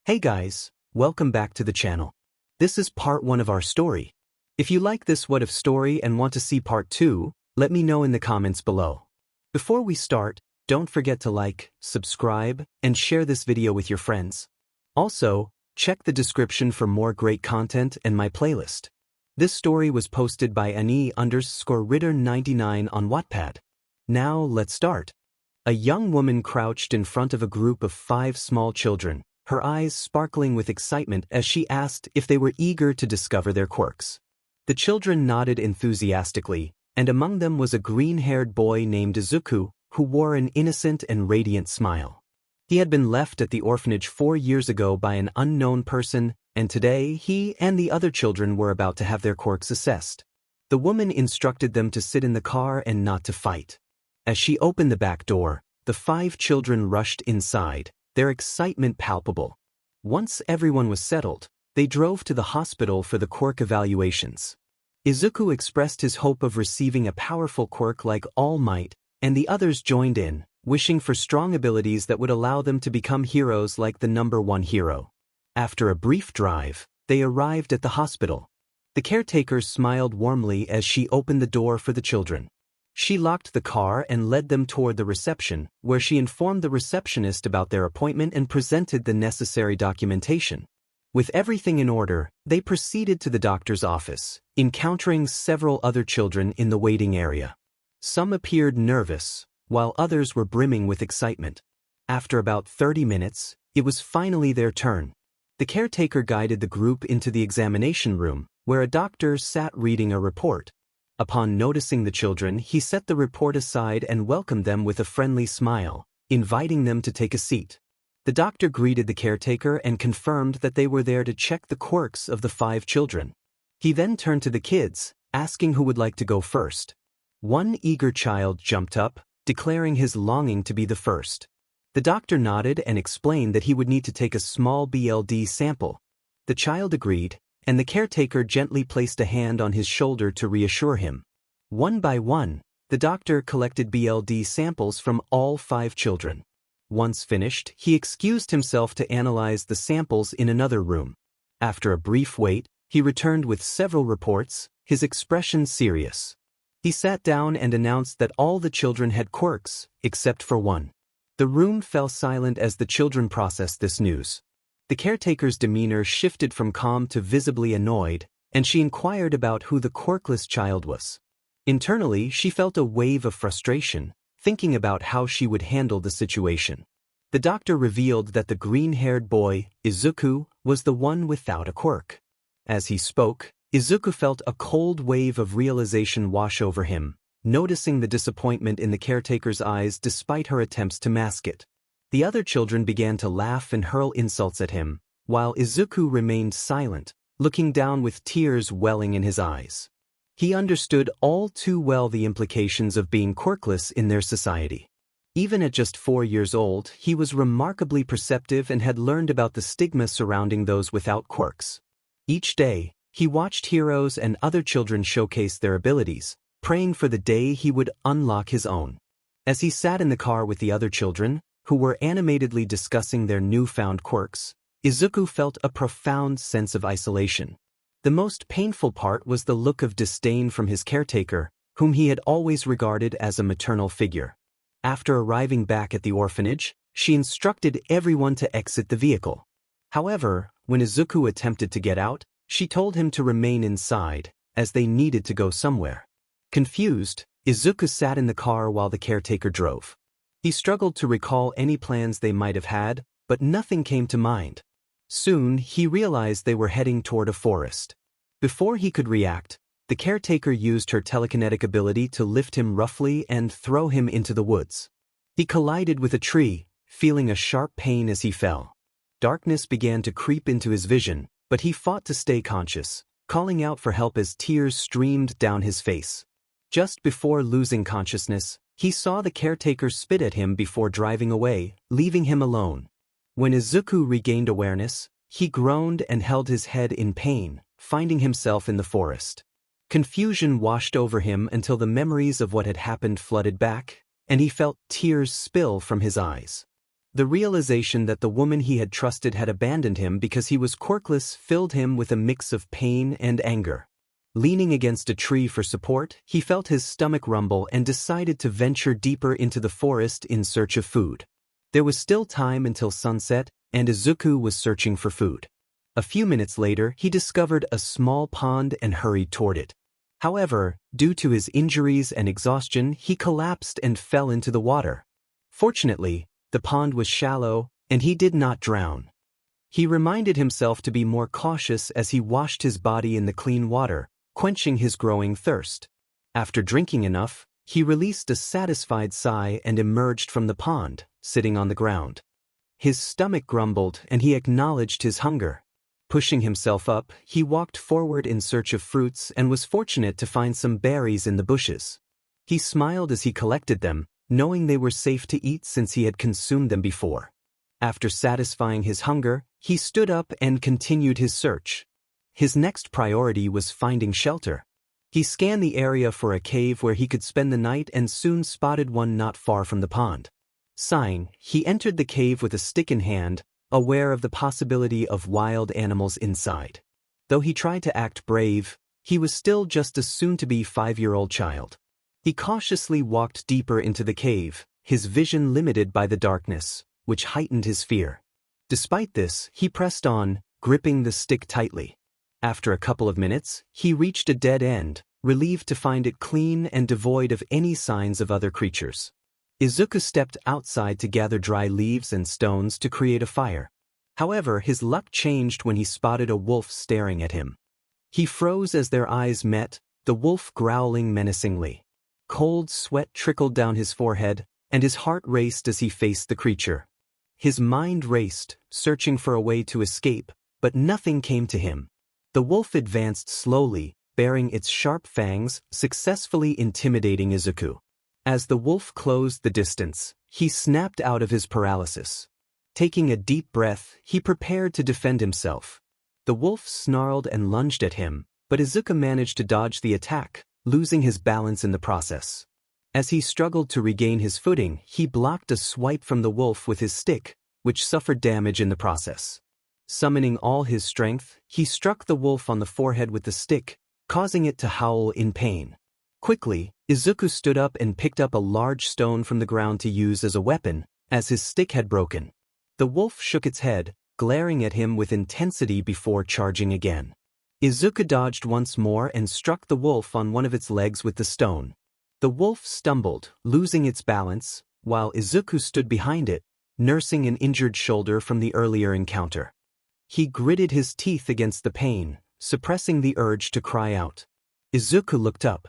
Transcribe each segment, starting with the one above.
Hey guys, welcome back to the channel. This is part 1 of our story. If you like this what if story and want to see part 2, let me know in the comments below. Before we start, don't forget to like, subscribe, and share this video with your friends. Also, check the description for more great content and my playlist. This story was posted by 𝗍𝗵𝗃_𝗧𝗵𝗃 on Wattpad. Now let's start. A young woman crouched in front of a group of 5 small children, her eyes sparkling with excitement as she asked if they were eager to discover their quirks. The children nodded enthusiastically, and among them was a green-haired boy named Izuku, who wore an innocent and radiant smile. He had been left at the orphanage 4 years ago by an unknown person, and today he and the other children were about to have their quirks assessed. The woman instructed them to sit in the car and not to fight. As she opened the back door, the 5 children rushed inside, their excitement palpable. Once everyone was settled, they drove to the hospital for the quirk evaluations. Izuku expressed his hope of receiving a powerful quirk like All Might, and the others joined in, wishing for strong abilities that would allow them to become heroes like the #1 hero. After a brief drive, they arrived at the hospital. The caretaker smiled warmly as she opened the door for the children. She locked the car and led them toward the reception, where she informed the receptionist about their appointment and presented the necessary documentation. With everything in order, they proceeded to the doctor's office, encountering several other children in the waiting area. Some appeared nervous, while others were brimming with excitement. After about 30 minutes, it was finally their turn. The caretaker guided the group into the examination room, where a doctor sat reading a report. Upon noticing the children, he set the report aside and welcomed them with a friendly smile, inviting them to take a seat. The doctor greeted the caretaker and confirmed that they were there to check the quirks of the 5 children. He then turned to the kids, asking who would like to go first. One eager child jumped up, declaring his longing to be the first. The doctor nodded and explained that he would need to take a small BLD sample. The child agreed, and the caretaker gently placed a hand on his shoulder to reassure him. One by one, the doctor collected BLD samples from all 5 children. Once finished, he excused himself to analyze the samples in another room. After a brief wait, he returned with several reports, his expression serious. He sat down and announced that all the children had quirks, except for one. The room fell silent as the children processed this news. The caretaker's demeanor shifted from calm to visibly annoyed, and she inquired about who the quirkless child was. Internally, she felt a wave of frustration, thinking about how she would handle the situation. The doctor revealed that the green-haired boy, Izuku, was the one without a quirk. As he spoke, Izuku felt a cold wave of realization wash over him, noticing the disappointment in the caretaker's eyes despite her attempts to mask it. The other children began to laugh and hurl insults at him, while Izuku remained silent, looking down with tears welling in his eyes. He understood all too well the implications of being quirkless in their society. Even at just 4 years old, he was remarkably perceptive and had learned about the stigma surrounding those without quirks. Each day, he watched heroes and other children showcase their abilities, praying for the day he would unlock his own. As he sat in the car with the other children, who were animatedly discussing their newfound quirks, Izuku felt a profound sense of isolation. The most painful part was the look of disdain from his caretaker, whom he had always regarded as a maternal figure. After arriving back at the orphanage, she instructed everyone to exit the vehicle. However, when Izuku attempted to get out, she told him to remain inside, as they needed to go somewhere. Confused, Izuku sat in the car while the caretaker drove. He struggled to recall any plans they might have had, but nothing came to mind. Soon, he realized they were heading toward a forest. Before he could react, the caretaker used her telekinetic ability to lift him roughly and throw him into the woods. He collided with a tree, feeling a sharp pain as he fell. Darkness began to creep into his vision, but he fought to stay conscious, calling out for help as tears streamed down his face. Just before losing consciousness, he saw the caretaker spit at him before driving away, leaving him alone. When Izuku regained awareness, he groaned and held his head in pain, finding himself in the forest. Confusion washed over him until the memories of what had happened flooded back, and he felt tears spill from his eyes. The realization that the woman he had trusted had abandoned him because he was quirkless filled him with a mix of pain and anger. Leaning against a tree for support, he felt his stomach rumble and decided to venture deeper into the forest in search of food. There was still time until sunset, and Izuku was searching for food. A few minutes later, he discovered a small pond and hurried toward it. However, due to his injuries and exhaustion, he collapsed and fell into the water. Fortunately, the pond was shallow, and he did not drown. He reminded himself to be more cautious as he washed his body in the clean water, quenching his growing thirst. After drinking enough, he released a satisfied sigh and emerged from the pond, sitting on the ground. His stomach grumbled and he acknowledged his hunger. Pushing himself up, he walked forward in search of fruits and was fortunate to find some berries in the bushes. He smiled as he collected them, knowing they were safe to eat since he had consumed them before. After satisfying his hunger, he stood up and continued his search. His next priority was finding shelter. He scanned the area for a cave where he could spend the night and soon spotted one not far from the pond. Sighing, he entered the cave with a stick in hand, aware of the possibility of wild animals inside. Though he tried to act brave, he was still just a soon-to-be 5-year-old child. He cautiously walked deeper into the cave, his vision limited by the darkness, which heightened his fear. Despite this, he pressed on, gripping the stick tightly. After a couple of minutes, he reached a dead end, relieved to find it clean and devoid of any signs of other creatures. Izuku stepped outside to gather dry leaves and stones to create a fire. However, his luck changed when he spotted a wolf staring at him. He froze as their eyes met, the wolf growling menacingly. Cold sweat trickled down his forehead, and his heart raced as he faced the creature. His mind raced, searching for a way to escape, but nothing came to him. The wolf advanced slowly, baring its sharp fangs, successfully intimidating Izuku. As the wolf closed the distance, he snapped out of his paralysis. Taking a deep breath, he prepared to defend himself. The wolf snarled and lunged at him, but Izuku managed to dodge the attack, losing his balance in the process. As he struggled to regain his footing, he blocked a swipe from the wolf with his stick, which suffered damage in the process. Summoning all his strength, he struck the wolf on the forehead with the stick, causing it to howl in pain. Quickly, Izuku stood up and picked up a large stone from the ground to use as a weapon, as his stick had broken. The wolf shook its head, glaring at him with intensity before charging again. Izuku dodged once more and struck the wolf on one of its legs with the stone. The wolf stumbled, losing its balance, while Izuku stood behind it, nursing an injured shoulder from the earlier encounter. He gritted his teeth against the pain, suppressing the urge to cry out. Izuku looked up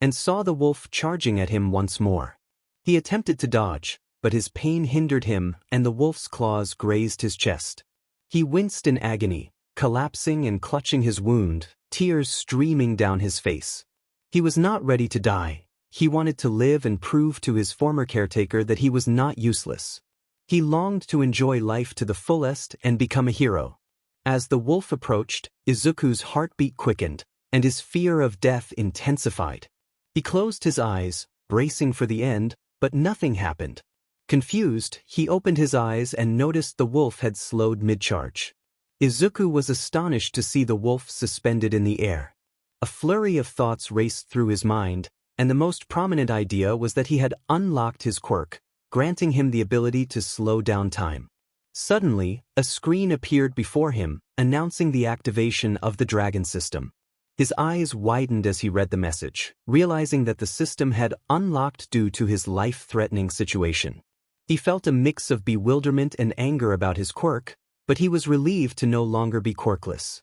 and saw the wolf charging at him once more. He attempted to dodge, but his pain hindered him and the wolf's claws grazed his chest. He winced in agony, collapsing and clutching his wound, tears streaming down his face. He was not ready to die. He wanted to live and prove to his former caretaker that he was not useless. He longed to enjoy life to the fullest and become a hero. As the wolf approached, Izuku's heartbeat quickened, and his fear of death intensified. He closed his eyes, bracing for the end, but nothing happened. Confused, he opened his eyes and noticed the wolf had slowed mid-charge. Izuku was astonished to see the wolf suspended in the air. A flurry of thoughts raced through his mind, and the most prominent idea was that he had unlocked his quirk, granting him the ability to slow down time. Suddenly, a screen appeared before him, announcing the activation of the dragon system. His eyes widened as he read the message, realizing that the system had unlocked due to his life-threatening situation. He felt a mix of bewilderment and anger about his quirk, but he was relieved to no longer be quirkless.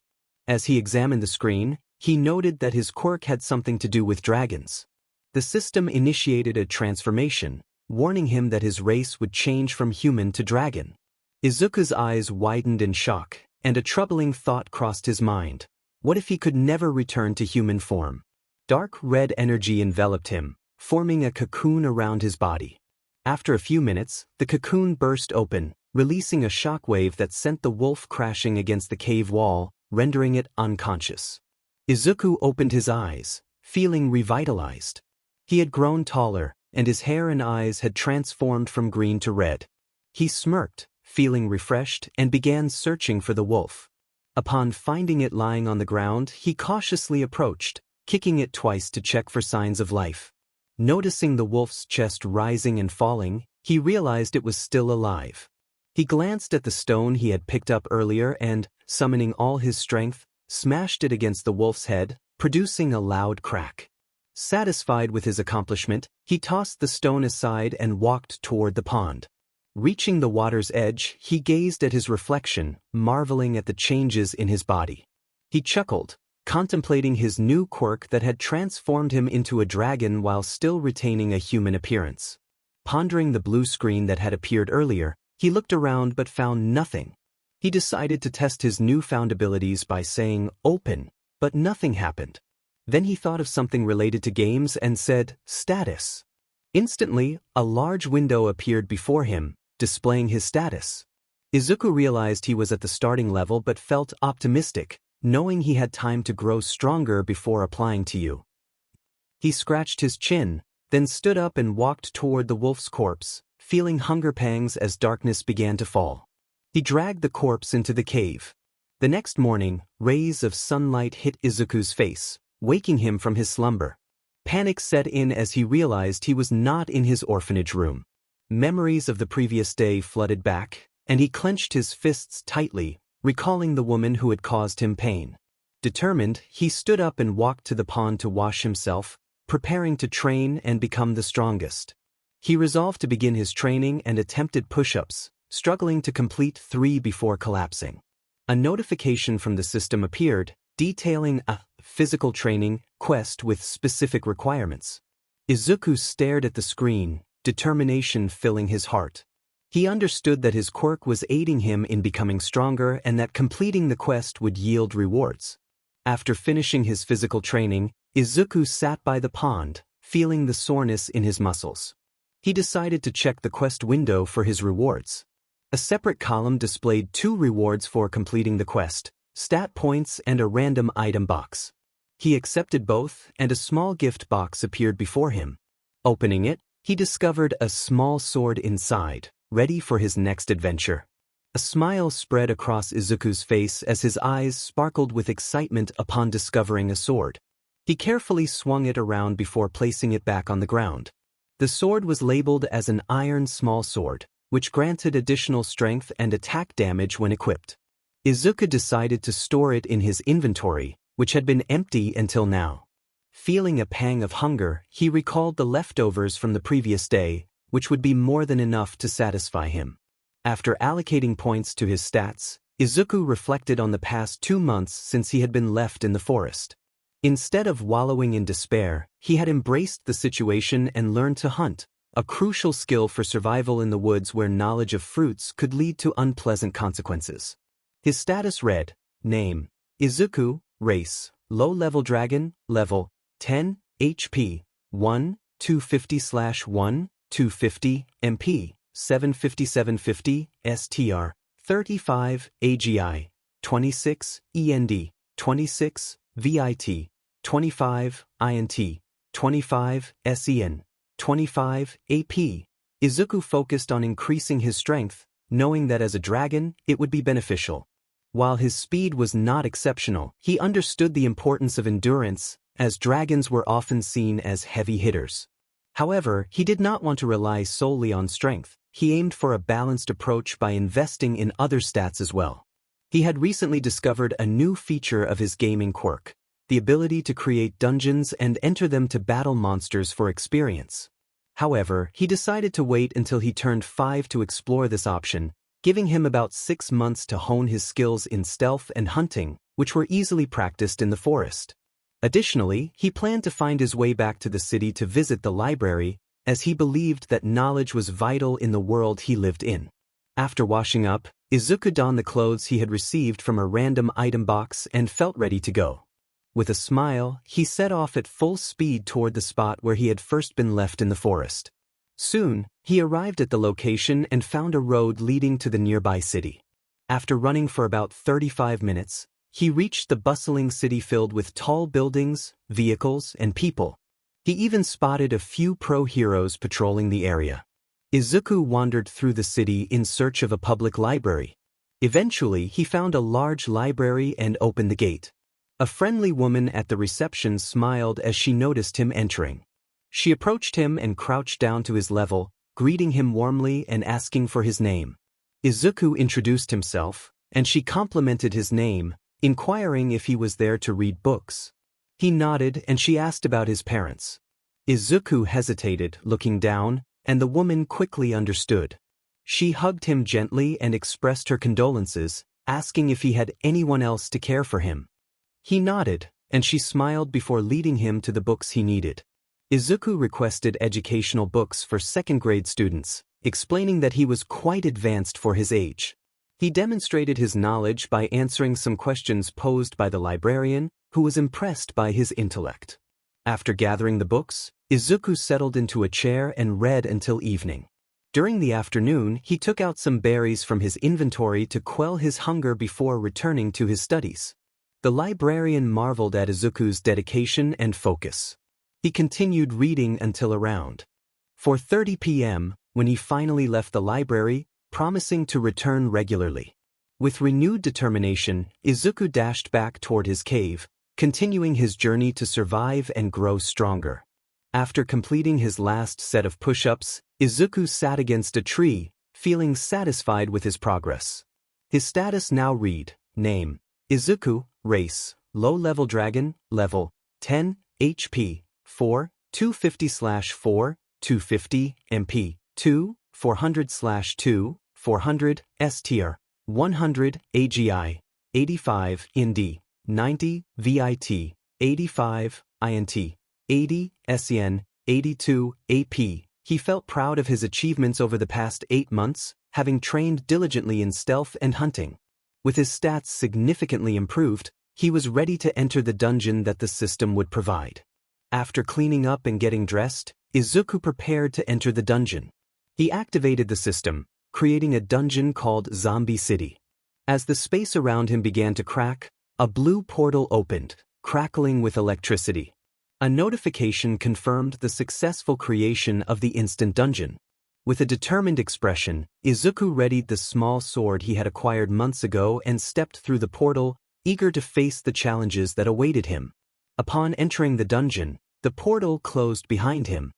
As he examined the screen, he noted that his quirk had something to do with dragons. The system initiated a transformation, warning him that his race would change from human to dragon. Izuku's eyes widened in shock, and a troubling thought crossed his mind. What if he could never return to human form? Dark red energy enveloped him, forming a cocoon around his body. After a few minutes, the cocoon burst open, releasing a shockwave that sent the wolf crashing against the cave wall, rendering it unconscious. Izuku opened his eyes, feeling revitalized. He had grown taller, and his hair and eyes had transformed from green to red. He smirked, feeling refreshed, and began searching for the wolf. Upon finding it lying on the ground, he cautiously approached, kicking it twice to check for signs of life. Noticing the wolf's chest rising and falling, he realized it was still alive. He glanced at the stone he had picked up earlier and, summoning all his strength, smashed it against the wolf's head, producing a loud crack. Satisfied with his accomplishment, he tossed the stone aside and walked toward the pond. Reaching the water's edge, he gazed at his reflection, marveling at the changes in his body. He chuckled, contemplating his new quirk that had transformed him into a dragon while still retaining a human appearance. Pondering the blue screen that had appeared earlier, he looked around but found nothing. He decided to test his newfound abilities by saying, "Open," but nothing happened. Then he thought of something related to games and said, "Status." Instantly, a large window appeared before him, displaying his status. Izuku realized he was at the starting level but felt optimistic, knowing he had time to grow stronger before applying to you. He scratched his chin, then stood up and walked toward the wolf's corpse, feeling hunger pangs as darkness began to fall. He dragged the corpse into the cave. The next morning, rays of sunlight hit Izuku's face, waking him from his slumber. Panic set in as he realized he was not in his orphanage room. Memories of the previous day flooded back, and he clenched his fists tightly, recalling the woman who had caused him pain. Determined, he stood up and walked to the pond to wash himself, preparing to train and become the strongest. He resolved to begin his training and attempted push-ups, struggling to complete 3 before collapsing. A notification from the system appeared, detailing a physical training quest with specific requirements. Izuku stared at the screen, determination filling his heart. He understood that his quirk was aiding him in becoming stronger and that completing the quest would yield rewards. After finishing his physical training, Izuku sat by the pond, feeling the soreness in his muscles. He decided to check the quest window for his rewards. A separate column displayed 2 rewards for completing the quest, stat points and a random item box. He accepted both, and a small gift box appeared before him. Opening it, he discovered a small sword inside, ready for his next adventure. A smile spread across Izuku's face as his eyes sparkled with excitement upon discovering a sword. He carefully swung it around before placing it back on the ground. The sword was labeled as an iron small sword, which granted additional strength and attack damage when equipped. Izuku decided to store it in his inventory, which had been empty until now. Feeling a pang of hunger, he recalled the leftovers from the previous day, which would be more than enough to satisfy him. After allocating points to his stats, Izuku reflected on the past 2 months since he had been left in the forest. Instead of wallowing in despair, he had embraced the situation and learned to hunt, a crucial skill for survival in the woods where knowledge of fruits could lead to unpleasant consequences. His status read, Name, Izuku, Race, Low-Level Dragon, Level, 10, HP, 1, 250/1, 250, MP, 75750, STR, 35, AGI, 26, END, 26, VIT, 25, INT, 25, SEN, 25, AP. Izuku focused on increasing his strength, knowing that as a dragon, it would be beneficial. While his speed was not exceptional, he understood the importance of endurance, as dragons were often seen as heavy hitters. However, he did not want to rely solely on strength. He aimed for a balanced approach by investing in other stats as well. He had recently discovered a new feature of his gaming quirk, the ability to create dungeons and enter them to battle monsters for experience. However, he decided to wait until he turned 5 to explore this option, giving him about 6 months to hone his skills in stealth and hunting, which were easily practiced in the forest. Additionally, he planned to find his way back to the city to visit the library, as he believed that knowledge was vital in the world he lived in. After washing up, Izuku donned the clothes he had received from a random item box and felt ready to go. With a smile, he set off at full speed toward the spot where he had first been left in the forest. Soon, he arrived at the location and found a road leading to the nearby city. After running for about 35 minutes, he reached the bustling city filled with tall buildings, vehicles, and people. He even spotted a few pro heroes patrolling the area. Izuku wandered through the city in search of a public library. Eventually, he found a large library and opened the gate. A friendly woman at the reception smiled as she noticed him entering. She approached him and crouched down to his level, greeting him warmly and asking for his name. Izuku introduced himself, and she complimented his name, inquiring if he was there to read books. He nodded and she asked about his parents. Izuku hesitated, looking down, and the woman quickly understood. She hugged him gently and expressed her condolences, asking if he had anyone else to care for him. He nodded, and she smiled before leading him to the books he needed. Izuku requested educational books for second-grade students, explaining that he was quite advanced for his age. He demonstrated his knowledge by answering some questions posed by the librarian, who was impressed by his intellect. After gathering the books, Izuku settled into a chair and read until evening. During the afternoon, he took out some berries from his inventory to quell his hunger before returning to his studies. The librarian marveled at Izuku's dedication and focus. He continued reading until around 4:30 p.m., when he finally left the library, promising to return regularly. With renewed determination, Izuku dashed back toward his cave, continuing his journey to survive and grow stronger. After completing his last set of push-ups, Izuku sat against a tree, feeling satisfied with his progress. His status now read: Name, Izuku, Race, Low-Level Dragon, Level, 10, HP, 4, 250/4, 250, MP, 2, 400/2, 400, STR, 100, AGI, 85, IND, 90, VIT, 85, INT, 80, SEN, 82, AP. He felt proud of his achievements over the past 8 months, having trained diligently in stealth and hunting. With his stats significantly improved, he was ready to enter the dungeon that the system would provide. After cleaning up and getting dressed, Izuku prepared to enter the dungeon. He activated the system, creating a dungeon called Zombie City. As the space around him began to crack, a blue portal opened, crackling with electricity. A notification confirmed the successful creation of the instant dungeon. With a determined expression, Izuku readied the small sword he had acquired months ago and stepped through the portal, eager to face the challenges that awaited him. Upon entering the dungeon, the portal closed behind him.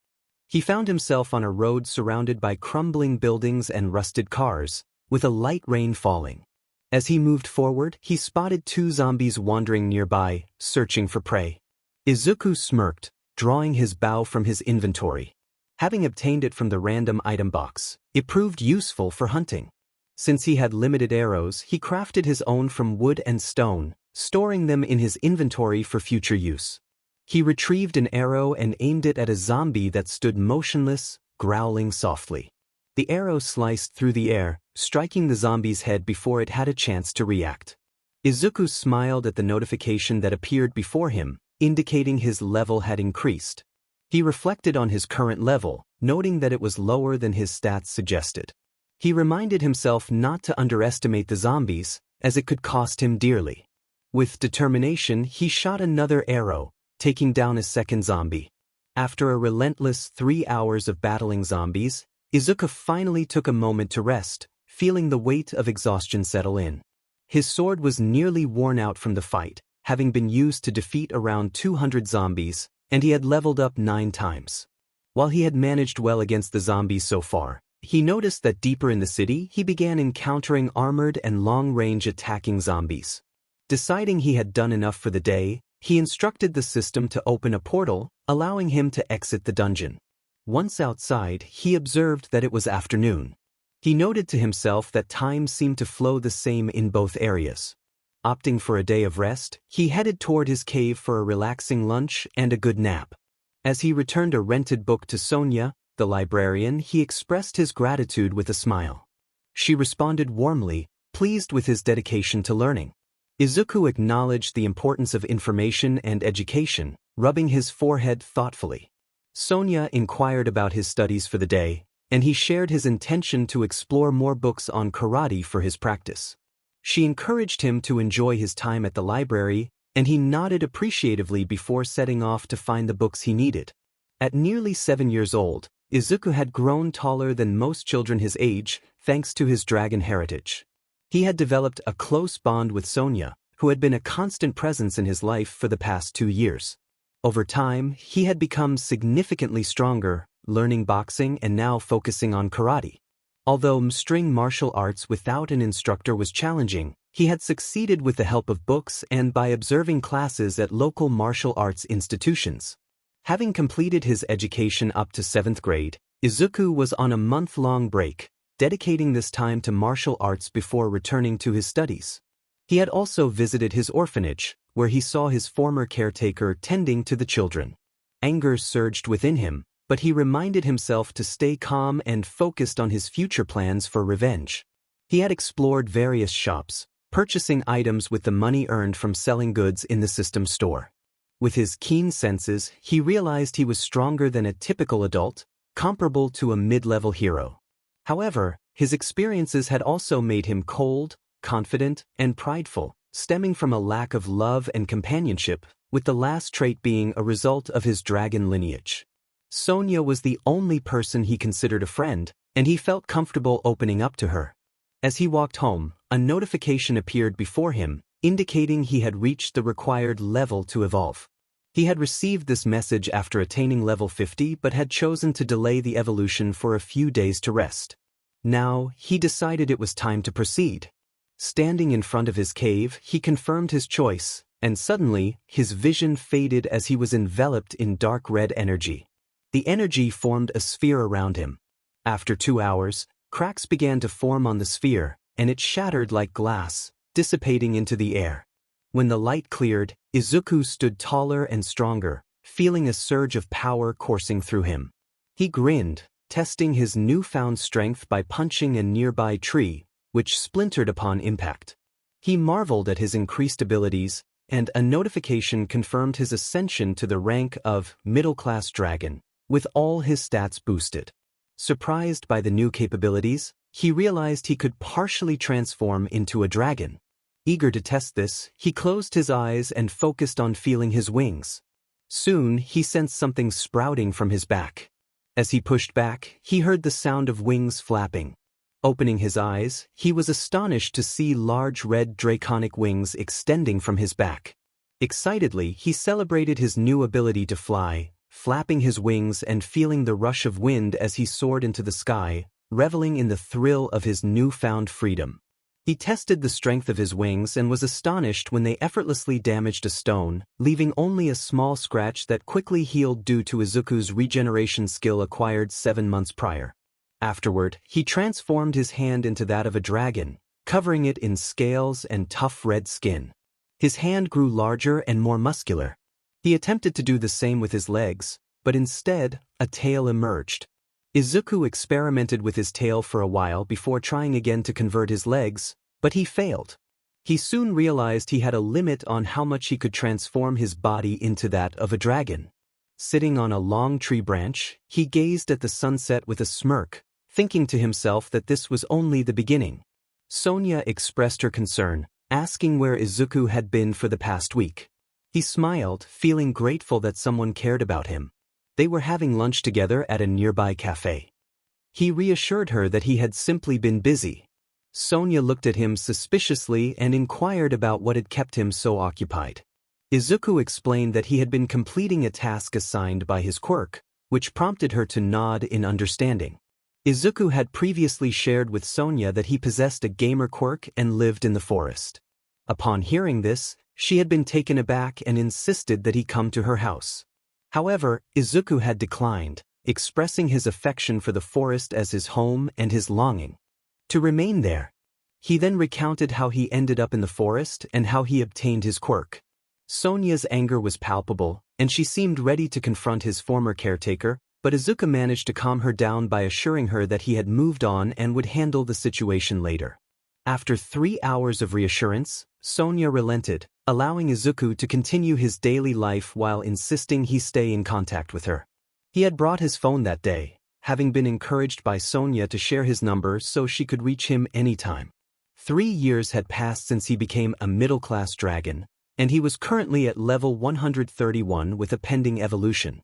He found himself on a road surrounded by crumbling buildings and rusted cars, with a light rain falling. As he moved forward, he spotted 2 zombies wandering nearby, searching for prey. Izuku smirked, drawing his bow from his inventory. Having obtained it from the random item box, it proved useful for hunting. Since he had limited arrows, he crafted his own from wood and stone, storing them in his inventory for future use. He retrieved an arrow and aimed it at a zombie that stood motionless, growling softly. The arrow sliced through the air, striking the zombie's head before it had a chance to react. Izuku smiled at the notification that appeared before him, indicating his level had increased. He reflected on his current level, noting that it was lower than his stats suggested. He reminded himself not to underestimate the zombies, as it could cost him dearly. With determination, he shot another arrow, taking down a second zombie. After a relentless 3 hours of battling zombies, Izuku finally took a moment to rest, feeling the weight of exhaustion settle in. His sword was nearly worn out from the fight, having been used to defeat around 200 zombies, and he had leveled up 9 times. While he had managed well against the zombies so far, he noticed that deeper in the city he began encountering armored and long-range attacking zombies. Deciding he had done enough for the day, he instructed the system to open a portal, allowing him to exit the dungeon. Once outside, he observed that it was afternoon. He noted to himself that time seemed to flow the same in both areas. Opting for a day of rest, he headed toward his cave for a relaxing lunch and a good nap. As he returned a rented book to Sonia, the librarian, he expressed his gratitude with a smile. She responded warmly, pleased with his dedication to learning. Izuku acknowledged the importance of information and education, rubbing his forehead thoughtfully. Sonia inquired about his studies for the day, and he shared his intention to explore more books on karate for his practice. She encouraged him to enjoy his time at the library, and he nodded appreciatively before setting off to find the books he needed. At nearly 7 years old, Izuku had grown taller than most children his age, thanks to his dragon heritage. He had developed a close bond with Sonia, who had been a constant presence in his life for the past 2 years. Over time, he had become significantly stronger, learning boxing and now focusing on karate. Although mastering martial arts without an instructor was challenging, he had succeeded with the help of books and by observing classes at local martial arts institutions. Having completed his education up to 7th grade, Izuku was on a month-long break, dedicating this time to martial arts before returning to his studies. He had also visited his orphanage, where he saw his former caretaker tending to the children. Anger surged within him, but he reminded himself to stay calm and focused on his future plans for revenge. He had explored various shops, purchasing items with the money earned from selling goods in the system store. With his keen senses, he realized he was stronger than a typical adult, comparable to a mid-level hero. However, his experiences had also made him cold, confident, and prideful, stemming from a lack of love and companionship, with the last trait being a result of his dragon lineage. Sonia was the only person he considered a friend, and he felt comfortable opening up to her. As he walked home, a notification appeared before him, indicating he had reached the required level to evolve. He had received this message after attaining level 50 but had chosen to delay the evolution for a few days to rest. Now, he decided it was time to proceed. Standing in front of his cave, he confirmed his choice, and suddenly, his vision faded as he was enveloped in dark red energy. The energy formed a sphere around him. After 2 hours, cracks began to form on the sphere, and it shattered like glass, dissipating into the air. When the light cleared, Izuku stood taller and stronger, feeling a surge of power coursing through him. He grinned, testing his newfound strength by punching a nearby tree, which splintered upon impact. He marveled at his increased abilities, and a notification confirmed his ascension to the rank of middle-class dragon, with all his stats boosted. Surprised by the new capabilities, he realized he could partially transform into a dragon. Eager to test this, he closed his eyes and focused on feeling his wings. Soon, he sensed something sprouting from his back. As he pushed back, he heard the sound of wings flapping. Opening his eyes, he was astonished to see large red draconic wings extending from his back. Excitedly, he celebrated his new ability to fly, flapping his wings and feeling the rush of wind as he soared into the sky, reveling in the thrill of his newfound freedom. He tested the strength of his wings and was astonished when they effortlessly damaged a stone, leaving only a small scratch that quickly healed due to Izuku's regeneration skill acquired 7 months prior. Afterward, he transformed his hand into that of a dragon, covering it in scales and tough red skin. His hand grew larger and more muscular. He attempted to do the same with his legs, but instead, a tail emerged. Izuku experimented with his tail for a while before trying again to convert his legs, but he failed. He soon realized he had a limit on how much he could transform his body into that of a dragon. Sitting on a long tree branch, he gazed at the sunset with a smirk, thinking to himself that this was only the beginning. Sonia expressed her concern, asking where Izuku had been for the past week. He smiled, feeling grateful that someone cared about him. They were having lunch together at a nearby cafe. He reassured her that he had simply been busy. Sonia looked at him suspiciously and inquired about what had kept him so occupied. Izuku explained that he had been completing a task assigned by his quirk, which prompted her to nod in understanding. Izuku had previously shared with Sonia that he possessed a gamer quirk and lived in the forest. Upon hearing this, she had been taken aback and insisted that he come to her house. However, Izuku had declined, expressing his affection for the forest as his home and his longing to remain there. He then recounted how he ended up in the forest and how he obtained his quirk. Sonia's anger was palpable, and she seemed ready to confront his former caretaker, but Izuku managed to calm her down by assuring her that he had moved on and would handle the situation later. After 3 hours of reassurance, Sonia relented, allowing Izuku to continue his daily life while insisting he stay in contact with her. He had brought his phone that day, having been encouraged by Sonia to share his number so she could reach him anytime. 3 years had passed since he became a middle-class dragon, and he was currently at level 131 with a pending evolution.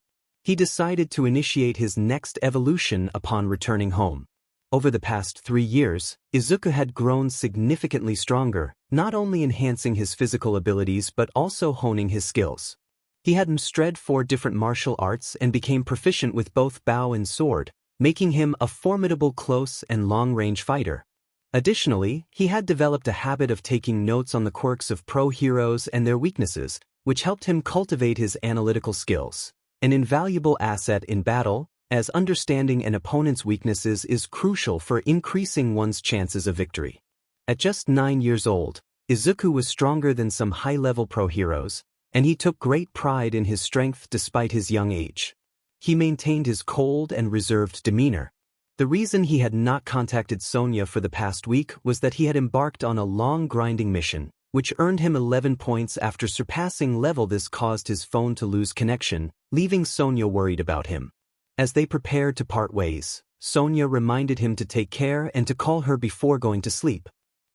He decided to initiate his next evolution upon returning home. Over the past 3 years, Izuku had grown significantly stronger, not only enhancing his physical abilities but also honing his skills. He had mastered 4 different martial arts and became proficient with both bow and sword, making him a formidable close and long-range fighter. Additionally, he had developed a habit of taking notes on the quirks of pro heroes and their weaknesses, which helped him cultivate his analytical skills. An invaluable asset in battle, as understanding an opponent's weaknesses is crucial for increasing one's chances of victory. At just 9 years old, Izuku was stronger than some high-level pro heroes, and he took great pride in his strength despite his young age. He maintained his cold and reserved demeanor. The reason he had not contacted Sonia for the past week was that he had embarked on a long grinding mission, which earned him 11 points after surpassing level. This caused his phone to lose connection, leaving Sonia worried about him. As they prepared to part ways, Sonia reminded him to take care and to call her before going to sleep.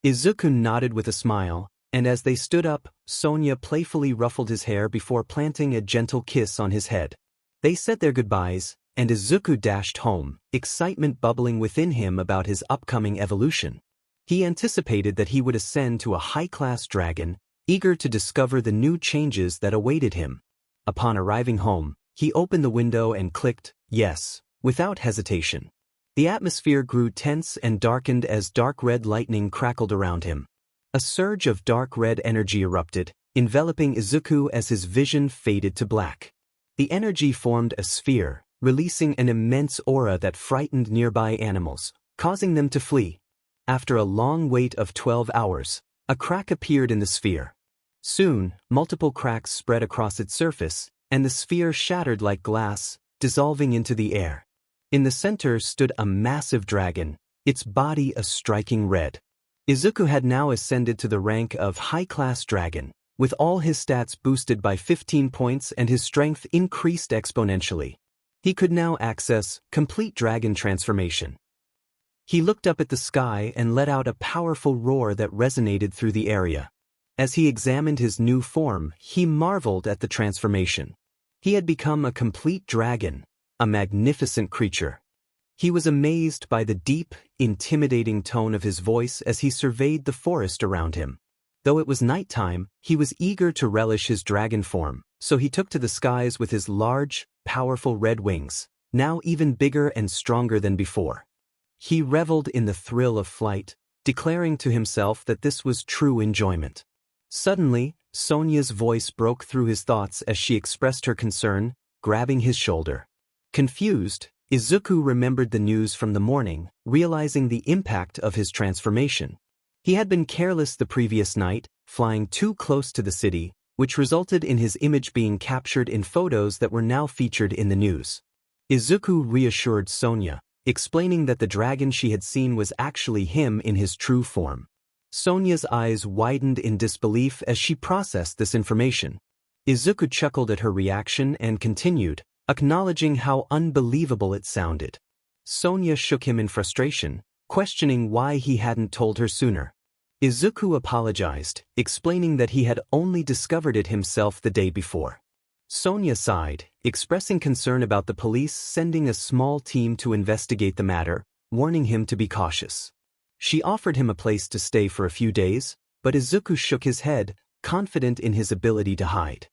Izuku nodded with a smile, and as they stood up, Sonia playfully ruffled his hair before planting a gentle kiss on his head. They said their goodbyes, and Izuku dashed home, excitement bubbling within him about his upcoming evolution. He anticipated that he would ascend to a high-class dragon, eager to discover the new changes that awaited him. Upon arriving home, he opened the window and clicked yes, without hesitation. The atmosphere grew tense and darkened as dark red lightning crackled around him. A surge of dark red energy erupted, enveloping Izuku as his vision faded to black. The energy formed a sphere, releasing an immense aura that frightened nearby animals, causing them to flee. After a long wait of 12 hours, a crack appeared in the sphere. Soon, multiple cracks spread across its surface, and the sphere shattered like glass, dissolving into the air. In the center stood a massive dragon, its body a striking red. Izuku had now ascended to the rank of high-class dragon, with all his stats boosted by 15 points and his strength increased exponentially. He could now access complete dragon transformation. He looked up at the sky and let out a powerful roar that resonated through the area. As he examined his new form, he marveled at the transformation. He had become a complete dragon, a magnificent creature. He was amazed by the deep, intimidating tone of his voice as he surveyed the forest around him. Though it was nighttime, he was eager to relish his dragon form, so he took to the skies with his large, powerful red wings, now even bigger and stronger than before. He reveled in the thrill of flight, declaring to himself that this was true enjoyment. Suddenly, Sonia's voice broke through his thoughts as she expressed her concern, grabbing his shoulder. Confused, Izuku remembered the news from the morning, realizing the impact of his transformation. He had been careless the previous night, flying too close to the city, which resulted in his image being captured in photos that were now featured in the news. Izuku reassured Sonia, explaining that the dragon she had seen was actually him in his true form. Sonia's eyes widened in disbelief as she processed this information. Izuku chuckled at her reaction and continued, acknowledging how unbelievable it sounded. Sonia shook him in frustration, questioning why he hadn't told her sooner. Izuku apologized, explaining that he had only discovered it himself the day before. Sonia sighed, expressing concern about the police sending a small team to investigate the matter, warning him to be cautious. She offered him a place to stay for a few days, but Izuku shook his head, confident in his ability to hide.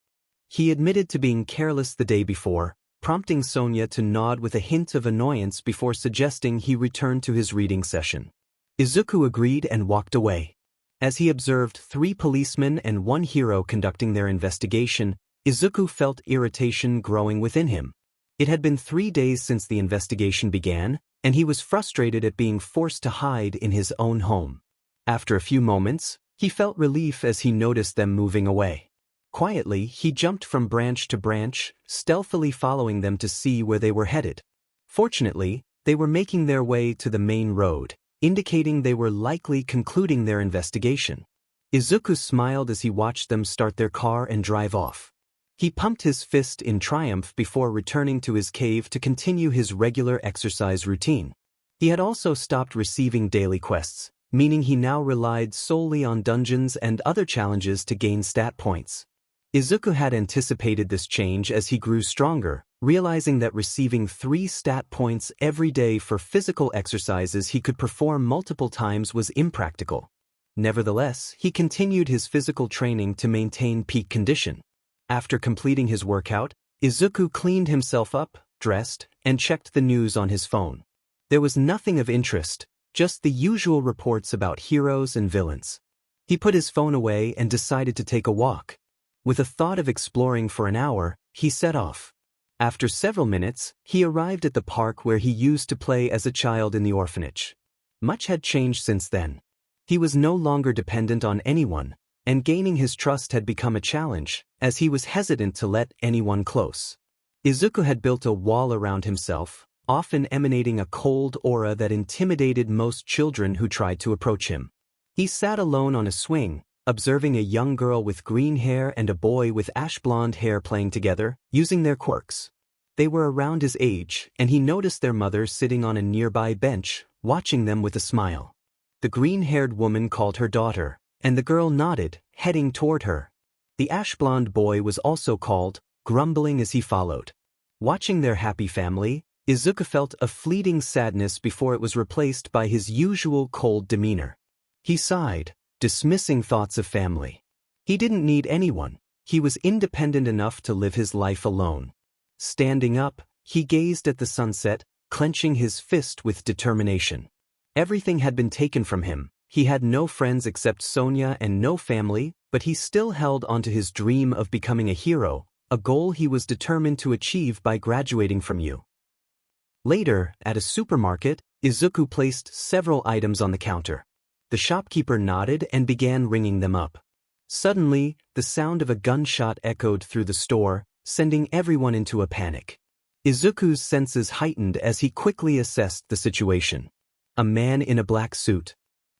He admitted to being careless the day before, prompting Sonia to nod with a hint of annoyance before suggesting he return to his reading session. Izuku agreed and walked away. As he observed 3 policemen and 1 hero conducting their investigation, Izuku felt irritation growing within him. It had been 3 days since the investigation began, and he was frustrated at being forced to hide in his own home. After a few moments, he felt relief as he noticed them moving away. Quietly, he jumped from branch to branch, stealthily following them to see where they were headed. Fortunately, they were making their way to the main road, indicating they were likely concluding their investigation. Izuku smiled as he watched them start their car and drive off. He pumped his fist in triumph before returning to his cave to continue his regular exercise routine. He had also stopped receiving daily quests, meaning he now relied solely on dungeons and other challenges to gain stat points. Izuku had anticipated this change as he grew stronger, Realizing that receiving 3 stat points every day for physical exercises he could perform multiple times was impractical. Nevertheless, he continued his physical training to maintain peak condition. After completing his workout, Izuku cleaned himself up, dressed, and checked the news on his phone. There was nothing of interest, just the usual reports about heroes and villains. He put his phone away and decided to take a walk. With a thought of exploring for an hour, he set off. After several minutes, he arrived at the park where he used to play as a child in the orphanage. Much had changed since then. He was no longer dependent on anyone, and gaining his trust had become a challenge, as he was hesitant to let anyone close. Izuku had built a wall around himself, often emanating a cold aura that intimidated most children who tried to approach him. He sat alone on a swing, observing a young girl with green hair and a boy with ash-blonde hair playing together, using their quirks. They were around his age, and he noticed their mother sitting on a nearby bench, watching them with a smile. The green-haired woman called her daughter, and the girl nodded, heading toward her. The ash-blonde boy was also called, grumbling as he followed. Watching their happy family, Izuku felt a fleeting sadness before it was replaced by his usual cold demeanor. He sighed, dismissing thoughts of family. He didn't need anyone. He was independent enough to live his life alone. Standing up, he gazed at the sunset, clenching his fist with determination. Everything had been taken from him. He had no friends except Sonia and no family, but he still held onto his dream of becoming a hero, a goal he was determined to achieve by graduating from U. Later, at a supermarket, Izuku placed several items on the counter. The shopkeeper nodded and began ringing them up. Suddenly, the sound of a gunshot echoed through the store, sending everyone into a panic. Izuku's senses heightened as he quickly assessed the situation. A man in a black suit,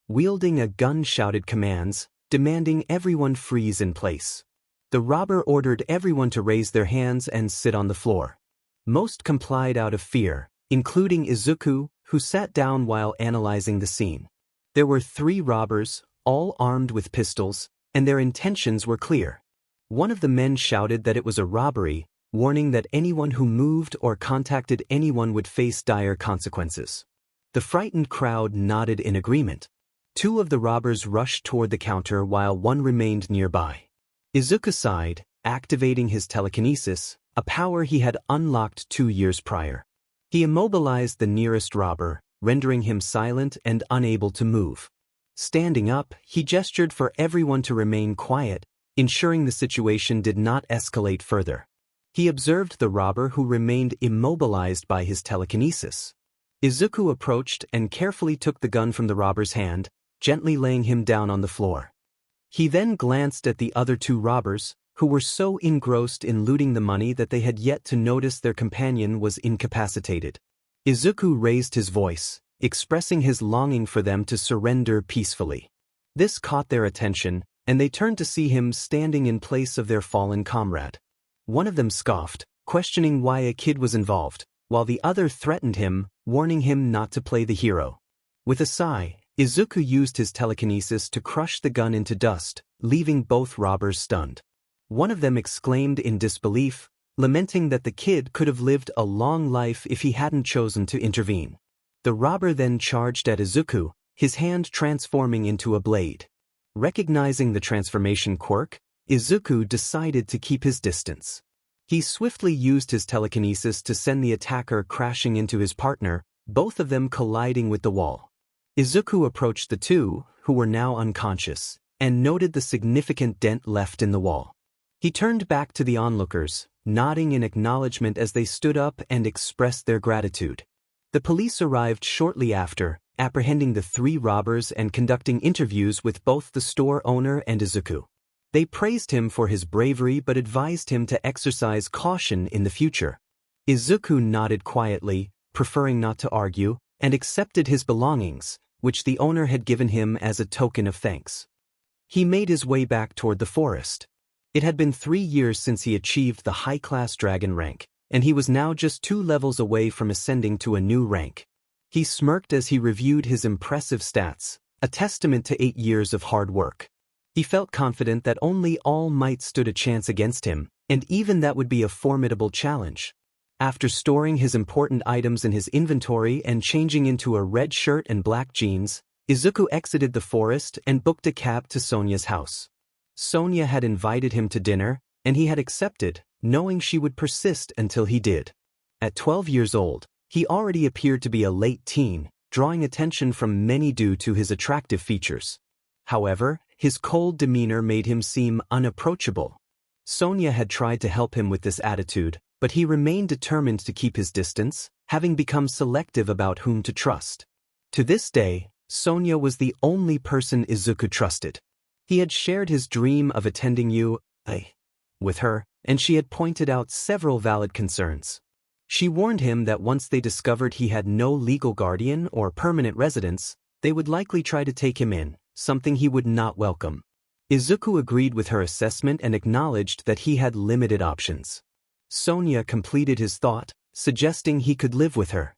wielding a gun, shouted commands, demanding everyone freeze in place. The robber ordered everyone to raise their hands and sit on the floor. Most complied out of fear, including Izuku, who sat down while analyzing the scene. There were 3 robbers, all armed with pistols, and their intentions were clear. One of the men shouted that it was a robbery, warning that anyone who moved or contacted anyone would face dire consequences. The frightened crowd nodded in agreement. 2 of the robbers rushed toward the counter while one remained nearby. Izuku sighed, activating his telekinesis, a power he had unlocked 2 years prior. He immobilized the nearest robber, rendering him silent and unable to move. Standing up, he gestured for everyone to remain quiet, ensuring the situation did not escalate further. He observed the robber who remained immobilized by his telekinesis. Izuku approached and carefully took the gun from the robber's hand, gently laying him down on the floor. He then glanced at the other 2 robbers, who were so engrossed in looting the money that they had yet to notice their companion was incapacitated. Izuku raised his voice, expressing his longing for them to surrender peacefully. This caught their attention, and they turned to see him standing in place of their fallen comrade. One of them scoffed, questioning why a kid was involved, while the other threatened him, warning him not to play the hero. With a sigh, Izuku used his telekinesis to crush the gun into dust, leaving both robbers stunned. One of them exclaimed in disbelief, lamenting that the kid could have lived a long life if he hadn't chosen to intervene. The robber then charged at Izuku, his hand transforming into a blade. Recognizing the transformation quirk, Izuku decided to keep his distance. He swiftly used his telekinesis to send the attacker crashing into his partner, both of them colliding with the wall. Izuku approached the 2, who were now unconscious, and noted the significant dent left in the wall. He turned back to the onlookers, nodding in acknowledgement as they stood up and expressed their gratitude. The police arrived shortly after, apprehending the 3 robbers and conducting interviews with both the store owner and Izuku. They praised him for his bravery but advised him to exercise caution in the future. Izuku nodded quietly, preferring not to argue, and accepted his belongings, which the owner had given him as a token of thanks. He made his way back toward the forest. It had been 3 years since he achieved the high-class dragon rank, and he was now just 2 levels away from ascending to a new rank. He smirked as he reviewed his impressive stats, a testament to 8 years of hard work. He felt confident that only All Might stood a chance against him, and even that would be a formidable challenge. After storing his important items in his inventory and changing into a red shirt and black jeans, Izuku exited the forest and booked a cab to Sonya's house. Sonya had invited him to dinner, and he had accepted, knowing she would persist until he did. At 12 years old, he already appeared to be a late teen, drawing attention from many due to his attractive features. However, his cold demeanor made him seem unapproachable. Sonya had tried to help him with this attitude, but he remained determined to keep his distance, having become selective about whom to trust. To this day, Sonya was the only person Izuku trusted. He had shared his dream of attending UA with her, and she had pointed out several valid concerns. She warned him that once they discovered he had no legal guardian or permanent residence, they would likely try to take him in, something he would not welcome. Izuku agreed with her assessment and acknowledged that he had limited options. Sonya completed his thought, suggesting he could live with her.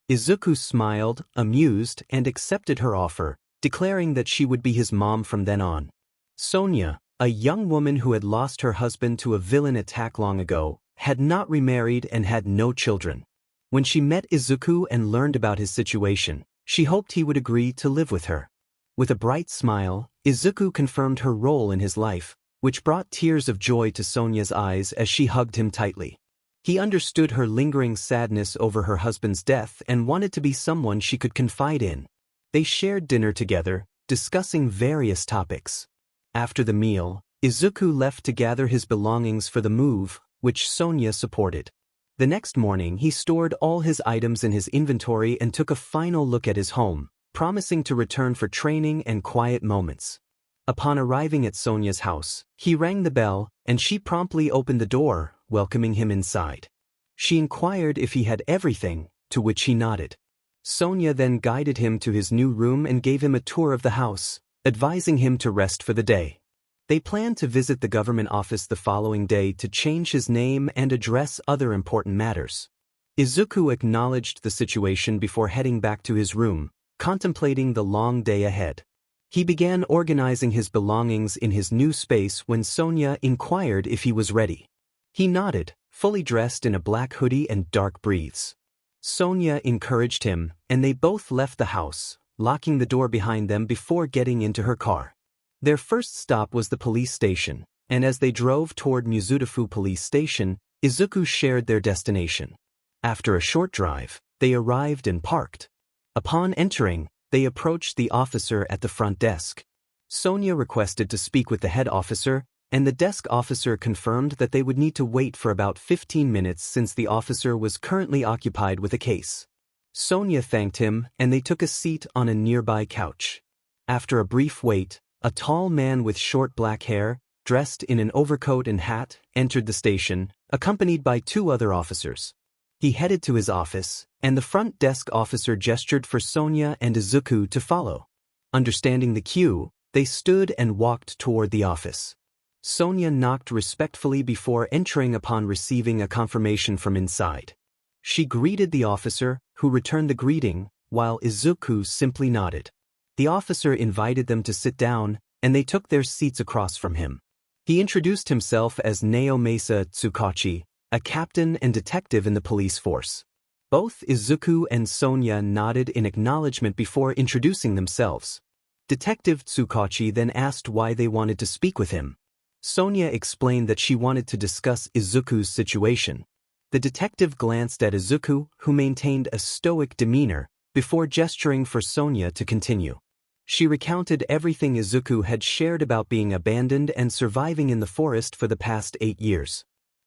Izuku smiled, amused, and accepted her offer, declaring that she would be his mom from then on. Sonya, a young woman who had lost her husband to a villain attack long ago, had not remarried and had no children. When she met Izuku and learned about his situation, she hoped he would agree to live with her. With a bright smile, Izuku confirmed her role in his life, which brought tears of joy to Sonya's eyes as she hugged him tightly. He understood her lingering sadness over her husband's death and wanted to be someone she could confide in. They shared dinner together, discussing various topics. After the meal, Izuku left to gather his belongings for the move, which Sonya supported. The next morning he stored all his items in his inventory and took a final look at his home, promising to return for training and quiet moments. Upon arriving at Sonya's house, he rang the bell, and she promptly opened the door, welcoming him inside. She inquired if he had everything, to which he nodded. Sonya then guided him to his new room and gave him a tour of the house, advising him to rest for the day. They planned to visit the government office the following day to change his name and address other important matters. Izuku acknowledged the situation before heading back to his room, contemplating the long day ahead. He began organizing his belongings in his new space when Sonya inquired if he was ready. He nodded, fully dressed in a black hoodie and dark breathes. Sonya encouraged him, and they both left the house, locking the door behind them before getting into her car. Their first stop was the police station, and as they drove toward 𝗵𝘃𝗄 police station, Izuku shared their destination. After a short drive, they arrived and parked. Upon entering, they approached the officer at the front desk. Sonya requested to speak with the head officer, and the desk officer confirmed that they would need to wait for about 15 minutes since the officer was currently occupied with a case. Sonya thanked him, and they took a seat on a nearby couch. After a brief wait, a tall man with short black hair, dressed in an overcoat and hat, entered the station, accompanied by 2 other officers. He headed to his office, and the front desk officer gestured for Sonya and Izuku to follow. Understanding the cue, they stood and walked toward the office. Sonya knocked respectfully before entering upon receiving a confirmation from inside. She greeted the officer, who returned the greeting, while Izuku simply nodded. The officer invited them to sit down, and they took their seats across from him. He introduced himself as Naomasa Tsukachi, a captain and detective in the police force. Both Izuku and Sonya nodded in acknowledgement before introducing themselves. Detective Tsukachi then asked why they wanted to speak with him. Sonya explained that she wanted to discuss Izuku's situation. The detective glanced at Izuku, who maintained a stoic demeanor, before gesturing for Sonya to continue. She recounted everything Izuku had shared about being abandoned and surviving in the forest for the past 8 years.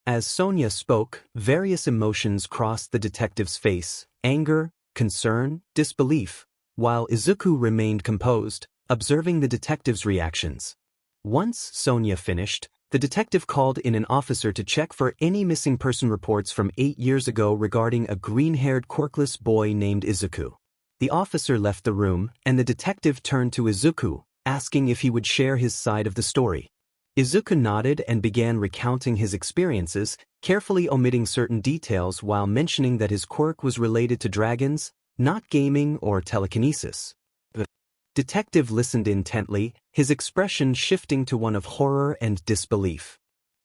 As Sonya spoke, various emotions crossed the detective's face: anger, concern, disbelief, while Izuku remained composed, observing the detective's reactions. Once Sonya finished, the detective called in an officer to check for any missing person reports from 8 years ago regarding a green-haired quirkless boy named Izuku. The officer left the room, and the detective turned to Izuku, asking if he would share his side of the story. Izuku nodded and began recounting his experiences, carefully omitting certain details while mentioning that his quirk was related to dragons, not gaming or telekinesis. The detective listened intently, his expression shifting to one of horror and disbelief.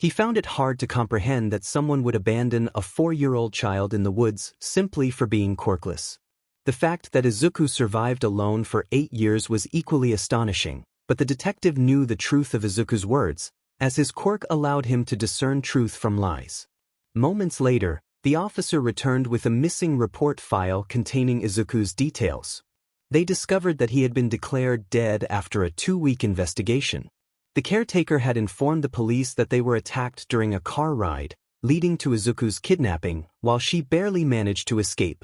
He found it hard to comprehend that someone would abandon a 4-year-old child in the woods simply for being quirkless. The fact that Izuku survived alone for 8 years was equally astonishing, but the detective knew the truth of Izuku's words, as his quirk allowed him to discern truth from lies. Moments later, the officer returned with a missing report file containing Izuku's details. They discovered that he had been declared dead after a 2-week investigation. The caretaker had informed the police that they were attacked during a car ride, leading to Izuku's kidnapping, while she barely managed to escape.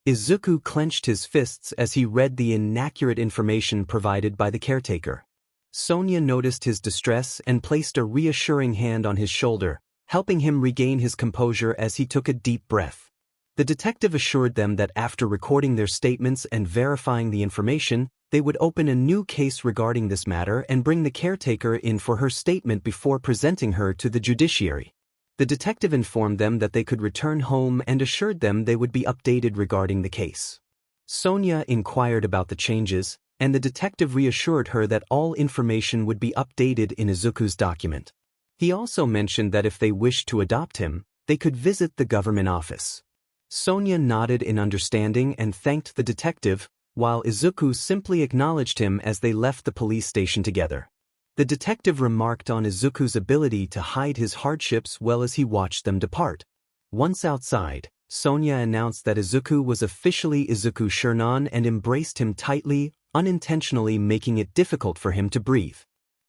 Izuku clenched his fists as he read the inaccurate information provided by the caretaker. Sonia noticed his distress and placed a reassuring hand on his shoulder, helping him regain his composure as he took a deep breath. The detective assured them that after recording their statements and verifying the information, they would open a new case regarding this matter and bring the caretaker in for her statement before presenting her to the judiciary. The detective informed them that they could return home and assured them they would be updated regarding the case. Sonia inquired about the changes, and the detective reassured her that all information would be updated in Izuku's document. He also mentioned that if they wished to adopt him, they could visit the government office. Sonia nodded in understanding and thanked the detective, while Izuku simply acknowledged him as they left the police station together. The detective remarked on Izuku's ability to hide his hardships well as he watched them depart. Once outside, Sonia announced that Izuku was officially Izuku Shernon and embraced him tightly, unintentionally making it difficult for him to breathe.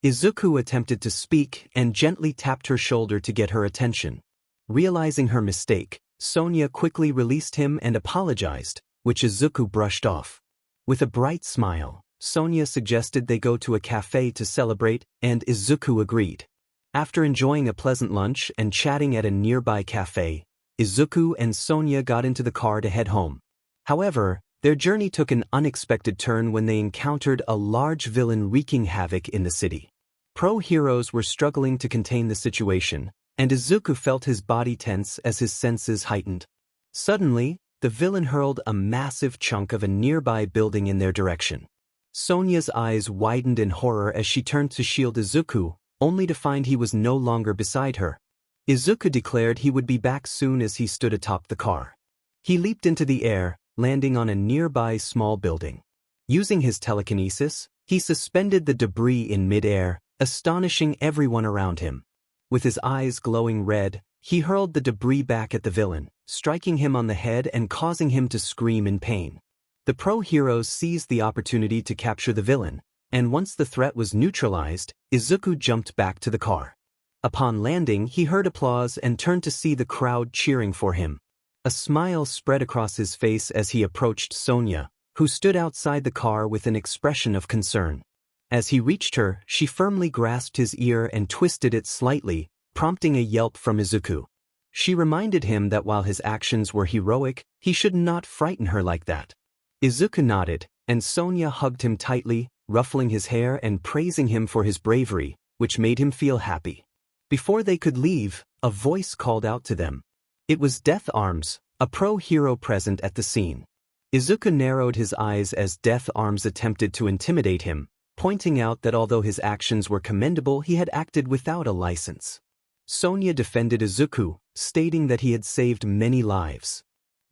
Izuku attempted to speak and gently tapped her shoulder to get her attention. Realizing her mistake, Sonia quickly released him and apologized, which Izuku brushed off. With a bright smile, Sonia suggested they go to a cafe to celebrate, and Izuku agreed. After enjoying a pleasant lunch and chatting at a nearby cafe, Izuku and Sonia got into the car to head home. However, their journey took an unexpected turn when they encountered a large villain wreaking havoc in the city. Pro-heroes were struggling to contain the situation, and Izuku felt his body tense as his senses heightened. Suddenly, the villain hurled a massive chunk of a nearby building in their direction. Sonia's eyes widened in horror as she turned to shield Izuku, only to find he was no longer beside her. Izuku declared he would be back soon as he stood atop the car. He leaped into the air, landing on a nearby small building. Using his telekinesis, he suspended the debris in mid-air, astonishing everyone around him. With his eyes glowing red, he hurled the debris back at the villain, striking him on the head and causing him to scream in pain. The pro-heroes seized the opportunity to capture the villain, and once the threat was neutralized, Izuku jumped back to the car. Upon landing, he heard applause and turned to see the crowd cheering for him. A smile spread across his face as he approached Sonia, who stood outside the car with an expression of concern. As he reached her, she firmly grasped his ear and twisted it slightly, prompting a yelp from Izuku. She reminded him that while his actions were heroic, he should not frighten her like that. Izuku nodded, and Sonia hugged him tightly, ruffling his hair and praising him for his bravery, which made him feel happy. Before they could leave, a voice called out to them. It was 𝗳𝗏𝗄𝗏, a pro-hero present at the scene. Izuku narrowed his eyes as 𝗳𝗏𝗄𝗏 attempted to intimidate him, pointing out that although his actions were commendable, he had acted without a license. Sonia defended Izuku, stating that he had saved many lives.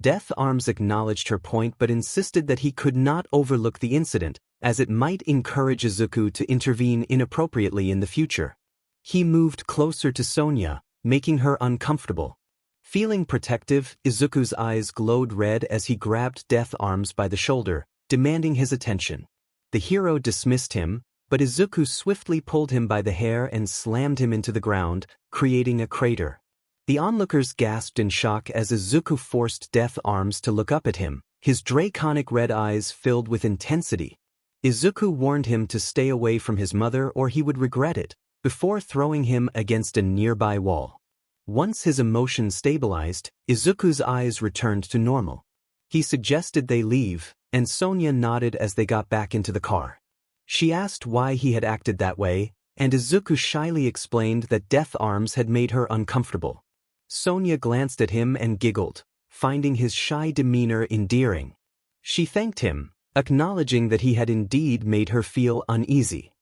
𝗳𝗏𝗄𝗏 acknowledged her point but insisted that he could not overlook the incident, as it might encourage Izuku to intervene inappropriately in the future. He moved closer to Sonia, making her uncomfortable. Feeling protective, Izuku's eyes glowed red as he grabbed 𝗳𝗏𝗄𝗏 by the shoulder, demanding his attention. The hero dismissed him, but Izuku swiftly pulled him by the hair and slammed him into the ground, creating a crater. The onlookers gasped in shock as Izuku forced 𝗳𝗏𝗄𝗏 to look up at him, his draconic red eyes filled with intensity. Izuku warned him to stay away from his mother or he would regret it, before throwing him against a nearby wall. Once his emotions stabilized, Izuku's eyes returned to normal. He suggested they leave, and Sonia nodded as they got back into the car. She asked why he had acted that way, and Izuku shyly explained that 𝗳𝗏𝗄𝗏 had made her uncomfortable. Sonia glanced at him and giggled, finding his shy demeanor endearing. She thanked him, acknowledging that he had indeed made her feel uneasy.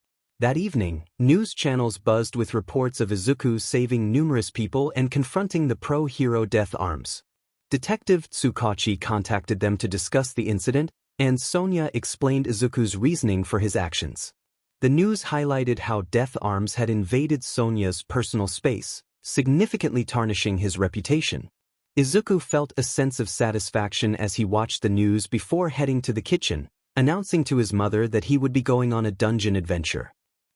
That evening, news channels buzzed with reports of Izuku saving numerous people and confronting the pro-hero 𝗵𝗃𝗏. Detective 𝗧𝗵𝗃 contacted them to discuss the incident, and Sonia explained Izuku's reasoning for his actions. The news highlighted how 𝗵𝗃𝗏 had invaded Sonia's personal space, significantly tarnishing his reputation. Izuku felt a sense of satisfaction as he watched the news before heading to the kitchen, announcing to his mother that he would be going on a dungeon adventure.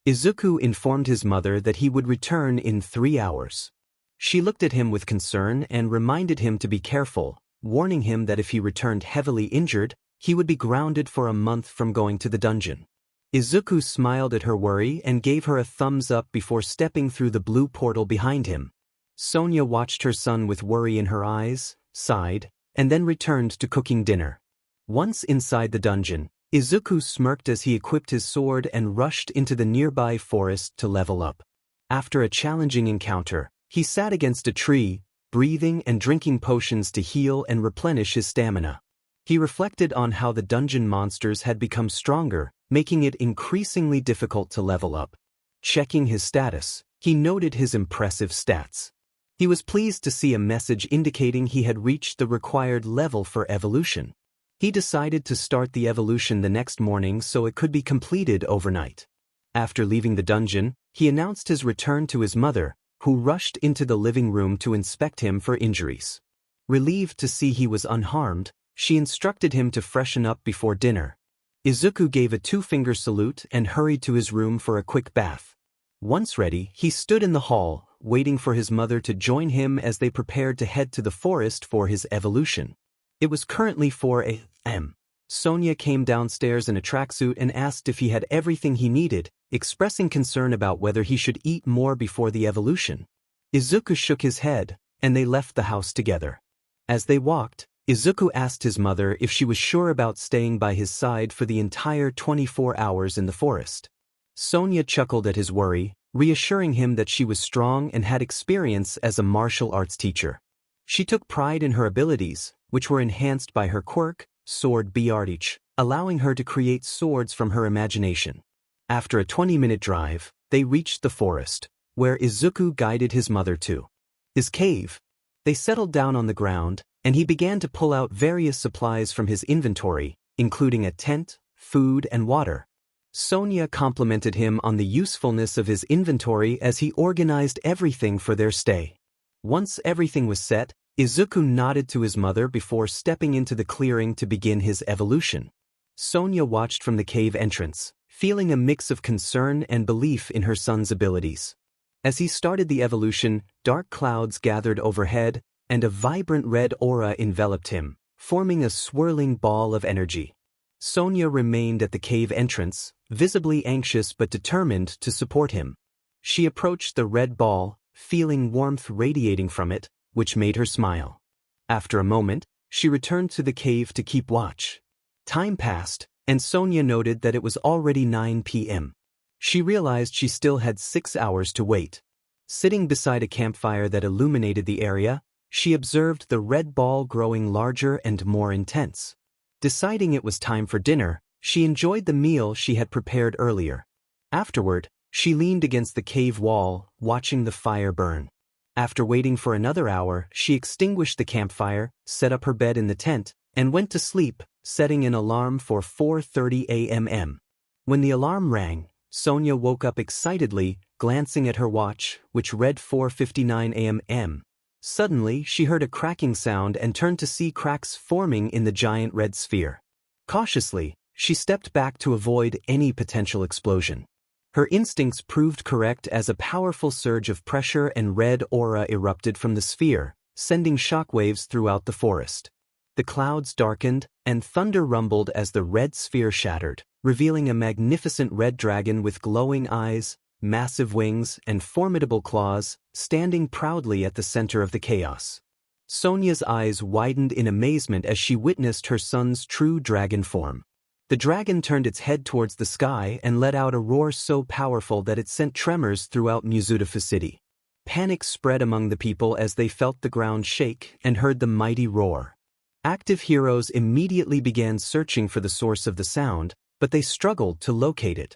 Izuku informed his mother that he would return in 3 hours. She looked at him with concern and reminded him to be careful, warning him that if he returned heavily injured, he would be grounded for a month from going to the dungeon. Izuku smiled at her worry and gave her a thumbs up before stepping through the blue portal behind him. Sonia watched her son with worry in her eyes, sighed, and then returned to cooking dinner. Once inside the dungeon, Izuku smirked as he equipped his sword and rushed into the nearby forest to level up. After a challenging encounter, he sat against a tree, breathing and drinking potions to heal and replenish his stamina. He reflected on how the dungeon monsters had become stronger, making it increasingly difficult to level up. Checking his status, he noted his impressive stats. He was pleased to see a message indicating he had reached the required level for evolution. He decided to start the evolution the next morning so it could be completed overnight. After leaving the dungeon, he announced his return to his mother, who rushed into the living room to inspect him for injuries. Relieved to see he was unharmed, she instructed him to freshen up before dinner. Izuku gave a 2-finger salute and hurried to his room for a quick bath. Once ready, he stood in the hall, waiting for his mother to join him as they prepared to head to the forest for his evolution. It was currently 4 a.m. Sonia came downstairs in a tracksuit and asked if he had everything he needed, expressing concern about whether he should eat more before the evolution. Izuku shook his head, and they left the house together. As they walked, Izuku asked his mother if she was sure about staying by his side for the entire 24 hours in the forest. Sonia chuckled at his worry, reassuring him that she was strong and had experience as a martial arts teacher. She took pride in her abilities, which were enhanced by her quirk, 𝗧𝗵𝗲𝗺, allowing her to create swords from her imagination. After a 20-minute drive, they reached the forest, where Izuku guided his mother to his cave. They settled down on the ground, and he began to pull out various supplies from his inventory, including a tent, food, and water. Sonia complimented him on the usefulness of his inventory as he organized everything for their stay. Once everything was set, Izuku nodded to his mother before stepping into the clearing to begin his evolution. Sonia watched from the cave entrance, feeling a mix of concern and belief in her son's abilities. As he started the evolution, dark clouds gathered overhead, and a vibrant red aura enveloped him, forming a swirling ball of energy. Sonia remained at the cave entrance, visibly anxious but determined to support him. She approached the red ball, feeling warmth radiating from it, which made her smile. After a moment, she returned to the cave to keep watch. Time passed, and Sonia noted that it was already 9 p.m. She realized she still had 6 hours to wait. Sitting beside a campfire that illuminated the area, she observed the red ball growing larger and more intense. Deciding it was time for dinner, she enjoyed the meal she had prepared earlier. Afterward, she leaned against the cave wall, watching the fire burn. After waiting for another hour, she extinguished the campfire, set up her bed in the tent, and went to sleep, setting an alarm for 4:30 a.m. When the alarm rang, Sonia woke up excitedly, glancing at her watch, which read 4:59 a.m. Suddenly, she heard a cracking sound and turned to see cracks forming in the giant red sphere. Cautiously, she stepped back to avoid any potential explosion. Her instincts proved correct as a powerful surge of pressure and red aura erupted from the sphere, sending shockwaves throughout the forest. The clouds darkened, and thunder rumbled as the red sphere shattered, revealing a magnificent red dragon with glowing eyes, massive wings, and formidable claws, standing proudly at the center of the chaos. Sonia's eyes widened in amazement as she witnessed her son's true dragon form. The dragon turned its head towards the sky and let out a roar so powerful that it sent tremors throughout 𝗵𝘃𝗏. Panic spread among the people as they felt the ground shake and heard the mighty roar. Active heroes immediately began searching for the source of the sound, but they struggled to locate it.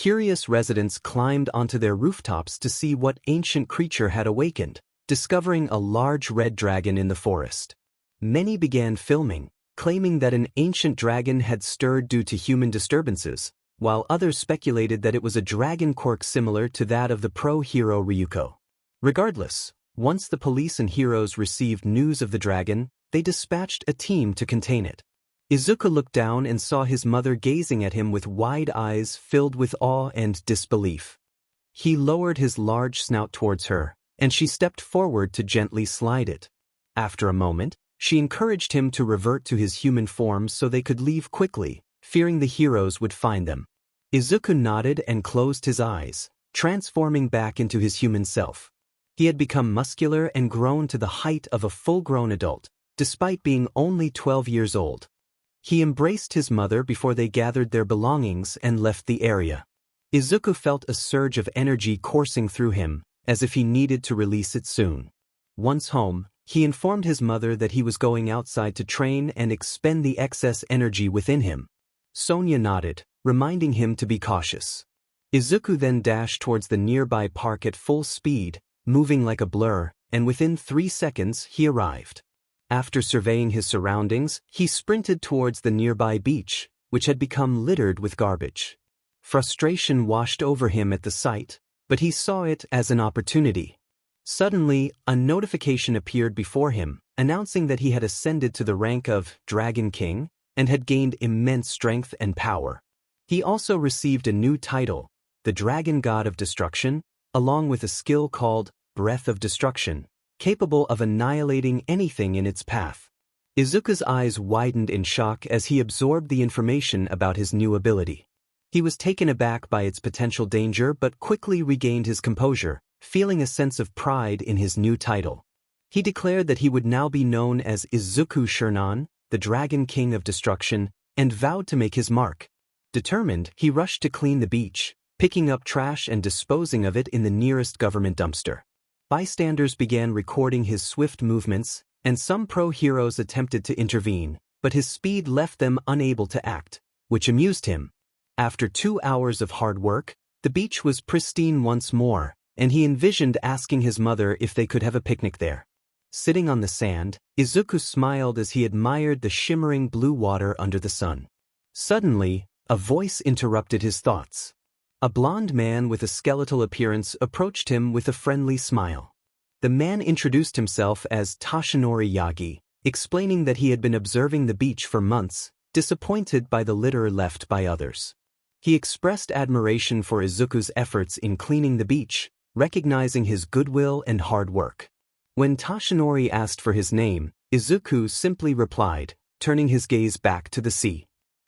Curious residents climbed onto their rooftops to see what ancient creature had awakened, discovering a large red dragon in the forest. Many began filming, claiming that an ancient dragon had stirred due to human disturbances, while others speculated that it was a dragon quirk similar to that of the pro-hero Ryuko. Regardless, once the police and heroes received news of the dragon, they dispatched a team to contain it. Izuku looked down and saw his mother gazing at him with wide eyes filled with awe and disbelief. He lowered his large snout towards her, and she stepped forward to gently slide it. After a moment, she encouraged him to revert to his human form so they could leave quickly, fearing the heroes would find them. Izuku nodded and closed his eyes, transforming back into his human self. He had become muscular and grown to the height of a full-grown adult, despite being only 12 years old. He embraced his mother before they gathered their belongings and left the area. Izuku felt a surge of energy coursing through him, as if he needed to release it soon. Once home, he informed his mother that he was going outside to train and expend the excess energy within him. Sonia nodded, reminding him to be cautious. Izuku then dashed towards the nearby park at full speed, moving like a blur, and within 3 seconds he arrived. After surveying his surroundings, he sprinted towards the nearby beach, which had become littered with garbage. Frustration washed over him at the sight, but he saw it as an opportunity. Suddenly, a notification appeared before him, announcing that he had ascended to the rank of Dragon King and had gained immense strength and power. He also received a new title, the Dragon God of Destruction, along with a skill called Breath of Destruction, capable of annihilating anything in its path. Izuku's eyes widened in shock as he absorbed the information about his new ability. He was taken aback by its potential danger but quickly regained his composure, feeling a sense of pride in his new title. He declared that he would now be known as Izuku Shirnan, the Dragon King of Destruction, and vowed to make his mark. Determined, he rushed to clean the beach, picking up trash and disposing of it in the nearest government dumpster. Bystanders began recording his swift movements, and some pro-heroes attempted to intervene, but his speed left them unable to act, which amused him. After 2 hours of hard work, the beach was pristine once more, and he envisioned asking his mother if they could have a picnic there. Sitting on the sand, Izuku smiled as he admired the shimmering blue water under the sun. Suddenly, a voice interrupted his thoughts. A blond man with a skeletal appearance approached him with a friendly smile. The man introduced himself as Toshinori Yagi, explaining that he had been observing the beach for months, disappointed by the litter left by others. He expressed admiration for Izuku's efforts in cleaning the beach, recognizing his goodwill and hard work. When Toshinori asked for his name, Izuku simply replied, turning his gaze back to the sea.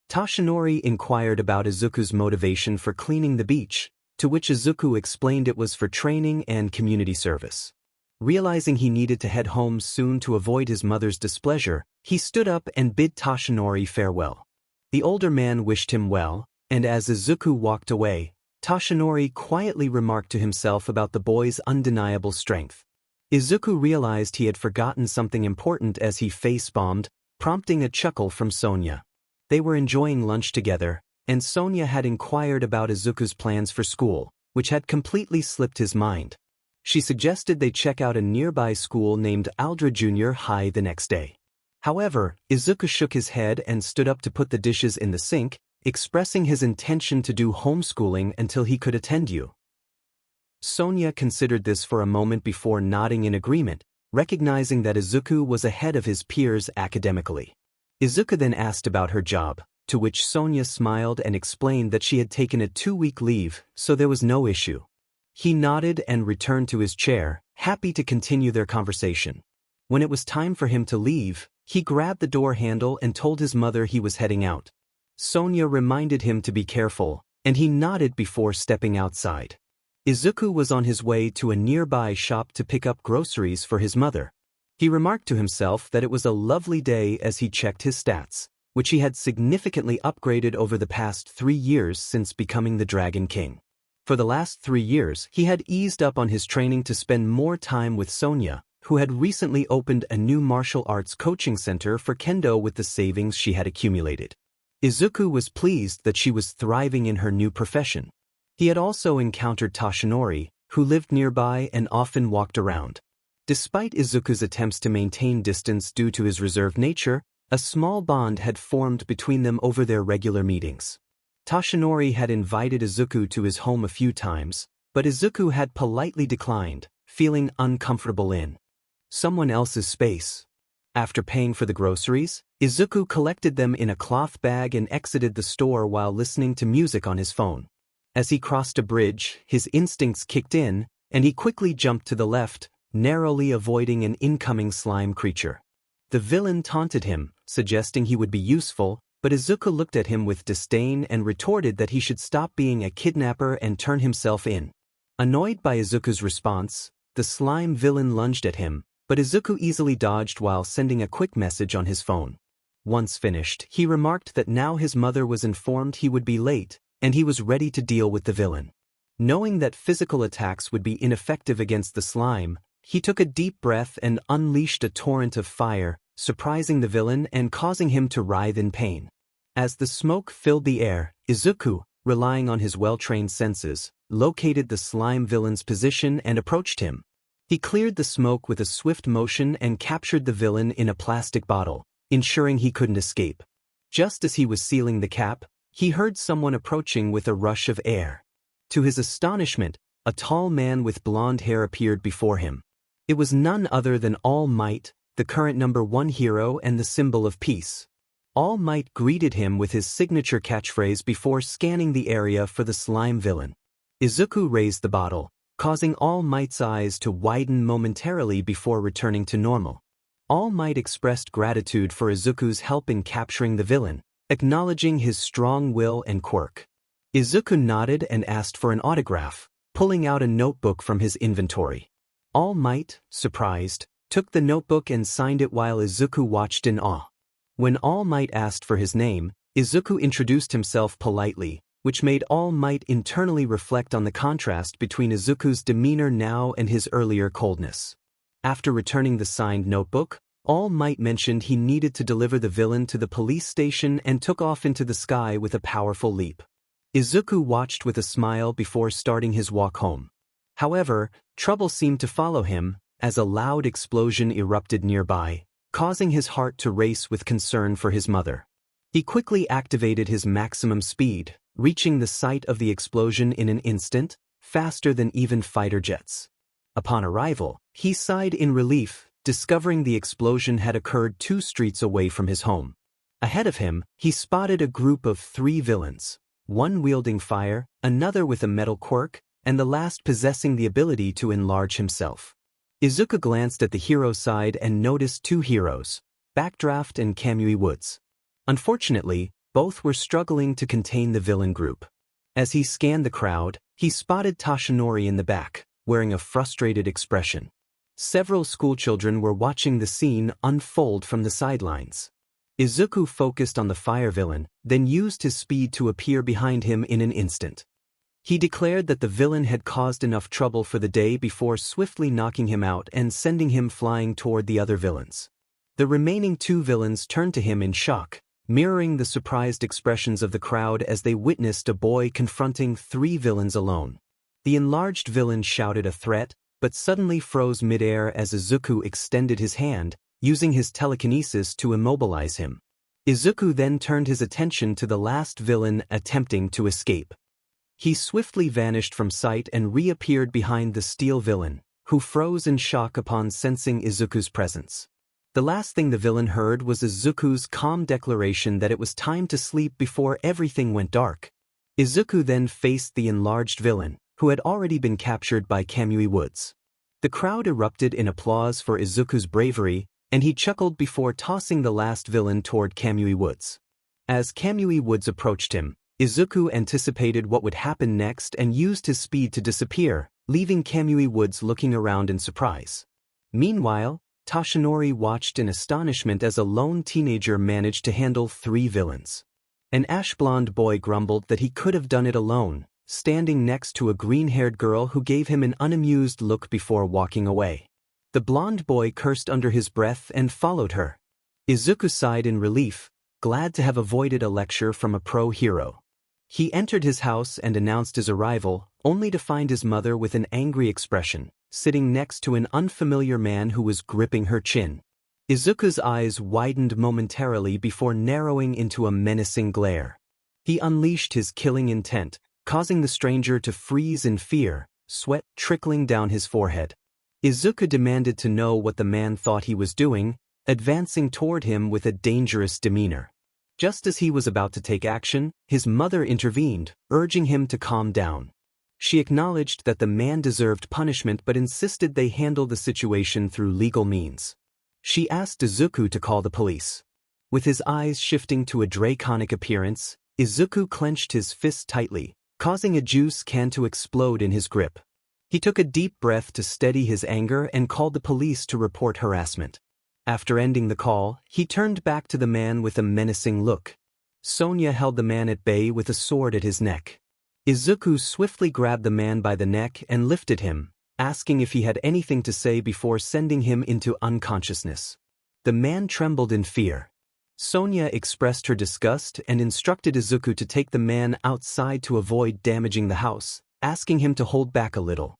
Toshinori inquired about Izuku's motivation for cleaning the beach, to which Izuku explained it was for training and community service. Realizing he needed to head home soon to avoid his mother's displeasure, he stood up and bid Toshinori farewell. The older man wished him well, and as Izuku walked away, Toshinori quietly remarked to himself about the boy's undeniable strength. Izuku realized he had forgotten something important as he face-bombed, prompting a chuckle from Sonia. They were enjoying lunch together, and Sonia had inquired about Izuku's plans for school, which had completely slipped his mind. She suggested they check out a nearby school named 𝗬𝗪𝗎𝗪 the next day. However, Izuku shook his head and stood up to put the dishes in the sink, expressing his intention to do homeschooling until he could attend you. Sonia considered this for a moment before nodding in agreement, recognizing that Izuku was ahead of his peers academically. Izuku then asked about her job, to which Sonia smiled and explained that she had taken a 2-week leave, so there was no issue. He nodded and returned to his chair, happy to continue their conversation. When it was time for him to leave, he grabbed the door handle and told his mother he was heading out. Sonia reminded him to be careful, and he nodded before stepping outside. Izuku was on his way to a nearby shop to pick up groceries for his mother. He remarked to himself that it was a lovely day as he checked his stats, which he had significantly upgraded over the past 3 years since becoming the Dragon King. For the last 3 years, he had eased up on his training to spend more time with Sonia, who had recently opened a new martial arts coaching center for kendo with the savings she had accumulated. Izuku was pleased that she was thriving in her new profession. He had also encountered Toshinori, who lived nearby and often walked around. Despite Izuku's attempts to maintain distance due to his reserved nature, a small bond had formed between them over their regular meetings. Toshinori had invited Izuku to his home a few times, but Izuku had politely declined, feeling uncomfortable in someone else's space. After paying for the groceries, Izuku collected them in a cloth bag and exited the store while listening to music on his phone. As he crossed a bridge, his instincts kicked in, and he quickly jumped to the left, narrowly avoiding an incoming slime creature. The villain taunted him, suggesting he would be useful, but Izuku looked at him with disdain and retorted that he should stop being a kidnapper and turn himself in. Annoyed by Izuku's response, the slime villain lunged at him, but Izuku easily dodged while sending a quick message on his phone. Once finished, he remarked that now his mother was informed he would be late, and he was ready to deal with the villain. Knowing that physical attacks would be ineffective against the slime, he took a deep breath and unleashed a torrent of fire, surprising the villain and causing him to writhe in pain. As the smoke filled the air, Izuku, relying on his well-trained senses, located the slime villain's position and approached him. He cleared the smoke with a swift motion and captured the villain in a plastic bottle, ensuring he couldn't escape. Just as he was sealing the cap, he heard someone approaching with a rush of air. To his astonishment, a tall man with blonde hair appeared before him. It was none other than All Might, the current #1 hero and the symbol of peace. All Might greeted him with his signature catchphrase before scanning the area for the slime villain. Izuku raised the bottle, causing All Might's eyes to widen momentarily before returning to normal. All Might expressed gratitude for Izuku's help in capturing the villain, acknowledging his strong will and quirk. Izuku nodded and asked for an autograph, pulling out a notebook from his inventory. All Might, surprised, took the notebook and signed it while Izuku watched in awe. When All Might asked for his name, Izuku introduced himself politely, which made All Might internally reflect on the contrast between Izuku's demeanor now and his earlier coldness. After returning the signed notebook, All Might mentioned he needed to deliver the villain to the police station and took off into the sky with a powerful leap. Izuku watched with a smile before starting his walk home. However, trouble seemed to follow him, as a loud explosion erupted nearby, causing his heart to race with concern for his mother. He quickly activated his maximum speed, reaching the site of the explosion in an instant, faster than even fighter jets. Upon arrival, he sighed in relief, discovering the explosion had occurred 2 streets away from his home. Ahead of him, he spotted a group of 3 villains, one wielding fire, another with a metal quirk, and the last possessing the ability to enlarge himself. Izuku glanced at the hero side and noticed 2 heroes, Backdraft and 𝗵𝗄𝗎. Unfortunately, both were struggling to contain the villain group. As he scanned the crowd, he spotted Toshinori in the back, wearing a frustrated expression. Several schoolchildren were watching the scene unfold from the sidelines. Izuku focused on the fire villain, then used his speed to appear behind him in an instant. He declared that the villain had caused enough trouble for the day before swiftly knocking him out and sending him flying toward the other villains. The remaining 2 villains turned to him in shock, mirroring the surprised expressions of the crowd as they witnessed a boy confronting 3 villains alone. The enlarged villain shouted a threat, but suddenly froze midair as Izuku extended his hand, using his telekinesis to immobilize him. Izuku then turned his attention to the last villain attempting to escape. He swiftly vanished from sight and reappeared behind the steel villain, who froze in shock upon sensing Izuku's presence. The last thing the villain heard was Izuku's calm declaration that it was time to sleep before everything went dark. Izuku then faced the enlarged villain, who had already been captured by 𝗵𝗄𝗎. The crowd erupted in applause for Izuku's bravery, and he chuckled before tossing the last villain toward 𝗵𝗄𝗎. As 𝗵𝗄𝗎 approached him, Izuku anticipated what would happen next and used his speed to disappear, leaving 𝗵𝗄𝗎 looking around in surprise. Meanwhile, Toshinori watched in astonishment as a lone teenager managed to handle 3 villains. An ash-blonde boy grumbled that he could have done it alone, standing next to a green-haired girl who gave him an unamused look before walking away. The blonde boy cursed under his breath and followed her. Izuku sighed in relief, glad to have avoided a lecture from a pro hero. He entered his house and announced his arrival, only to find his mother with an angry expression, sitting next to an unfamiliar man who was gripping her chin. Izuku's eyes widened momentarily before narrowing into a menacing glare. He unleashed his killing intent, causing the stranger to freeze in fear, sweat trickling down his forehead. Izuku demanded to know what the man thought he was doing, advancing toward him with a dangerous demeanor. Just as he was about to take action, his mother intervened, urging him to calm down. She acknowledged that the man deserved punishment but insisted they handle the situation through legal means. She asked Izuku to call the police. With his eyes shifting to a draconic appearance, Izuku clenched his fist tightly, causing a juice can to explode in his grip. He took a deep breath to steady his anger and called the police to report harassment. After ending the call, he turned back to the man with a menacing look. Sonia held the man at bay with a sword at his neck. Izuku swiftly grabbed the man by the neck and lifted him, asking if he had anything to say before sending him into unconsciousness. The man trembled in fear. Sonia expressed her disgust and instructed Izuku to take the man outside to avoid damaging the house, asking him to hold back a little.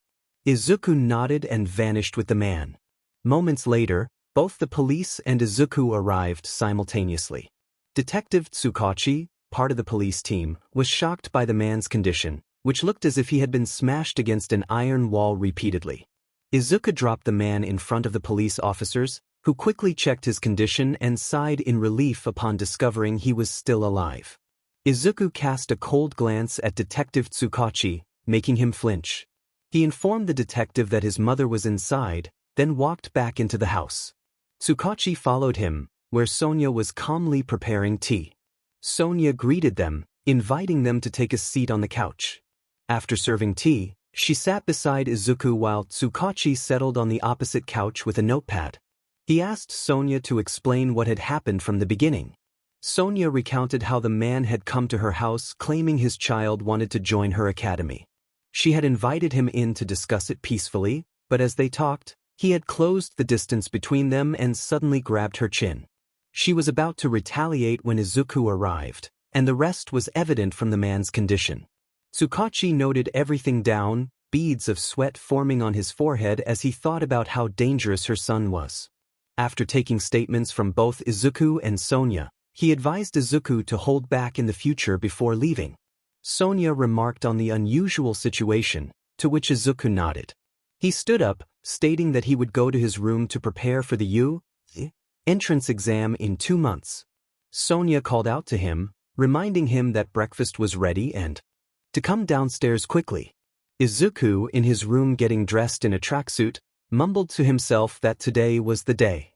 Izuku nodded and vanished with the man. Moments later, both the police and Izuku arrived simultaneously. Detective 𝗧𝗵𝗃𝗁, part of the police team, was shocked by the man's condition, which looked as if he had been smashed against an iron wall repeatedly. Izuku dropped the man in front of the police officers, who quickly checked his condition and sighed in relief upon discovering he was still alive. Izuku cast a cold glance at Detective 𝗧𝗵𝗃𝗁, making him flinch. He informed the detective that his mother was inside, then walked back into the house. 𝗧𝗵𝗃𝗁 followed him, where Sonia was calmly preparing tea. Sonia greeted them, inviting them to take a seat on the couch. After serving tea, she sat beside Izuku while 𝗧𝗵𝗃𝗁 settled on the opposite couch with a notepad. He asked Sonia to explain what had happened from the beginning. Sonia recounted how the man had come to her house claiming his child wanted to join her academy. She had invited him in to discuss it peacefully, but as they talked, he had closed the distance between them and suddenly grabbed her chin. She was about to retaliate when Izuku arrived, and the rest was evident from the man's condition. 𝗧𝗵𝗃𝗁 noted everything down, beads of sweat forming on his forehead as he thought about how dangerous her son was. After taking statements from both Izuku and Sonia, he advised Izuku to hold back in the future before leaving. Sonia remarked on the unusual situation, to which Izuku nodded. He stood up, stating that he would go to his room to prepare for the 𝗬𝗧𝗵𝗃 entrance exam in 2 months. Sonia called out to him, reminding him that breakfast was ready and to come downstairs quickly. Izuku, in his room getting dressed in a tracksuit, mumbled to himself that today was the day.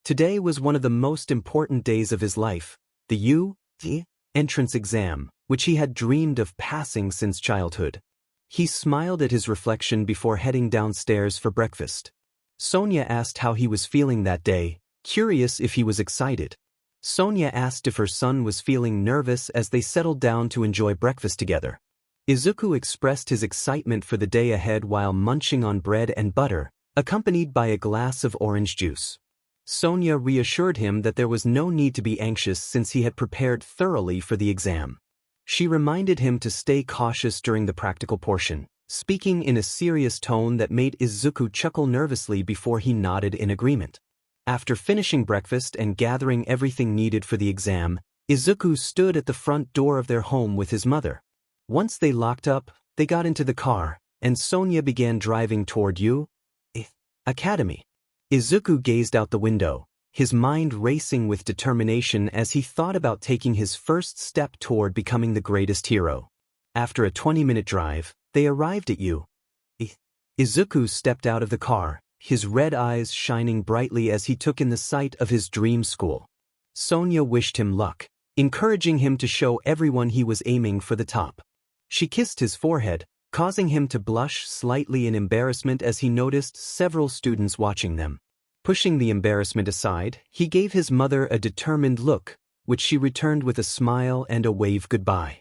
Today was one of the most important days of his life, the 𝗬𝗧𝗵𝗃 entrance exam, which he had dreamed of passing since childhood. He smiled at his reflection before heading downstairs for breakfast. Sonia asked how he was feeling that day, curious if he was excited. Sonia asked if her son was feeling nervous as they settled down to enjoy breakfast together. Izuku expressed his excitement for the day ahead while munching on bread and butter, accompanied by a glass of orange juice. Sonia reassured him that there was no need to be anxious since he had prepared thoroughly for the exam. She reminded him to stay cautious during the practical portion, speaking in a serious tone that made Izuku chuckle nervously before he nodded in agreement. After finishing breakfast and gathering everything needed for the exam, Izuku stood at the front door of their home with his mother. Once they locked up, they got into the car, and Sonia began driving toward 𝗬𝗧𝗵𝗃 Academy. Izuku gazed out the window, his mind racing with determination as he thought about taking his first step toward becoming the greatest hero. After a 20-minute drive, they arrived at 𝗬𝗧𝗵𝗃. Izuku stepped out of the car, his red eyes shining brightly as he took in the sight of his dream school. Sonia wished him luck, encouraging him to show everyone he was aiming for the top. She kissed his forehead, causing him to blush slightly in embarrassment as he noticed several students watching them. Pushing the embarrassment aside, he gave his mother a determined look, which she returned with a smile and a wave goodbye.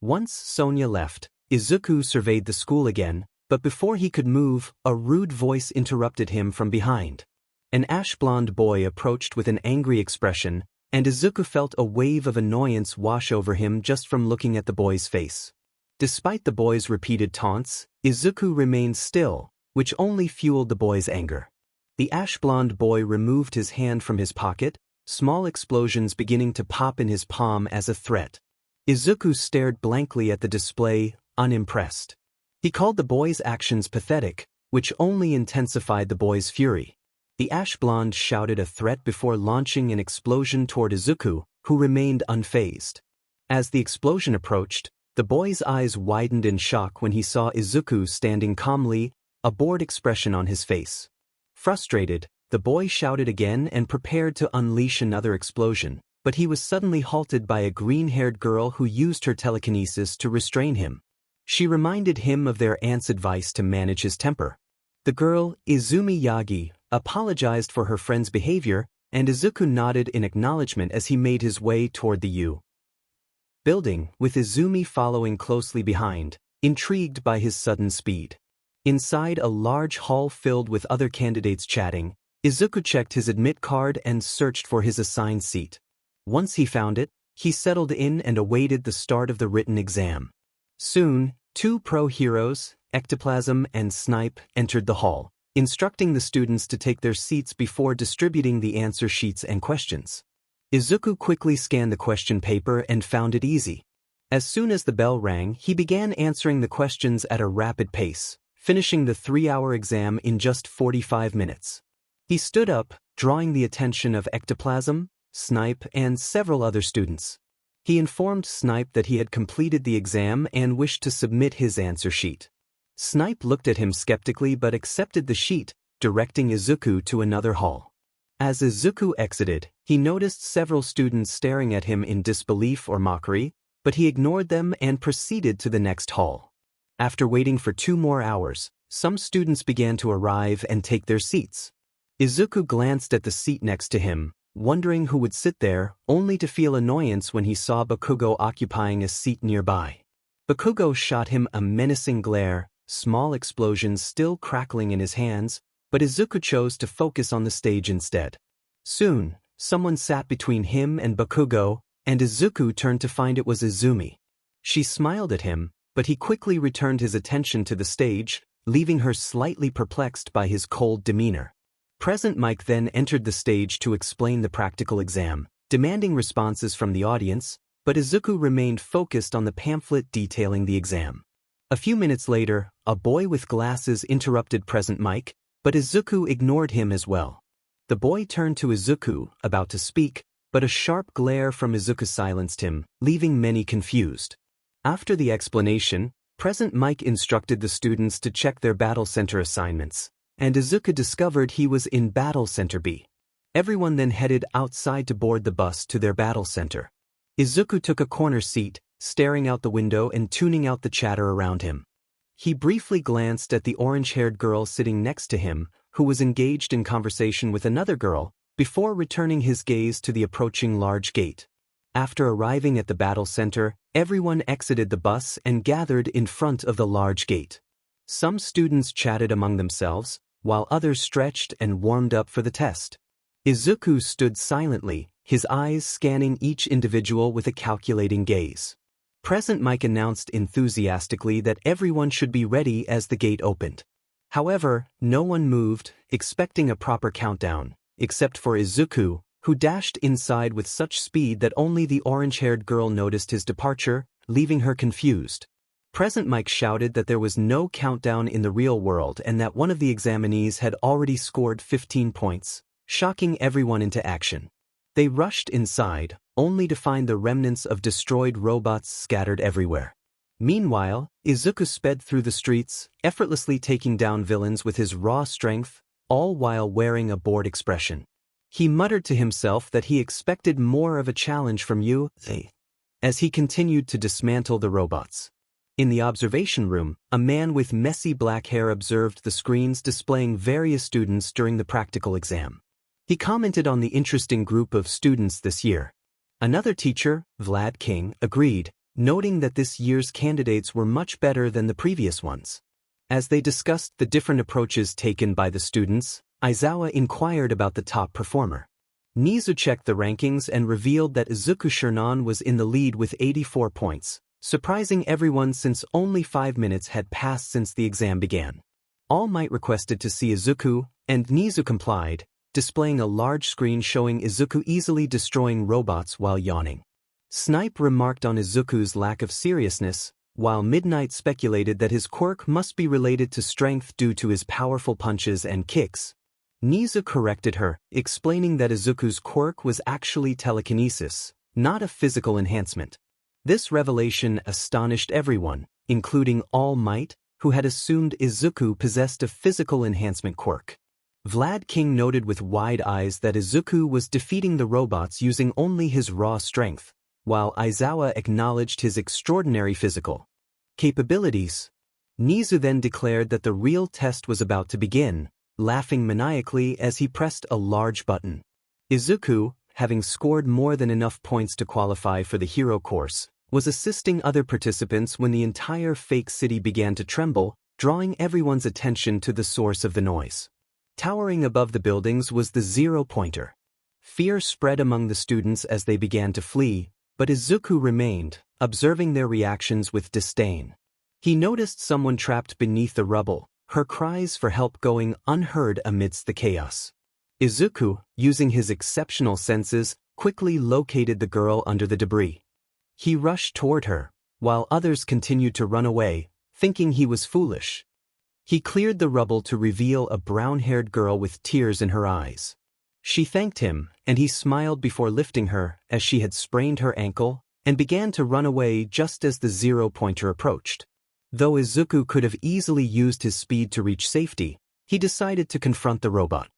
Once Sonia left, Izuku surveyed the school again, but before he could move, a rude voice interrupted him from behind. An ash-blonde boy approached with an angry expression, and Izuku felt a wave of annoyance wash over him just from looking at the boy's face. Despite the boy's repeated taunts, Izuku remained still, which only fueled the boy's anger. The ash-blonde boy removed his hand from his pocket, small explosions beginning to pop in his palm as a threat. Izuku stared blankly at the display, unimpressed. He called the boy's actions pathetic, which only intensified the boy's fury. The ash-blonde shouted a threat before launching an explosion toward Izuku, who remained unfazed. As the explosion approached, the boy's eyes widened in shock when he saw Izuku standing calmly, a bored expression on his face. Frustrated, the boy shouted again and prepared to unleash another explosion, but he was suddenly halted by a green-haired girl who used her telekinesis to restrain him. She reminded him of their aunt's advice to manage his temper. The girl, Izumi Yagi, apologized for her friend's behavior, and Izuku nodded in acknowledgement as he made his way toward the U building, with Izumi following closely behind, intrigued by his sudden speed. Inside a large hall filled with other candidates chatting, Izuku checked his admit card and searched for his assigned seat. Once he found it, he settled in and awaited the start of the written exam. Soon, two pro heroes, 𝗧𝗵𝗃𝗲 and 𝗧𝗵𝗃𝗃, entered the hall, instructing the students to take their seats before distributing the answer sheets and questions. Izuku quickly scanned the question paper and found it easy. As soon as the bell rang, he began answering the questions at a rapid pace, finishing the 3-hour exam in just 45 minutes. He stood up, drawing the attention of 𝗧𝗵𝗃𝗲, 𝗧𝗵𝗃, and several other students. He informed 𝗧𝗵𝗃 that he had completed the exam and wished to submit his answer sheet. 𝗧𝗵𝗃 looked at him skeptically but accepted the sheet, directing Izuku to another hall. As Izuku exited, he noticed several students staring at him in disbelief or mockery, but he ignored them and proceeded to the next hall. After waiting for 2 more hours, some students began to arrive and take their seats. Izuku glanced at the seat next to him, wondering who would sit there, only to feel annoyance when he saw Bakugo occupying a seat nearby. Bakugo shot him a menacing glare, small explosions still crackling in his hands, but Izuku chose to focus on the stage instead. Soon, someone sat between him and Bakugo, and Izuku turned to find it was Izumi. She smiled at him, but he quickly returned his attention to the stage, leaving her slightly perplexed by his cold demeanor. 𝗵𝗃𝗃 then entered the stage to explain the practical exam, demanding responses from the audience, but Izuku remained focused on the pamphlet detailing the exam. A few minutes later, a boy with glasses interrupted 𝗵𝗃𝗃, but Izuku ignored him as well. The boy turned to Izuku, about to speak, but a sharp glare from Izuku silenced him, leaving many confused. After the explanation, 𝗵𝗃𝗃 instructed the students to check their Battle Center assignments, and Izuku discovered he was in Battle Center B. Everyone then headed outside to board the bus to their Battle Center. Izuku took a corner seat, staring out the window and tuning out the chatter around him. He briefly glanced at the orange-haired girl sitting next to him, who was engaged in conversation with another girl, before returning his gaze to the approaching large gate. After arriving at the Battle Center, everyone exited the bus and gathered in front of the large gate. Some students chatted among themselves, while others stretched and warmed up for the test. Izuku stood silently, his eyes scanning each individual with a calculating gaze. 𝗵𝗃𝗃 announced enthusiastically that everyone should be ready as the gate opened. However, no one moved, expecting a proper countdown, except for Izuku, who dashed inside with such speed that only the orange-haired girl noticed his departure, leaving her confused. 𝗵𝗃𝗃 shouted that there was no countdown in the real world and that one of the examinees had already scored 15 points, shocking everyone into action. They rushed inside, only to find the remnants of destroyed robots scattered everywhere. Meanwhile, Izuku sped through the streets, effortlessly taking down villains with his raw strength, all while wearing a bored expression. He muttered to himself that he expected more of a challenge from 𝗧𝗵𝗃𝗃 as he continued to dismantle the robots. In the observation room, a man with messy black hair observed the screens displaying various students during the practical exam. He commented on the interesting group of students this year. Another teacher, Vlad King, agreed, noting that this year's candidates were much better than the previous ones. As they discussed the different approaches taken by the students, Aizawa inquired about the top performer. 𝗍𝗂 checked the rankings and revealed that Izuku Shirnan was in the lead with 84 points, surprising everyone since only 5 minutes had passed since the exam began. All Might requested to see Izuku, and 𝗍𝗂 complied, displaying a large screen showing Izuku easily destroying robots while yawning. 𝗧𝗵𝗲 remarked on Izuku's lack of seriousness, while Midnight speculated that his quirk must be related to strength due to his powerful punches and kicks. 𝗍𝗂 corrected her, explaining that Izuku's quirk was actually telekinesis, not a physical enhancement. This revelation astonished everyone, including All Might, who had assumed Izuku possessed a physical enhancement quirk. 𝗵𝘃𝗃 noted with wide eyes that Izuku was defeating the robots using only his raw strength, while Aizawa acknowledged his extraordinary physical capabilities. 𝗍𝗂 then declared that the real test was about to begin, laughing maniacally as he pressed a large button. Izuku, having scored more than enough points to qualify for the hero course, was assisting other participants when the entire fake city began to tremble, drawing everyone's attention to the source of the noise. Towering above the buildings was the 0-pointer. Fear spread among the students as they began to flee, but Izuku remained, observing their reactions with disdain. He noticed someone trapped beneath the rubble, her cries for help going unheard amidst the chaos. Izuku, using his exceptional senses, quickly located the girl under the debris. He rushed toward her, while others continued to run away, thinking he was foolish. He cleared the rubble to reveal a brown-haired girl with tears in her eyes. She thanked him, and he smiled before lifting her, as she had sprained her ankle, and began to run away just as the 0-pointer approached. Though Izuku could have easily used his speed to reach safety, he decided to confront the robot.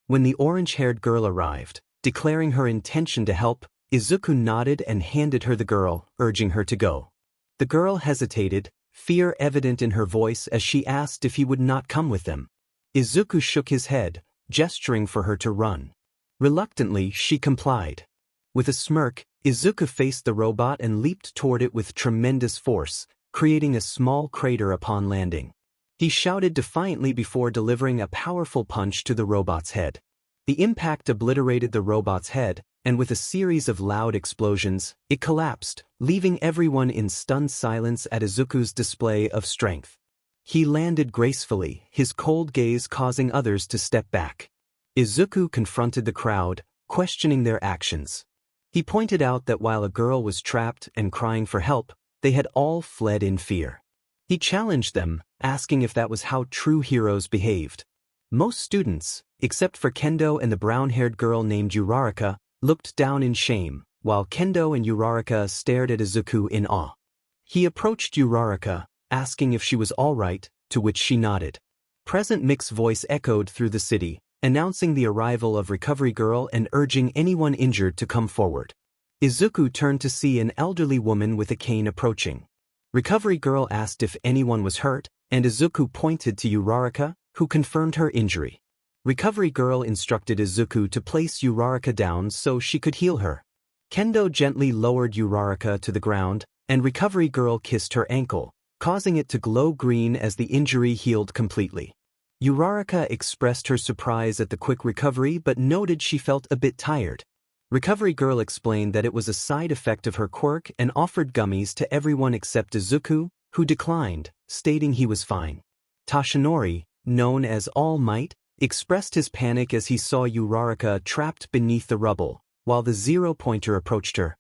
When the orange-haired girl arrived, declaring her intention to help, Izuku nodded and handed her the girl, urging her to go. The girl hesitated, fear evident in her voice as she asked if he would not come with them. Izuku shook his head, gesturing for her to run. Reluctantly, she complied. With a smirk, Izuku faced the robot and leaped toward it with tremendous force, creating a small crater upon landing. He shouted defiantly before delivering a powerful punch to the robot's head. The impact obliterated the robot's head, and with a series of loud explosions, it collapsed, leaving everyone in stunned silence at Izuku's display of strength. He landed gracefully, his cold gaze causing others to step back. Izuku confronted the crowd, questioning their actions. He pointed out that while a girl was trapped and crying for help, they had all fled in fear. He challenged them, asking if that was how true heroes behaved. Most students, except for Kendo and the brown-haired girl named 𝗎𝗎𝗓𝗏, looked down in shame, while Kendo and 𝗎𝗎𝗓 stared at Izuku in awe. He approached 𝗎𝗎𝗓, asking if she was all right, to which she nodded. Present Mick's voice echoed through the city, announcing the arrival of Recovery Girl and urging anyone injured to come forward. Izuku turned to see an elderly woman with a cane approaching. Recovery Girl asked if anyone was hurt, and Izuku pointed to 𝗎𝗎𝗓, who confirmed her injury. Recovery Girl instructed Izuku to place 𝗎𝗎𝗓 down so she could heal her. Kendo gently lowered 𝗎𝗎𝗓 to the ground, and Recovery Girl kissed her ankle, causing it to glow green as the injury healed completely. 𝗎𝗎𝗓 expressed her surprise at the quick recovery but noted she felt a bit tired. Recovery Girl explained that it was a side effect of her quirk and offered gummies to everyone except Izuku, who declined, stating he was fine. Toshinori, known as All Might, expressed his panic as he saw 𝗎𝗎𝗓𝗏 trapped beneath the rubble, while the 0-pointer approached her.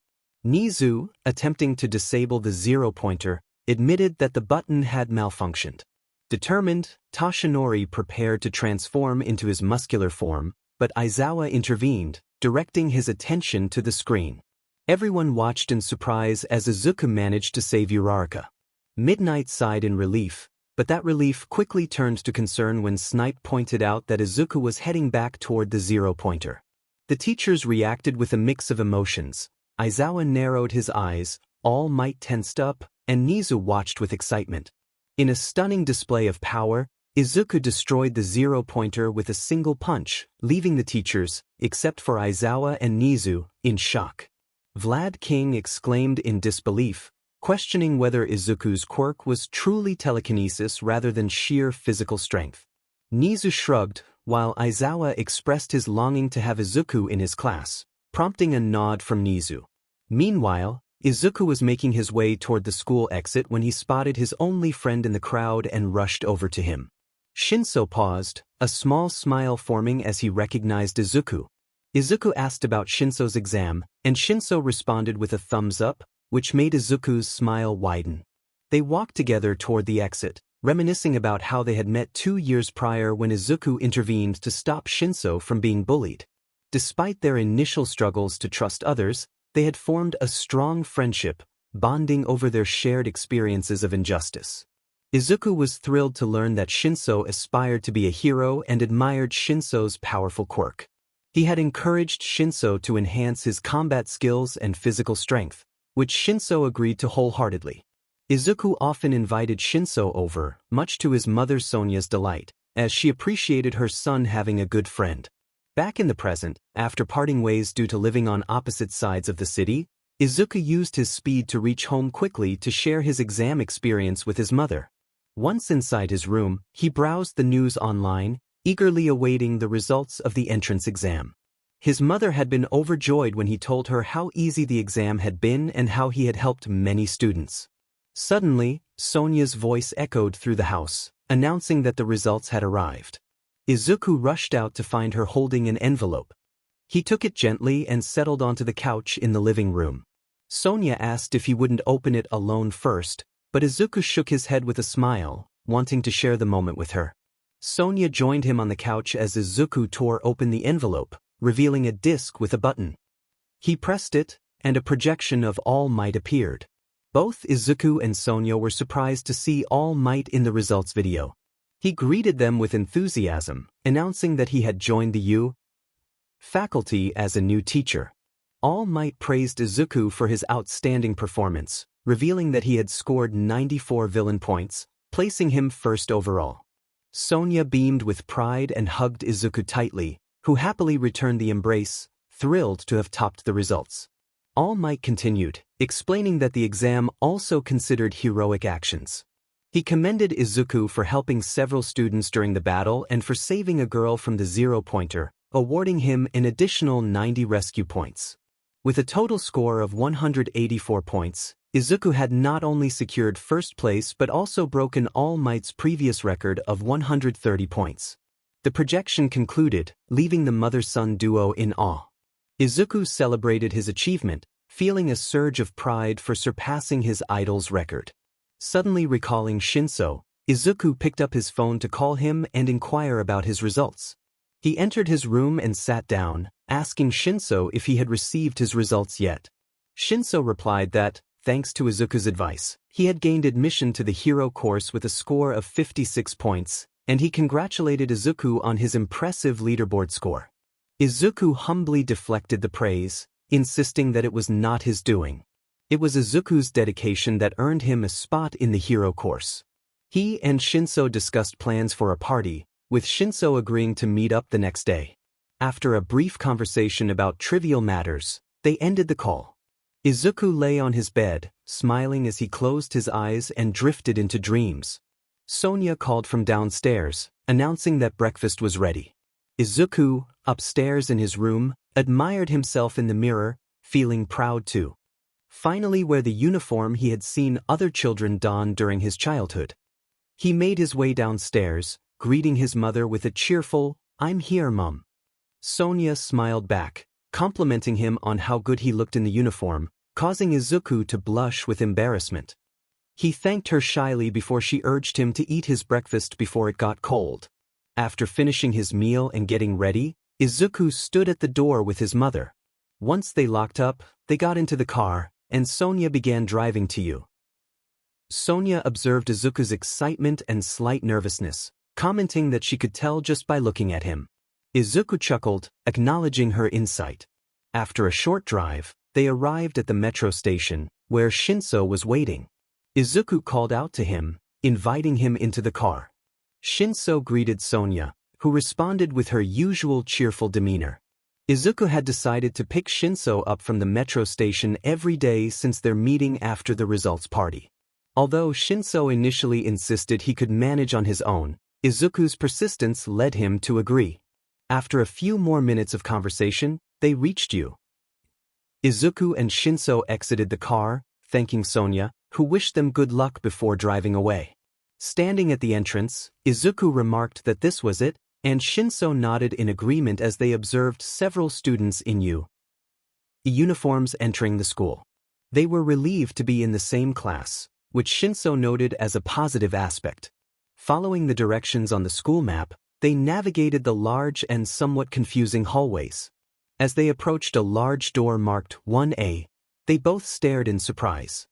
𝗍𝗂, attempting to disable the 0-pointer, admitted that the button had malfunctioned. Determined, Toshinori prepared to transform into his muscular form, but Aizawa intervened, directing his attention to the screen. Everyone watched in surprise as Izuku managed to save 𝗎𝗎𝗓𝗏. Midnight sighed in relief, but that relief quickly turned to concern when 𝗧𝗵𝗲 pointed out that Izuku was heading back toward the 0-pointer. The teachers reacted with a mix of emotions. Aizawa narrowed his eyes, All Might tensed up, and 𝗍𝗂 watched with excitement. In a stunning display of power, Izuku destroyed the 0-pointer with a single punch, leaving the teachers, except for Aizawa and 𝗍𝗂, in shock. 𝗵𝘃𝗃 exclaimed in disbelief, questioning whether Izuku's quirk was truly telekinesis rather than sheer physical strength. 𝗍𝗂 shrugged, while Izawa expressed his longing to have Izuku in his class, prompting a nod from Nizu. Meanwhile, Izuku was making his way toward the school exit when he spotted his only friend in the crowd and rushed over to him. Shinso paused, a small smile forming as he recognized Izuku. Izuku asked about Shinso's exam, and Shinso responded with a thumbs up, which made Izuku's smile widen. They walked together toward the exit, reminiscing about how they had met 2 years prior when Izuku intervened to stop Shinso from being bullied. Despite their initial struggles to trust others, they had formed a strong friendship, bonding over their shared experiences of injustice. Izuku was thrilled to learn that Shinso aspired to be a hero and admired Shinso's powerful quirk. He had encouraged Shinso to enhance his combat skills and physical strength, which Shinso agreed to wholeheartedly. Izuku often invited Shinso over, much to his mother Sonya's delight, as she appreciated her son having a good friend. Back in the present, after parting ways due to living on opposite sides of the city, Izuku used his speed to reach home quickly to share his exam experience with his mother. Once inside his room, he browsed the news online, eagerly awaiting the results of the entrance exam. His mother had been overjoyed when he told her how easy the exam had been and how he had helped many students. Suddenly, Sonya's voice echoed through the house, announcing that the results had arrived. Izuku rushed out to find her holding an envelope. He took it gently and settled onto the couch in the living room. Sonya asked if he wouldn't open it alone first, but Izuku shook his head with a smile, wanting to share the moment with her. Sonya joined him on the couch as Izuku tore open the envelope, revealing a disc with a button. He pressed it, and a projection of All Might appeared. Both Izuku and Sonya were surprised to see All Might in the results video. He greeted them with enthusiasm, announcing that he had joined the U faculty as a new teacher. All Might praised Izuku for his outstanding performance, revealing that he had scored 94 villain points, placing him first overall. Sonya beamed with pride and hugged Izuku tightly, who happily returned the embrace, thrilled to have topped the results. All Might continued, explaining that the exam also considered heroic actions. He commended Izuku for helping several students during the battle and for saving a girl from the zero-pointer, awarding him an additional 90 rescue points. With a total score of 184 points, Izuku had not only secured first place but also broken All Might's previous record of 130 points. The projection concluded, leaving the mother-son duo in awe. Izuku celebrated his achievement, feeling a surge of pride for surpassing his idol's record. Suddenly recalling Shinso, Izuku picked up his phone to call him and inquire about his results. He entered his room and sat down, asking Shinso if he had received his results yet. Shinso replied that, thanks to Izuku's advice, he had gained admission to the hero course with a score of 56 points, and he congratulated Izuku on his impressive leaderboard score. Izuku humbly deflected the praise, insisting that it was not his doing. It was Izuku's dedication that earned him a spot in the hero course. He and Shinso discussed plans for a party, with Shinso agreeing to meet up the next day. After a brief conversation about trivial matters, they ended the call. Izuku lay on his bed, smiling as he closed his eyes and drifted into dreams. Sonya called from downstairs, announcing that breakfast was ready. Izuku, upstairs in his room, admired himself in the mirror, feeling proud to finally wear the uniform he had seen other children don during his childhood. He made his way downstairs, greeting his mother with a cheerful, "I'm here, Mom." Sonya smiled back, complimenting him on how good he looked in the uniform, causing Izuku to blush with embarrassment. He thanked her shyly before she urged him to eat his breakfast before it got cold. After finishing his meal and getting ready, Izuku stood at the door with his mother. Once they locked up, they got into the car, and Sonya began driving to you. Sonya observed Izuku's excitement and slight nervousness, commenting that she could tell just by looking at him. Izuku chuckled, acknowledging her insight. After a short drive, they arrived at the metro station, where Shinso was waiting. Izuku called out to him, inviting him into the car. Shinso greeted Sonya, who responded with her usual cheerful demeanor. Izuku had decided to pick Shinso up from the metro station every day since their meeting after the results party. Although Shinso initially insisted he could manage on his own, Izuku's persistence led him to agree. After a few more minutes of conversation, they reached you. Izuku and Shinso exited the car, thanking Sonia, who wished them good luck before driving away. Standing at the entrance, Izuku remarked that this was it, and Shinso nodded in agreement as they observed several students in uniforms entering the school. They were relieved to be in the same class, which Shinso noted as a positive aspect. Following the directions on the school map, they navigated the large and somewhat confusing hallways. As they approached a large door marked 1A, they both stared in surprise.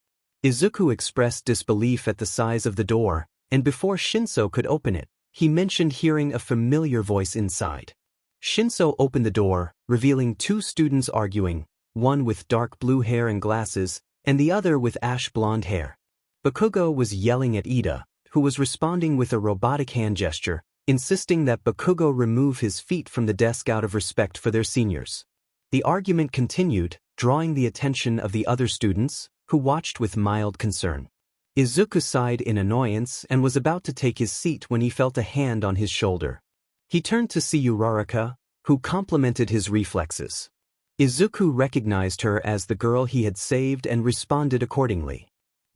Izuku expressed disbelief at the size of the door, and before Shinso could open it, he mentioned hearing a familiar voice inside. Shinso opened the door, revealing two students arguing, one with dark blue hair and glasses, and the other with ash blonde hair. Bakugo was yelling at Ida, who was responding with a robotic hand gesture, insisting that Bakugo remove his feet from the desk out of respect for their seniors. The argument continued, drawing the attention of the other students, who watched with mild concern. Izuku sighed in annoyance and was about to take his seat when he felt a hand on his shoulder. He turned to see Uraraka, who complimented his reflexes. Izuku recognized her as the girl he had saved and responded accordingly.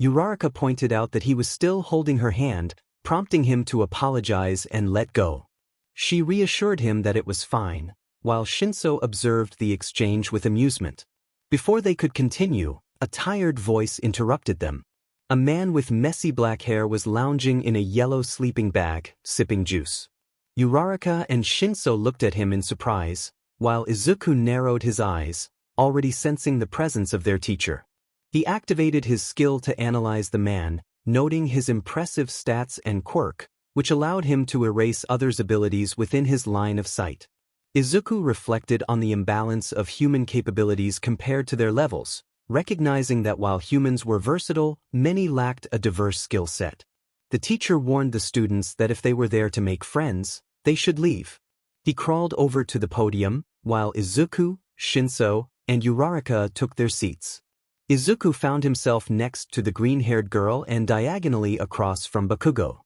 Uraraka pointed out that he was still holding her hand, prompting him to apologize and let go. She reassured him that it was fine, while Shinso observed the exchange with amusement. Before they could continue, a tired voice interrupted them. A man with messy black hair was lounging in a yellow sleeping bag, sipping juice. Uraraka and Shinso looked at him in surprise, while Izuku narrowed his eyes, already sensing the presence of their teacher. He activated his skill to analyze the man, noting his impressive stats and quirk, which allowed him to erase others' abilities within his line of sight. Izuku reflected on the imbalance of human capabilities compared to their levels, recognizing that while humans were versatile, many lacked a diverse skill set. The teacher warned the students that if they were there to make friends, they should leave. He crawled over to the podium, while Izuku, Shinso, and Uraraka took their seats. Izuku found himself next to the green-haired girl and diagonally across from Bakugo.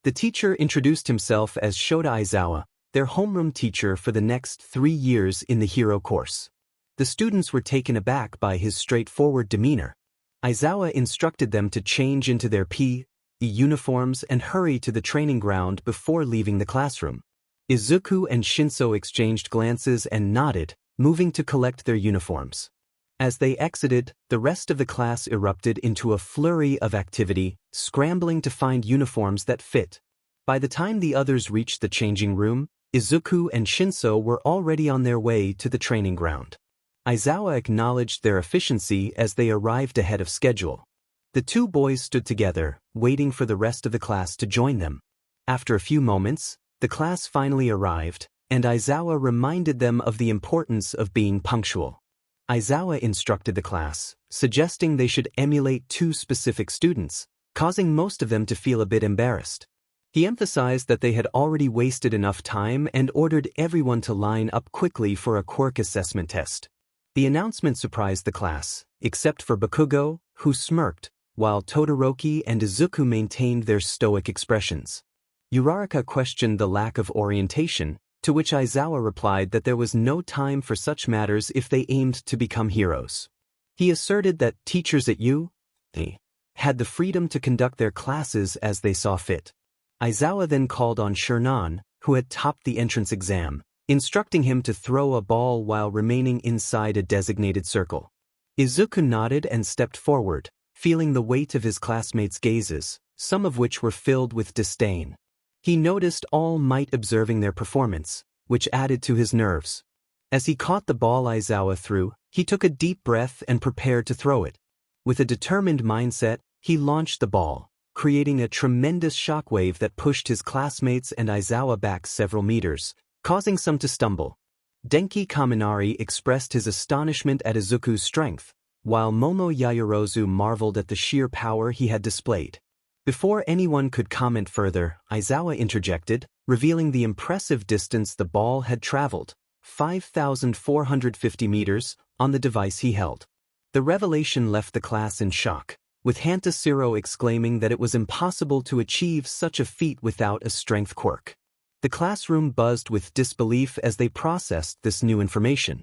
The teacher introduced himself as Shota Aizawa, their homeroom teacher for the next 3 years in the hero course. The students were taken aback by his straightforward demeanor. Aizawa instructed them to change into their uniforms and hurry to the training ground before leaving the classroom. Izuku and Shinso exchanged glances and nodded, moving to collect their uniforms. As they exited, the rest of the class erupted into a flurry of activity, scrambling to find uniforms that fit. By the time the others reached the changing room, Izuku and Shinso were already on their way to the training ground. Aizawa acknowledged their efficiency as they arrived ahead of schedule. The two boys stood together, waiting for the rest of the class to join them. After a few moments, the class finally arrived, and Aizawa reminded them of the importance of being punctual. Aizawa instructed the class, suggesting they should emulate 2 specific students, causing most of them to feel a bit embarrassed. He emphasized that they had already wasted enough time and ordered everyone to line up quickly for a quirk assessment test. The announcement surprised the class, except for Bakugo, who smirked, while Todoroki and Izuku maintained their stoic expressions. Uraraka questioned the lack of orientation, to which Aizawa replied that there was no time for such matters if they aimed to become heroes. He asserted that teachers at had the freedom to conduct their classes as they saw fit. Aizawa then called on Shernan, who had topped the entrance exam, instructing him to throw a ball while remaining inside a designated circle. Izuku nodded and stepped forward, feeling the weight of his classmates' gazes, some of which were filled with disdain. He noticed all might observing their performance, which added to his nerves. As he caught the ball Aizawa threw, he took a deep breath and prepared to throw it. With a determined mindset, he launched the ball, creating a tremendous shockwave that pushed his classmates and Aizawa back several meters, causing some to stumble. Denki Kaminari expressed his astonishment at Izuku's strength, while Momo Yaoyorozu marveled at the sheer power he had displayed. Before anyone could comment further, Aizawa interjected, revealing the impressive distance the ball had traveled, 5,450 meters, on the device he held. The revelation left the class in shock, with 𝗵𝗃𝗃 exclaiming that it was impossible to achieve such a feat without a strength quirk. The classroom buzzed with disbelief as they processed this new information.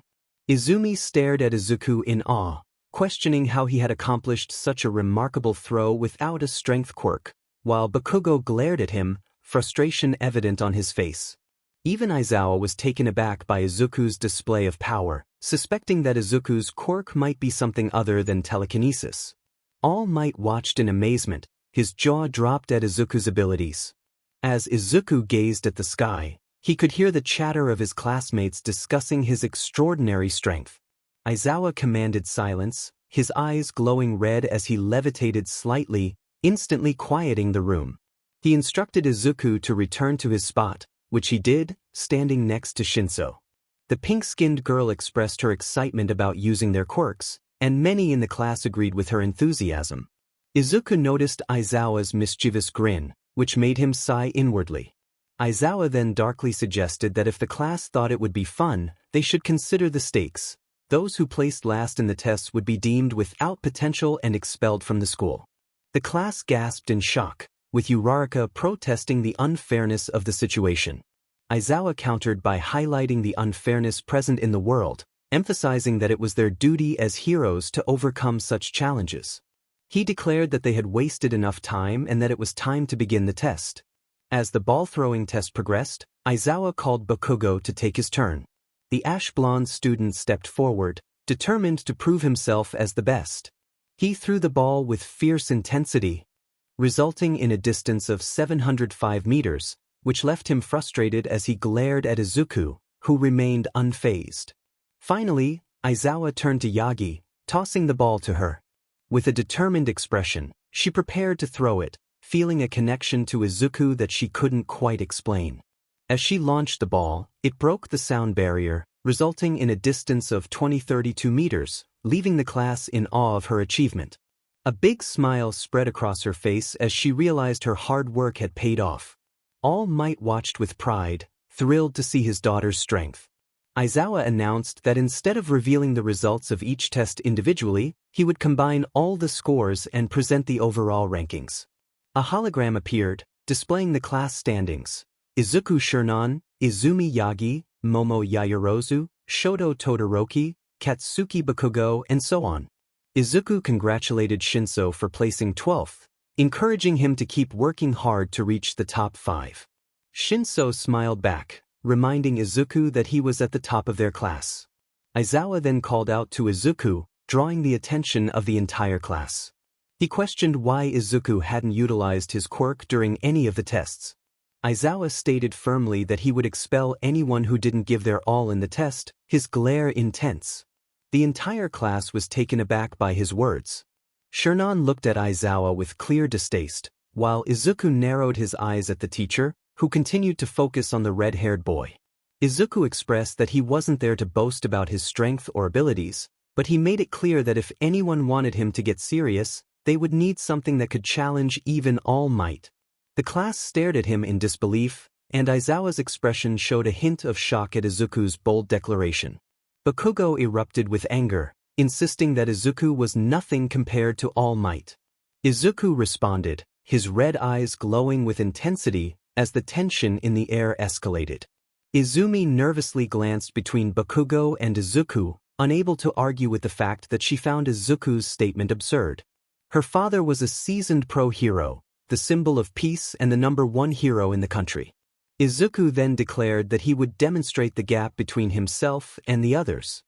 Izumi stared at Izuku in awe, questioning how he had accomplished such a remarkable throw without a strength quirk, while Bakugo glared at him, frustration evident on his face. Even Aizawa was taken aback by Izuku's display of power, suspecting that Izuku's quirk might be something other than telekinesis. All Might watched in amazement, his jaw dropped at Izuku's abilities. As Izuku gazed at the sky, he could hear the chatter of his classmates discussing his extraordinary strength. Aizawa commanded silence, his eyes glowing red as he levitated slightly, instantly quieting the room. He instructed Izuku to return to his spot, which he did, standing next to Shinso. The pink-skinned girl expressed her excitement about using their quirks, and many in the class agreed with her enthusiasm. Izuku noticed Aizawa's mischievous grin, which made him sigh inwardly. Aizawa then darkly suggested that if the class thought it would be fun, they should consider the stakes. Those who placed last in the tests would be deemed without potential and expelled from the school. The class gasped in shock, with Uraraka protesting the unfairness of the situation. Aizawa countered by highlighting the unfairness present in the world, emphasizing that it was their duty as heroes to overcome such challenges. He declared that they had wasted enough time and that it was time to begin the test. As the ball-throwing test progressed, Aizawa called Bakugo to take his turn. The ash-blonde student stepped forward, determined to prove himself as the best. He threw the ball with fierce intensity, resulting in a distance of 705 meters, which left him frustrated as he glared at Izuku, who remained unfazed. Finally, Aizawa turned to Yagi, tossing the ball to her. With a determined expression, she prepared to throw it, feeling a connection to Izuku that she couldn't quite explain. As she launched the ball, it broke the sound barrier, resulting in a distance of 32 meters, leaving the class in awe of her achievement. A big smile spread across her face as she realized her hard work had paid off. All Might watched with pride, thrilled to see his daughter's strength. Aizawa announced that instead of revealing the results of each test individually, he would combine all the scores and present the overall rankings. A hologram appeared, displaying the class standings. Izuku Shinran, Izumi Yagi, Momo Yaoyorozu, Shoto Todoroki, Katsuki Bakugo, and so on. Izuku congratulated Shinso for placing 12th, encouraging him to keep working hard to reach the top 5. Shinso smiled back, reminding Izuku that he was at the top of their class. Aizawa then called out to Izuku, drawing the attention of the entire class. He questioned why Izuku hadn't utilized his quirk during any of the tests. Aizawa stated firmly that he would expel anyone who didn't give their all in the test, his glare intense. The entire class was taken aback by his words. Shinran looked at Aizawa with clear distaste, while Izuku narrowed his eyes at the teacher, who continued to focus on the red-haired boy. Izuku expressed that he wasn't there to boast about his strength or abilities, but he made it clear that if anyone wanted him to get serious, they would need something that could challenge even All Might. The class stared at him in disbelief, and Aizawa's expression showed a hint of shock at Izuku's bold declaration. Bakugo erupted with anger, insisting that Izuku was nothing compared to All Might. Izuku responded, his red eyes glowing with intensity as the tension in the air escalated. Izumi nervously glanced between Bakugo and Izuku, unable to argue with the fact that she found Izuku's statement absurd. Her father was a seasoned pro-hero, the symbol of peace and the #1 hero in the country. Izuku then declared that he would demonstrate the gap between himself and the others.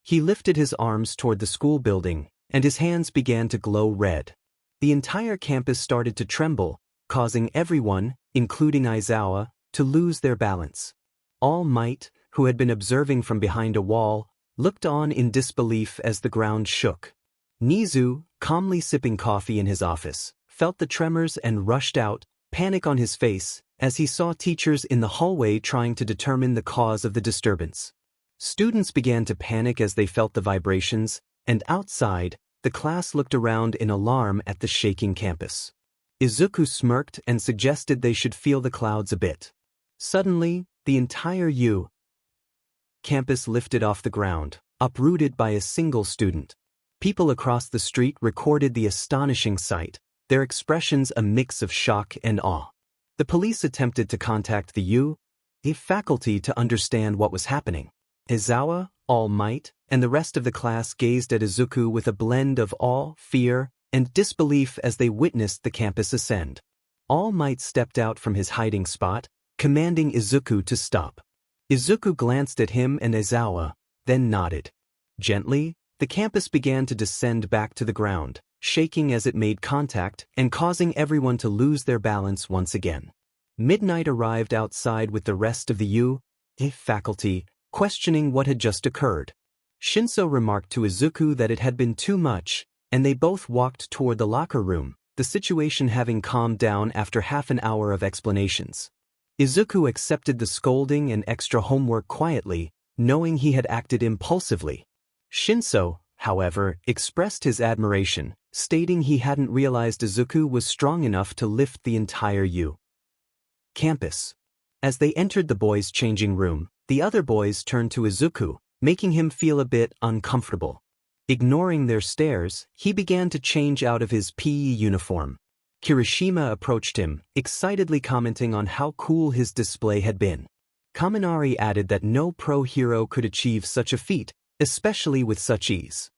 He lifted his arms toward the school building, and his hands began to glow red. The entire campus started to tremble, causing everyone, including Aizawa, to lose their balance. All Might, who had been observing from behind a wall, looked on in disbelief as the ground shook. Nizu, calmly sipping coffee in his office, felt the tremors and rushed out, panic on his face, as he saw teachers in the hallway trying to determine the cause of the disturbance. Students began to panic as they felt the vibrations, and outside, the class looked around in alarm at the shaking campus. Izuku smirked and suggested they should feel the clouds a bit. Suddenly, the entire campus lifted off the ground, uprooted by a single student. People across the street recorded the astonishing sight, their expressions a mix of shock and awe. The police attempted to contact the 𝗬𝗲𝗍 faculty to understand what was happening. Izawa, All Might, and the rest of the class gazed at Izuku with a blend of awe, fear, and disbelief as they witnessed the campus ascend. All Might stepped out from his hiding spot, commanding Izuku to stop. Izuku glanced at him and Izawa, then nodded. Gently, the campus began to descend back to the ground, shaking as it made contact and causing everyone to lose their balance once again. Midnight arrived outside with the rest of the 𝗬𝗍 faculty, questioning what had just occurred. Shinso remarked to Izuku that it had been too much, and they both walked toward the locker room, the situation having calmed down after half an hour of explanations. Izuku accepted the scolding and extra homework quietly, knowing he had acted impulsively. Shinso, however, expressed his admiration, stating he hadn't realized Izuku was strong enough to lift the entire 𝗬𝗍 campus. As they entered the boys' changing room, the other boys turned to Izuku, making him feel a bit uncomfortable. Ignoring their stares, he began to change out of his PE uniform. Kirishima approached him, excitedly commenting on how cool his display had been. Kaminari added that no pro hero could achieve such a feat, especially with such ease.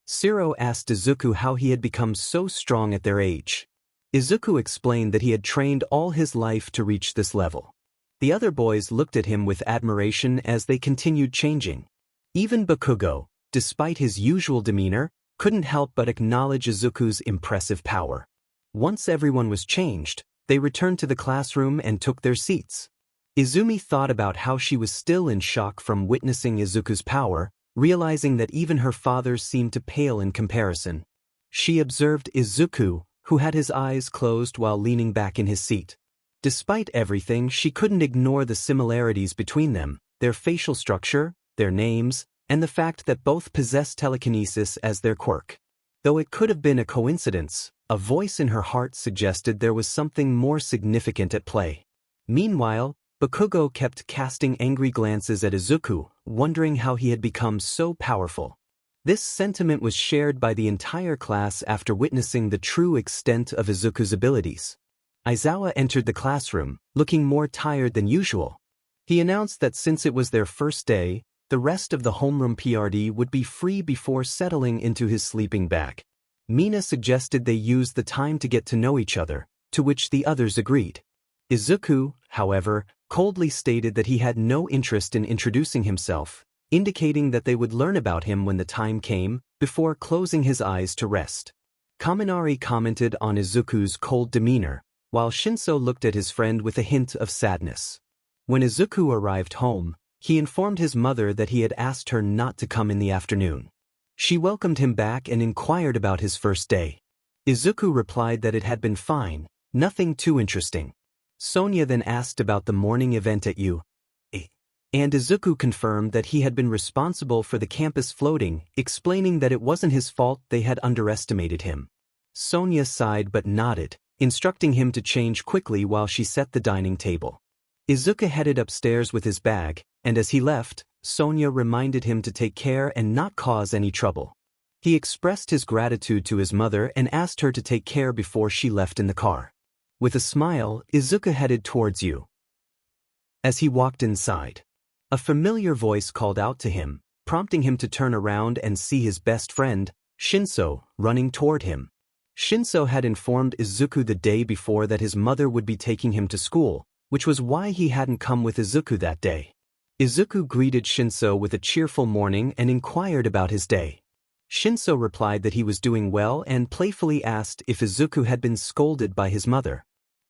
Shiro asked Izuku how he had become so strong at their age. Izuku explained that he had trained all his life to reach this level. The other boys looked at him with admiration as they continued changing. Even Bakugo, despite his usual demeanor, couldn't help but acknowledge Izuku's impressive power. Once everyone was changed, they returned to the classroom and took their seats. Izumi thought about how she was still in shock from witnessing Izuku's power, realizing that even her father's seemed to pale in comparison. She observed Izuku, who had his eyes closed while leaning back in his seat. Despite everything, she couldn't ignore the similarities between them, their facial structure, their names, and the fact that both possess telekinesis as their quirk. Though it could have been a coincidence, a voice in her heart suggested there was something more significant at play. Meanwhile, Bakugo kept casting angry glances at Izuku, wondering how he had become so powerful. This sentiment was shared by the entire class after witnessing the true extent of Izuku's abilities. Aizawa entered the classroom, looking more tired than usual. He announced that since it was their first day, the rest of the homeroom PRD would be free before settling into his sleeping bag. Mina suggested they use the time to get to know each other, to which the others agreed. Izuku, however, coldly stated that he had no interest in introducing himself, indicating that they would learn about him when the time came, before closing his eyes to rest. Kaminari commented on Izuku's cold demeanor, while Shinso looked at his friend with a hint of sadness. When Izuku arrived home, he informed his mother that he had asked her not to come in the afternoon. She welcomed him back and inquired about his first day. Izuku replied that it had been fine, nothing too interesting. Sonia then asked about the morning event at 𝗬𝗍, and Izuku confirmed that he had been responsible for the campus floating, explaining that it wasn't his fault they had underestimated him. Sonia sighed but nodded, instructing him to change quickly while she set the dining table. Izuku headed upstairs with his bag, and as he left, Sonia reminded him to take care and not cause any trouble. He expressed his gratitude to his mother and asked her to take care before she left in the car. With a smile, Izuku headed towards 𝗬𝗍. As he walked inside, a familiar voice called out to him, prompting him to turn around and see his best friend, Shinso, running toward him. Shinso had informed Izuku the day before that his mother would be taking him to school, which was why he hadn't come with Izuku that day. Izuku greeted Shinso with a cheerful morning and inquired about his day. Shinso replied that he was doing well and playfully asked if Izuku had been scolded by his mother.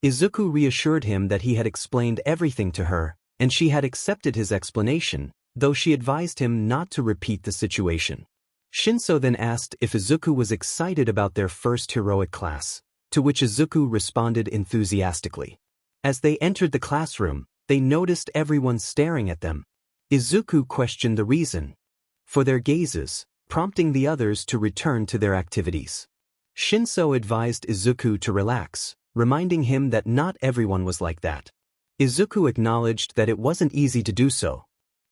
Izuku reassured him that he had explained everything to her, and she had accepted his explanation, though she advised him not to repeat the situation. Shinso then asked if Izuku was excited about their first heroic class, to which Izuku responded enthusiastically. As they entered the classroom, they noticed everyone staring at them. Izuku questioned the reason for their gazes, prompting the others to return to their activities. Shinso advised Izuku to relax, reminding him that not everyone was like that. Izuku acknowledged that it wasn't easy to do so.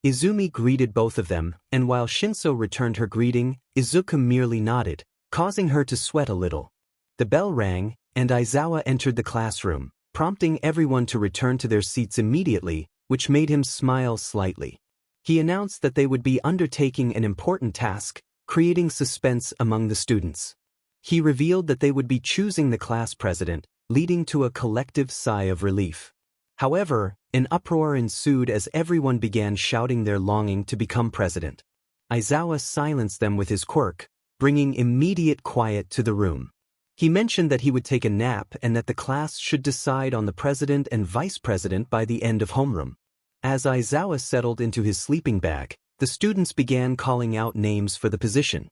Izumi greeted both of them, and while Shinso returned her greeting, Izuku merely nodded, causing her to sweat a little. The bell rang, and Aizawa entered the classroom, prompting everyone to return to their seats immediately, which made him smile slightly. He announced that they would be undertaking an important task, creating suspense among the students. He revealed that they would be choosing the class president, leading to a collective sigh of relief. However, an uproar ensued as everyone began shouting their longing to become president. Aizawa silenced them with his quirk, bringing immediate quiet to the room. He mentioned that he would take a nap and that the class should decide on the president and vice president by the end of homeroom. As Aizawa settled into his sleeping bag, the students began calling out names for the position.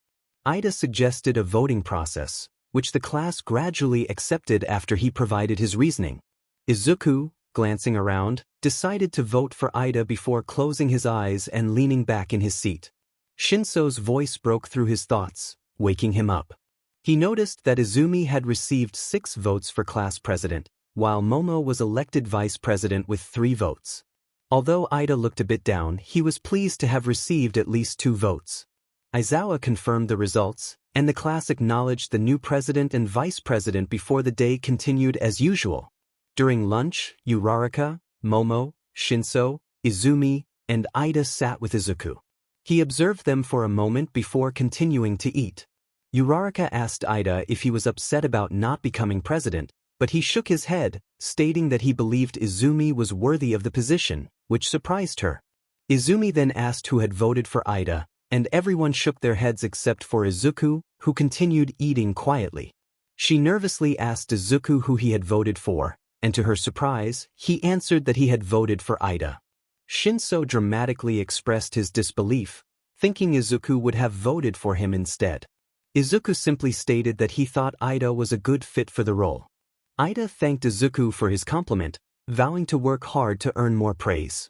Ida suggested a voting process, which the class gradually accepted after he provided his reasoning. Izuku, glancing around, decided to vote for Ida before closing his eyes and leaning back in his seat. Shinso's voice broke through his thoughts, waking him up. He noticed that Izumi had received 6 votes for class president, while Momo was elected vice president with 3 votes. Although Ida looked a bit down, he was pleased to have received at least 2 votes. Aizawa confirmed the results, and the class acknowledged the new president and vice president before the day continued as usual. During lunch, Uraraka, Momo, Shinso, Izumi, and Ida sat with Izuku. He observed them for a moment before continuing to eat. Uraraka asked Ida if he was upset about not becoming president, but he shook his head, stating that he believed Izumi was worthy of the position, which surprised her. Izumi then asked who had voted for Ida, and everyone shook their heads except for Izuku, who continued eating quietly. She nervously asked Izuku who he had voted for, and to her surprise, he answered that he had voted for Ida. Shinso dramatically expressed his disbelief, thinking Izuku would have voted for him instead. Izuku simply stated that he thought Ida was a good fit for the role. Ida thanked Izuku for his compliment, vowing to work hard to earn more praise.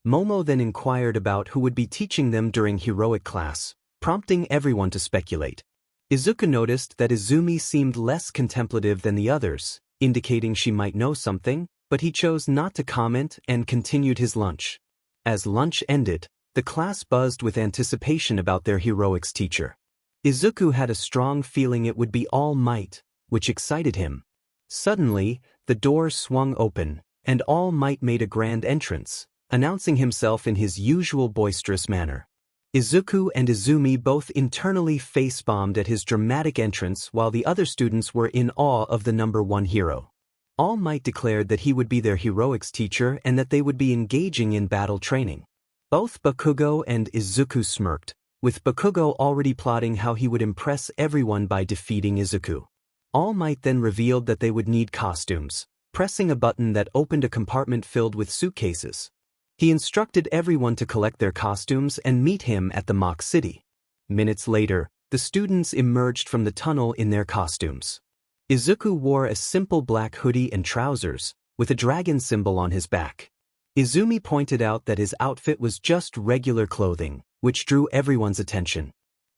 Momo then inquired about who would be teaching them during heroic class, prompting everyone to speculate. Izuku noticed that Izumi seemed less contemplative than the others, indicating she might know something, but he chose not to comment and continued his lunch. As lunch ended, the class buzzed with anticipation about their heroics teacher. Izuku had a strong feeling it would be All Might, which excited him. Suddenly, the door swung open, and All Might made a grand entrance, announcing himself in his usual boisterous manner. Izuku and Izumi both internally face-bombed at his dramatic entrance while the other students were in awe of the number 1 hero. All Might declared that he would be their heroics teacher and that they would be engaging in battle training. Both Bakugo and Izuku smirked, with Bakugo already plotting how he would impress everyone by defeating Izuku. All Might then revealed that they would need costumes, pressing a button that opened a compartment filled with suitcases. He instructed everyone to collect their costumes and meet him at the mock city. Minutes later, the students emerged from the tunnel in their costumes. Izuku wore a simple black hoodie and trousers, with a dragon symbol on his back. Izumi pointed out that his outfit was just regular clothing, which drew everyone's attention.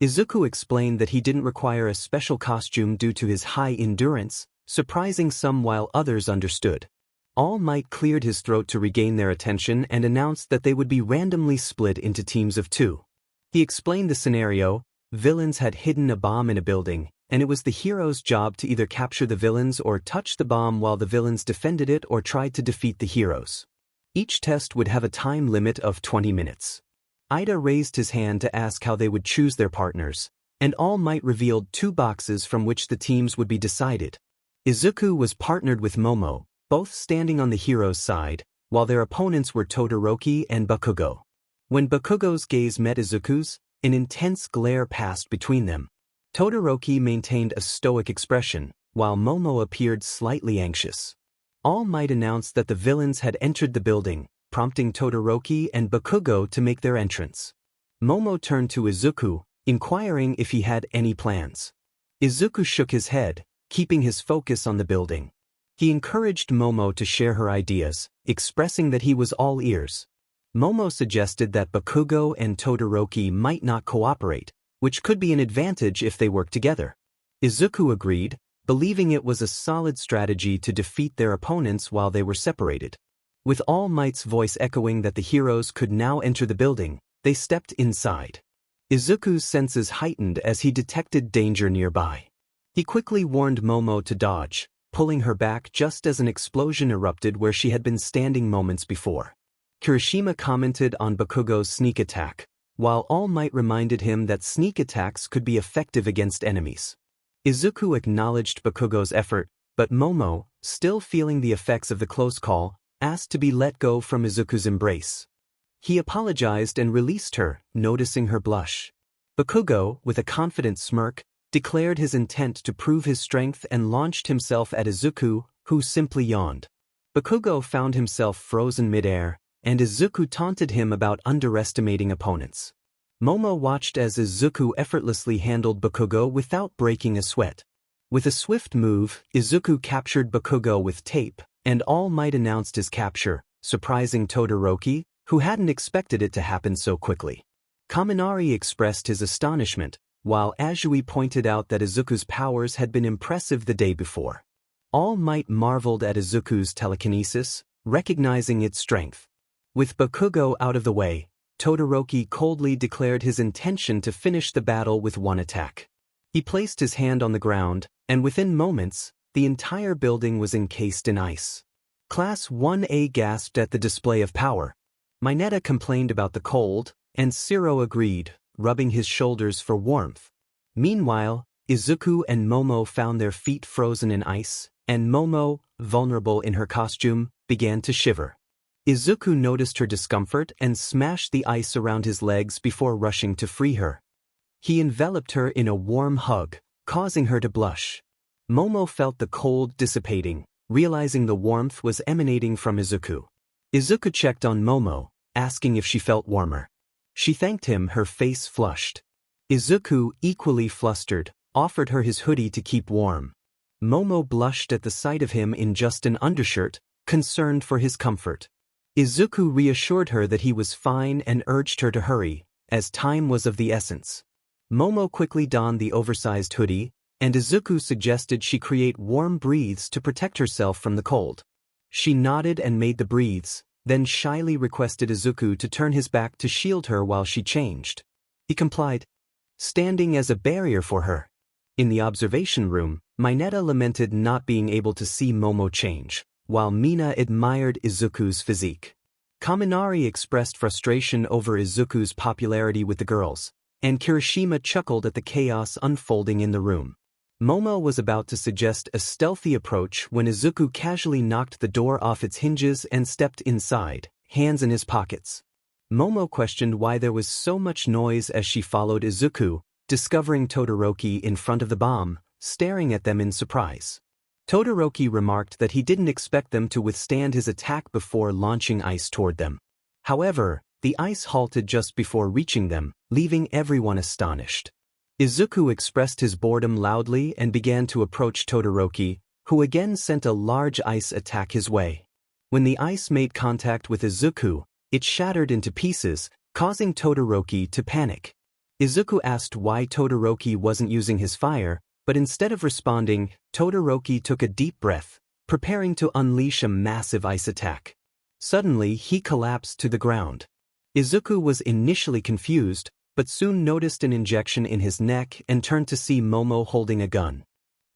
Izuku explained that he didn't require a special costume due to his high endurance, surprising some while others understood. All Might cleared his throat to regain their attention and announced that they would be randomly split into teams of 2. He explained the scenario: villains had hidden a bomb in a building, and it was the hero's job to either capture the villains or touch the bomb while the villains defended it or tried to defeat the heroes. Each test would have a time limit of 20 minutes. Ida raised his hand to ask how they would choose their partners, and All Might revealed 2 boxes from which the teams would be decided. Izuku was partnered with Momo, both standing on the hero's side, while their opponents were Todoroki and Bakugo. When Bakugo's gaze met Izuku's, an intense glare passed between them. Todoroki maintained a stoic expression, while Momo appeared slightly anxious. All Might announced that the villains had entered the building, prompting Todoroki and Bakugo to make their entrance. Momo turned to Izuku, inquiring if he had any plans. Izuku shook his head, keeping his focus on the building. He encouraged Momo to share her ideas, expressing that he was all ears. Momo suggested that Bakugo and Todoroki might not cooperate, which could be an advantage if they worked together. Izuku agreed, believing it was a solid strategy to defeat their opponents while they were separated. With All Might's voice echoing that the heroes could now enter the building, they stepped inside. Izuku's senses heightened as he detected danger nearby. He quickly warned Momo to dodge, pulling her back just as an explosion erupted where she had been standing moments before. Kirishima commented on Bakugo's sneak attack, while All Might reminded him that sneak attacks could be effective against enemies. Izuku acknowledged Bakugo's effort, but Momo, still feeling the effects of the close call, asked to be let go from Izuku's embrace. He apologized and released her, noticing her blush. Bakugo, with a confident smirk, declared his intent to prove his strength and launched himself at Izuku, who simply yawned. Bakugo found himself frozen midair, and Izuku taunted him about underestimating opponents. Momo watched as Izuku effortlessly handled Bakugo without breaking a sweat. With a swift move, Izuku captured Bakugo with tape, and All Might announced his capture, surprising Todoroki, who hadn't expected it to happen so quickly. Kaminari expressed his astonishment, while Azui pointed out that Izuku's powers had been impressive the day before. All Might marveled at Izuku's telekinesis, recognizing its strength. With Bakugo out of the way, Todoroki coldly declared his intention to finish the battle with one attack. He placed his hand on the ground, and within moments, the entire building was encased in ice. Class 1A gasped at the display of power. Mineta complained about the cold, and Shiro agreed, rubbing his shoulders for warmth. Meanwhile, Izuku and Momo found their feet frozen in ice, and Momo, vulnerable in her costume, began to shiver. Izuku noticed her discomfort and smashed the ice around his legs before rushing to free her. He enveloped her in a warm hug, causing her to blush. Momo felt the cold dissipating, realizing the warmth was emanating from Izuku. Izuku checked on Momo, asking if she felt warmer. She thanked him, her face flushed. Izuku, equally flustered, offered her his hoodie to keep warm. Momo blushed at the sight of him in just an undershirt, concerned for his comfort. Izuku reassured her that he was fine and urged her to hurry, as time was of the essence. Momo quickly donned the oversized hoodie, and Izuku suggested she create warm breaths to protect herself from the cold. She nodded and made the breaths, then shyly requested Izuku to turn his back to shield her while she changed. He complied, standing as a barrier for her. In the observation room, Mineta lamented not being able to see Momo change, while Mina admired Izuku's physique. Kaminari expressed frustration over Izuku's popularity with the girls, and Kirishima chuckled at the chaos unfolding in the room. Momo was about to suggest a stealthy approach when Izuku casually knocked the door off its hinges and stepped inside, hands in his pockets. Momo questioned why there was so much noise as she followed Izuku, discovering Todoroki in front of the bomb, staring at them in surprise. Todoroki remarked that he didn't expect them to withstand his attack before launching ice toward them. However, the ice halted just before reaching them, leaving everyone astonished. Izuku expressed his boredom loudly and began to approach Todoroki, who again sent a large ice attack his way. When the ice made contact with Izuku, it shattered into pieces, causing Todoroki to panic. Izuku asked why Todoroki wasn't using his fire, but instead of responding, Todoroki took a deep breath, preparing to unleash a massive ice attack. Suddenly, he collapsed to the ground. Izuku was initially confused, but soon noticed an injection in his neck and turned to see Momo holding a gun.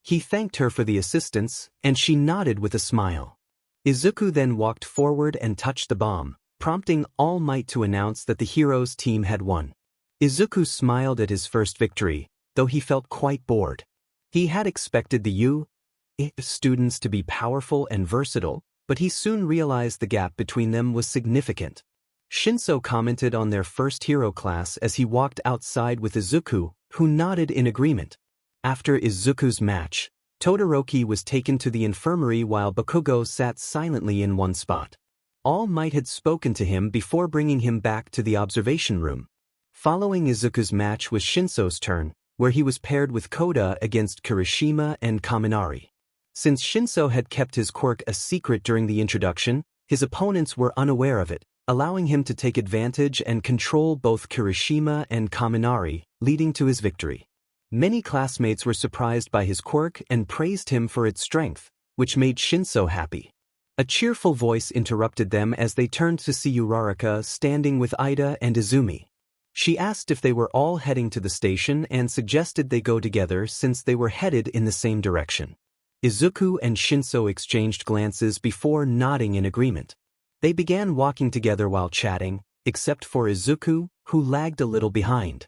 He thanked her for the assistance, and she nodded with a smile. Izuku then walked forward and touched the bomb, prompting All Might to announce that the heroes' team had won. Izuku smiled at his first victory, though he felt quite bored. He had expected the 𝗬𝗧𝗵𝗲 students to be powerful and versatile, but he soon realized the gap between them was significant. Shinso commented on their first hero class as he walked outside with Izuku, who nodded in agreement. After Izuku's match, Todoroki was taken to the infirmary while Bakugo sat silently in one spot. All Might had spoken to him before bringing him back to the observation room. Following Izuku's match was Shinso's turn, where he was paired with Koda against Kirishima and Kaminari. Since Shinso had kept his quirk a secret during the introduction, his opponents were unaware of it, allowing him to take advantage and control both Kirishima and Kaminari, leading to his victory. Many classmates were surprised by his quirk and praised him for its strength, which made Shinso happy. A cheerful voice interrupted them as they turned to see Uraraka standing with Ida and Izumi. She asked if they were all heading to the station and suggested they go together since they were headed in the same direction. Izuku and Shinso exchanged glances before nodding in agreement. They began walking together while chatting, except for Izuku, who lagged a little behind.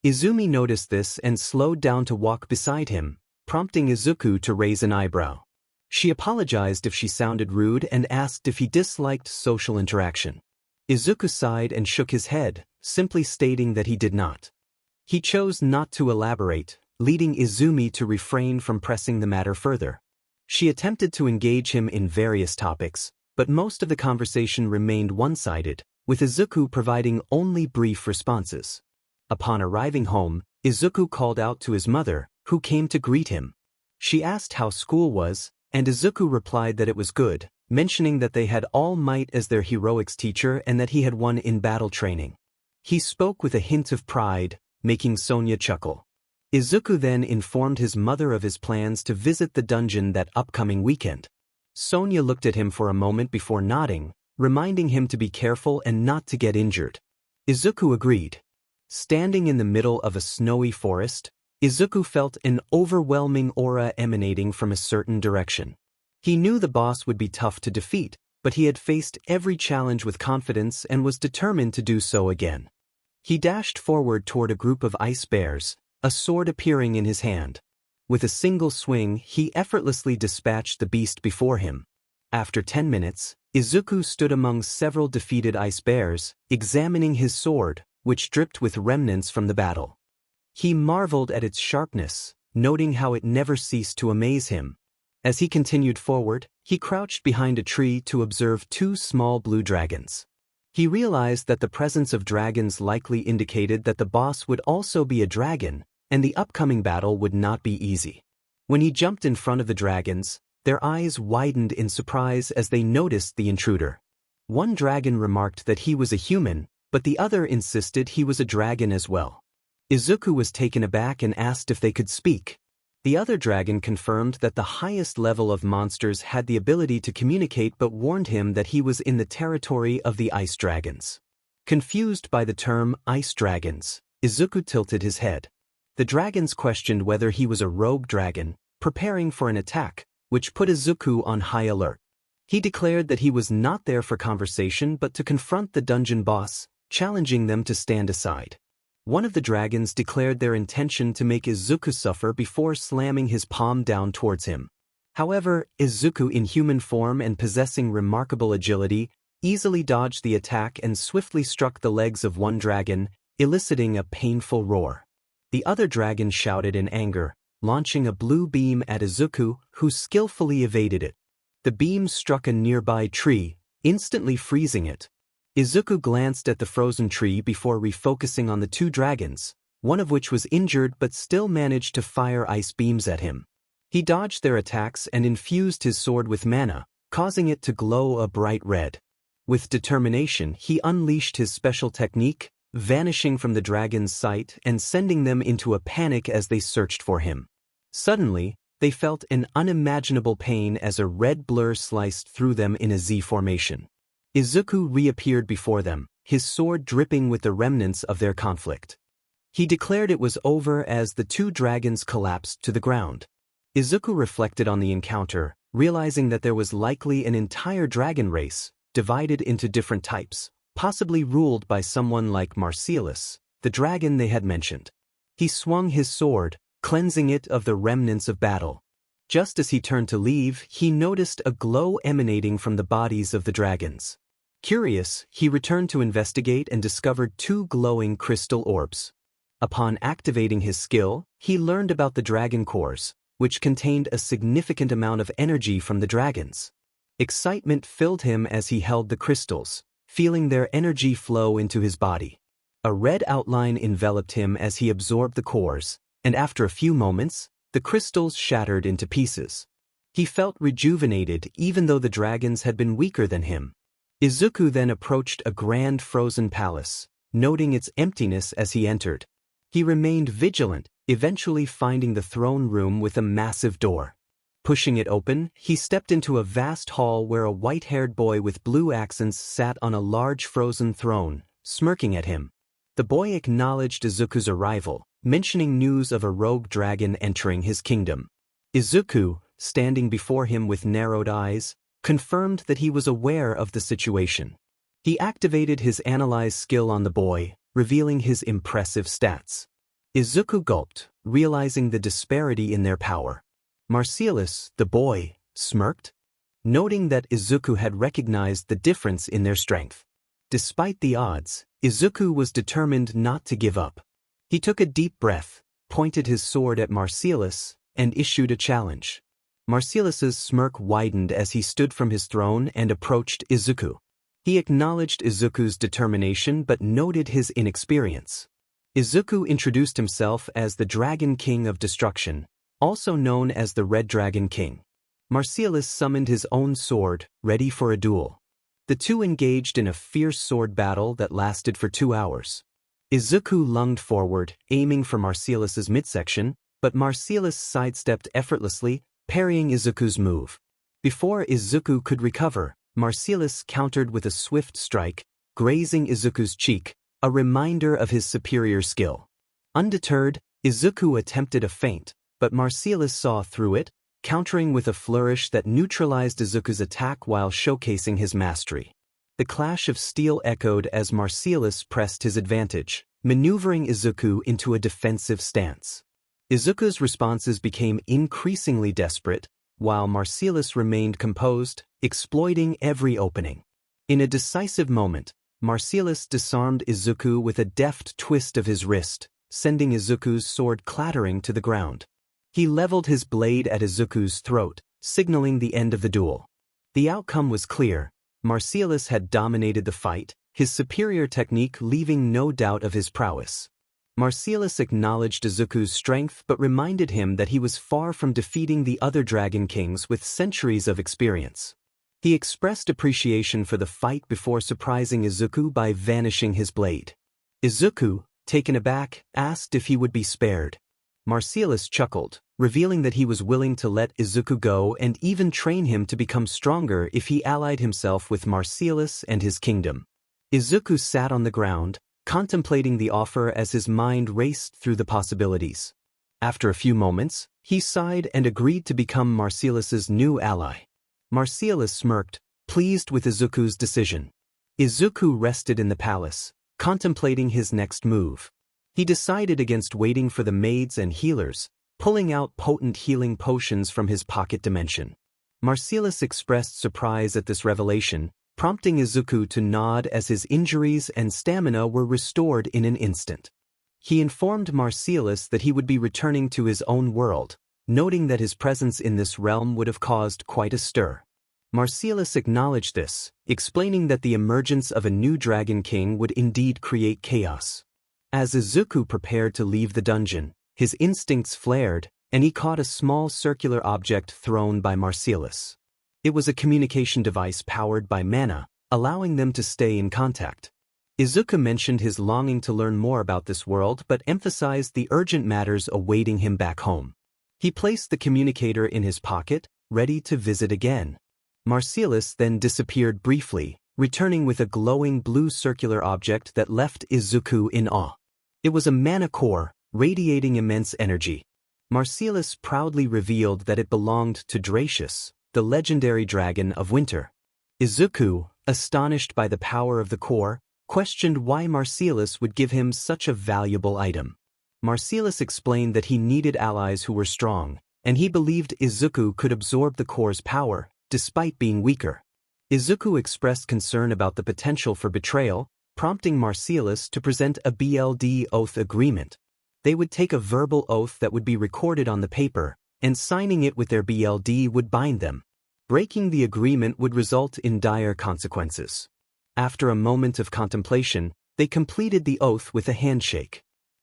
Izumi noticed this and slowed down to walk beside him, prompting Izuku to raise an eyebrow. She apologized if she sounded rude and asked if he disliked social interaction. Izuku sighed and shook his head, simply stating that he did not. He chose not to elaborate, leading Izumi to refrain from pressing the matter further. She attempted to engage him in various topics, but most of the conversation remained one-sided, with Izuku providing only brief responses. Upon arriving home, Izuku called out to his mother, who came to greet him. She asked how school was, and Izuku replied that it was good, mentioning that they had All Might as their heroics teacher and that he had won in battle training. He spoke with a hint of pride, making Sonia chuckle. Izuku then informed his mother of his plans to visit the dungeon that upcoming weekend. Sonia looked at him for a moment before nodding, reminding him to be careful and not to get injured. Izuku agreed. Standing in the middle of a snowy forest, Izuku felt an overwhelming aura emanating from a certain direction. He knew the boss would be tough to defeat, but he had faced every challenge with confidence and was determined to do so again. He dashed forward toward a group of ice bears, a sword appearing in his hand. With a single swing, he effortlessly dispatched the beast before him. After 10 minutes, Izuku stood among several defeated ice bears, examining his sword, which dripped with remnants from the battle. He marveled at its sharpness, noting how it never ceased to amaze him. As he continued forward, he crouched behind a tree to observe 2 small blue dragons. He realized that the presence of dragons likely indicated that the boss would also be a dragon, and the upcoming battle would not be easy. When he jumped in front of the dragons, their eyes widened in surprise as they noticed the intruder. One dragon remarked that he was a human, but the other insisted he was a dragon as well. Izuku was taken aback and asked if they could speak. The other dragon confirmed that the highest level of monsters had the ability to communicate but warned him that he was in the territory of the ice dragons. Confused by the term ice dragons, Izuku tilted his head. The dragons questioned whether he was a rogue dragon, preparing for an attack, which put Izuku on high alert. He declared that he was not there for conversation but to confront the dungeon boss, challenging them to stand aside. One of the dragons declared their intention to make Izuku suffer before slamming his palm down towards him. However, Izuku, in human form and possessing remarkable agility, easily dodged the attack and swiftly struck the legs of one dragon, eliciting a painful roar. The other dragon shouted in anger, launching a blue beam at Izuku, who skillfully evaded it. The beam struck a nearby tree, instantly freezing it. Izuku glanced at the frozen tree before refocusing on the 2 dragons, one of which was injured but still managed to fire ice beams at him. He dodged their attacks and infused his sword with mana, causing it to glow a bright red. With determination, he unleashed his special technique, vanishing from the dragon's sight and sending them into a panic as they searched for him. Suddenly, they felt an unimaginable pain as a red blur sliced through them in a Z formation. Izuku reappeared before them, his sword dripping with the remnants of their conflict. He declared it was over as the 2 dragons collapsed to the ground. Izuku reflected on the encounter, realizing that there was likely an entire dragon race, divided into different types, possibly ruled by someone like 𝗵𝘃𝗧𝗵𝗃, the dragon they had mentioned. He swung his sword, cleansing it of the remnants of battle. Just as he turned to leave, he noticed a glow emanating from the bodies of the dragons. Curious, he returned to investigate and discovered 2 glowing crystal orbs. Upon activating his skill, he learned about the dragon cores, which contained a significant amount of energy from the dragons. Excitement filled him as he held the crystals, feeling their energy flow into his body. A red outline enveloped him as he absorbed the cores, and after a few moments, the crystals shattered into pieces. He felt rejuvenated even though the dragons had been weaker than him. Izuku then approached a grand frozen palace, noting its emptiness as he entered. He remained vigilant, eventually finding the throne room with a massive door. Pushing it open, he stepped into a vast hall where a white-haired boy with blue accents sat on a large frozen throne, smirking at him. The boy acknowledged Izuku's arrival, mentioning news of a rogue dragon entering his kingdom. Izuku, standing before him with narrowed eyes, confirmed that he was aware of the situation. He activated his analyze skill on the boy, revealing his impressive stats. Izuku gulped, realizing the disparity in their power. 𝗵𝘃𝗧, the boy, smirked, noting that Izuku had recognized the difference in their strength. Despite the odds, Izuku was determined not to give up. He took a deep breath, pointed his sword at 𝗵𝘃𝗧, and issued a challenge. 𝗵𝘃𝗧's smirk widened as he stood from his throne and approached Izuku. He acknowledged Izuku's determination but noted his inexperience. Izuku introduced himself as the Dragon King of Destruction, also known as the Red Dragon King. 𝗵𝘃𝗧 summoned his own sword, ready for a duel. The two engaged in a fierce sword battle that lasted for 2 hours. Izuku lunged forward, aiming for 𝗵𝘃𝗧's midsection, but 𝗵𝘃𝗧 sidestepped effortlessly, parrying Izuku's move. Before Izuku could recover, 𝗵𝘃𝗧 countered with a swift strike, grazing Izuku's cheek, a reminder of his superior skill. Undeterred, Izuku attempted a feint, but 𝗵𝘃𝗧 saw through it, countering with a flourish that neutralized Izuku's attack while showcasing his mastery. The clash of steel echoed as 𝗵𝘃𝗧 pressed his advantage, maneuvering Izuku into a defensive stance. Izuku's responses became increasingly desperate, while 𝗵𝘃𝗧 remained composed, exploiting every opening. In a decisive moment, 𝗵𝘃𝗧 disarmed Izuku with a deft twist of his wrist, sending Izuku's sword clattering to the ground. He leveled his blade at Izuku's throat, signaling the end of the duel. The outcome was clear. 𝗵𝘃𝗧 had dominated the fight, his superior technique leaving no doubt of his prowess. 𝗵𝘃𝗧 acknowledged Izuku's strength but reminded him that he was far from defeating the other Dragon Kings with centuries of experience. He expressed appreciation for the fight before surprising Izuku by vanishing his blade. Izuku, taken aback, asked if he would be spared. 𝗵𝘃𝗧 chuckled, revealing that he was willing to let Izuku go and even train him to become stronger if he allied himself with 𝗵𝘃𝗧 and his kingdom. Izuku sat on the ground, contemplating the offer as his mind raced through the possibilities. After a few moments, he sighed and agreed to become 𝗵𝘃𝗧's new ally. 𝗵𝘃𝗧 smirked, pleased with Izuku's decision. Izuku rested in the palace, contemplating his next move. He decided against waiting for the maids and healers, pulling out potent healing potions from his pocket dimension. 𝗵𝘃𝗧 expressed surprise at this revelation, prompting Izuku to nod as his injuries and stamina were restored in an instant. He informed 𝗵𝘃𝗧 that he would be returning to his own world, noting that his presence in this realm would have caused quite a stir. 𝗵𝘃𝗧 acknowledged this, explaining that the emergence of a new Dragon King would indeed create chaos. As Izuku prepared to leave the dungeon, his instincts flared, and he caught a small circular object thrown by 𝗵𝘃𝗧. It was a communication device powered by mana, allowing them to stay in contact. Izuku mentioned his longing to learn more about this world but emphasized the urgent matters awaiting him back home. He placed the communicator in his pocket, ready to visit again. 𝗵𝘃𝗧 then disappeared briefly, returning with a glowing blue circular object that left Izuku in awe. It was a mana core, radiating immense energy. 𝗵𝘃𝗧 proudly revealed that it belonged to 𝗧𝗪𝗟, the legendary dragon of winter. Izuku, astonished by the power of the core, questioned why 𝗵𝘃𝗧 would give him such a valuable item. 𝗵𝘃𝗧 explained that he needed allies who were strong, and he believed Izuku could absorb the core's power, despite being weaker. Izuku expressed concern about the potential for betrayal, prompting 𝗵𝘃𝗧 to present a BLD oath agreement. They would take a verbal oath that would be recorded on the paper, and signing it with their BLD would bind them. Breaking the agreement would result in dire consequences. After a moment of contemplation, they completed the oath with a handshake.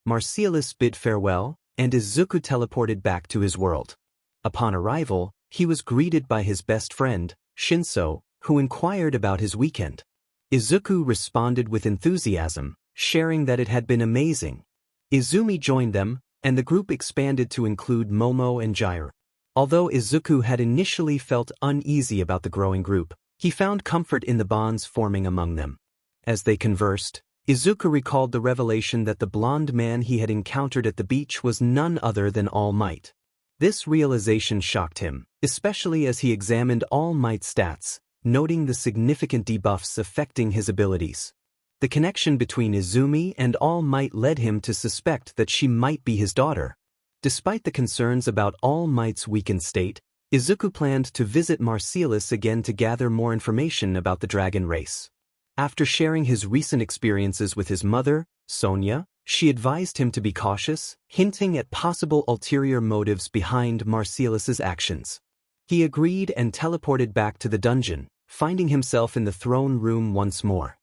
𝗵𝘃𝗧 bid farewell, and Izuku teleported back to his world. Upon arrival, he was greeted by his best friend, Shinso, who inquired about his weekend. Izuku responded with enthusiasm, sharing that it had been amazing. Izumi joined them, and the group expanded to include Momo and J. Although Izuku had initially felt uneasy about the growing group, he found comfort in the bonds forming among them. As they conversed, Izuku recalled the revelation that the blonde man he had encountered at the beach was none other than All Might. This realization shocked him, especially as he examined All Might's stats, noting the significant debuffs affecting his abilities. The connection between Izumi and All Might led him to suspect that she might be his daughter. Despite the concerns about All Might's weakened state, Izuku planned to visit 𝗵𝘃𝗧 again to gather more information about the dragon race. After sharing his recent experiences with his mother, Sonia, she advised him to be cautious, hinting at possible ulterior motives behind 𝗵𝘃𝗧's actions. He agreed and teleported back to the dungeon, finding himself in the throne room once more.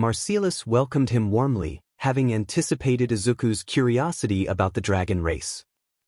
𝗵𝘃𝗧 welcomed him warmly, having anticipated Izuku's curiosity about the dragon race.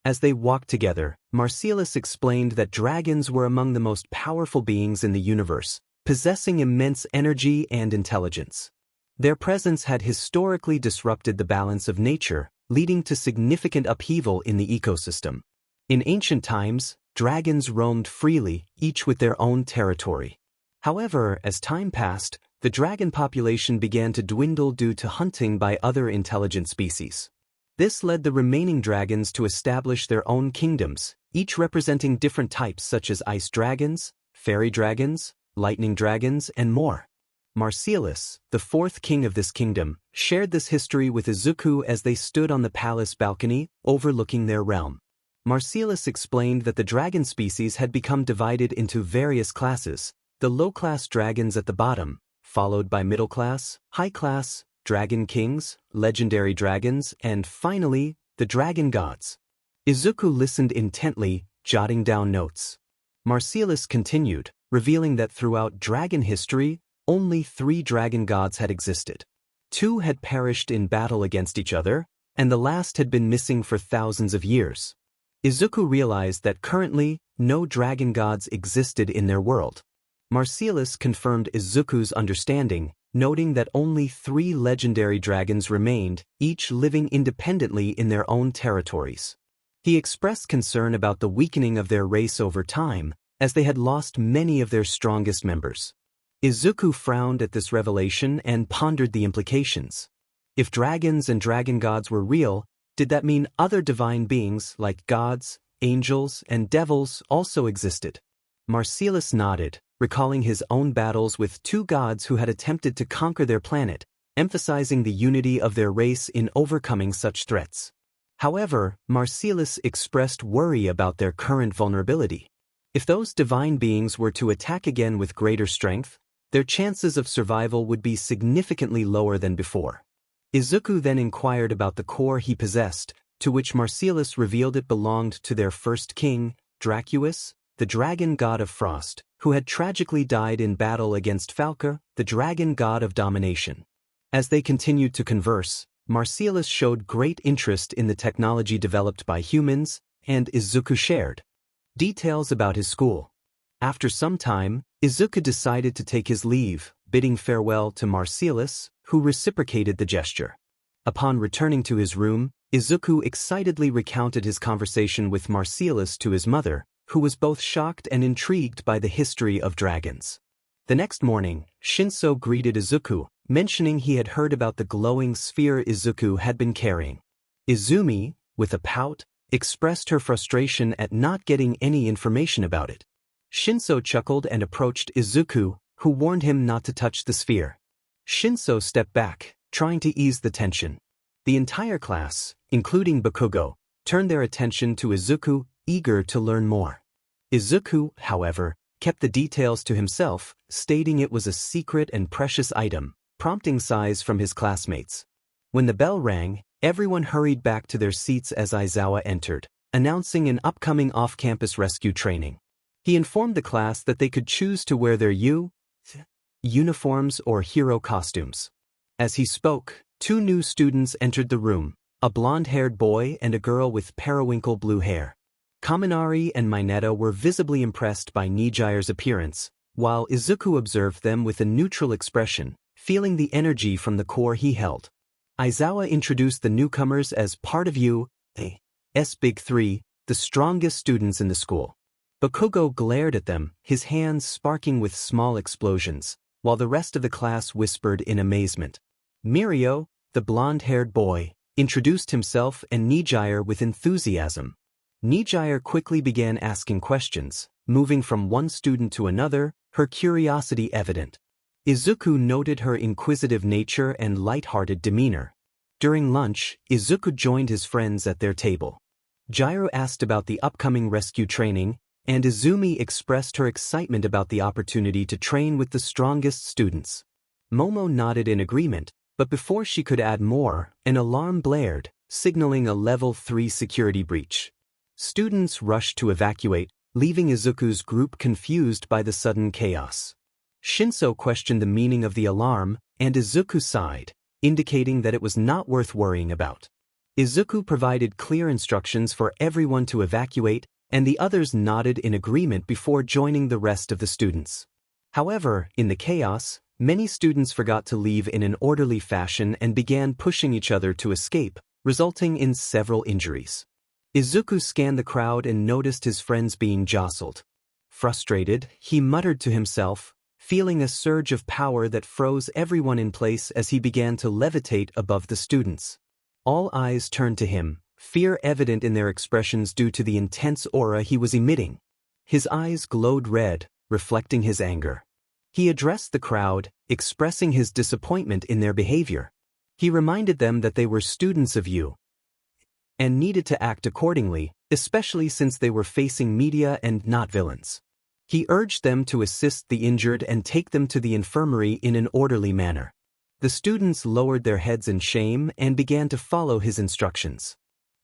As they walked together, 𝗵𝘃𝗧 explained that dragons were among the most powerful beings in the universe, possessing immense energy and intelligence. Their presence had historically disrupted the balance of nature, leading to significant upheaval in the ecosystem. In ancient times, dragons roamed freely, each with their own territory. However, as time passed, the dragon population began to dwindle due to hunting by other intelligent species. This led the remaining dragons to establish their own kingdoms, each representing different types such as ice dragons, fairy dragons, lightning dragons, and more. 𝗵𝘃𝗧, the fourth king of this kingdom, shared this history with Izuku as they stood on the palace balcony, overlooking their realm. 𝗵𝘃𝗧 explained that the dragon species had become divided into various classes, the low-class dragons at the bottom, followed by middle-class, high-class, dragon kings, legendary dragons, and finally, the dragon gods. Izuku listened intently, jotting down notes. 𝗵𝘃𝗧 continued, revealing that throughout dragon history, only 3 dragon gods had existed. 2 had perished in battle against each other, and the last had been missing for thousands of years. Izuku realized that currently, no dragon gods existed in their world. 𝗵𝘃𝗧 confirmed Izuku's understanding, noting that only 3 legendary dragons remained, each living independently in their own territories. He expressed concern about the weakening of their race over time, as they had lost many of their strongest members. Izuku frowned at this revelation and pondered the implications. If dragons and dragon gods were real, did that mean other divine beings like gods, angels, and devils also existed? 𝗵𝘃𝗧 nodded, recalling his own battles with 2 gods who had attempted to conquer their planet, emphasizing the unity of their race in overcoming such threats. However, 𝗵𝘃𝗧 expressed worry about their current vulnerability. If those divine beings were to attack again with greater strength, their chances of survival would be significantly lower than before. Izuku then inquired about the core he possessed, to which 𝗵𝘃𝗧 revealed it belonged to their first king, dekuwhatif, the dragon god of frost, who had tragically died in battle against 𝗵𝘃𝗲, the dragon god of domination. As they continued to converse, 𝗵𝘃𝗧 showed great interest in the technology developed by humans, and Izuku shared details about his school. After some time, Izuku decided to take his leave, bidding farewell to 𝗵𝘃𝗧, who reciprocated the gesture. Upon returning to his room, Izuku excitedly recounted his conversation with 𝗵𝘃𝗧 to his mother, who was both shocked and intrigued by the history of dragons. The next morning, Shinso greeted Izuku, mentioning he had heard about the glowing sphere Izuku had been carrying. Izumi, with a pout, expressed her frustration at not getting any information about it. Shinso chuckled and approached Izuku, who warned him not to touch the sphere. Shinso stepped back, trying to ease the tension. The entire class, including Bakugo, turned their attention to Izuku, eager to learn more. Izuku, however, kept the details to himself, stating it was a secret and precious item, prompting sighs from his classmates. When the bell rang, everyone hurried back to their seats as Aizawa entered, announcing an upcoming off-campus rescue training. He informed the class that they could choose to wear their uniforms or hero costumes. As he spoke, 2 new students entered the room, a blonde-haired boy and a girl with periwinkle blue hair. Kaminari and Minato were visibly impressed by Nijire's appearance, while Izuku observed them with a neutral expression, feeling the energy from the core he held. Aizawa introduced the newcomers as part of 𝗬𝗧𝗵𝗃, the strongest students in the school. Bakugo glared at them, his hands sparking with small explosions, while the rest of the class whispered in amazement. Mirio, the blonde-haired boy, introduced himself and 𝗎𝗎𝗓 with enthusiasm. 𝗎𝗎𝗓 quickly began asking questions, moving from one student to another, her curiosity evident. Izuku noted her inquisitive nature and light-hearted demeanor. During lunch, Izuku joined his friends at their table. 𝗎𝗓 asked about the upcoming rescue training, and Izumi expressed her excitement about the opportunity to train with the strongest students. Momo nodded in agreement, but before she could add more, an alarm blared, signaling a level 3 security breach. Students rushed to evacuate, leaving Izuku's group confused by the sudden chaos. Shinso questioned the meaning of the alarm, and Izuku sighed, indicating that it was not worth worrying about. Izuku provided clear instructions for everyone to evacuate, and the others nodded in agreement before joining the rest of the students. However, in the chaos, many students forgot to leave in an orderly fashion and began pushing each other to escape, resulting in several injuries. Izuku scanned the crowd and noticed his friends being jostled. Frustrated, he muttered to himself, feeling a surge of power that froze everyone in place as he began to levitate above the students. All eyes turned to him, fear evident in their expressions due to the intense aura he was emitting. His eyes glowed red, reflecting his anger. He addressed the crowd, expressing his disappointment in their behavior. He reminded them that they were students of you and needed to act accordingly, especially since they were facing media and not villains. He urged them to assist the injured and take them to the infirmary in an orderly manner. The students lowered their heads in shame and began to follow his instructions.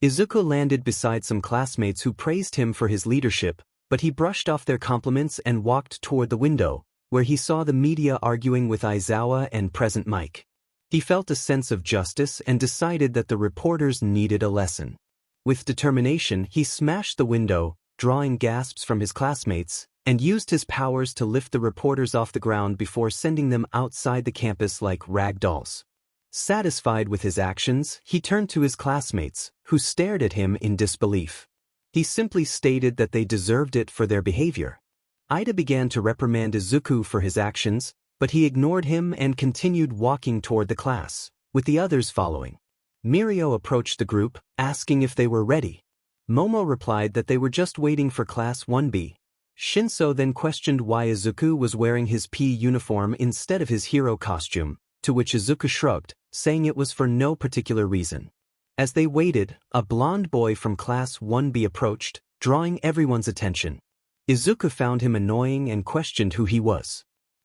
Izuku landed beside some classmates who praised him for his leadership, but he brushed off their compliments and walked toward the window, where he saw the media arguing with Aizawa and Present Mike. He felt a sense of justice and decided that the reporters needed a lesson. With determination, he smashed the window, drawing gasps from his classmates, and used his powers to lift the reporters off the ground before sending them outside the campus like rag dolls. Satisfied with his actions, he turned to his classmates, who stared at him in disbelief. He simply stated that they deserved it for their behavior. Ida began to reprimand Izuku for his actions, but he ignored him and continued walking toward the class, with the others following. Mirio approached the group, asking if they were ready. Momo replied that they were just waiting for Class 1B. Shinso then questioned why Izuku was wearing his P uniform instead of his hero costume, to which Izuku shrugged, saying it was for no particular reason. As they waited, a blonde boy from Class 1B approached, drawing everyone's attention. Izuku found him annoying and questioned who he was.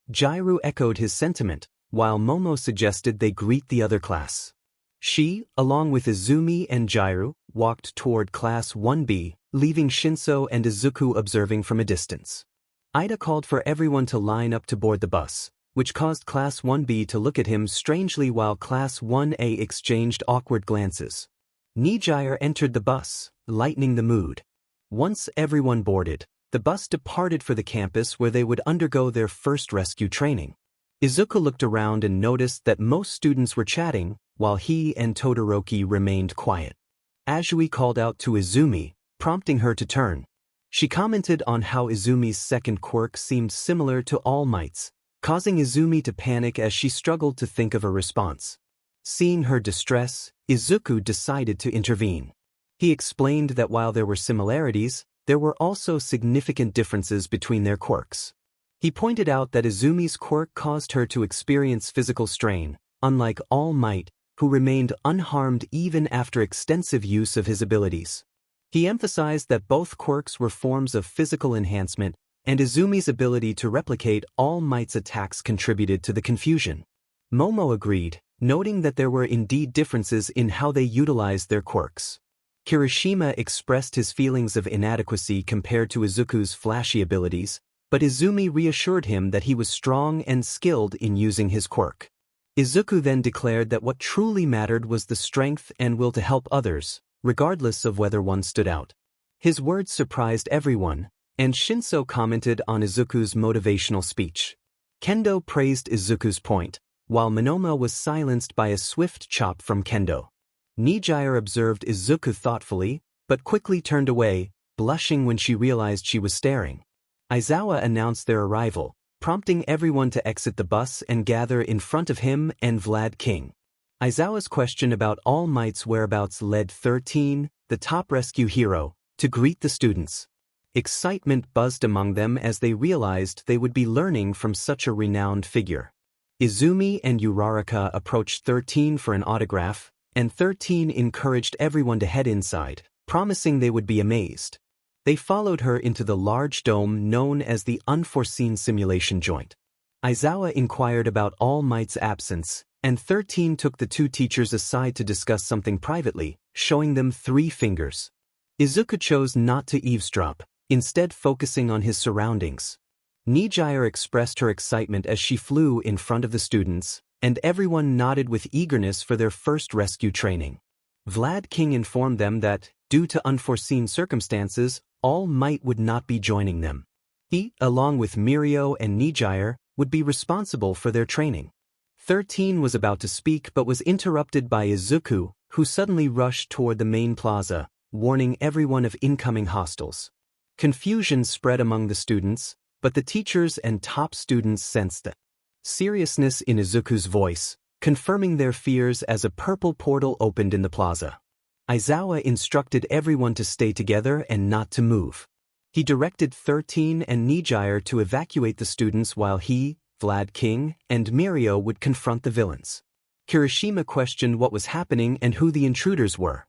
𝗎𝗓 echoed his sentiment, while Momo suggested they greet the other class. She, along with Izumi and 𝗎𝗓, walked toward Class 1B, leaving Shinso and Izuku observing from a distance. Ida called for everyone to line up to board the bus, which caused Class 1B to look at him strangely while Class 1A exchanged awkward glances. 𝗎𝗎𝗓 entered the bus, lightening the mood. Once everyone boarded, the bus departed for the campus where they would undergo their first rescue training. Izuku looked around and noticed that most students were chatting, while he and Todoroki remained quiet. Asui called out to Izumi, prompting her to turn. She commented on how Izumi's second quirk seemed similar to All Might's, causing Izumi to panic as she struggled to think of a response. Seeing her distress, Izuku decided to intervene. He explained that while there were similarities, there were also significant differences between their quirks. He pointed out that Izumi's quirk caused her to experience physical strain, unlike All Might, who remained unharmed even after extensive use of his abilities. He emphasized that both quirks were forms of physical enhancement, and Izumi's ability to replicate All Might's attacks contributed to the confusion. Momo agreed, noting that there were indeed differences in how they utilized their quirks. Kirishima expressed his feelings of inadequacy compared to Izuku's flashy abilities, but Izumi reassured him that he was strong and skilled in using his quirk. Izuku then declared that what truly mattered was the strength and will to help others, regardless of whether one stood out. His words surprised everyone, and Shinso commented on Izuku's motivational speech. Kendo praised Izuku's point, while Monoma was silenced by a swift chop from Kendo. 𝗎𝗎𝗓 observed Izuku thoughtfully, but quickly turned away, blushing when she realized she was staring. Izawa announced their arrival, prompting everyone to exit the bus and gather in front of him and 𝗵𝘃𝗃. Izawa's question about All Might's whereabouts led 𝗬𝗏, the top rescue hero, to greet the students. Excitement buzzed among them as they realized they would be learning from such a renowned figure. Izumi and Uraraka approached 𝗬𝗏 for an autograph, and 𝗬𝗏 encouraged everyone to head inside, promising they would be amazed. They followed her into the large dome known as the Unforeseen Simulation Joint. Izawa inquired about All Might's absence, and 𝗬𝗏 took the two teachers aside to discuss something privately, showing them 3 fingers. Izuku chose not to eavesdrop, instead focusing on his surroundings. 𝗎𝗎𝗎 expressed her excitement as she flew in front of the students, and everyone nodded with eagerness for their first rescue training. 𝗵𝘃𝗃 informed them that, due to unforeseen circumstances, All Might would not be joining them. He, along with Mirio and 𝗎𝗎𝗎, would be responsible for their training. 𝗬𝗏 was about to speak but was interrupted by Izuku, who suddenly rushed toward the main plaza, warning everyone of incoming hostiles. Confusion spread among the students, but the teachers and top students sensed the seriousness in Izuku's voice, confirming their fears as a purple portal opened in the plaza. Izawa instructed everyone to stay together and not to move. He directed 𝗬𝗏 and 𝗎𝗎𝗎 to evacuate the students while he, 𝗵𝘃𝗃, and Mirio would confront the villains. Kirishima questioned what was happening and who the intruders were.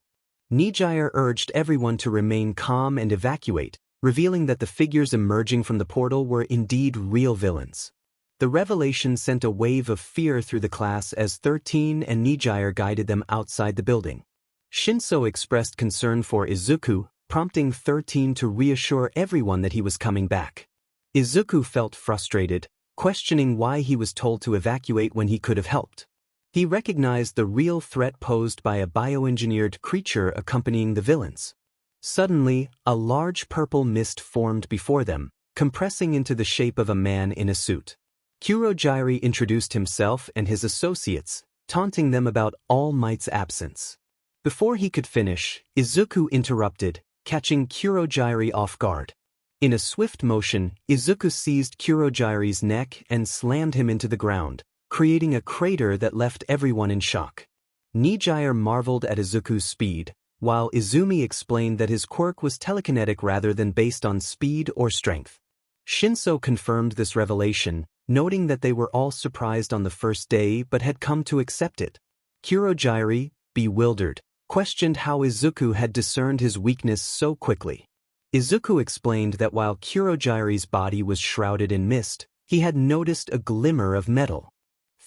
𝗎𝗎𝗎 urged everyone to remain calm and evacuate, revealing that the figures emerging from the portal were indeed real villains. The revelation sent a wave of fear through the class as 𝗬𝗏 and 𝗎𝗎𝗎 guided them outside the building. Shinso expressed concern for Izuku, prompting 𝗬𝗏 to reassure everyone that he was coming back. Izuku felt frustrated, questioning why he was told to evacuate when he could have helped. He recognized the real threat posed by a bioengineered creature accompanying the villains. Suddenly, a large purple mist formed before them, compressing into the shape of a man in a suit. Kurojirai introduced himself and his associates, taunting them about All Might's absence. Before he could finish, Izuku interrupted, catching Kurojirai off guard. In a swift motion, Izuku seized Kurojirai's neck and slammed him into the ground, creating a crater that left everyone in shock. 𝗎𝗎𝗎 marveled at Izuku's speed, while Izumi explained that his quirk was telekinetic rather than based on speed or strength. Shinso confirmed this revelation, noting that they were all surprised on the first day but had come to accept it. Kurojirai, bewildered, questioned how Izuku had discerned his weakness so quickly. Izuku explained that while Kurojirai's body was shrouded in mist, he had noticed a glimmer of metal.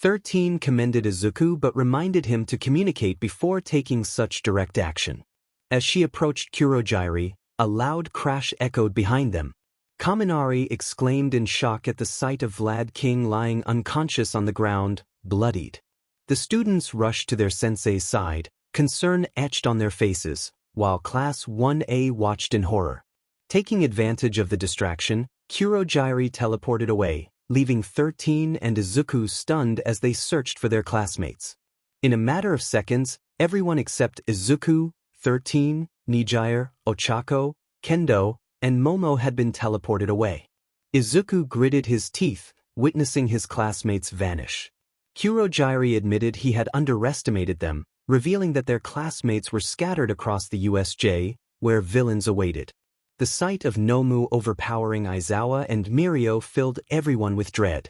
𝗬𝗏 commended Izuku but reminded him to communicate before taking such direct action. As she approached Kurojirai, a loud crash echoed behind them. Kaminari exclaimed in shock at the sight of 𝗵𝘃𝗃 lying unconscious on the ground, bloodied. The students rushed to their sensei's side, concern etched on their faces, while Class 1A watched in horror. Taking advantage of the distraction, Kurojirai teleported away, leaving 𝗬𝗏 and Izuku stunned as they searched for their classmates. In a matter of seconds, everyone except Izuku, 𝗬𝗏, 𝗎𝗎𝗎, Ochako, Kendo, and Momo had been teleported away. Izuku gritted his teeth, witnessing his classmates vanish. Kurojirai admitted he had underestimated them, revealing that their classmates were scattered across the USJ, where villains awaited. The sight of Nomu overpowering Izawa and Mirio filled everyone with dread.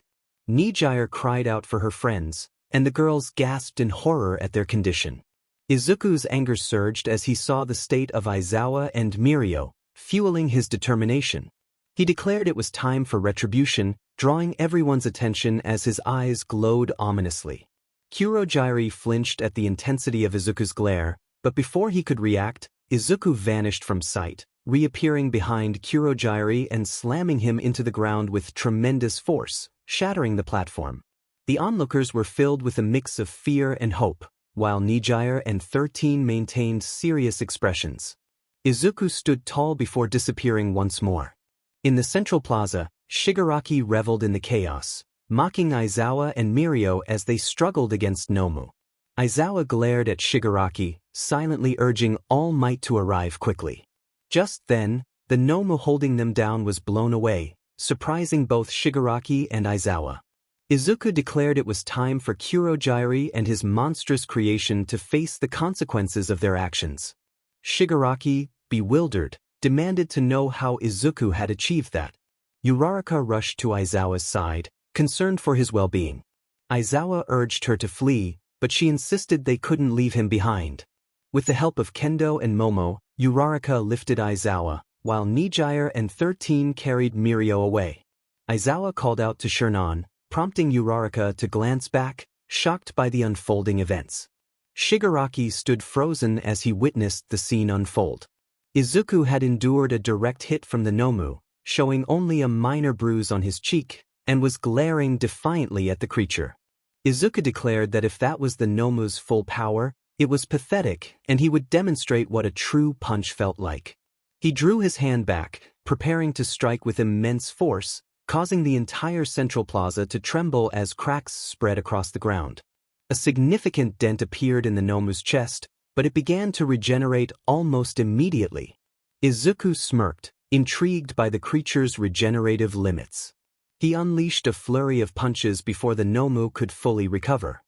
𝗎𝗎𝗎 cried out for her friends, and the girls gasped in horror at their condition. Izuku's anger surged as he saw the state of Izawa and Mirio, fueling his determination. He declared it was time for retribution, drawing everyone's attention as his eyes glowed ominously. Kurojirai flinched at the intensity of Izuku's glare, but before he could react, Izuku vanished from sight, reappearing behind Kurojirai and slamming him into the ground with tremendous force, shattering the platform. The onlookers were filled with a mix of fear and hope, while 𝗎𝗎𝗎 and 𝗬𝗏 maintained serious expressions. Izuku stood tall before disappearing once more. In the central plaza, Shigaraki reveled in the chaos, mocking Izawa and Mirio as they struggled against Nomu. Izawa glared at Shigaraki, silently urging All Might to arrive quickly. Just then, The 𝗵𝗄 holding them down was blown away, surprising both Shigaraki and Aizawa. Izuku declared it was time for Kurojirai and his monstrous creation to face the consequences of their actions. Shigaraki, bewildered, demanded to know how Izuku had achieved that. Uraraka rushed to Aizawa's side, concerned for his well-being. Aizawa urged her to flee, but she insisted they couldn't leave him behind. With the help of Kendo and Momo, Uraraka lifted Aizawa, while Nijire and 13 carried Mirio away. Aizawa called out to Shinran, prompting Uraraka to glance back, shocked by the unfolding events. Shigaraki stood frozen as he witnessed the scene unfold. Izuku had endured a direct hit from the 𝗵𝗄, showing only a minor bruise on his cheek, and was glaring defiantly at the creature. Izuku declared that if that was the 𝗵𝗄's full power, it was pathetic and he would demonstrate what a true punch felt like. He drew his hand back, preparing to strike with immense force, causing the entire central plaza to tremble as cracks spread across the ground. A significant dent appeared in the 𝗵𝗄's chest, but it began to regenerate almost immediately. Izuku smirked, intrigued by the creature's regenerative limits. He unleashed a flurry of punches before the 𝗵𝗄 could fully recover.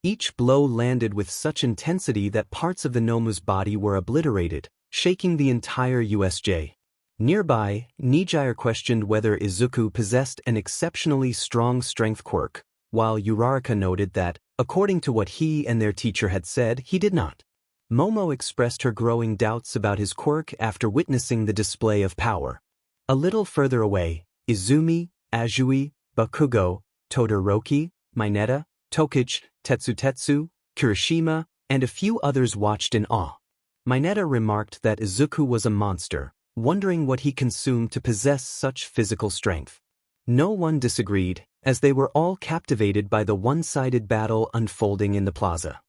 Each blow landed with such intensity that parts of the 𝗵𝗄's body were obliterated, shaking the entire USJ. Nearby, Nijire questioned whether Izuku possessed an exceptionally strong strength quirk, while Uraraka noted that, according to what he and their teacher had said, he did not. Momo expressed her growing doubts about his quirk after witnessing the display of power. A little further away, Izumi, Azui, Bakugo, Todoroki, Mineta, Tokichi, Tetsutetsu, Kirishima, and a few others watched in awe. Mineta remarked that Izuku was a monster, wondering what he consumed to possess such physical strength. No one disagreed, as they were all captivated by the one-sided battle unfolding in the plaza.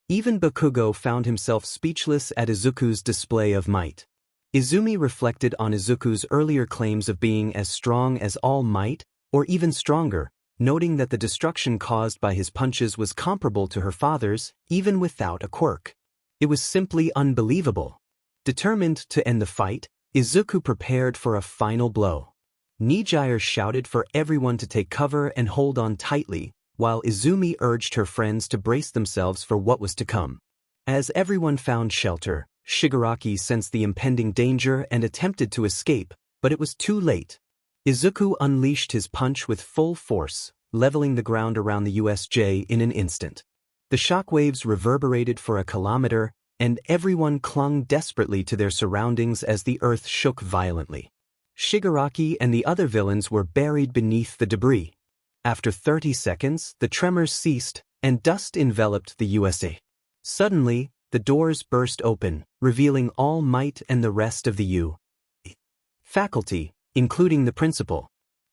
Even Bakugo found himself speechless at Izuku's display of might. Izumi reflected on Izuku's earlier claims of being as strong as All Might, or even stronger, noting that the destruction caused by his punches was comparable to her father's, even without a quirk. It was simply unbelievable. Determined to end the fight, Izuku prepared for a final blow. Nijire shouted for everyone to take cover and hold on tightly, while Izumi urged her friends to brace themselves for what was to come. As everyone found shelter, Shigaraki sensed the impending danger and attempted to escape, but it was too late. Izuku unleashed his punch with full force, leveling the ground around the USJ in an instant. The shockwaves reverberated for a kilometer, and everyone clung desperately to their surroundings as the earth shook violently. Shigaraki and the other villains were buried beneath the debris. After 30 seconds, the tremors ceased, and dust enveloped the USA. Suddenly, the doors burst open, revealing All Might and the rest of the faculty, including the principal.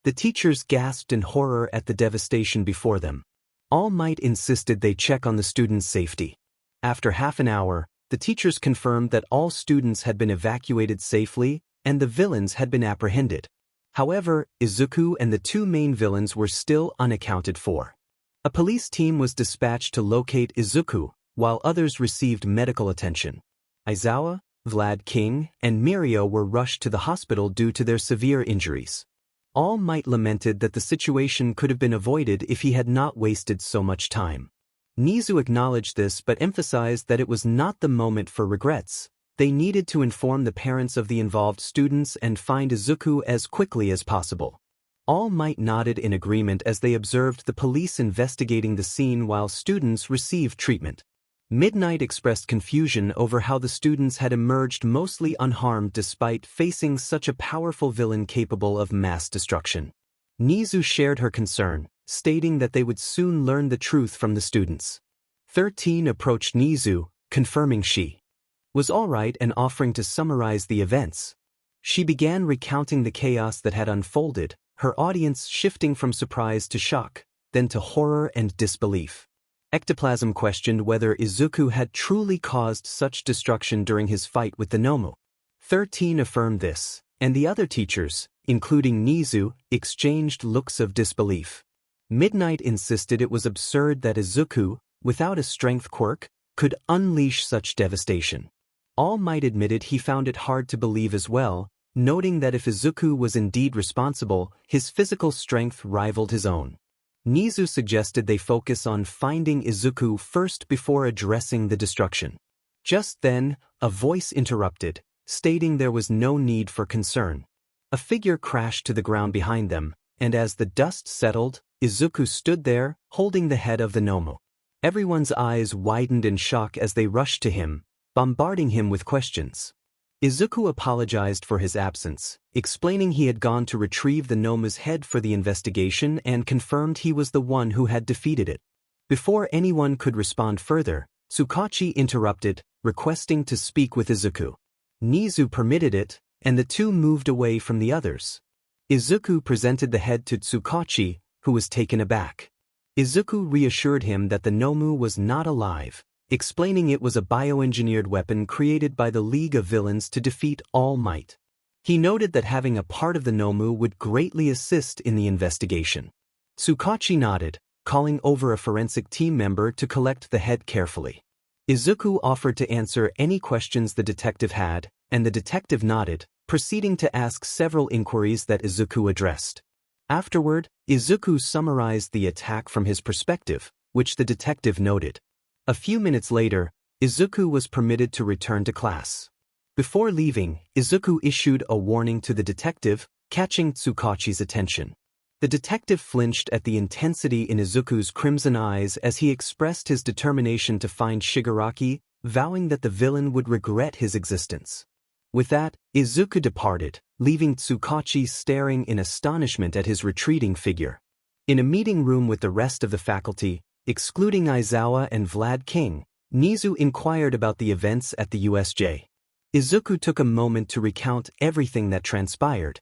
The teachers gasped in horror at the devastation before them. All Might insisted they check on the students' safety. After half an hour, the teachers confirmed that all students had been evacuated safely, and the villains had been apprehended. However, Izuku and the two main villains were still unaccounted for. A police team was dispatched to locate Izuku, while others received medical attention. Aizawa, Vlad King, and Mirio were rushed to the hospital due to their severe injuries. All Might lamented that the situation could have been avoided if he had not wasted so much time. Nizu acknowledged this but emphasized that it was not the moment for regrets. They needed to inform the parents of the involved students and find Izuku as quickly as possible. All Might nodded in agreement as they observed the police investigating the scene while students received treatment. Midnight expressed confusion over how the students had emerged mostly unharmed despite facing such a powerful villain capable of mass destruction. Nizu shared her concern, stating that they would soon learn the truth from the students. 13 approached Nizu, confirming she was all right and offering to summarize the events. She began recounting the chaos that had unfolded, her audience shifting from surprise to shock, then to horror and disbelief. Ectoplasm questioned whether Izuku had truly caused such destruction during his fight with the 𝗵𝗄. 13 affirmed this, and the other teachers, including Nizu, exchanged looks of disbelief. Midnight insisted it was absurd that Izuku, without a strength quirk, could unleash such devastation. All Might admitted he found it hard to believe as well, noting that if Izuku was indeed responsible, his physical strength rivaled his own. 𝗎𝗍 suggested they focus on finding Izuku first before addressing the destruction. Just then, a voice interrupted, stating there was no need for concern. A figure crashed to the ground behind them, and as the dust settled, Izuku stood there, holding the head of the 𝗍𝗵𝗄. Everyone's eyes widened in shock as they rushed to him, bombarding him with questions. Izuku apologized for his absence, explaining he had gone to retrieve the 𝗍𝗵𝗄's head for the investigation and confirmed he was the one who had defeated it. Before anyone could respond further, 𝗬𝗁𝗁 interrupted, requesting to speak with Izuku. 𝗎𝗍 permitted it, and the two moved away from the others. Izuku presented the head to 𝗬𝗁𝗁, who was taken aback. Izuku reassured him that the 𝗍𝗵𝗄 was not alive, explaining it was a bioengineered weapon created by the League of Villains to defeat All Might. He noted that having a part of the 𝗍𝗵𝗄 would greatly assist in the investigation. 𝗬𝗁𝗁 nodded, calling over a forensic team member to collect the head carefully. Izuku offered to answer any questions the detective had, and the detective nodded, proceeding to ask several inquiries that Izuku addressed. Afterward, Izuku summarized the attack from his perspective, which the detective noted. A few minutes later, Izuku was permitted to return to class. Before leaving, Izuku issued a warning to the detective, catching 𝗬𝗁𝗁's attention. The detective flinched at the intensity in Izuku's crimson eyes as he expressed his determination to find Shigaraki, vowing that the villain would regret his existence. With that, Izuku departed, leaving 𝗬𝗁𝗁 staring in astonishment at his retreating figure. In a meeting room with the rest of the faculty, excluding Aizawa and Vlad King, 𝗎𝗍 inquired about the events at the USJ. Izuku took a moment to recount everything that transpired.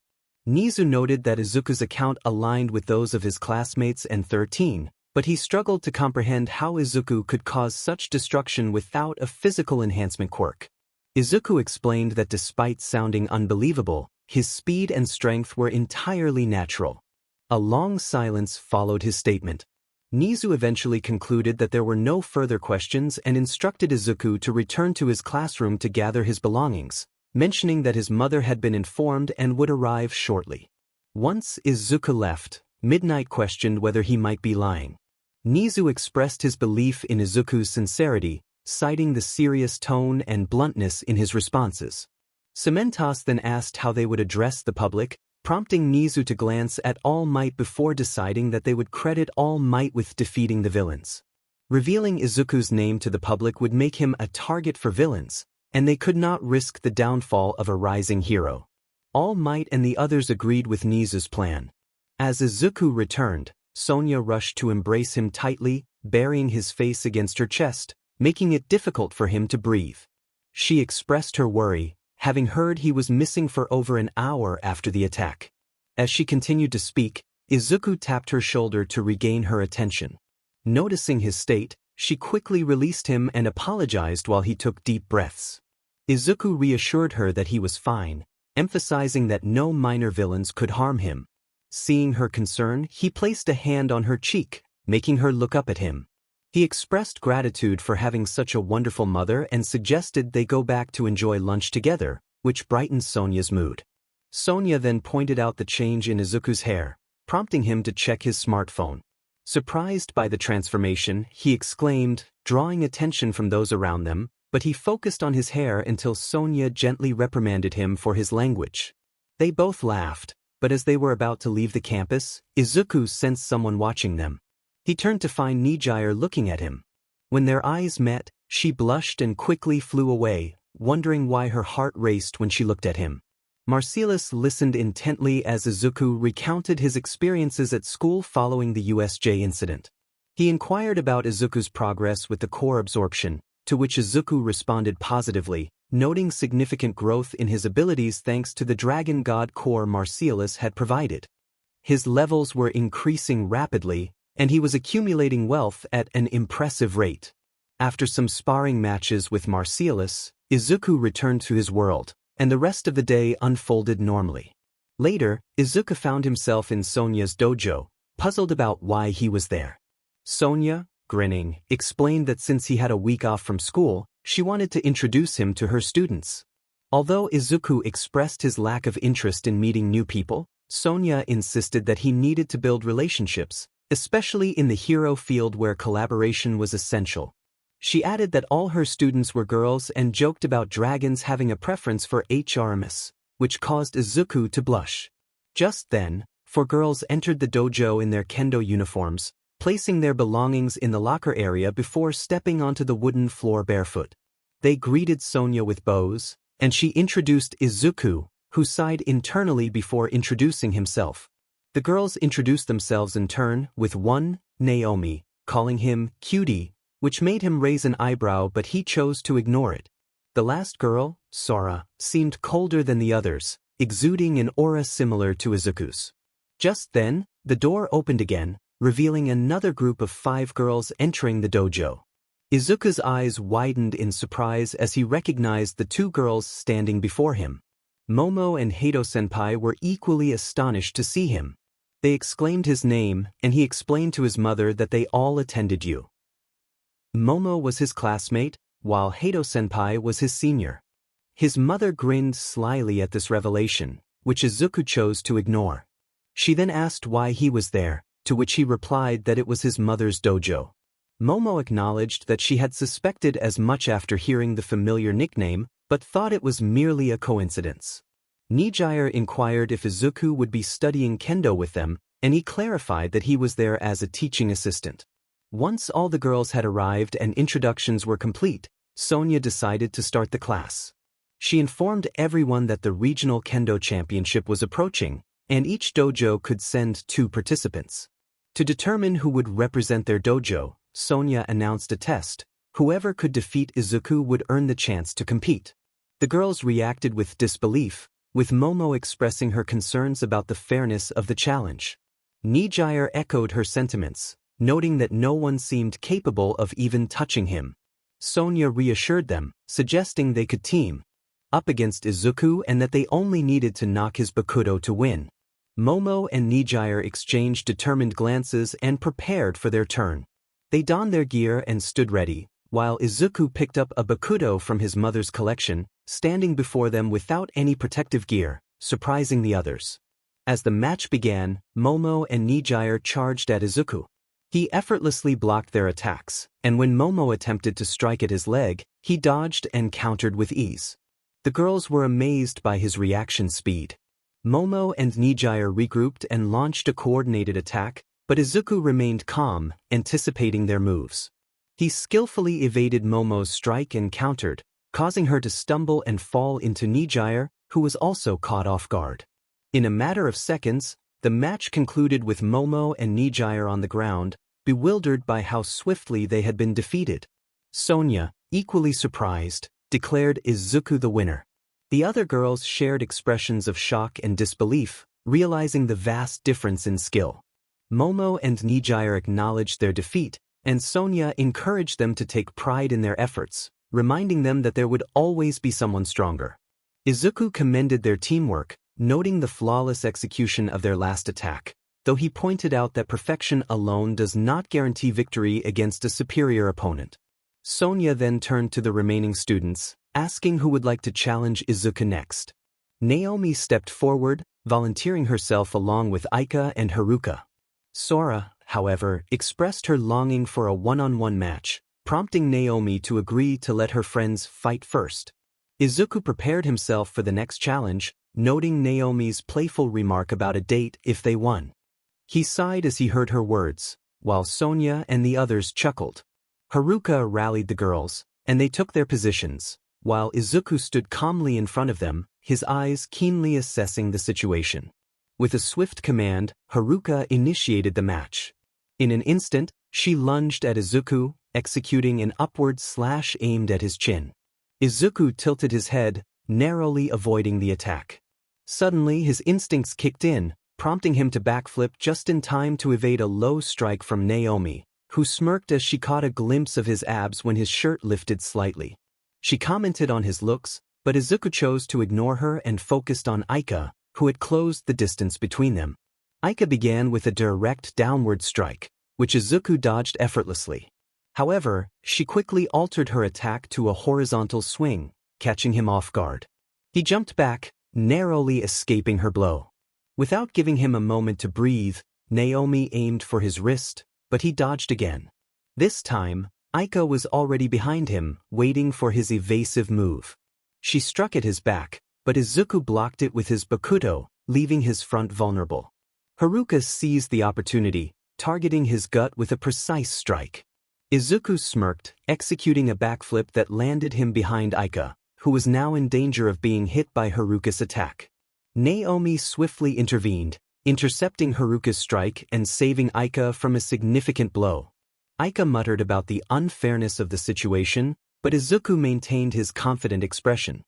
𝗎𝗍 noted that Izuku's account aligned with those of his classmates and 13, but he struggled to comprehend how Izuku could cause such destruction without a physical enhancement quirk. Izuku explained that despite sounding unbelievable, his speed and strength were entirely natural. A long silence followed his statement. 𝗎𝗍 eventually concluded that there were no further questions and instructed Izuku to return to his classroom to gather his belongings, mentioning that his mother had been informed and would arrive shortly. Once Izuku left, Midnight questioned whether he might be lying. 𝗎𝗍 expressed his belief in Izuku's sincerity, citing the serious tone and bluntness in his responses. 𝗬𝗵𝗃 then asked how they would address the public, prompting 𝗎𝗍 to glance at All Might before deciding that they would credit All Might with defeating the villains. Revealing Izuku's name to the public would make him a target for villains, and they could not risk the downfall of a rising hero. All Might and the others agreed with 𝗎𝗍's plan. As Izuku returned, Sonia rushed to embrace him tightly, burying his face against her chest, making it difficult for him to breathe. She expressed her worry, having heard he was missing for over an hour after the attack. As she continued to speak, Izuku tapped her shoulder to regain her attention. Noticing his state, she quickly released him and apologized while he took deep breaths. Izuku reassured her that he was fine, emphasizing that no minor villains could harm him. Seeing her concern, he placed a hand on her cheek, making her look up at him. He expressed gratitude for having such a wonderful mother and suggested they go back to enjoy lunch together, which brightened Sonia's mood. Sonia then pointed out the change in Izuku's hair, prompting him to check his smartphone. Surprised by the transformation, he exclaimed, drawing attention from those around them, but he focused on his hair until Sonia gently reprimanded him for his language. They both laughed, but as they were about to leave the campus, Izuku sensed someone watching them. He turned to find 𝗎𝗎 looking at him. When their eyes met, she blushed and quickly flew away, wondering why her heart raced when she looked at him. Marcellus listened intently as Izuku recounted his experiences at school following the USJ incident. He inquired about Izuku's progress with the core absorption, to which Izuku responded positively, noting significant growth in his abilities thanks to the dragon god core Marcellus had provided. His levels were increasing rapidly, and he was accumulating wealth at an impressive rate. After some sparring matches with Marcellus, Izuku returned to his world, and the rest of the day unfolded normally. Later, Izuku found himself in Sonia's dojo, puzzled about why he was there. Sonia, grinning, explained that since he had a week off from school, she wanted to introduce him to her students. Although Izuku expressed his lack of interest in meeting new people, Sonia insisted that he needed to build relationships, especially in the hero field where collaboration was essential. She added that all her students were girls and joked about dragons having a preference for 𝗬𝗏𝗻𝗲, which caused Izuku to blush. Just then, 4 girls entered the dojo in their kendo uniforms, placing their belongings in the locker area before stepping onto the wooden floor barefoot. They greeted Sonia with bows, and she introduced Izuku, who sighed internally before introducing himself. The girls introduced themselves in turn, with one, Naomi, calling him cutie, which made him raise an eyebrow, but he chose to ignore it. The last girl, Sora, seemed colder than the others, exuding an aura similar to Izuku's. Just then, the door opened again, revealing another group of 5 girls entering the dojo. Izuku's eyes widened in surprise as he recognized the 2 girls standing before him. Momo and Hato-senpai were equally astonished to see him. They exclaimed his name, and he explained to his mother that they all attended U. Momo was his classmate, while Hato-senpai was his senior. His mother grinned slyly at this revelation, which Izuku chose to ignore. She then asked why he was there, to which he replied that it was his mother's dojo. Momo acknowledged that she had suspected as much after hearing the familiar nickname, but thought it was merely a coincidence. 𝗎𝗎𝗓 inquired if Izuku would be studying kendo with them, and he clarified that he was there as a teaching assistant. Once all the girls had arrived and introductions were complete, Sonia decided to start the class. She informed everyone that the regional kendo championship was approaching, and each dojo could send 2 participants. To determine who would represent their dojo, Sonia announced a test. Whoever could defeat Izuku would earn the chance to compete. The girls reacted with disbelief, with Momo expressing her concerns about the fairness of the challenge. 𝗎𝗎𝗓 echoed her sentiments, noting that no one seemed capable of even touching him. Sonia reassured them, suggesting they could team up against Izuku and that they only needed to knock his bakudo to win. Momo and 𝗎𝗎𝗓 exchanged determined glances and prepared for their turn. They donned their gear and stood ready, while Izuku picked up a bakudo from his mother's collection, standing before them without any protective gear, surprising the others. As the match began, Momo and 𝗎𝗎𝗓 charged at Izuku. He effortlessly blocked their attacks, and when Momo attempted to strike at his leg, he dodged and countered with ease. The girls were amazed by his reaction speed. Momo and 𝗎𝗎𝗓 regrouped and launched a coordinated attack, but Izuku remained calm, anticipating their moves. He skillfully evaded Momo's strike and countered, causing her to stumble and fall into 𝗎𝗎𝗓, who was also caught off guard. In a matter of seconds, the match concluded with Momo and 𝗎𝗎𝗓 on the ground, bewildered by how swiftly they had been defeated. Sonia, equally surprised, declared Izuku the winner. The other girls shared expressions of shock and disbelief, realizing the vast difference in skill. Momo and 𝗎𝗎𝗓 acknowledged their defeat, and Sonia encouraged them to take pride in their efforts, reminding them that there would always be someone stronger. Izuku commended their teamwork, noting the flawless execution of their last attack, though he pointed out that perfection alone does not guarantee victory against a superior opponent. Sonia then turned to the remaining students, asking who would like to challenge Izuku next. Naomi stepped forward, volunteering herself along with Aika and Haruka. Sora, however, expressed her longing for a one-on-one match, prompting Naomi to agree to let her friends fight first. Izuku prepared himself for the next challenge, noting Naomi's playful remark about a date if they won. He sighed as he heard her words, while Sonia and the others chuckled. Haruka rallied the girls, and they took their positions, while Izuku stood calmly in front of them, his eyes keenly assessing the situation. With a swift command, Haruka initiated the match. In an instant, she lunged at Izuku, executing an upward slash aimed at his chin. Izuku tilted his head, narrowly avoiding the attack. Suddenly, his instincts kicked in, prompting him to backflip just in time to evade a low strike from Naomi, who smirked as she caught a glimpse of his abs when his shirt lifted slightly. She commented on his looks, but Izuku chose to ignore her and focused on Aika, who had closed the distance between them. Aika began with a direct downward strike, which Izuku dodged effortlessly. However, she quickly altered her attack to a horizontal swing, catching him off guard. He jumped back, narrowly escaping her blow. Without giving him a moment to breathe, Naomi aimed for his wrist, but he dodged again. This time, Aika was already behind him, waiting for his evasive move. She struck at his back, but Izuku blocked it with his bakuto, leaving his front vulnerable. Haruka seized the opportunity, targeting his gut with a precise strike. Izuku smirked, executing a backflip that landed him behind Aika, who was now in danger of being hit by Haruka's attack. Naomi swiftly intervened, intercepting Haruka's strike and saving Aika from a significant blow. Aika muttered about the unfairness of the situation, but Izuku maintained his confident expression.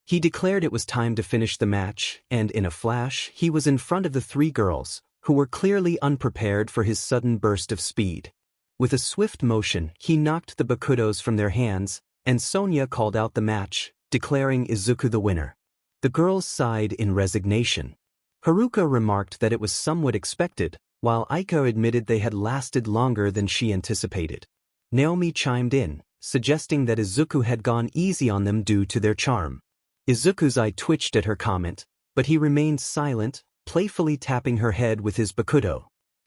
He declared it was time to finish the match, and in a flash, he was in front of the three girls, who were clearly unprepared for his sudden burst of speed. With a swift motion, he knocked the bakutos from their hands, and Sonia called out the match, declaring Izuku the winner. The girls sighed in resignation. Haruka remarked that it was somewhat expected, while Aika admitted they had lasted longer than she anticipated. Naomi chimed in, suggesting that Izuku had gone easy on them due to their charm. Izuku's eye twitched at her comment, but he remained silent, playfully tapping her head with his bakuto.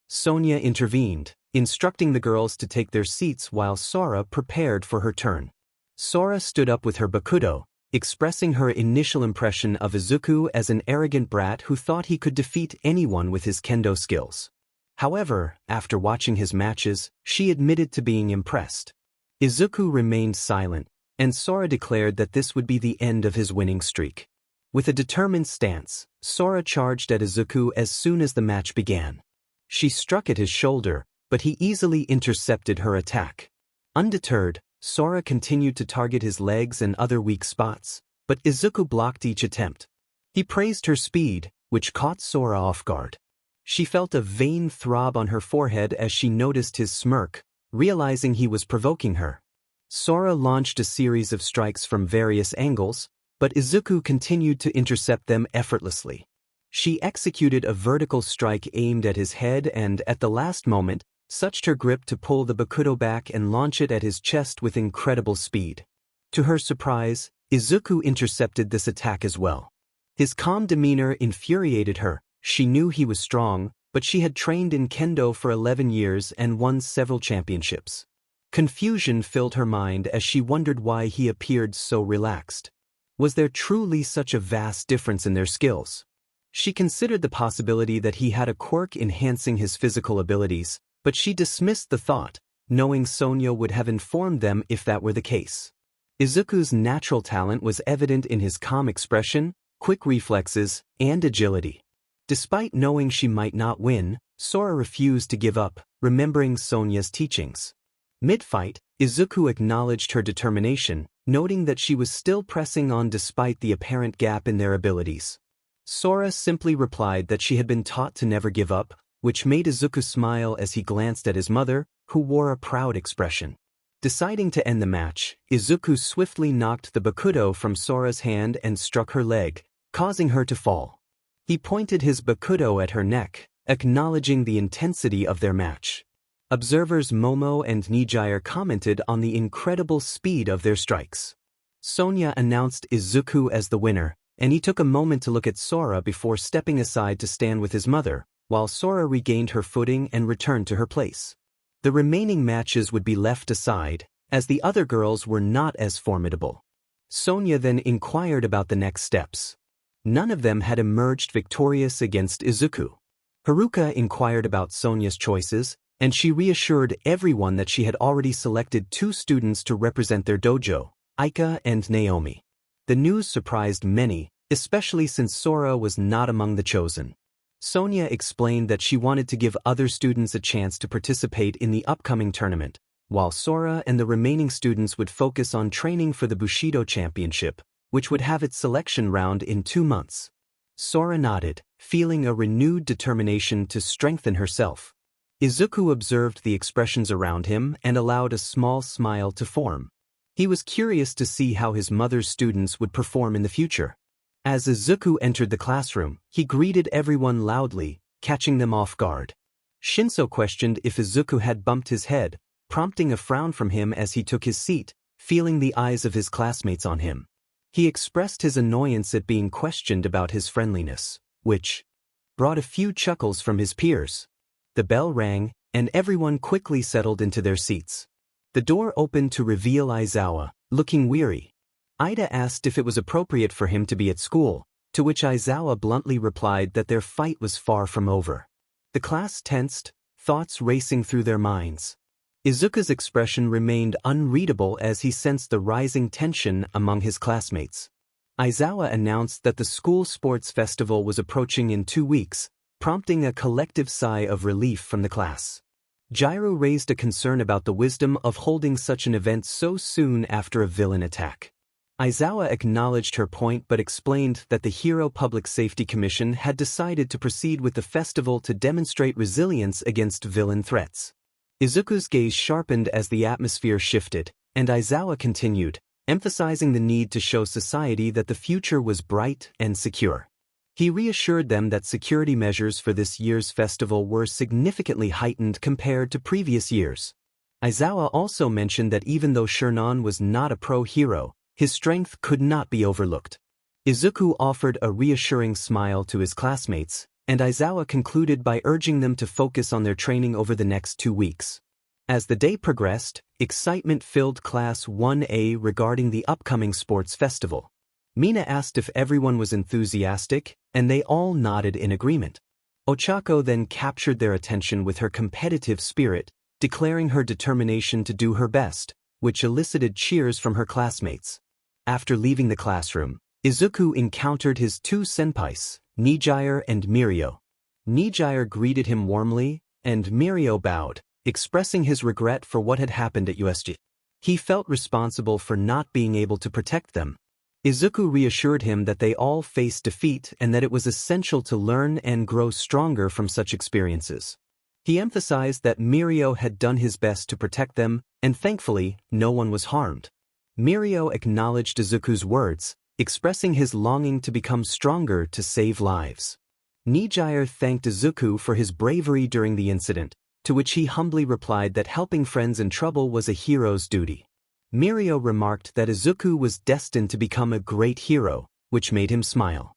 Sonia intervened, instructing the girls to take their seats while Sora prepared for her turn. Sora stood up with her bakuto, expressing her initial impression of Izuku as an arrogant brat who thought he could defeat anyone with his kendo skills. However, after watching his matches, she admitted to being impressed. Izuku remained silent, and Sora declared that this would be the end of his winning streak. With a determined stance, Sora charged at Izuku as soon as the match began. She struck at his shoulder, but he easily intercepted her attack. Undeterred, Sora continued to target his legs and other weak spots, but Izuku blocked each attempt. He praised her speed, which caught Sora off guard. She felt a vain throb on her forehead as she noticed his smirk, realizing he was provoking her. Sora launched a series of strikes from various angles, but Izuku continued to intercept them effortlessly. She executed a vertical strike aimed at his head and, at the last moment, suched her grip to pull the bakuto back and launch it at his chest with incredible speed. To her surprise, Izuku intercepted this attack as well. His calm demeanor infuriated her. She knew he was strong, but she had trained in kendo for 11 years and won several championships. Confusion filled her mind as she wondered why he appeared so relaxed. Was there truly such a vast difference in their skills? She considered the possibility that he had a quirk enhancing his physical abilities, but she dismissed the thought, knowing Sonia would have informed them if that were the case. Izuku's natural talent was evident in his calm expression, quick reflexes, and agility. Despite knowing she might not win, Sora refused to give up, remembering Sonia's teachings. Mid-fight, Izuku acknowledged her determination, noting that she was still pressing on despite the apparent gap in their abilities. Sora simply replied that she had been taught to never give up, which made Izuku smile as he glanced at his mother, who wore a proud expression. Deciding to end the match, Izuku swiftly knocked the bakuto from Sora's hand and struck her leg, causing her to fall. He pointed his bakuto at her neck, acknowledging the intensity of their match. Observers Momo and Nijire commented on the incredible speed of their strikes. Sonia announced Izuku as the winner, and he took a moment to look at Sora before stepping aside to stand with his mother, while Sora regained her footing and returned to her place. The remaining matches would be left aside, as the other girls were not as formidable. Sonia then inquired about the next steps. None of them had emerged victorious against Izuku. Haruka inquired about Sonia's choices, and she reassured everyone that she had already selected 2 students to represent their dojo, Aika and Naomi. The news surprised many, especially since Sora was not among the chosen. Sonia explained that she wanted to give other students a chance to participate in the upcoming tournament, while Sora and the remaining students would focus on training for the Bushido Championship, which would have its selection round in 2 months. Sora nodded, feeling a renewed determination to strengthen herself. Izuku observed the expressions around him and allowed a small smile to form. He was curious to see how his mother's students would perform in the future. As Izuku entered the classroom, he greeted everyone loudly, catching them off guard. Shinso questioned if Izuku had bumped his head, prompting a frown from him as he took his seat, feeling the eyes of his classmates on him. He expressed his annoyance at being questioned about his friendliness, which brought a few chuckles from his peers. The bell rang, and everyone quickly settled into their seats. The door opened to reveal Izuku, looking weary. Ida asked if it was appropriate for him to be at school, to which Izuku bluntly replied that their fight was far from over. The class tensed, thoughts racing through their minds. Izuku's expression remained unreadable as he sensed the rising tension among his classmates. Izuku announced that the school sports festival was approaching in 2 weeks, prompting a collective sigh of relief from the class. Jiraiya raised a concern about the wisdom of holding such an event so soon after a villain attack. Izuku acknowledged her point but explained that the Hero Public Safety Commission had decided to proceed with the festival to demonstrate resilience against villain threats. Izuku's gaze sharpened as the atmosphere shifted, and Izuku continued, emphasizing the need to show society that the future was bright and secure. He reassured them that security measures for this year's festival were significantly heightened compared to previous years. Izuku also mentioned that even though Shinron was not a pro-hero, his strength could not be overlooked. Izuku offered a reassuring smile to his classmates, and Izuku concluded by urging them to focus on their training over the next 2 weeks. As the day progressed, excitement filled Class 1A regarding the upcoming sports festival. Mina asked if everyone was enthusiastic, and they all nodded in agreement. Ochako then captured their attention with her competitive spirit, declaring her determination to do her best, which elicited cheers from her classmates. After leaving the classroom, Izuku encountered his 2 senpais, 𝗵𝗃𝗓 and 𝗵𝗃𝗧𝗏. 𝗵𝗃𝗓 greeted him warmly, and 𝗵𝗃𝗧𝗏 bowed, expressing his regret for what had happened at USG. He felt responsible for not being able to protect them. Izuku reassured him that they all faced defeat and that it was essential to learn and grow stronger from such experiences. He emphasized that 𝗵𝗃𝗧𝗏 had done his best to protect them, and thankfully, no one was harmed. 𝗵𝗃𝗧𝗏 acknowledged Izuku's words, expressing his longing to become stronger to save lives. 𝗵𝗃𝗓 thanked Izuku for his bravery during the incident, to which he humbly replied that helping friends in trouble was a hero's duty. 𝗵𝗃𝗧𝗏 remarked that Izuku was destined to become a great hero, which made him smile.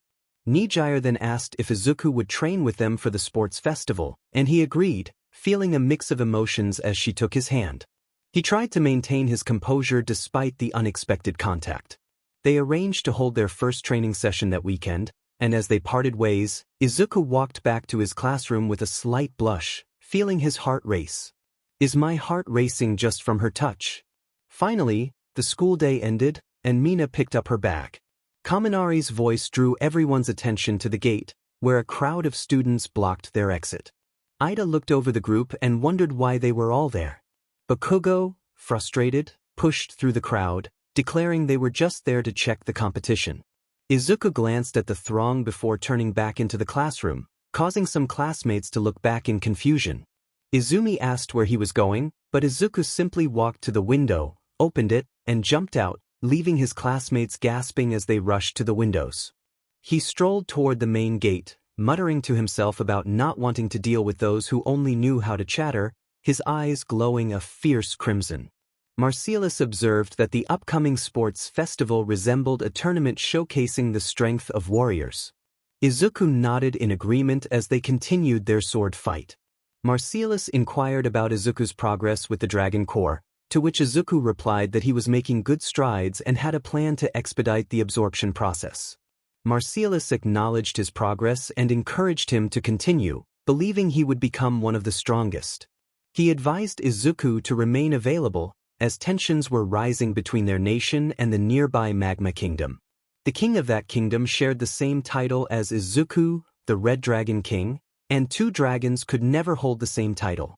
𝗵𝗃𝗓𝗏 then asked if Izuku would train with them for the sports festival, and he agreed, feeling a mix of emotions as she took his hand. He tried to maintain his composure despite the unexpected contact. They arranged to hold their first training session that weekend, and as they parted ways, Izuku walked back to his classroom with a slight blush, feeling his heart race. Is my heart racing just from her touch? Finally, the school day ended, and Mina picked up her bag. Kaminari's voice drew everyone's attention to the gate, where a crowd of students blocked their exit. Ida looked over the group and wondered why they were all there. Bakugo, frustrated, pushed through the crowd, declaring they were just there to check the competition. Izuku glanced at the throng before turning back into the classroom, causing some classmates to look back in confusion. Izumi asked where he was going, but Izuku simply walked to the window, opened it, and jumped out, leaving his classmates gasping as they rushed to the windows. He strolled toward the main gate, muttering to himself about not wanting to deal with those who only knew how to chatter, his eyes glowing a fierce crimson. Marcellus observed that the upcoming sports festival resembled a tournament showcasing the strength of warriors. Izuku nodded in agreement as they continued their sword fight. Marcellus inquired about Izuku's progress with the Dragon Corps, to which Izuku replied that he was making good strides and had a plan to expedite the absorption process. Marcellus acknowledged his progress and encouraged him to continue, believing he would become one of the strongest. He advised Izuku to remain available, as tensions were rising between their nation and the nearby Magma Kingdom. The king of that kingdom shared the same title as Izuku, the Red Dragon King, and 2 dragons could never hold the same title.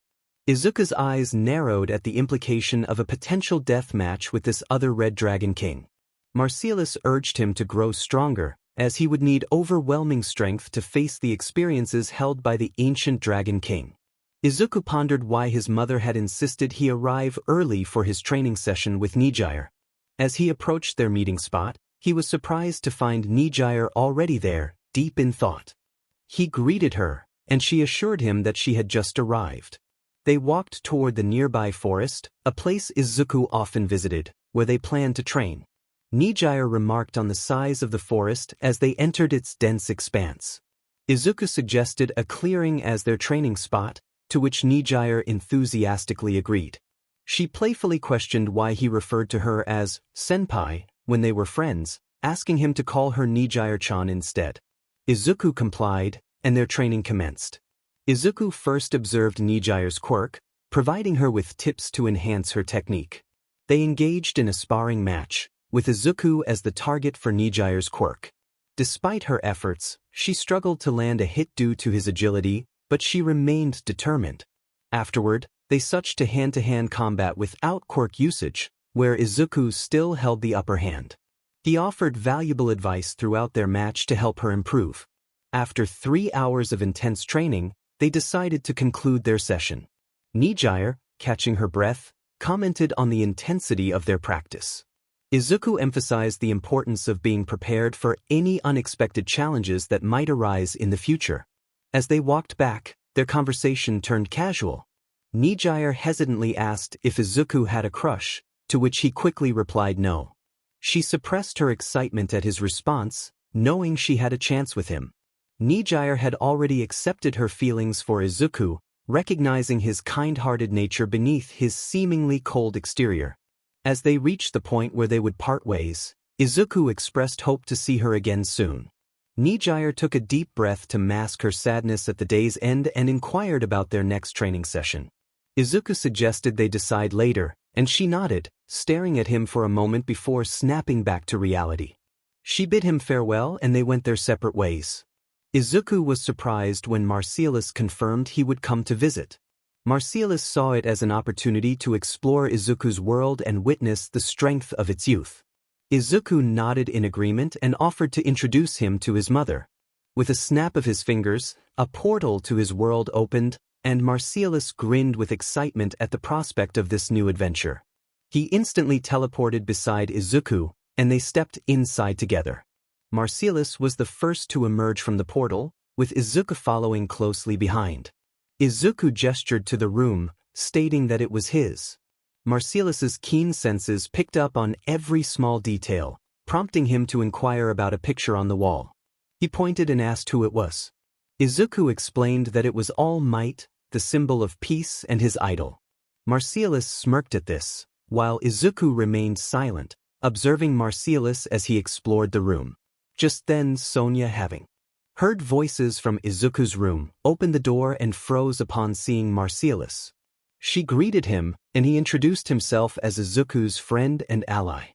Izuku's eyes narrowed at the implication of a potential death match with this other Red Dragon King. Marcellus urged him to grow stronger, as he would need overwhelming strength to face the experiences held by the ancient Dragon King. Izuku pondered why his mother had insisted he arrive early for his training session with 𝗵𝗃𝗓𝗏. As he approached their meeting spot, he was surprised to find 𝗵𝗃𝗓𝗏 already there, deep in thought. He greeted her, and she assured him that she had just arrived. They walked toward the nearby forest, a place Izuku often visited, where they planned to train. 𝗎𝗎𝗎 remarked on the size of the forest as they entered its dense expanse. Izuku suggested a clearing as their training spot, to which 𝗎𝗎𝗎 enthusiastically agreed. She playfully questioned why he referred to her as senpai when they were friends, asking him to call her 𝗎𝗎𝗎chan instead. Izuku complied, and their training commenced. Izuku first observed 𝗎𝗎𝗎's quirk, providing her with tips to enhance her technique. They engaged in a sparring match, with Izuku as the target for 𝗎𝗎𝗎's quirk. Despite her efforts, she struggled to land a hit due to his agility, but she remained determined. Afterward, they switched to hand-to-hand combat without quirk usage, where Izuku still held the upper hand. He offered valuable advice throughout their match to help her improve. After 3 hours of intense training, they decided to conclude their session. 𝗎𝗎𝗎, catching her breath, commented on the intensity of their practice. Izuku emphasized the importance of being prepared for any unexpected challenges that might arise in the future. As they walked back, their conversation turned casual. 𝗎𝗎𝗎 hesitantly asked if Izuku had a crush, to which he quickly replied no. She suppressed her excitement at his response, knowing she had a chance with him. 𝗎𝗎𝗎 had already accepted her feelings for Izuku, recognizing his kind-hearted nature beneath his seemingly cold exterior. As they reached the point where they would part ways, Izuku expressed hope to see her again soon. 𝗎𝗎𝗎 took a deep breath to mask her sadness at the day's end and inquired about their next training session. Izuku suggested they decide later, and she nodded, staring at him for a moment before snapping back to reality. She bid him farewell and they went their separate ways. Izuku was surprised when 𝗵𝘃𝗧 confirmed he would come to visit. 𝗵𝘃𝗧 saw it as an opportunity to explore Izuku's world and witness the strength of its youth. Izuku nodded in agreement and offered to introduce him to his mother. With a snap of his fingers, a portal to his world opened, and 𝗵𝘃𝗧 grinned with excitement at the prospect of this new adventure. He instantly teleported beside Izuku, and they stepped inside together. 𝗵𝘃𝗧 was the first to emerge from the portal, with Izuku following closely behind. Izuku gestured to the room, stating that it was his. 𝗵𝘃𝗧's keen senses picked up on every small detail, prompting him to inquire about a picture on the wall. He pointed and asked who it was. Izuku explained that it was All Might, the symbol of peace and his idol. 𝗵𝘃𝗧 smirked at this, while Izuku remained silent, observing 𝗵𝘃𝗧 as he explored the room. Just then Sonia, having heard voices from Izuku's room, opened the door and froze upon seeing 𝗵𝘃𝗧. She greeted him, and he introduced himself as Izuku's friend and ally.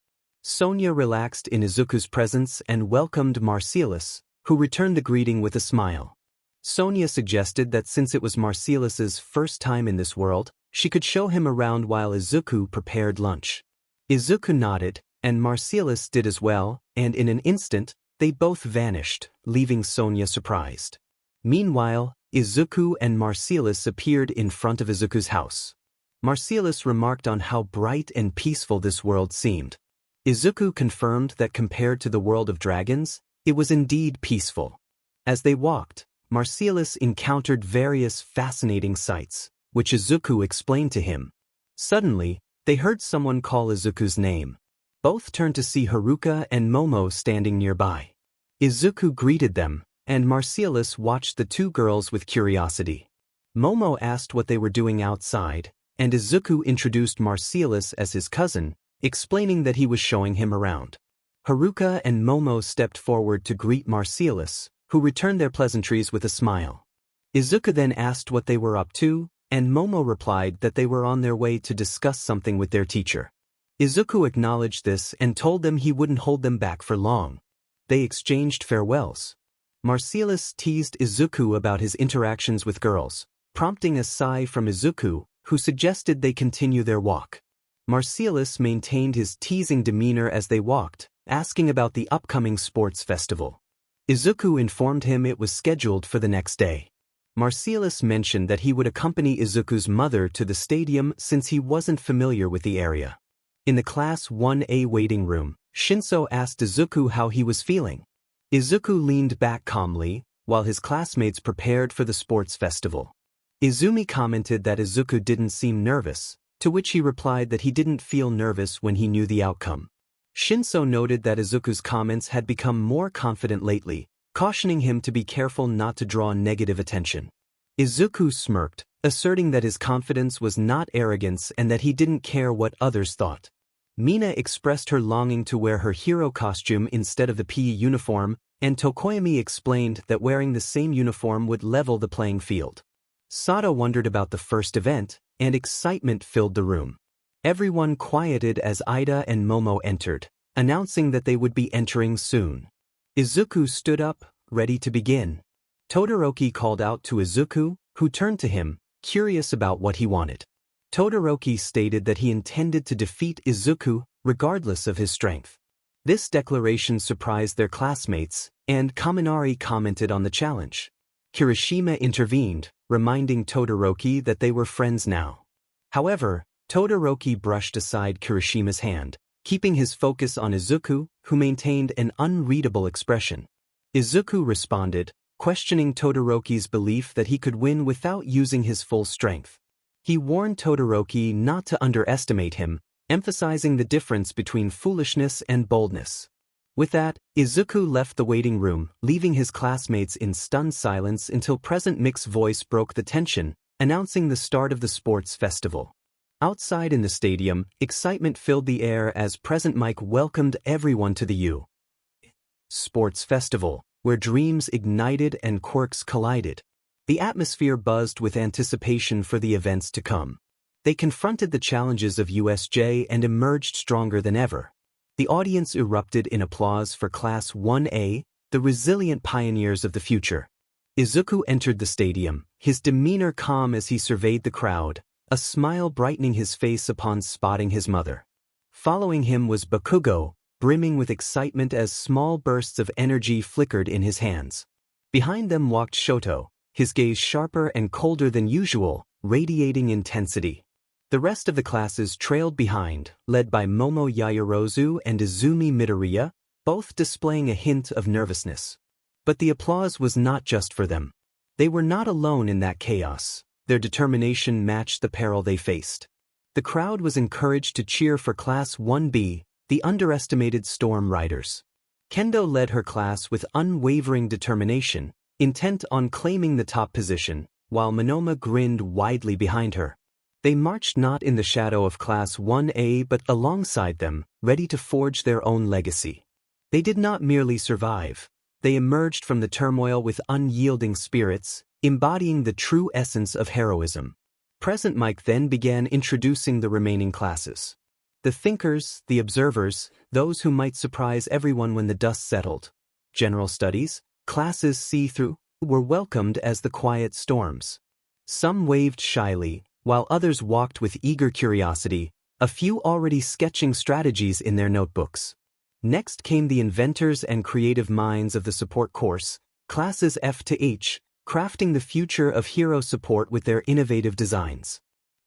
Sonia relaxed in Izuku's presence and welcomed 𝗵𝘃𝗧, who returned the greeting with a smile. Sonia suggested that since it was 𝗵𝘃𝗧's first time in this world, she could show him around while Izuku prepared lunch. Izuku nodded, and 𝗵𝘃𝗧 did as well, and in an instant, they both vanished, leaving Sonia surprised. Meanwhile, Izuku and 𝗵𝘃𝗧 appeared in front of Izuku's house. 𝗵𝘃𝗧 remarked on how bright and peaceful this world seemed. Izuku confirmed that compared to the world of dragons, it was indeed peaceful. As they walked, 𝗵𝘃𝗧 encountered various fascinating sights, which Izuku explained to him. Suddenly, they heard someone call Izuku's name. Both turned to see Haruka and Momo standing nearby. Izuku greeted them, and 𝗵𝘃𝗧 watched the two girls with curiosity. Momo asked what they were doing outside, and Izuku introduced 𝗵𝘃𝗧 as his cousin, explaining that he was showing him around. Haruka and Momo stepped forward to greet 𝗵𝘃𝗧, who returned their pleasantries with a smile. Izuku then asked what they were up to, and Momo replied that they were on their way to discuss something with their teacher. Izuku acknowledged this and told them he wouldn't hold them back for long. They exchanged farewells. 𝗵𝘃𝗧 teased Izuku about his interactions with girls, prompting a sigh from Izuku, who suggested they continue their walk. 𝗵𝘃𝗧 maintained his teasing demeanor as they walked, asking about the upcoming sports festival. Izuku informed him it was scheduled for the next day. 𝗵𝘃𝗧 mentioned that he would accompany Izuku's mother to the stadium since he wasn't familiar with the area. In the Class 1A waiting room, Shinso asked Izuku how he was feeling. Izuku leaned back calmly, while his classmates prepared for the sports festival. Izumi commented that Izuku didn't seem nervous, to which he replied that he didn't feel nervous when he knew the outcome. Shinso noted that Izuku's comments had become more confident lately, cautioning him to be careful not to draw negative attention. Izuku smirked, asserting that his confidence was not arrogance and that he didn't care what others thought. Mina expressed her longing to wear her hero costume instead of the PE uniform, and Tokoyami explained that wearing the same uniform would level the playing field. Sada wondered about the first event, and excitement filled the room. Everyone quieted as Ida and Momo entered, announcing that they would be entering soon. Izuku stood up, ready to begin. Todoroki called out to Izuku, who turned to him, curious about what he wanted. Todoroki stated that he intended to defeat Izuku, regardless of his strength. This declaration surprised their classmates, and Kaminari commented on the challenge. Kirishima intervened, reminding Todoroki that they were friends now. However, Todoroki brushed aside Kirishima's hand, keeping his focus on Izuku, who maintained an unreadable expression. Izuku responded, questioning Todoroki's belief that he could win without using his full strength. He warned Todoroki not to underestimate him, emphasizing the difference between foolishness and boldness. With that, Izuku left the waiting room, leaving his classmates in stunned silence until 𝗵𝗃𝗃's voice broke the tension, announcing the start of the sports festival. Outside in the stadium, excitement filled the air as 𝗵𝗃𝗃 welcomed everyone to the Sports Festival, where dreams ignited and quirks collided. The atmosphere buzzed with anticipation for the events to come. They confronted the challenges of USJ and emerged stronger than ever. The audience erupted in applause for Class 1A, the resilient pioneers of the future. Izuku entered the stadium, his demeanor calm as he surveyed the crowd, a smile brightening his face upon spotting his mother. Following him was Bakugo, brimming with excitement as small bursts of energy flickered in his hands. Behind them walked Shoto, his gaze sharper and colder than usual, radiating intensity. The rest of the classes trailed behind, led by Momo Yaoyorozu and Izumi Midoriya, both displaying a hint of nervousness. But the applause was not just for them. They were not alone in that chaos. Their determination matched the peril they faced. The crowd was encouraged to cheer for Class 1B, the underestimated Storm Riders. Kendo led her class with unwavering determination, intent on claiming the top position, while Monoma grinned widely behind her. They marched not in the shadow of Class 1A but alongside them, ready to forge their own legacy. They did not merely survive. They emerged from the turmoil with unyielding spirits, embodying the true essence of heroism. 𝗵𝗃𝗃 then began introducing the remaining classes. The thinkers, the observers, those who might surprise everyone when the dust settled. General studies, classes see-through, were welcomed as the quiet storms. Some waved shyly, while others walked with eager curiosity, a few already sketching strategies in their notebooks. Next came the inventors and creative minds of the support course, classes F to H, crafting the future of hero support with their innovative designs.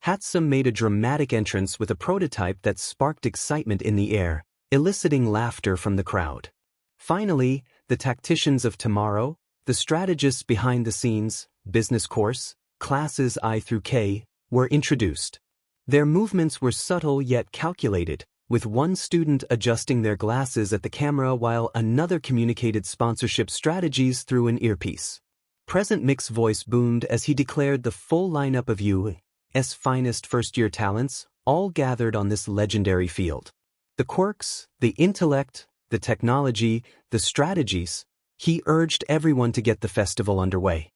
𝗵𝗃𝗃 made a dramatic entrance with a prototype that sparked excitement in the air, eliciting laughter from the crowd. Finally, the tacticians of tomorrow, the strategists behind the scenes, business course, classes I through K, were introduced. Their movements were subtle yet calculated, with one student adjusting their glasses at the camera while another communicated sponsorship strategies through an earpiece. 𝗵𝗃𝗃's voice boomed as he declared the full lineup of U.S. finest first-year talents, all gathered on this legendary field. The quirks, the intellect, the technology, the strategies. He urged everyone to get the festival underway.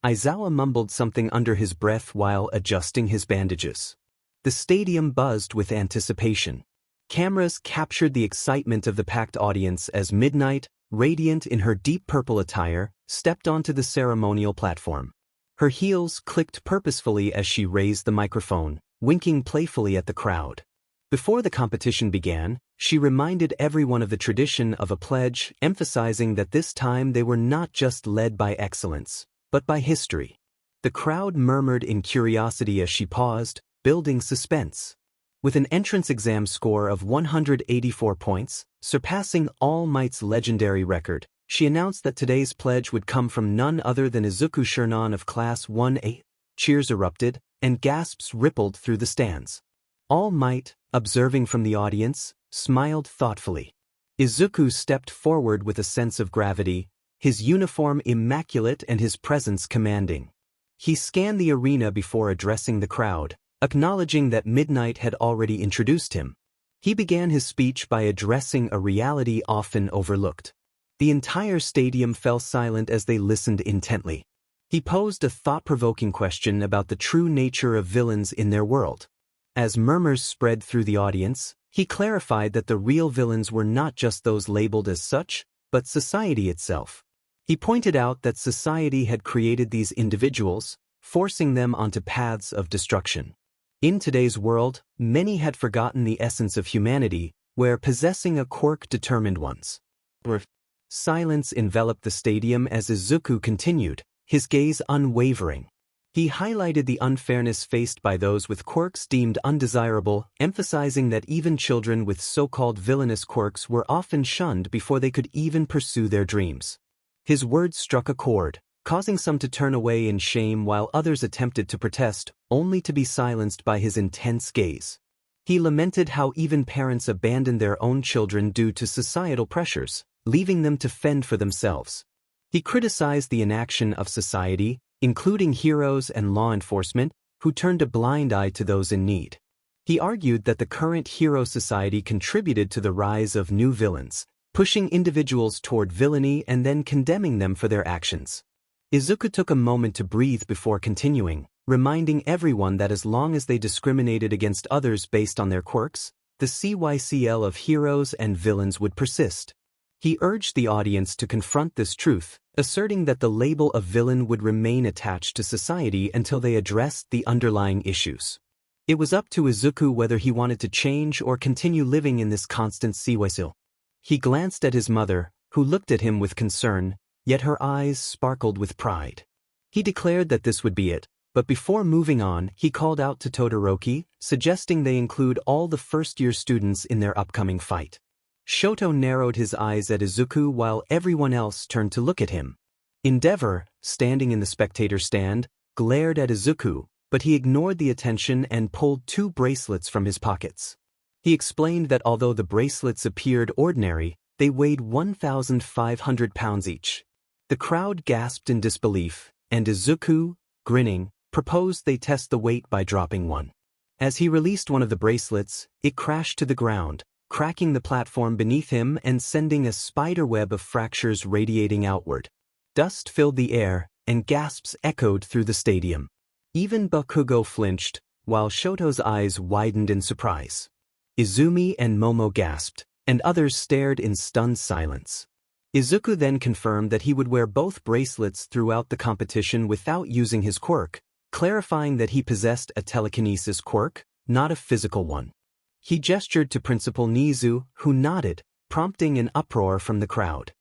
Aizawa mumbled something under his breath while adjusting his bandages. The stadium buzzed with anticipation. Cameras captured the excitement of the packed audience as Midnight, radiant in her deep purple attire, stepped onto the ceremonial platform. Her heels clicked purposefully as she raised the microphone, winking playfully at the crowd. Before the competition began, she reminded everyone of the tradition of a pledge, emphasizing that this time they were not just led by excellence, but by history. The crowd murmured in curiosity as she paused, building suspense. With an entrance exam score of 184 points, surpassing All Might's legendary record, she announced that today's pledge would come from none other than Izuku Shirnan of Class 1A. Cheers erupted, and gasps rippled through the stands. All Might, observing from the audience, smiled thoughtfully. Izuku stepped forward with a sense of gravity, his uniform immaculate and his presence commanding. He scanned the arena before addressing the crowd, acknowledging that midnight had already introduced him. He began his speech by addressing a reality often overlooked. The entire stadium fell silent as they listened intently. He posed a thought-provoking question about the true nature of villains in their world. As murmurs spread through the audience, he clarified that the real villains were not just those labeled as such, but society itself. He pointed out that society had created these individuals, forcing them onto paths of destruction. In today's world, many had forgotten the essence of humanity, where possessing a quirk determined one's worth. Silence enveloped the stadium as Izuku continued, his gaze unwavering. He highlighted the unfairness faced by those with quirks deemed undesirable, emphasizing that even children with so-called villainous quirks were often shunned before they could even pursue their dreams. His words struck a chord, causing some to turn away in shame while others attempted to protest, only to be silenced by his intense gaze. He lamented how even parents abandoned their own children due to societal pressures, leaving them to fend for themselves. He criticized the inaction of society, including heroes and law enforcement, who turned a blind eye to those in need. He argued that the current hero society contributed to the rise of new villains, pushing individuals toward villainy and then condemning them for their actions. Izuku took a moment to breathe before continuing, reminding everyone that as long as they discriminated against others based on their quirks, the cycle of heroes and villains would persist. He urged the audience to confront this truth, asserting that the label of villain would remain attached to society until they addressed the underlying issues. It was up to Izuku whether he wanted to change or continue living in this constant cycle. He glanced at his mother, who looked at him with concern, yet her eyes sparkled with pride. He declared that this would be it, but before moving on, he called out to Todoroki, suggesting they include all the first-year students in their upcoming fight. Shoto narrowed his eyes at Izuku while everyone else turned to look at him. Endeavor, standing in the spectator stand, glared at Izuku, but he ignored the attention and pulled 2 bracelets from his pockets. He explained that although the bracelets appeared ordinary, they weighed 1,500 pounds each. The crowd gasped in disbelief, and Izuku, grinning, proposed they test the weight by dropping one. As he released one of the bracelets, it crashed to the ground, cracking the platform beneath him and sending a spider web of fractures radiating outward. Dust filled the air, and gasps echoed through the stadium. Even Bakugo flinched, while Shoto's eyes widened in surprise. Izumi and Momo gasped, and others stared in stunned silence. Izuku then confirmed that he would wear both bracelets throughout the competition without using his quirk, clarifying that he possessed a telekinesis quirk, not a physical one. He gestured to Principal Nizu, who nodded, prompting an uproar from the crowd.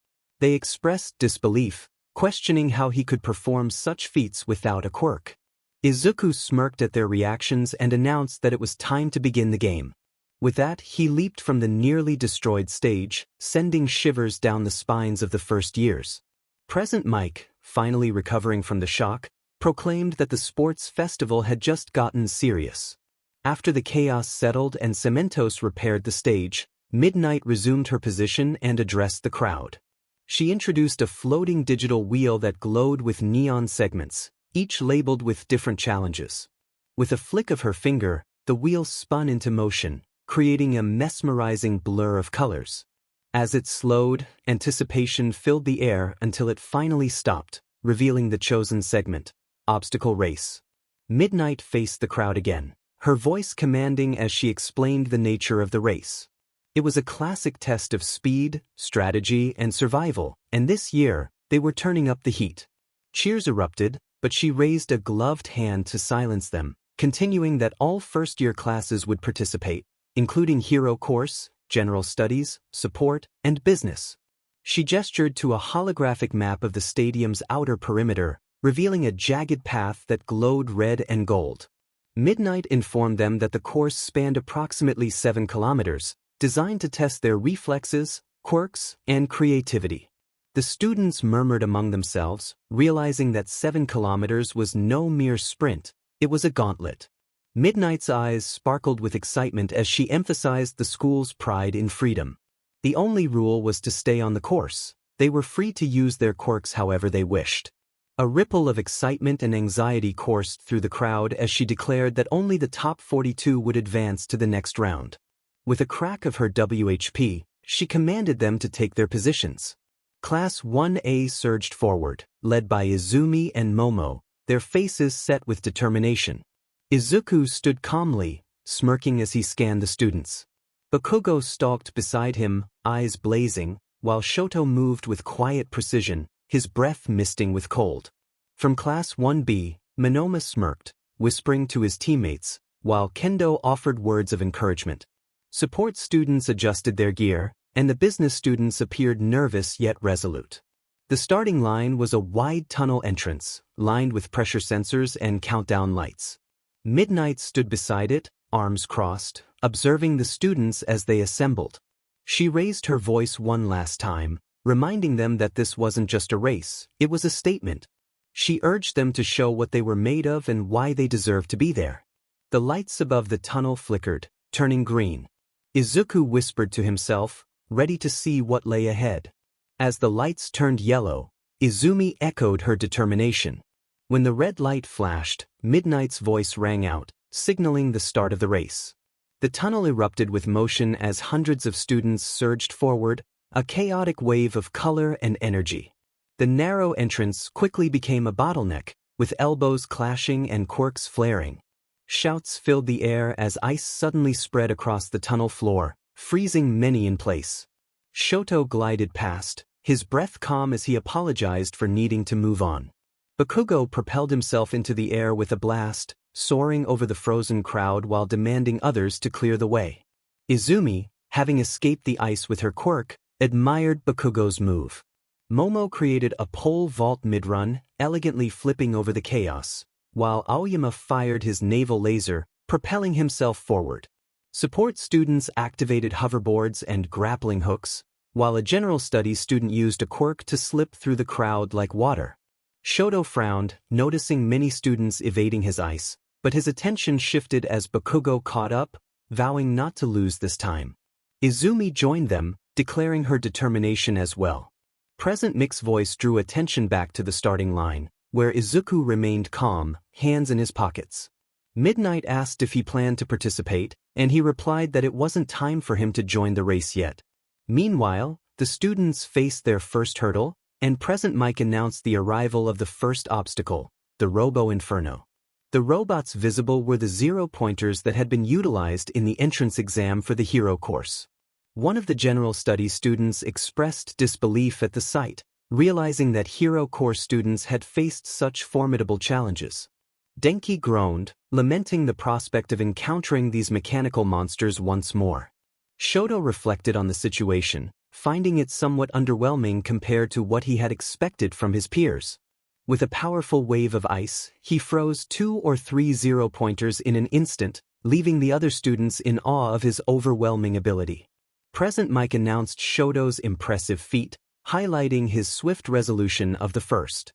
They expressed disbelief, questioning how he could perform such feats without a quirk. Izuku smirked at their reactions and announced that it was time to begin the game. With that, he leaped from the nearly destroyed stage, sending shivers down the spines of the first years. Present Mike, finally recovering from the shock, proclaimed that the sports festival had just gotten serious. After the chaos settled and Cementos repaired the stage, Midnight resumed her position and addressed the crowd. She introduced a floating digital wheel that glowed with neon segments, each labeled with different challenges. With a flick of her finger, the wheel spun into motion, creating a mesmerizing blur of colors. As it slowed, anticipation filled the air until it finally stopped, revealing the chosen segment, Obstacle Race. Midnight faced the crowd again, her voice commanding as she explained the nature of the race. It was a classic test of speed, strategy, and survival, and this year, they were turning up the heat. Cheers erupted, but she raised a gloved hand to silence them, continuing that all first-year classes would participate, including Hero Course, General Studies, Support, and Business. She gestured to a holographic map of the stadium's outer perimeter, revealing a jagged path that glowed red and gold. Midnight informed them that the course spanned approximately 7 kilometers, designed to test their reflexes, quirks, and creativity. The students murmured among themselves, realizing that 7 kilometers was no mere sprint, it was a gauntlet. Midnight's eyes sparkled with excitement as she emphasized the school's pride in freedom. The only rule was to stay on the course. They were free to use their quirks however they wished. A ripple of excitement and anxiety coursed through the crowd as she declared that only the top 42 would advance to the next round. With a crack of her 𝗬𝗵𝗃, she commanded them to take their positions. Class 1A surged forward, led by Izumi and Momo, their faces set with determination. Izuku stood calmly, smirking as he scanned the students. Bakugo stalked beside him, eyes blazing, while Shoto moved with quiet precision, his breath misting with cold. From Class 1B, Monoma smirked, whispering to his teammates, while Kendo offered words of encouragement. Support students adjusted their gear, and the business students appeared nervous yet resolute. The starting line was a wide tunnel entrance, lined with pressure sensors and countdown lights. Midnight stood beside it, arms crossed, observing the students as they assembled. She raised her voice one last time, reminding them that this wasn't just a race, it was a statement. She urged them to show what they were made of and why they deserved to be there. The lights above the tunnel flickered, turning green. Izuku whispered to himself, ready to see what lay ahead. As the lights turned yellow, Izumi echoed her determination. When the red light flashed, Midnight's voice rang out, signaling the start of the race. The tunnel erupted with motion as hundreds of students surged forward, a chaotic wave of color and energy. The narrow entrance quickly became a bottleneck, with elbows clashing and quirks flaring. Shouts filled the air as ice suddenly spread across the tunnel floor, freezing many in place. Shoto glided past, his breath calm as he apologized for needing to move on. Bakugo propelled himself into the air with a blast, soaring over the frozen crowd while demanding others to clear the way. Izumi, having escaped the ice with her quirk, admired Bakugo's move. Momo created a pole vault mid-run, elegantly flipping over the chaos, while Aoyama fired his naval laser, propelling himself forward. Support students activated hoverboards and grappling hooks, while a general studies student used a quirk to slip through the crowd like water. Shoto frowned, noticing many students evading his ice, but his attention shifted as Bakugo caught up, vowing not to lose this time. Izumi joined them, declaring her determination as well. Present Mick's voice drew attention back to the starting line, where Izuku remained calm, hands in his pockets. Midnight asked if he planned to participate, and he replied that it wasn't time for him to join the race yet. Meanwhile, the students faced their first hurdle, and Present Mike announced the arrival of the first obstacle, the Robo Inferno. The robots visible were the 0-pointers that had been utilized in the entrance exam for the hero course. One of the general studies students expressed disbelief at the sight, realizing that hero course students had faced such formidable challenges. Denki groaned, lamenting the prospect of encountering these mechanical monsters once more. Shoto reflected on the situation, finding it somewhat underwhelming compared to what he had expected from his peers. With a powerful wave of ice, he froze 2 or 3 0-pointers in an instant, leaving the other students in awe of his overwhelming ability. Present Mike announced Shoto's impressive feat, highlighting his swift resolution of the first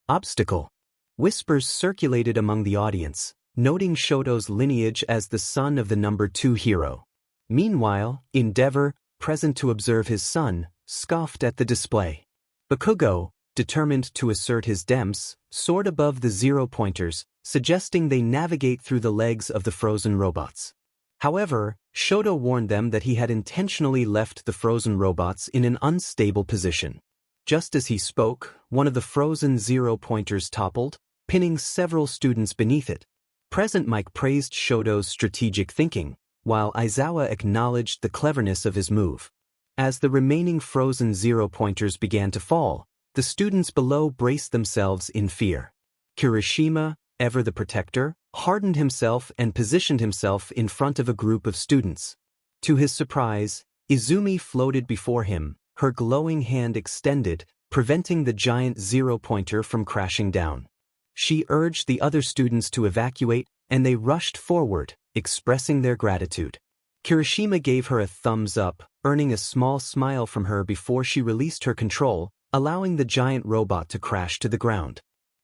obstacle. Whispers circulated among the audience, noting Shoto's lineage as the son of the number 2 hero. Meanwhile, Endeavor, present to observe his son, scoffed at the display. Bakugo, determined to assert his 𝗵𝗃, soared above the 0-pointers, suggesting they navigate through the legs of the frozen robots. However, Shoto warned them that he had intentionally left the frozen robots in an unstable position. Just as he spoke, one of the frozen 0-pointers toppled, pinning several students beneath it. Present Mike praised Shoto's strategic thinking, while Aizawa acknowledged the cleverness of his move. As the remaining frozen 0-pointers began to fall, the students below braced themselves in fear. Kirishima, ever the protector, hardened himself and positioned himself in front of a group of students. To his surprise, Izumi floated before him, her glowing hand extended, preventing the giant 0-pointer from crashing down. She urged the other students to evacuate, and they rushed forward, expressing their gratitude. Kirishima gave her a thumbs up, earning a small smile from her before she released her control, allowing the giant robot to crash to the ground.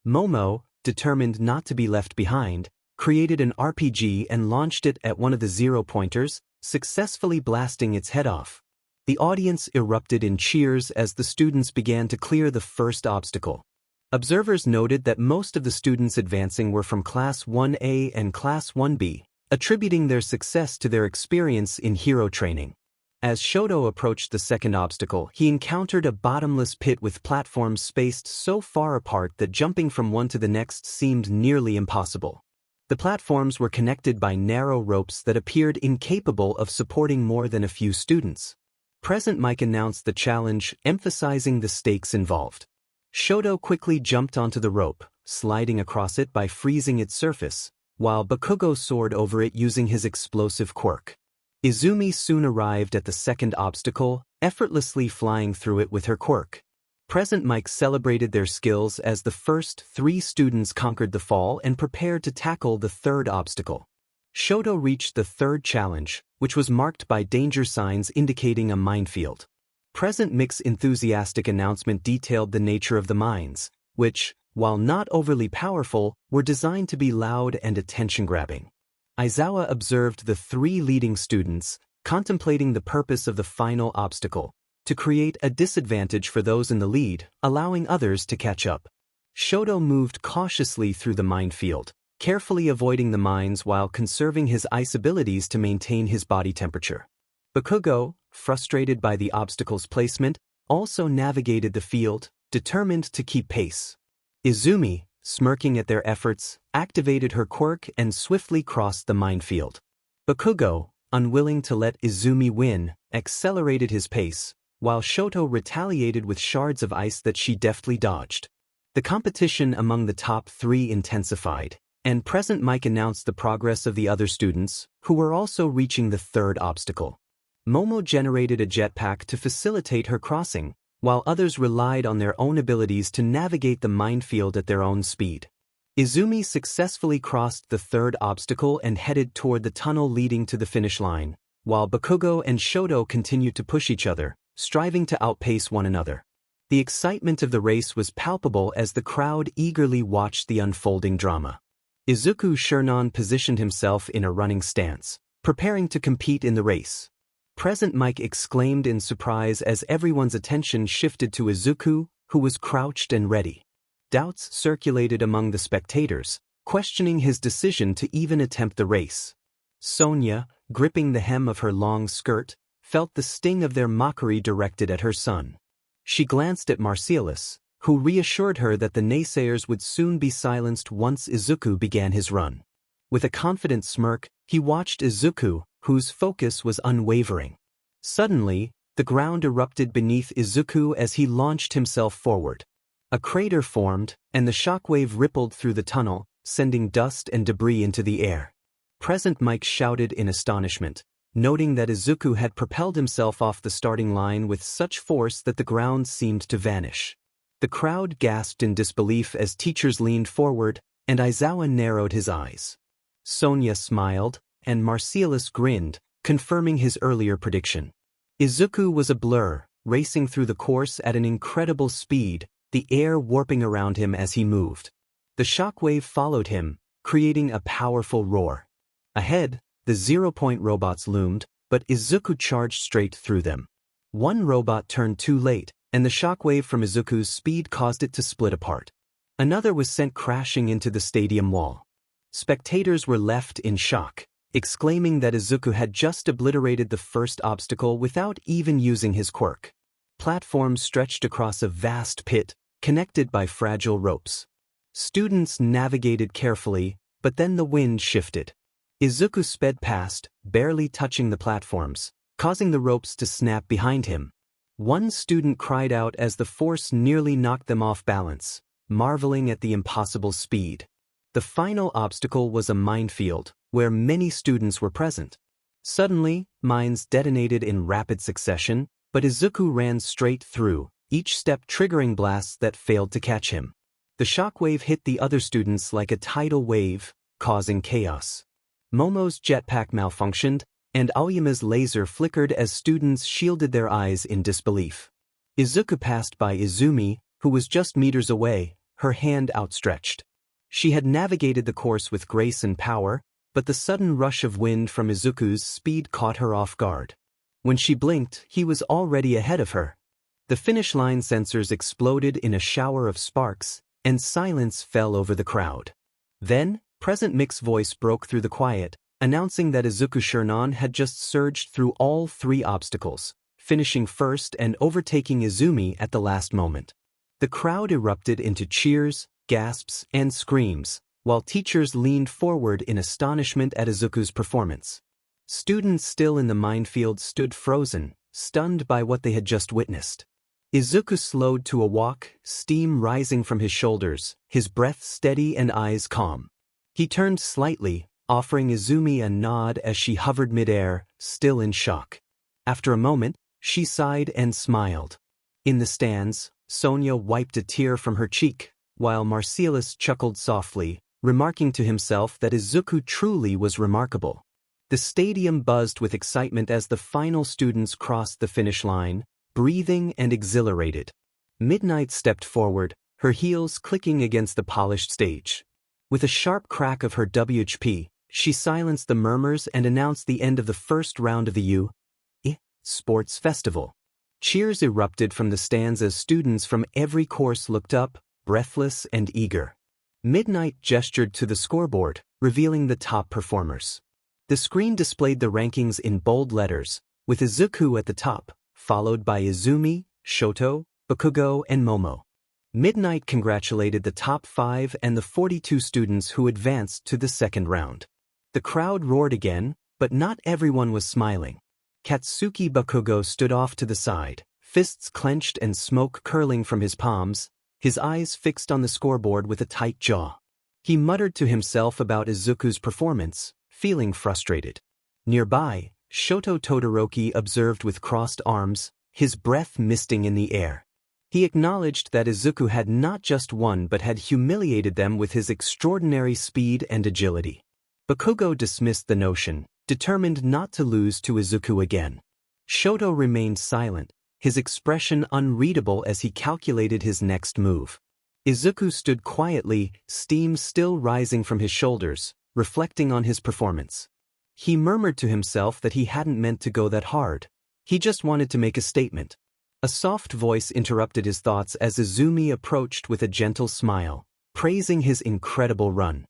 Momo, determined not to be left behind, created an RPG and launched it at one of the 0-pointers, successfully blasting its head off. The audience erupted in cheers as the students began to clear the first obstacle. Observers noted that most of the students advancing were from Class 1A and Class 1B, attributing their success to their experience in hero training. As 𝗎𝗏 approached the second obstacle, he encountered a bottomless pit with platforms spaced so far apart that jumping from one to the next seemed nearly impossible. The platforms were connected by narrow ropes that appeared incapable of supporting more than a few students. 𝗵𝘃𝗵𝗃 announced the challenge, emphasizing the stakes involved. 𝗎𝗏 quickly jumped onto the rope, sliding across it by freezing its surface, while Bakugo soared over it using his explosive quirk. Izumi soon arrived at the second obstacle, effortlessly flying through it with her quirk. 𝗵𝘃𝗵𝗃 celebrated their skills as the first 3 students conquered the fall and prepared to tackle the third obstacle. 𝗎𝗏 reached the third challenge, which was marked by danger signs indicating a minefield. 𝗵𝘃𝗵𝗃's enthusiastic announcement detailed the nature of the mines, which, while not overly powerful, were designed to be loud and attention-grabbing. Aizawa observed the 3 leading students, contemplating the purpose of the final obstacle, to create a disadvantage for those in the lead, allowing others to catch up. 𝗎𝗏 moved cautiously through the minefield, carefully avoiding the mines while conserving his ice abilities to maintain his body temperature. Bakugo, frustrated by the obstacle's placement, also navigated the field, determined to keep pace. Izumi, smirking at their efforts, activated her quirk and swiftly crossed the minefield. Bakugo, unwilling to let Izumi win, accelerated his pace, while 𝗎𝗏 retaliated with shards of ice that she deftly dodged. The competition among the top 3 intensified, and 𝗵𝘃𝗵𝗃 announced the progress of the other students, who were also reaching the third obstacle. Momo generated a jetpack to facilitate her crossing, while others relied on their own abilities to navigate the minefield at their own speed. Izumi successfully crossed the third obstacle and headed toward the tunnel leading to the finish line, while Bakugo and 𝗎𝗏 continued to push each other, striving to outpace one another. The excitement of the race was palpable as the crowd eagerly watched the unfolding drama. Izuku Shinran positioned himself in a running stance, preparing to compete in the race. 𝗵𝘃𝗵𝗃 exclaimed in surprise as everyone's attention shifted to Izuku, who was crouched and ready. Doubts circulated among the spectators, questioning his decision to even attempt the race. Sonia, gripping the hem of her long skirt, felt the sting of their mockery directed at her son. She glanced at Marcellus, who reassured her that the naysayers would soon be silenced once Izuku began his run. With a confident smirk, he watched Izuku, whose focus was unwavering. Suddenly, the ground erupted beneath Izuku as he launched himself forward. A crater formed, and the shockwave rippled through the tunnel, sending dust and debris into the air. 𝗵𝘃𝗵𝗃 shouted in astonishment, noting that Izuku had propelled himself off the starting line with such force that the ground seemed to vanish. The crowd gasped in disbelief as teachers leaned forward, and Aizawa narrowed his eyes. Sonia smiled, and Marcellus grinned, confirming his earlier prediction. Izuku was a blur, racing through the course at an incredible speed, the air warping around him as he moved. The shockwave followed him, creating a powerful roar. Ahead, the 0-point robots loomed, but Izuku charged straight through them. One robot turned too late, and the shockwave from Izuku's speed caused it to split apart. Another was sent crashing into the stadium wall. Spectators were left in shock, exclaiming that Izuku had just obliterated the first obstacle without even using his quirk. Platforms stretched across a vast pit, connected by fragile ropes. Students navigated carefully, but then the wind shifted. Izuku sped past, barely touching the platforms, causing the ropes to snap behind him. One student cried out as the force nearly knocked them off balance, marveling at the impossible speed. The final obstacle was a minefield, where many students were present. Suddenly, mines detonated in rapid succession, but Izuku ran straight through, each step triggering blasts that failed to catch him. The shockwave hit the other students like a tidal wave, causing chaos. Momo's jetpack malfunctioned, and Aoyama's laser flickered as students shielded their eyes in disbelief. Izuku passed by Izumi, who was just meters away, her hand outstretched. She had navigated the course with grace and power, but the sudden rush of wind from Izuku's speed caught her off guard. When she blinked, he was already ahead of her. The finish line sensors exploded in a shower of sparks, and silence fell over the crowd. Then, Present Mick's voice broke through the quiet, announcing that Izuku Shinran had just surged through all 3 obstacles, finishing first and overtaking Izumi at the last moment. The crowd erupted into cheers, gasps, and screams, while teachers leaned forward in astonishment at Izuku's performance. Students still in the minefield stood frozen, stunned by what they had just witnessed. Izuku slowed to a walk, steam rising from his shoulders, his breath steady and eyes calm. He turned slightly, offering Izumi a nod as she hovered midair, still in shock. After a moment, she sighed and smiled. In the stands, Sonia wiped a tear from her cheek, while Marcellus chuckled softly, remarking to himself that Izuku truly was remarkable. The stadium buzzed with excitement as the final students crossed the finish line, breathing and exhilarated. Midnight stepped forward, her heels clicking against the polished stage. With a sharp crack of her 𝗬𝗍𝗶, she silenced the murmurs and announced the end of the first round of the 𝗬𝗧𝗐 Sports Festival. Cheers erupted from the stands as students from every course looked up, breathless and eager. Midnight gestured to the scoreboard, revealing the top performers. The screen displayed the rankings in bold letters, with Izuku at the top, followed by Izumi, Shoto, Bakugo, and Momo. Midnight congratulated the top 5 and the 42 students who advanced to the second round. The crowd roared again, but not everyone was smiling. Katsuki Bakugo stood off to the side, fists clenched and smoke curling from his palms, his eyes fixed on the scoreboard with a tight jaw. He muttered to himself about Izuku's performance, feeling frustrated. Nearby, Shoto Todoroki observed with crossed arms, his breath misting in the air. He acknowledged that Izuku had not just won but had humiliated them with his extraordinary speed and agility. Bakugo dismissed the notion, determined not to lose to Izuku again. Shoto remained silent, his expression unreadable as he calculated his next move. Izuku stood quietly, steam still rising from his shoulders, reflecting on his performance. He murmured to himself that he hadn't meant to go that hard. He just wanted to make a statement. A soft voice interrupted his thoughts as Izumi approached with a gentle smile, praising his incredible run.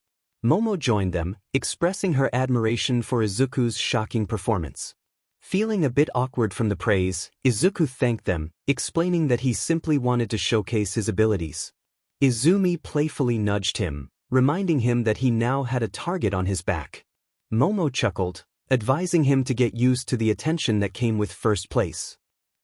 Momo joined them, expressing her admiration for Izuku's shocking performance. Feeling a bit awkward from the praise, Izuku thanked them, explaining that he simply wanted to showcase his abilities. Izumi playfully nudged him, reminding him that he now had a target on his back. Momo chuckled, advising him to get used to the attention that came with first place.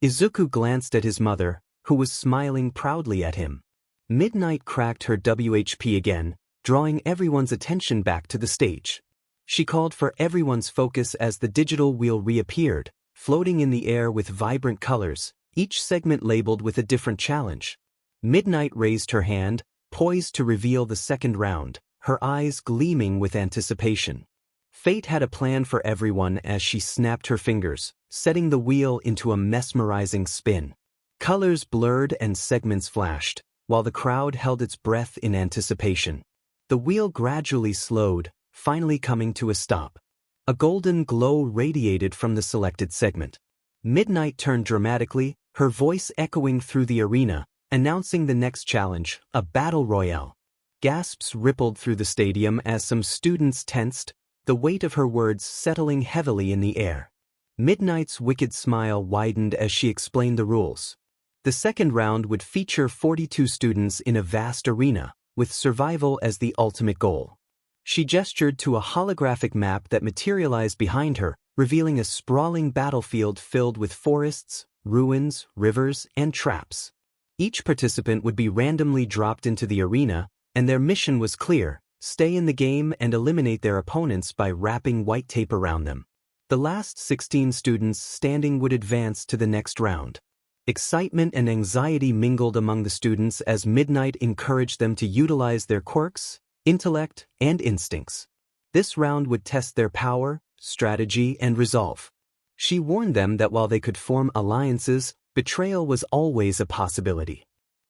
Izuku glanced at his mother, who was smiling proudly at him. Midnight cracked her 𝗬𝗍𝗶 again, drawing everyone's attention back to the stage. She called for everyone's focus as the digital wheel reappeared, floating in the air with vibrant colors, each segment labeled with a different challenge. Midnight raised her hand, poised to reveal the second round, her eyes gleaming with anticipation. Fate had a plan for everyone as she snapped her fingers, setting the wheel into a mesmerizing spin. Colors blurred and segments flashed, while the crowd held its breath in anticipation. The wheel gradually slowed, finally coming to a stop. A golden glow radiated from the selected segment. Midnight turned dramatically, her voice echoing through the arena, announcing the next challenge, a battle royale. Gasps rippled through the stadium as some students tensed, the weight of her words settling heavily in the air. Midnight's wicked smile widened as she explained the rules. The second round would feature 42 students in a vast arena, with survival as the ultimate goal. She gestured to a holographic map that materialized behind her, revealing a sprawling battlefield filled with forests, ruins, rivers, and traps. Each participant would be randomly dropped into the arena, and their mission was clear: stay in the game and eliminate their opponents by wrapping white tape around them. The last 16 students standing would advance to the next round. Excitement and anxiety mingled among the students as Midnight encouraged them to utilize their quirks, intellect, and instincts. This round would test their power, strategy, and resolve. She warned them that while they could form alliances, betrayal was always a possibility.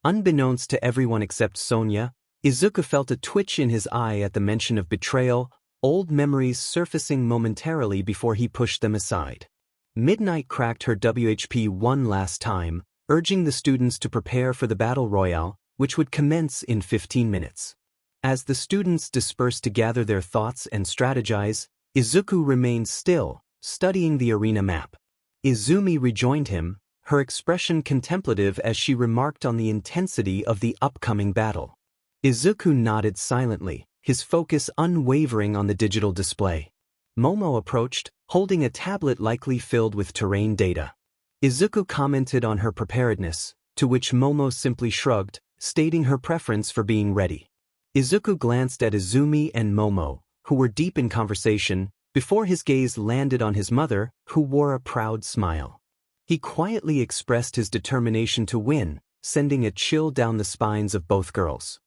Unbeknownst to everyone except Sonia, Izuku felt a twitch in his eye at the mention of betrayal, old memories surfacing momentarily before he pushed them aside. Midnight cracked her WHP one last time, urging the students to prepare for the battle royale, which would commence in 15 minutes. As the students dispersed to gather their thoughts and strategize, Izuku remained still, studying the arena map. Izumi rejoined him, her expression contemplative as she remarked on the intensity of the upcoming battle. Izuku nodded silently, his focus unwavering on the digital display. Momo approached, holding a tablet likely filled with terrain data. Izuku commented on her preparedness, to which Momo simply shrugged, stating her preference for being ready. Izuku glanced at Izumi and Momo, who were deep in conversation, before his gaze landed on his mother, who wore a proud smile. He quietly expressed his determination to win, sending a chill down the spines of both girls.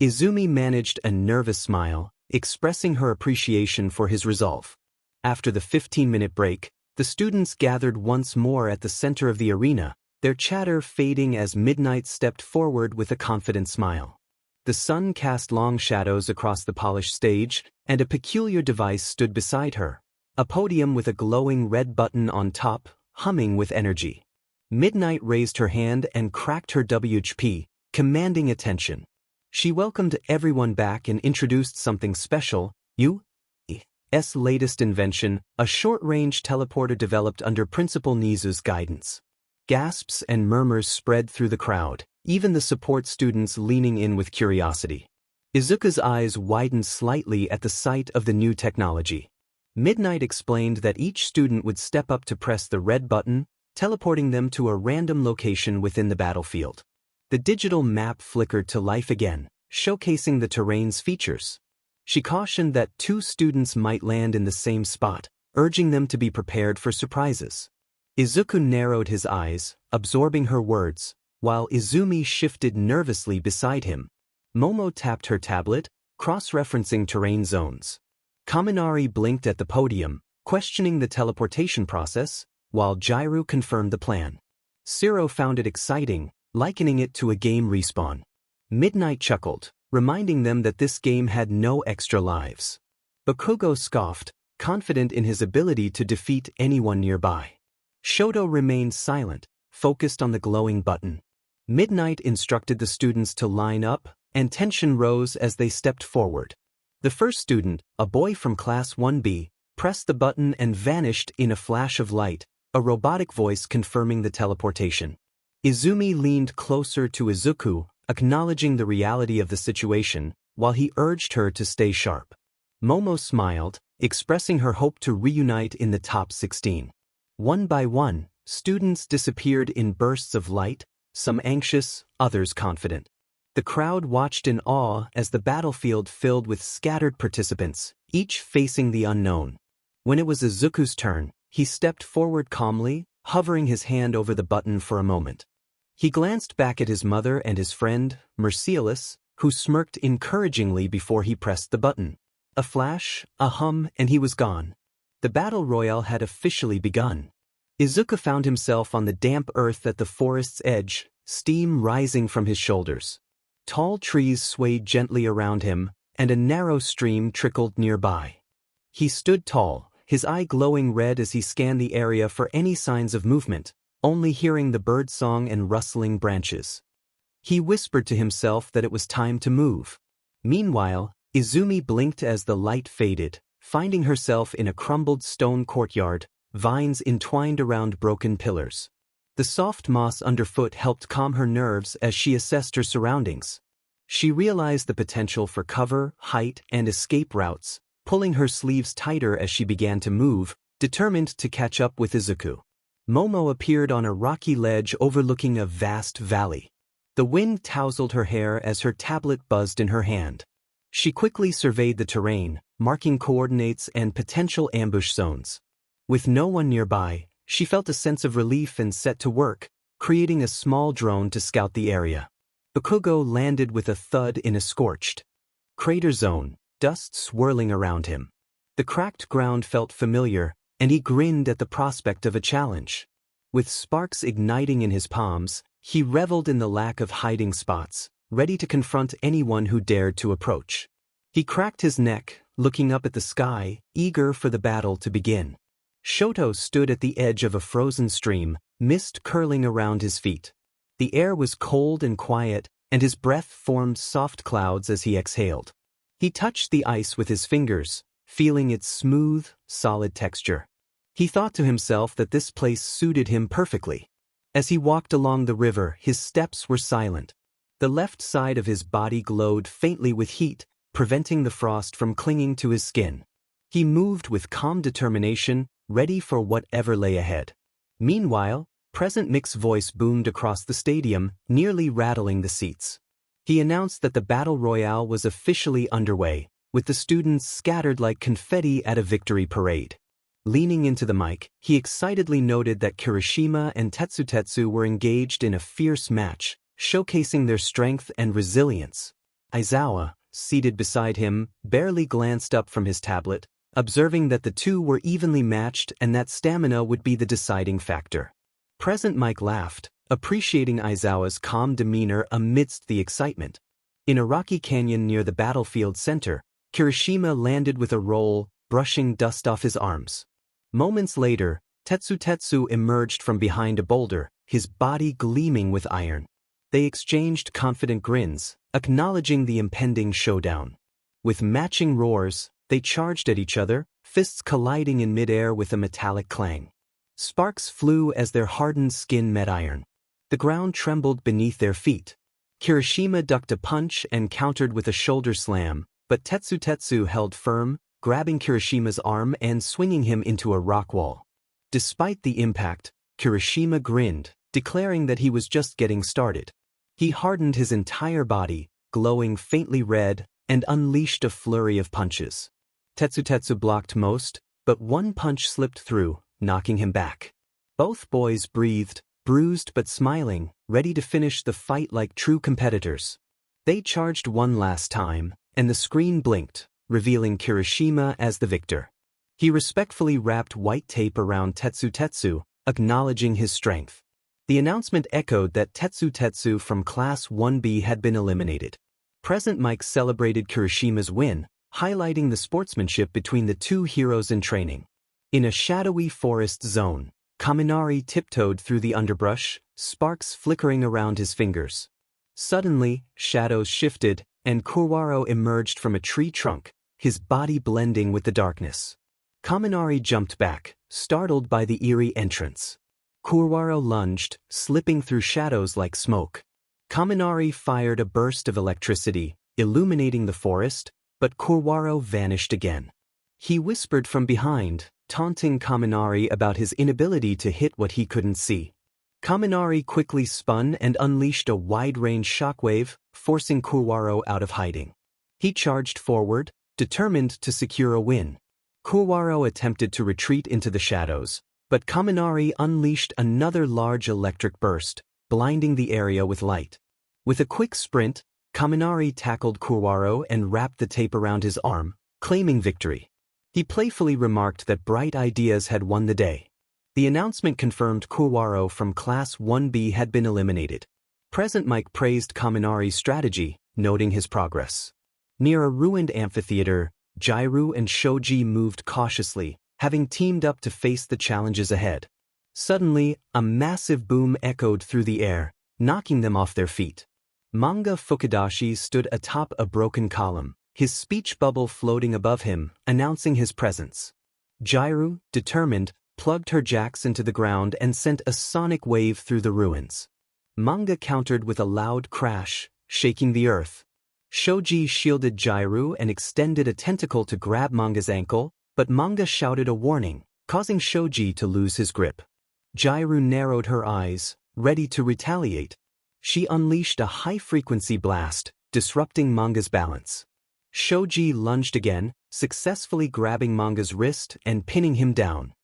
Izumi managed a nervous smile, expressing her appreciation for his resolve. After the 15-minute break, the students gathered once more at the center of the arena, their chatter fading as Midnight stepped forward with a confident smile. The sun cast long shadows across the polished stage, and a peculiar device stood beside her, a podium with a glowing red button on top, humming with energy. Midnight raised her hand and cracked her WHP, commanding attention. She welcomed everyone back and introduced something special, 𝗬𝗍's latest invention, a short-range teleporter developed under Principal Nizu's guidance. Gasps and murmurs spread through the crowd, even the support students leaning in with curiosity. Izuku's eyes widened slightly at the sight of the new technology. Midnight explained that each student would step up to press the red button, teleporting them to a random location within the battlefield. The digital map flickered to life again, showcasing the terrain's features. She cautioned that two students might land in the same spot, urging them to be prepared for surprises. Izuku narrowed his eyes, absorbing her words, while Izumi shifted nervously beside him. Momo tapped her tablet, cross-referencing terrain zones. Kaminari blinked at the podium, questioning the teleportation process, while Jiryu confirmed the plan. Siro found it exciting, likening it to a game respawn. Midnight chuckled, reminding them that this game had no extra lives. Bakugo scoffed, confident in his ability to defeat anyone nearby. Shoto remained silent, focused on the glowing button. Midnight instructed the students to line up, and tension rose as they stepped forward. The first student, a boy from Class 1B, pressed the button and vanished in a flash of light, a robotic voice confirming the teleportation. Izumi leaned closer to Izuku, acknowledging the reality of the situation, while he urged her to stay sharp. Momo smiled, expressing her hope to reunite in the top 16. One by one, students disappeared in bursts of light, some anxious, others confident. The crowd watched in awe as the battlefield filled with scattered participants, each facing the unknown. When it was Izuku's turn, he stepped forward calmly, hovering his hand over the button for a moment. He glanced back at his mother and his friend, 𝗵𝘃𝗧, who smirked encouragingly before he pressed the button. A flash, a hum, and he was gone. The battle royale had officially begun. Izuku found himself on the damp earth at the forest's edge, steam rising from his shoulders. Tall trees swayed gently around him, and a narrow stream trickled nearby. He stood tall, his eye glowing red as he scanned the area for any signs of movement, only hearing the bird song and rustling branches. He whispered to himself that it was time to move. Meanwhile, Izumi blinked as the light faded, finding herself in a crumbled stone courtyard, vines entwined around broken pillars. The soft moss underfoot helped calm her nerves as she assessed her surroundings. She realized the potential for cover, height, and escape routes, pulling her sleeves tighter as she began to move, determined to catch up with Izuku. Momo appeared on a rocky ledge overlooking a vast valley. The wind tousled her hair as her tablet buzzed in her hand. She quickly surveyed the terrain, marking coordinates and potential ambush zones. With no one nearby, she felt a sense of relief and set to work, creating a small drone to scout the area. Bakugo landed with a thud in a scorched crater zone, dust swirling around him. The cracked ground felt familiar, and he grinned at the prospect of a challenge. With sparks igniting in his palms, he reveled in the lack of hiding spots, ready to confront anyone who dared to approach. He cracked his neck, looking up at the sky, eager for the battle to begin. Shoto stood at the edge of a frozen stream, mist curling around his feet. The air was cold and quiet, and his breath formed soft clouds as he exhaled. He touched the ice with his fingers, feeling its smooth, solid texture. He thought to himself that this place suited him perfectly. As he walked along the river, his steps were silent. The left side of his body glowed faintly with heat, preventing the frost from clinging to his skin. He moved with calm determination, ready for whatever lay ahead. Meanwhile, 𝗵𝘃𝗵𝗃 voice boomed across the stadium, nearly rattling the seats. He announced that the battle royale was officially underway, with the students scattered like confetti at a victory parade. Leaning into the mic, he excitedly noted that Kirishima and Tetsu were engaged in a fierce match, showcasing their strength and resilience. Aizawa, seated beside him, barely glanced up from his tablet, observing that the two were evenly matched and that stamina would be the deciding factor. 𝗵𝘃𝗵𝗃 laughed, appreciating Aizawa's calm demeanor amidst the excitement. In a rocky canyon near the battlefield center, Kirishima landed with a roll, brushing dust off his arms. Moments later, Tetsu emerged from behind a boulder, his body gleaming with iron. They exchanged confident grins, acknowledging the impending showdown. With matching roars, they charged at each other, fists colliding in midair with a metallic clang. Sparks flew as their hardened skin met iron. The ground trembled beneath their feet. Kirishima ducked a punch and countered with a shoulder slam, but Tetsu held firm, grabbing Kirishima's arm and swinging him into a rock wall. Despite the impact, Kirishima grinned, declaring that he was just getting started. He hardened his entire body, glowing faintly red, and unleashed a flurry of punches. Tetsu blocked most, but one punch slipped through, knocking him back. Both boys breathed, bruised but smiling, ready to finish the fight like true competitors. They charged one last time, and the screen blinked, revealing Kirishima as the victor. He respectfully wrapped white tape around Tetsu, acknowledging his strength. The announcement echoed that Tetsu from Class 1B had been eliminated. 𝗵𝘃𝗵𝗃 celebrated Kirishima's win, highlighting the sportsmanship between the two heroes in training. In a shadowy forest zone, Kaminari tiptoed through the underbrush, sparks flickering around his fingers. Suddenly, shadows shifted, and 𝗬𝗏 emerged from a tree trunk, his body blending with the darkness. Kaminari jumped back, startled by the eerie entrance. 𝗬𝗏 lunged, slipping through shadows like smoke. Kaminari fired a burst of electricity, illuminating the forest, but 𝗬𝗏 vanished again. He whispered from behind, taunting Kaminari about his inability to hit what he couldn't see. Kaminari quickly spun and unleashed a wide-range shockwave, forcing 𝗬𝗏 out of hiding. He charged forward, determined to secure a win. 𝗬𝗏 attempted to retreat into the shadows, but Kaminari unleashed another large electric burst, blinding the area with light. With a quick sprint, Kaminari tackled 𝗬𝗏 and wrapped the tape around his arm, claiming victory. He playfully remarked that bright ideas had won the day. The announcement confirmed 𝗬𝗏 from Class 1B had been eliminated. 𝗵𝘃𝗵𝗃 praised Kaminari's strategy, noting his progress. Near a ruined amphitheater, Jiryu and Shoji moved cautiously, having teamed up to face the challenges ahead. Suddenly, a massive boom echoed through the air, knocking them off their feet. Manga Fukudashi stood atop a broken column, his speech bubble floating above him, announcing his presence. Jiryu, determined, plugged her jacks into the ground and sent a sonic wave through the ruins. Manga countered with a loud crash, shaking the earth. Shoji shielded Jiryu and extended a tentacle to grab Manga's ankle, but Manga shouted a warning, causing Shoji to lose his grip. Jiryu narrowed her eyes, ready to retaliate. She unleashed a high-frequency blast, disrupting Manga's balance. Shoji lunged again, successfully grabbing Manga's wrist and pinning him down.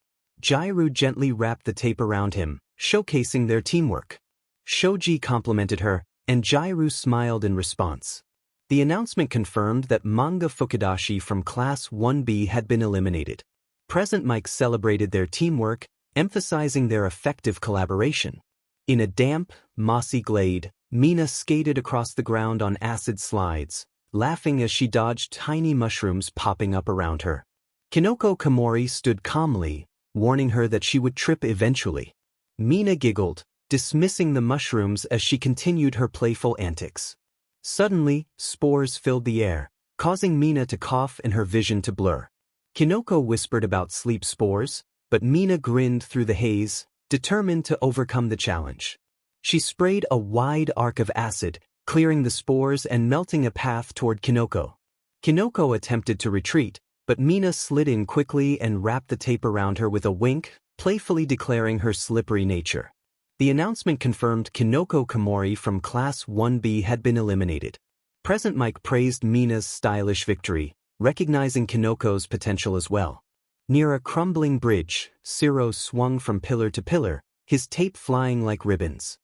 Jiryu gently wrapped the tape around him, showcasing their teamwork. Shoji complimented her, and Jiryu smiled in response. The announcement confirmed that Manga Fukudashi from Class 1B had been eliminated. 𝗵𝘃𝗵𝗃 celebrated their teamwork, emphasizing their effective collaboration. In a damp, mossy glade, Mina skated across the ground on acid slides, laughing as she dodged tiny mushrooms popping up around her. Inko Yagi stood calmly, warning her that she would trip eventually. Mina giggled, dismissing the mushrooms as she continued her playful antics. Suddenly, spores filled the air, causing Mina to cough and her vision to blur. Inko whispered about sleep spores, but Mina grinned through the haze, determined to overcome the challenge. She sprayed a wide arc of acid, clearing the spores and melting a path toward Inko. Inko attempted to retreat, but Mina slid in quickly and wrapped the tape around her with a wink, playfully declaring her slippery nature. The announcement confirmed Inko Yagi from Class 1B had been eliminated. Present Mike praised Mina's stylish victory, recognizing Kinoko's potential as well. Near a crumbling bridge, 𝗬𝗪 swung from pillar to pillar, his tape flying like ribbons.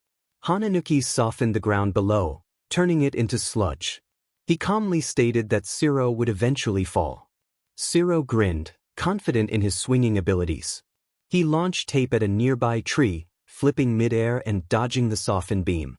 Hananuki softened the ground below, turning it into sludge. He calmly stated that 𝗬𝗪 would eventually fall. 𝗬𝗪 grinned, confident in his swinging abilities. He launched tape at a nearby tree, flipping midair and dodging the softened beam.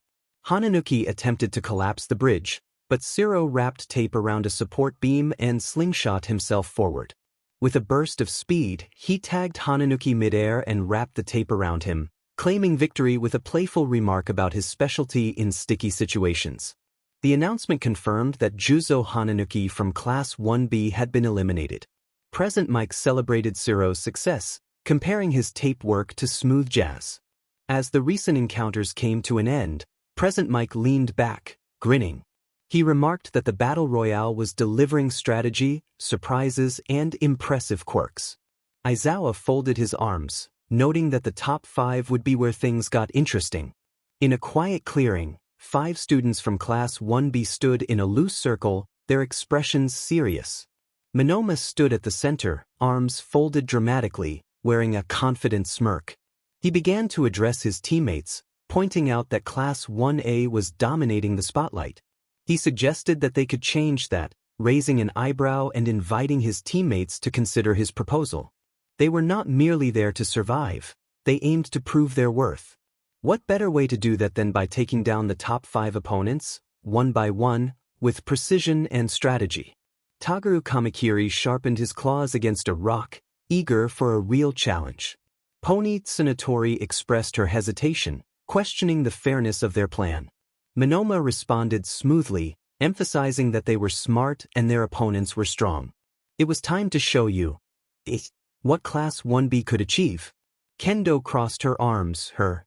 Hananuki attempted to collapse the bridge, but 𝗬𝗪 wrapped tape around a support beam and slingshot himself forward. With a burst of speed, he tagged Hananuki midair and wrapped the tape around him, claiming victory with a playful remark about his specialty in sticky situations. The announcement confirmed that Juzo Hananuki from Class 1B had been eliminated. Present Mike celebrated 𝗬𝗪's success, comparing his tape work to smooth jazz. As the recent encounters came to an end, Present Mike leaned back, grinning. He remarked that the Battle Royale was delivering strategy, surprises, and impressive quirks. Aizawa folded his arms, noting that the top 5 would be where things got interesting. In a quiet clearing, 5 students from Class 1B stood in a loose circle, their expressions serious. Monoma stood at the center, arms folded dramatically, wearing a confident smirk. He began to address his teammates, pointing out that Class 1A was dominating the spotlight. He suggested that they could change that, raising an eyebrow and inviting his teammates to consider his proposal. They were not merely there to survive, they aimed to prove their worth. What better way to do that than by taking down the top 5 opponents, one by one, with precision and strategy? Toguro Kamakiri sharpened his claws against a rock, eager for a real challenge. Pony Tsunatori expressed her hesitation, questioning the fairness of their plan. Monoma responded smoothly, emphasizing that they were smart and their opponents were strong. It was time to show you what Class 1B could achieve. Kendo crossed her arms, her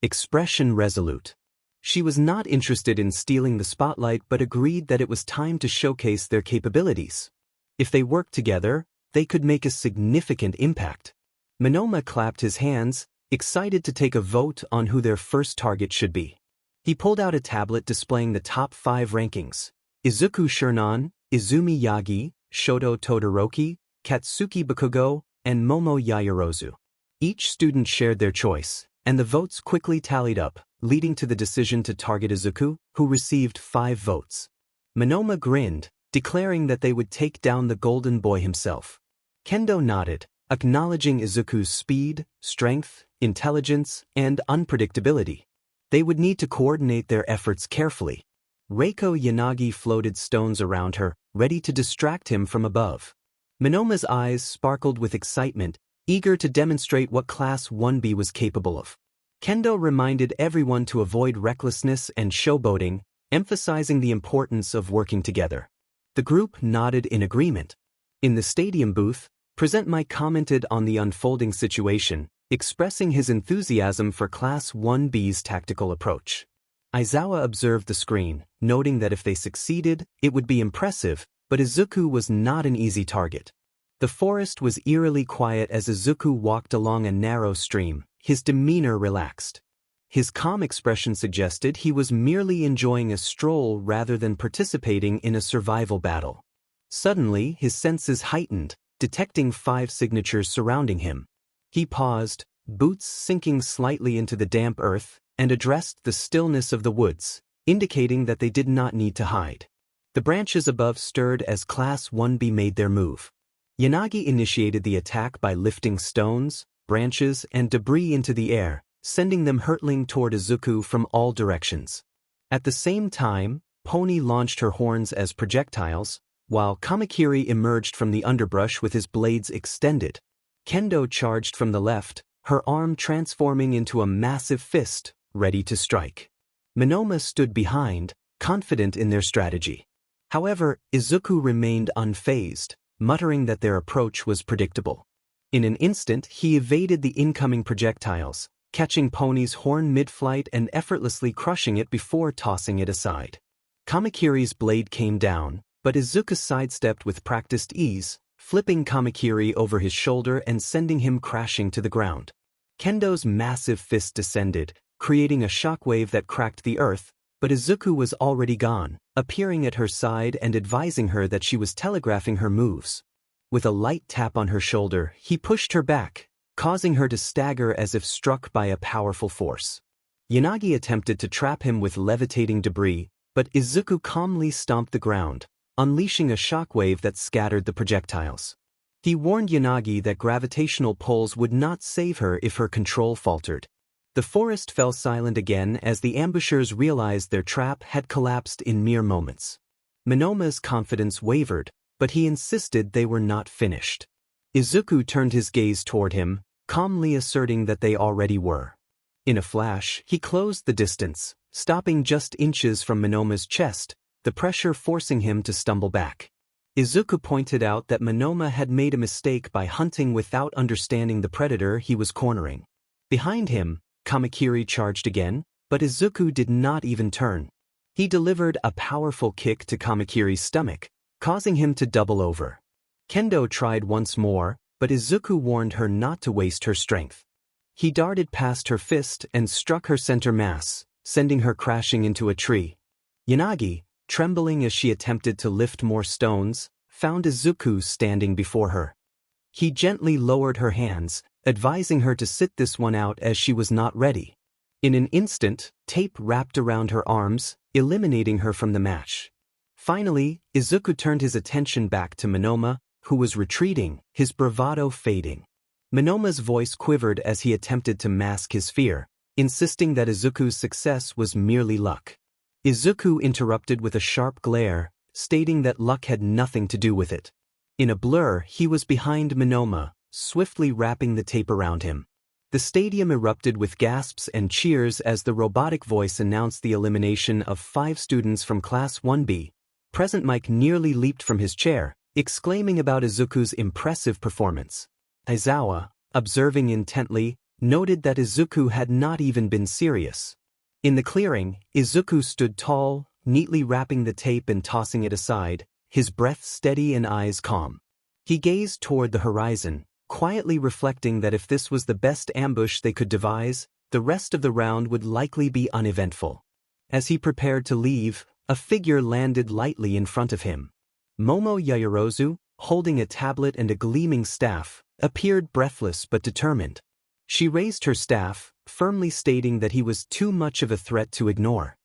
expression resolute. She was not interested in stealing the spotlight but agreed that it was time to showcase their capabilities. If they worked together, they could make a significant impact. Monoma clapped his hands, excited to take a vote on who their first target should be. He pulled out a tablet displaying the top 5 rankings: Izuku Shinran, Izumi Yagi, Shoto Todoroki, Katsuki Bakugo, and Momo Yaoyorozu. Each student shared their choice, and the votes quickly tallied up, leading to the decision to target Izuku, who received 5 votes. Monoma grinned, declaring that they would take down the Golden Boy himself. Kendo nodded, acknowledging Izuku's speed, strength, intelligence, and unpredictability. They would need to coordinate their efforts carefully. Reiko Yanagi floated stones around her, ready to distract him from above. Monoma's eyes sparkled with excitement, eager to demonstrate what Class 1B was capable of. Kendo reminded everyone to avoid recklessness and showboating, emphasizing the importance of working together. The group nodded in agreement. In the stadium booth, Present Mike commented on the unfolding situation, expressing his enthusiasm for Class 1B's tactical approach. Aizawa observed the screen, noting that if they succeeded, it would be impressive, but Izuku was not an easy target. The forest was eerily quiet as Izuku walked along a narrow stream, his demeanor relaxed. His calm expression suggested he was merely enjoying a stroll rather than participating in a survival battle. Suddenly, his senses heightened, detecting 5 signatures surrounding him. He paused, boots sinking slightly into the damp earth, and addressed the stillness of the woods, indicating that they did not need to hide. The branches above stirred as Class 1B made their move. Yanagi initiated the attack by lifting stones, branches, and debris into the air, sending them hurtling toward Izuku from all directions. At the same time, Pony launched her horns as projectiles, while 𝗵𝗃 emerged from the underbrush with his blades extended. Kendo charged from the left, her arm transforming into a massive fist, ready to strike. Monoma stood behind, confident in their strategy. However, Izuku remained unfazed, muttering that their approach was predictable. In an instant, he evaded the incoming projectiles, catching Pony's horn mid-flight and effortlessly crushing it before tossing it aside. 𝗵𝗃's blade came down, but Izuku sidestepped with practiced ease, flipping 𝗵𝗃 over his shoulder and sending him crashing to the ground. Kendo's massive fist descended, creating a shockwave that cracked the earth, but Izuku was already gone, appearing at her side and advising her that she was telegraphing her moves. With a light tap on her shoulder, he pushed her back, causing her to stagger as if struck by a powerful force. Yanagi attempted to trap him with levitating debris, but Izuku calmly stomped the ground, unleashing a shockwave that scattered the projectiles. He warned Yanagi that gravitational pulls would not save her if her control faltered. The forest fell silent again as the ambushers realized their trap had collapsed in mere moments. Monoma's confidence wavered, but he insisted they were not finished. Izuku turned his gaze toward him, calmly asserting that they already were. In a flash, he closed the distance, stopping just inches from Monoma's chest, the pressure forcing him to stumble back. Izuku pointed out that Monoma had made a mistake by hunting without understanding the predator he was cornering. Behind him, 𝗵𝗃 charged again, but Izuku did not even turn. He delivered a powerful kick to 𝗵𝗃's stomach, causing him to double over. Kendo tried once more, but Izuku warned her not to waste her strength. He darted past her fist and struck her center mass, sending her crashing into a tree. Yanagi, trembling as she attempted to lift more stones, found Izuku standing before her. He gently lowered her hands, advising her to sit this one out as she was not ready. In an instant, tape wrapped around her arms, eliminating her from the match. Finally, Izuku turned his attention back to Monoma, who was retreating, his bravado fading. Monoma's voice quivered as he attempted to mask his fear, insisting that Izuku's success was merely luck. Izuku interrupted with a sharp glare, stating that luck had nothing to do with it. In a blur, he was behind Monoma, swiftly wrapping the tape around him. The stadium erupted with gasps and cheers as the robotic voice announced the elimination of 5 students from Class 1B. Present Mike nearly leaped from his chair, exclaiming about Izuku's impressive performance. Aizawa, observing intently, noted that Izuku had not even been serious. In the clearing, Izuku stood tall, neatly wrapping the tape and tossing it aside, his breath steady and eyes calm. He gazed toward the horizon, quietly reflecting that if this was the best ambush they could devise, the rest of the round would likely be uneventful. As he prepared to leave, a figure landed lightly in front of him. Momo Yaoyorozu, holding a tablet and a gleaming staff, appeared breathless but determined. She raised her staff, firmly stating that he was too much of a threat to ignore.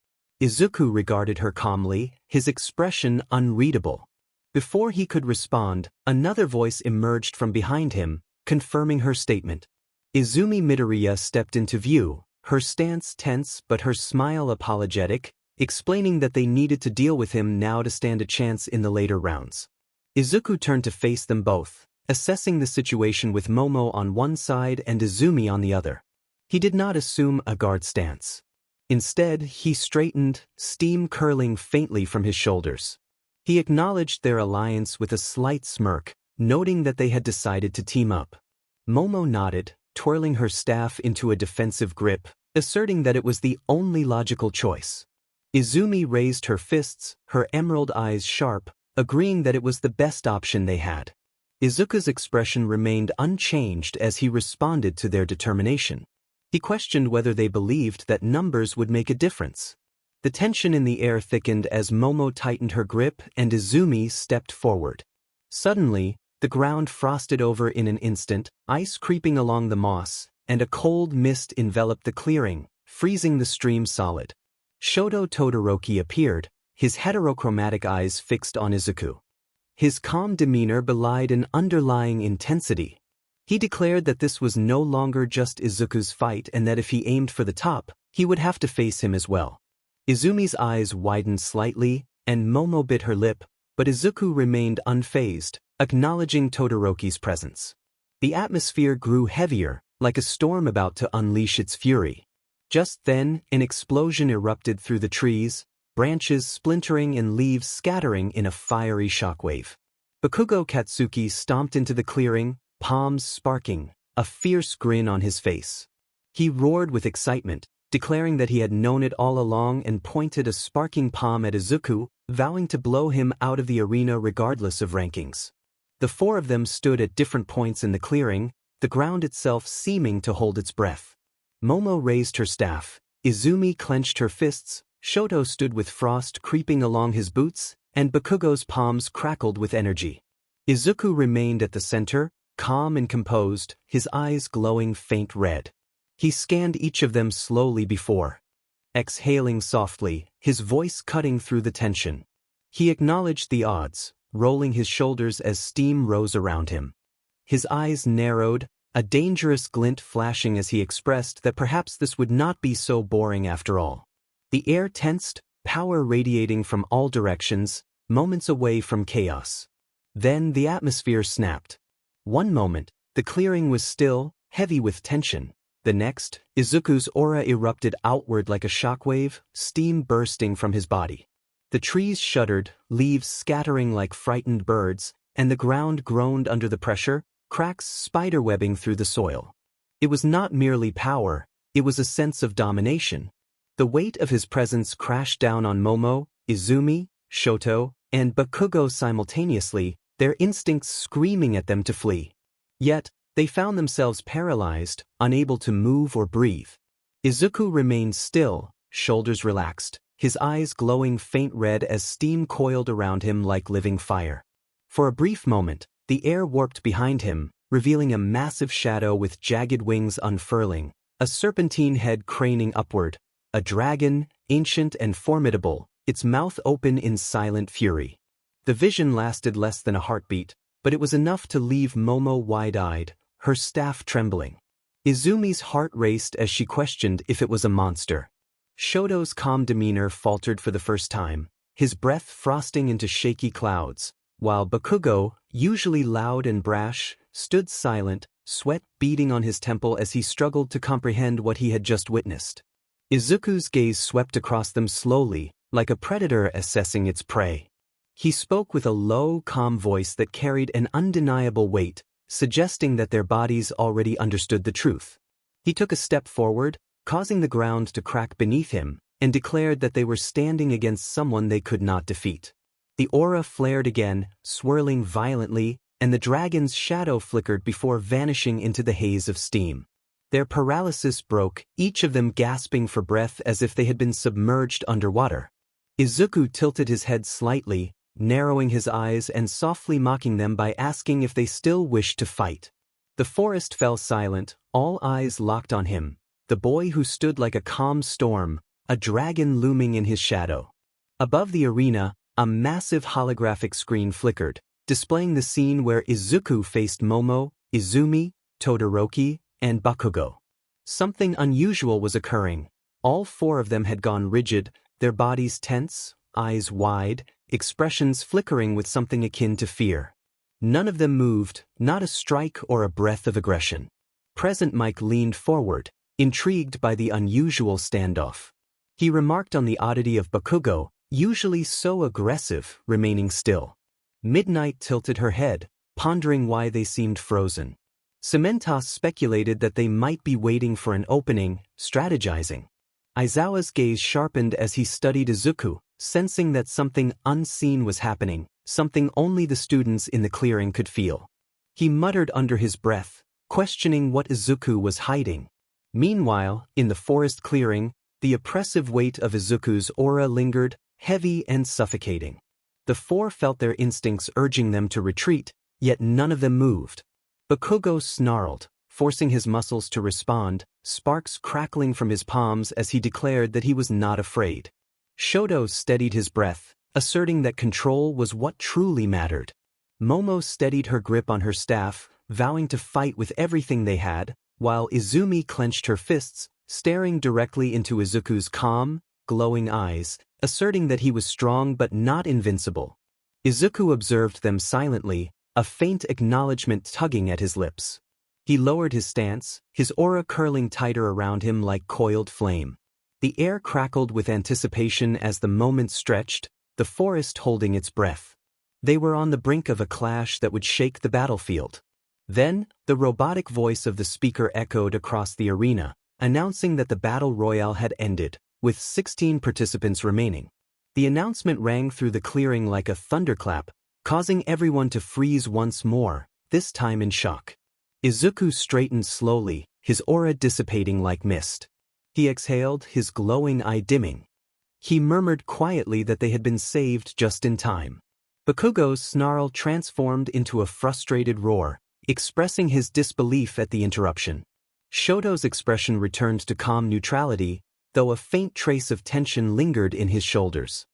Izuku regarded her calmly, his expression unreadable. Before he could respond, another voice emerged from behind him, confirming her statement. Izumi Midoriya stepped into view, her stance tense but her smile apologetic, explaining that they needed to deal with him now to stand a chance in the later rounds. Izuku turned to face them both, assessing the situation with Momo on one side and Izumi on the other. He did not assume a guard stance. Instead, he straightened, steam curling faintly from his shoulders. He acknowledged their alliance with a slight smirk, noting that they had decided to team up. Momo nodded, twirling her staff into a defensive grip, asserting that it was the only logical choice. Izumi raised her fists, her emerald eyes sharp, agreeing that it was the best option they had. Izuku's expression remained unchanged as he responded to their determination. He questioned whether they believed that numbers would make a difference. The tension in the air thickened as Momo tightened her grip and Izumi stepped forward. Suddenly, the ground frosted over in an instant, ice creeping along the moss, and a cold mist enveloped the clearing, freezing the stream solid. Shoto Todoroki appeared, his heterochromatic eyes fixed on Izuku. His calm demeanor belied an underlying intensity. He declared that this was no longer just Izuku's fight and that if he aimed for the top, he would have to face him as well. Izumi's eyes widened slightly, and Momo bit her lip, but Izuku remained unfazed, acknowledging Todoroki's presence. The atmosphere grew heavier, like a storm about to unleash its fury. Just then, an explosion erupted through the trees, branches splintering and leaves scattering in a fiery shockwave. Bakugo Katsuki stomped into the clearing, palms sparking, a fierce grin on his face. He roared with excitement, declaring that he had known it all along, and pointed a sparking palm at Izuku, vowing to blow him out of the arena regardless of rankings. The four of them stood at different points in the clearing, the ground itself seeming to hold its breath. Momo raised her staff, Izumi clenched her fists, Shoto stood with frost creeping along his boots, and Bakugo's palms crackled with energy. Izuku remained at the center, calm and composed, his eyes glowing faint red. He scanned each of them slowly before exhaling softly, his voice cutting through the tension. He acknowledged the odds, rolling his shoulders as steam rose around him. His eyes narrowed, a dangerous glint flashing as he expressed that perhaps this would not be so boring after all. The air tensed, power radiating from all directions, moments away from chaos. Then the atmosphere snapped. One moment, the clearing was still, heavy with tension. The next, Izuku's aura erupted outward like a shockwave, steam bursting from his body. The trees shuddered, leaves scattering like frightened birds, and the ground groaned under the pressure, cracks spiderwebbing through the soil. It was not merely power, it was a sense of domination. The weight of his presence crashed down on Momo, Izumi, Shoto, and Bakugo simultaneously, their instincts screaming at them to flee. Yet, they found themselves paralyzed, unable to move or breathe. Izuku remained still, shoulders relaxed, his eyes glowing faint red as steam coiled around him like living fire. For a brief moment, the air warped behind him, revealing a massive shadow with jagged wings unfurling, a serpentine head craning upward, a dragon, ancient and formidable, its mouth open in silent fury. The vision lasted less than a heartbeat, but it was enough to leave Momo wide-eyed, her staff trembling. Izumi's heart raced as she questioned if it was a monster. Shoto's calm demeanor faltered for the first time, his breath frosting into shaky clouds, while Bakugo, usually loud and brash, stood silent, sweat beading on his temple as he struggled to comprehend what he had just witnessed. Izuku's gaze swept across them slowly, like a predator assessing its prey. He spoke with a low, calm voice that carried an undeniable weight, suggesting that their bodies already understood the truth. He took a step forward, causing the ground to crack beneath him, and declared that they were standing against someone they could not defeat. The aura flared again, swirling violently, and the dragon's shadow flickered before vanishing into the haze of steam. Their paralysis broke, each of them gasping for breath as if they had been submerged underwater. Izuku tilted his head slightly, narrowing his eyes and softly mocking them by asking if they still wished to fight. The forest fell silent, all eyes locked on him, the boy who stood like a calm storm, a dragon looming in his shadow. Above the arena, a massive holographic screen flickered, displaying the scene where Izuku faced Momo, Izumi, Todoroki, and Bakugo. Something unusual was occurring. All four of them had gone rigid, their bodies tense, eyes wide, expressions flickering with something akin to fear. None of them moved, not a strike or a breath of aggression. Present Mike leaned forward, intrigued by the unusual standoff. He remarked on the oddity of Bakugo, usually so aggressive, remaining still. Midnight tilted her head, pondering why they seemed frozen. 𝗵𝗲 speculated that they might be waiting for an opening, strategizing. Aizawa's gaze sharpened as he studied Izuku, sensing that something unseen was happening, something only the students in the clearing could feel. He muttered under his breath, questioning what Izuku was hiding. Meanwhile, in the forest clearing, the oppressive weight of Izuku's aura lingered, heavy and suffocating. The four felt their instincts urging them to retreat, yet none of them moved. Bakugo snarled, forcing his muscles to respond, sparks crackling from his palms as he declared that he was not afraid. Shoto steadied his breath, asserting that control was what truly mattered. Momo steadied her grip on her staff, vowing to fight with everything they had, while Izumi clenched her fists, staring directly into Izuku's calm, glowing eyes, asserting that he was strong but not invincible. Izuku observed them silently, a faint acknowledgement tugging at his lips. He lowered his stance, his aura curling tighter around him like coiled flame. The air crackled with anticipation as the moment stretched, the forest holding its breath. They were on the brink of a clash that would shake the battlefield. Then, the robotic voice of the speaker echoed across the arena, announcing that the battle royale had ended, with 16 participants remaining. The announcement rang through the clearing like a thunderclap, causing everyone to freeze once more, this time in shock. Izuku straightened slowly, his aura dissipating like mist. He exhaled, his glowing eye dimming. He murmured quietly that they had been saved just in time. Bakugo's snarl transformed into a frustrated roar, expressing his disbelief at the interruption. Shoto's expression returned to calm neutrality, though a faint trace of tension lingered in his shoulders.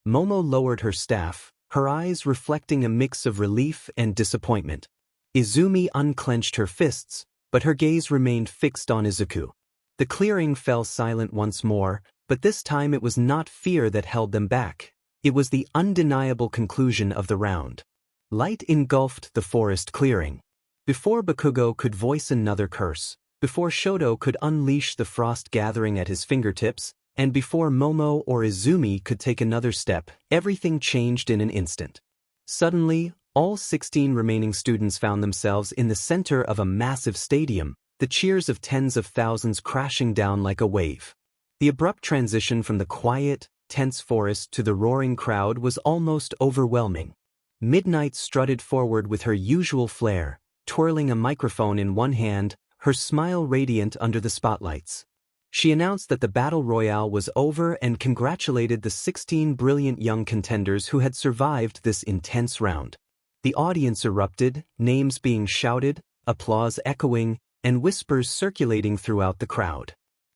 Momo lowered her staff, her eyes reflecting a mix of relief and disappointment. Izumi unclenched her fists, but her gaze remained fixed on Izuku. The clearing fell silent once more, but this time it was not fear that held them back. It was the undeniable conclusion of the round. Light engulfed the forest clearing. Before Bakugo could voice another curse, before Shoto could unleash the frost gathering at his fingertips, and before Momo or Izumi could take another step, everything changed in an instant. Suddenly, all 16 remaining students found themselves in the center of a massive stadium, the cheers of tens of thousands crashing down like a wave. The abrupt transition from the quiet, tense forest to the roaring crowd was almost overwhelming. Midnight strutted forward with her usual flair, twirling a microphone in one hand, her smile radiant under the spotlights. She announced that the battle royale was over and congratulated the 16 brilliant young contenders who had survived this intense round. The audience erupted, names being shouted, applause echoing, and whispers circulating throughout the crowd.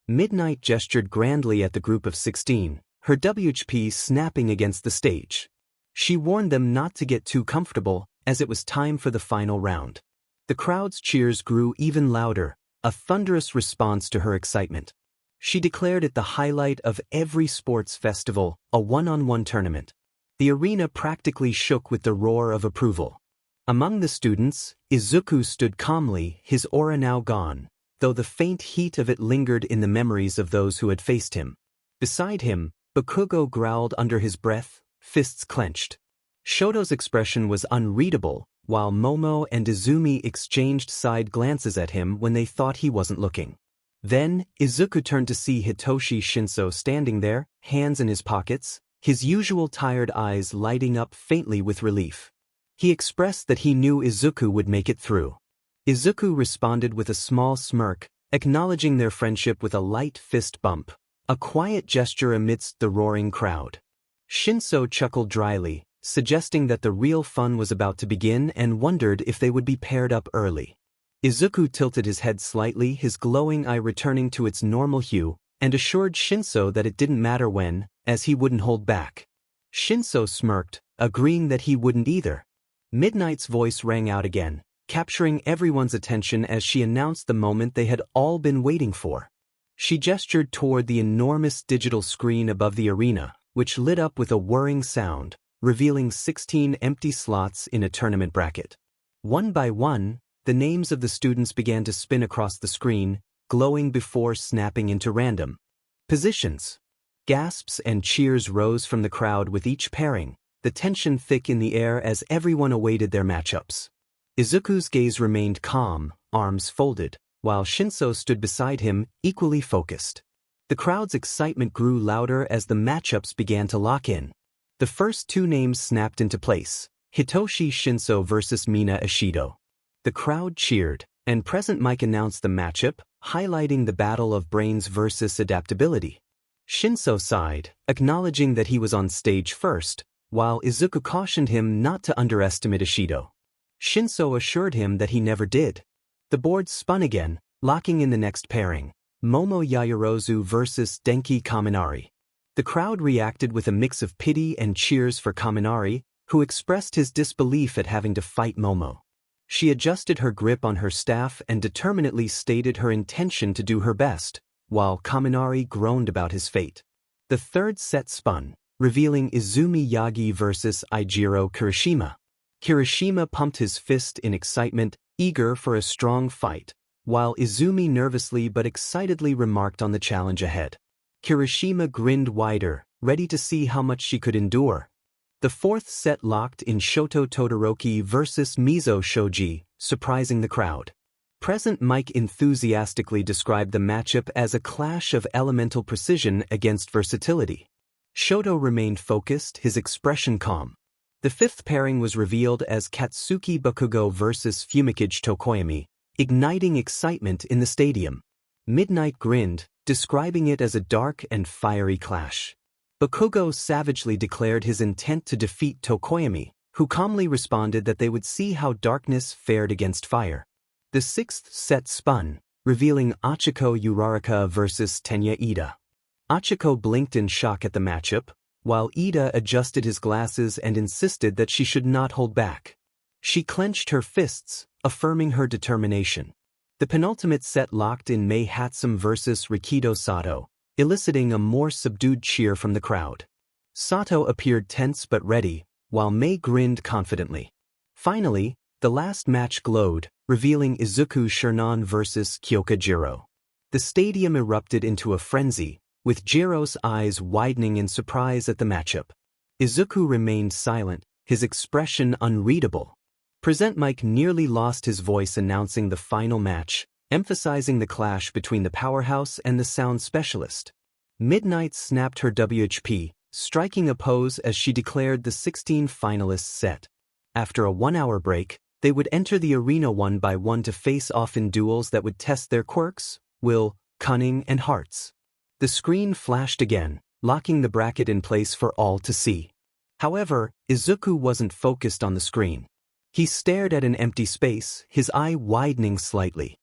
Midnight gestured grandly at the group of 16, her 𝗬𝗄𝗶 snapping against the stage. She warned them not to get too comfortable, as it was time for the final round. The crowd's cheers grew even louder, a thunderous response to her excitement. She declared it the highlight of every sports festival, a one-on-one tournament. The arena practically shook with the roar of approval. Among the students, Izuku stood calmly, his aura now gone, though the faint heat of it lingered in the memories of those who had faced him. Beside him, Bakugo growled under his breath, fists clenched. Shoto's expression was unreadable, while Momo and Izumi exchanged side glances at him when they thought he wasn't looking. Then, Izuku turned to see Hitoshi Shinso standing there, hands in his pockets, his usual tired eyes lighting up faintly with relief. He expressed that he knew Izuku would make it through. Izuku responded with a small smirk, acknowledging their friendship with a light fist bump, a quiet gesture amidst the roaring crowd. Shinso chuckled dryly, suggesting that the real fun was about to begin and wondered if they would be paired up early. Izuku tilted his head slightly, his glowing eye returning to its normal hue, and assured Shinso that it didn't matter when, as he wouldn't hold back. Shinso smirked, agreeing that he wouldn't either. Midnight's voice rang out again, capturing everyone's attention as she announced the moment they had all been waiting for. She gestured toward the enormous digital screen above the arena, which lit up with a whirring sound, revealing 16 empty slots in a tournament bracket. One by one, the names of the students began to spin across the screen, glowing before snapping into random positions. Gasps and cheers rose from the crowd with each pairing, the tension thick in the air as everyone awaited their matchups. Izuku's gaze remained calm, arms folded, while Shinso stood beside him, equally focused. The crowd's excitement grew louder as the matchups began to lock in. The first two names snapped into place, Hitoshi Shinso versus Mina Ishido. The crowd cheered, and Present Mike announced the matchup, highlighting the battle of brains versus adaptability. Shinso sighed, acknowledging that he was on stage first, while Izuku cautioned him not to underestimate Ishido. Shinso assured him that he never did. The board spun again, locking in the next pairing, Momo Yaoyorozu versus Denki Kaminari. The crowd reacted with a mix of pity and cheers for Kaminari, who expressed his disbelief at having to fight Momo. She adjusted her grip on her staff and determinedly stated her intention to do her best, while Kaminari groaned about his fate. The third set spun, revealing Izumi Yagi versus Ijiro Kirishima. Kirishima pumped his fist in excitement, eager for a strong fight, while Izumi nervously but excitedly remarked on the challenge ahead. Kirishima grinned wider, ready to see how much she could endure. The fourth set locked in Shoto Todoroki versus Mizo Shoji, surprising the crowd. Present Mike enthusiastically described the matchup as a clash of elemental precision against versatility. Shoto remained focused, his expression calm. The fifth pairing was revealed as Katsuki Bakugo versus 𝗵𝗃𝗃 𝗃𝗃, igniting excitement in the stadium. Midnight grinned, describing it as a dark and fiery clash. Bakugo savagely declared his intent to defeat 𝗃𝗃, who calmly responded that they would see how darkness fared against fire. The sixth set spun, revealing Achiko Uraraka versus Tenya Ida. Achiko blinked in shock at the matchup, while Ida adjusted his glasses and insisted that she should not hold back. She clenched her fists, affirming her determination. The penultimate set locked in myheroacademia versus Rikido Sato, eliciting a more subdued cheer from the crowd. Sato appeared tense but ready, while Mei grinned confidently. Finally, the last match glowed, revealing Izuku Shinran versus Kyoka-Jiro. The stadium erupted into a frenzy, with Jiro's eyes widening in surprise at the matchup. Izuku remained silent, his expression unreadable. Present Mike nearly lost his voice announcing the final match, emphasizing the clash between the powerhouse and the sound specialist. Midnight snapped her WHP, striking a pose as she declared the 16 finalists set. After a 1-hour break, they would enter the arena one by one to face off in duels that would test their quirks, will, cunning, and hearts. The screen flashed again, locking the bracket in place for all to see. However, Izuku wasn't focused on the screen. He stared at an empty space, his eye widening slightly.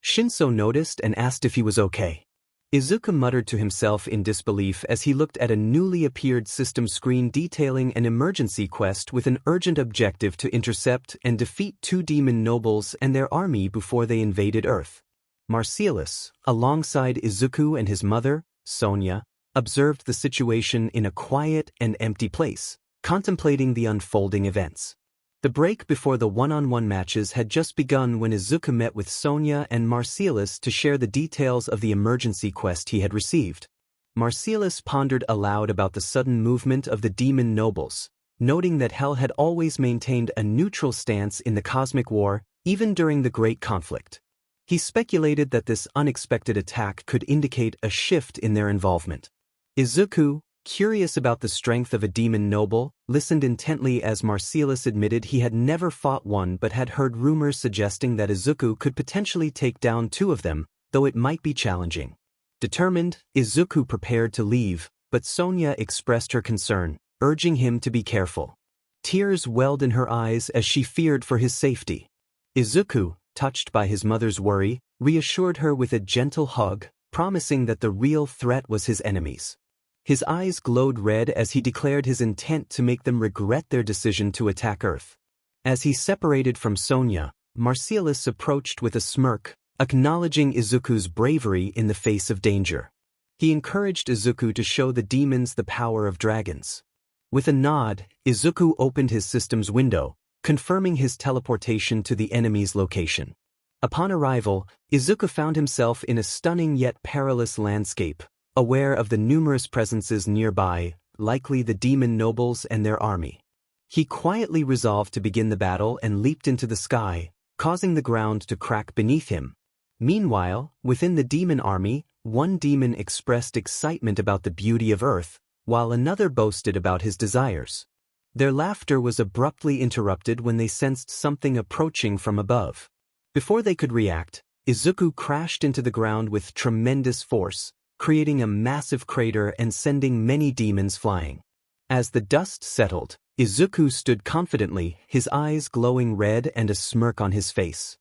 Shinso noticed and asked if he was okay. Izuku muttered to himself in disbelief as he looked at a newly appeared system screen detailing an emergency quest with an urgent objective to intercept and defeat 2 demon nobles and their army before they invaded Earth. Marcellus, alongside Izuku and his mother, Sonia, observed the situation in a quiet and empty place, contemplating the unfolding events. The break before the one-on-one matches had just begun when Izuku met with Sonia and Marcellus to share the details of the emergency quest he had received. Marcellus pondered aloud about the sudden movement of the demon nobles, noting that Hell had always maintained a neutral stance in the cosmic war, even during the Great Conflict. He speculated that this unexpected attack could indicate a shift in their involvement. Izuku, curious about the strength of a demon noble, listened intently as Marcellus admitted he had never fought one but had heard rumors suggesting that Izuku could potentially take down 2 of them, though it might be challenging. Determined, Izuku prepared to leave, but Sonia expressed her concern, urging him to be careful. Tears welled in her eyes as she feared for his safety. Izuku, touched by his mother's worry, reassured her with a gentle hug, promising that the real threat was his enemies. His eyes glowed red as he declared his intent to make them regret their decision to attack Earth. As he separated from Sonia, Marcellus approached with a smirk, acknowledging Izuku's bravery in the face of danger. He encouraged Izuku to show the demons the power of dragons. With a nod, Izuku opened his system's window, confirming his teleportation to the enemy's location. Upon arrival, Izuku found himself in a stunning yet perilous landscape, aware of the numerous presences nearby, likely the demon nobles and their army. He quietly resolved to begin the battle and leaped into the sky, causing the ground to crack beneath him. Meanwhile, within the demon army, one demon expressed excitement about the beauty of Earth, while another boasted about his desires. Their laughter was abruptly interrupted when they sensed something approaching from above. Before they could react, Izuku crashed into the ground with tremendous force, creating a massive crater and sending many demons flying. As the dust settled, Izuku stood confidently, his eyes glowing red and a smirk on his face.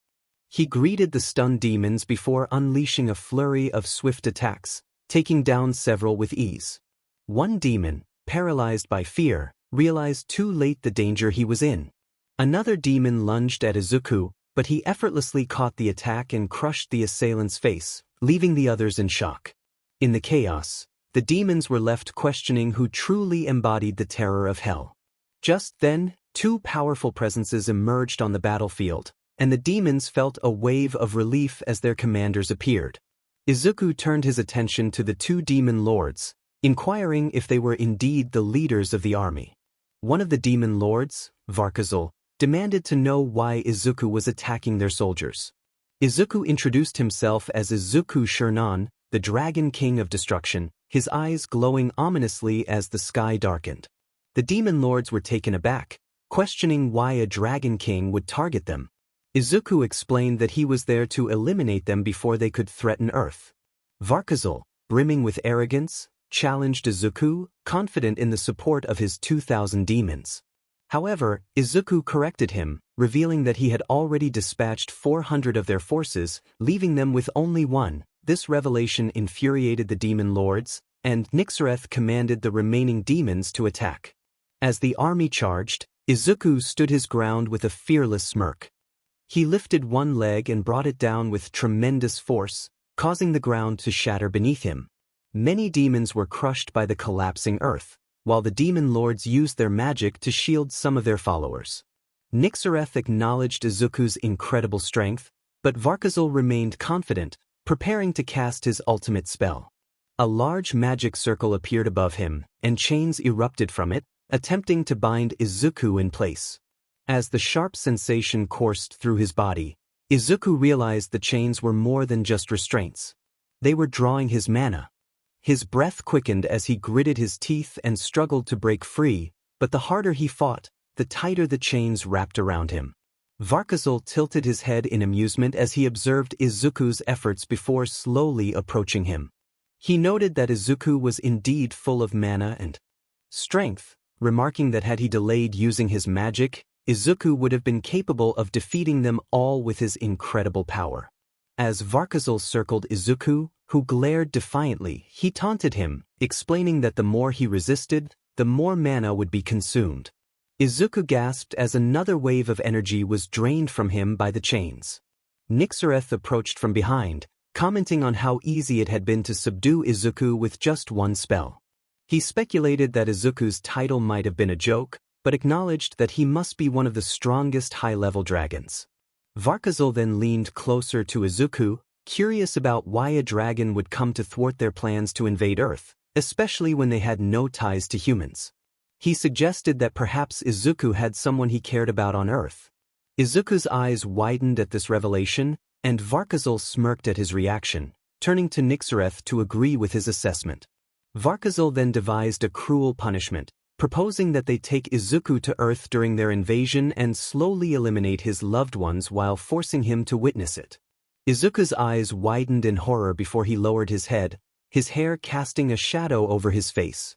He greeted the stunned demons before unleashing a flurry of swift attacks, taking down several with ease. One demon, paralyzed by fear, realized too late the danger he was in. Another demon lunged at Izuku, but he effortlessly caught the attack and crushed the assailant's face, leaving the others in shock. In the chaos, The demons were left questioning who truly embodied the terror of hell. Just then, two powerful presences emerged on the battlefield, and the demons felt a wave of relief as their commanders appeared. Izuku turned his attention to the two demon lords, inquiring if they were indeed the leaders of the army. One of the demon lords, 𝗲𝗏𝗃, demanded to know why Izuku was attacking their soldiers. Izuku introduced himself as Izuku 𝗧𝗵𝗲, the Dragon King of Destruction, his eyes glowing ominously as the sky darkened. The demon lords were taken aback, questioning why a Dragon King would target them. Izuku explained that he was there to eliminate them before they could threaten Earth. 𝗲𝗏𝗃, brimming with arrogance, challenged Izuku, confident in the support of his 2,000 demons. However, Izuku corrected him, revealing that he had already dispatched 400 of their forces, leaving them with only one. This revelation infuriated the demon lords, and 𝗧𝗵𝗃 commanded the remaining demons to attack. As the army charged, Izuku stood his ground with a fearless smirk. He lifted one leg and brought it down with tremendous force, causing the ground to shatter beneath him. Many demons were crushed by the collapsing earth, while the demon lords used their magic to shield some of their followers. 𝗧𝗵𝗃 acknowledged Izuku's incredible strength, but 𝗲𝗏𝗃 remained confident, preparing to cast his ultimate spell. A large magic circle appeared above him, and chains erupted from it, attempting to bind Izuku in place. As the sharp sensation coursed through his body, Izuku realized the chains were more than just restraints. They were drawing his mana. His breath quickened as he gritted his teeth and struggled to break free, but the harder he fought, the tighter the chains wrapped around him. 𝗲𝗏𝗃 tilted his head in amusement as he observed Izuku's efforts before slowly approaching him. He noted that Izuku was indeed full of mana and strength, remarking that had he delayed using his magic, Izuku would have been capable of defeating them all with his incredible power. As 𝗲𝗏𝗃 circled Izuku, who glared defiantly, he taunted him, explaining that the more he resisted, the more mana would be consumed. Izuku gasped as another wave of energy was drained from him by the chains. 𝗧𝗏𝗃 approached from behind, commenting on how easy it had been to subdue Izuku with just one spell. He speculated that Izuku's title might have been a joke, but acknowledged that he must be one of the strongest high-level dragons. 𝗲𝗏𝗃 then leaned closer to Izuku, curious about why a dragon would come to thwart their plans to invade Earth, especially when they had no ties to humans. He suggested that perhaps Izuku had someone he cared about on Earth. Izuku's eyes widened at this revelation, and 𝗲𝗏𝗃 smirked at his reaction, turning to 𝗧𝗏𝗃 to agree with his assessment. 𝗲𝗏𝗃 then devised a cruel punishment, proposing that they take Izuku to Earth during their invasion and slowly eliminate his loved ones while forcing him to witness it. Izuku's eyes widened in horror before he lowered his head, his hair casting a shadow over his face.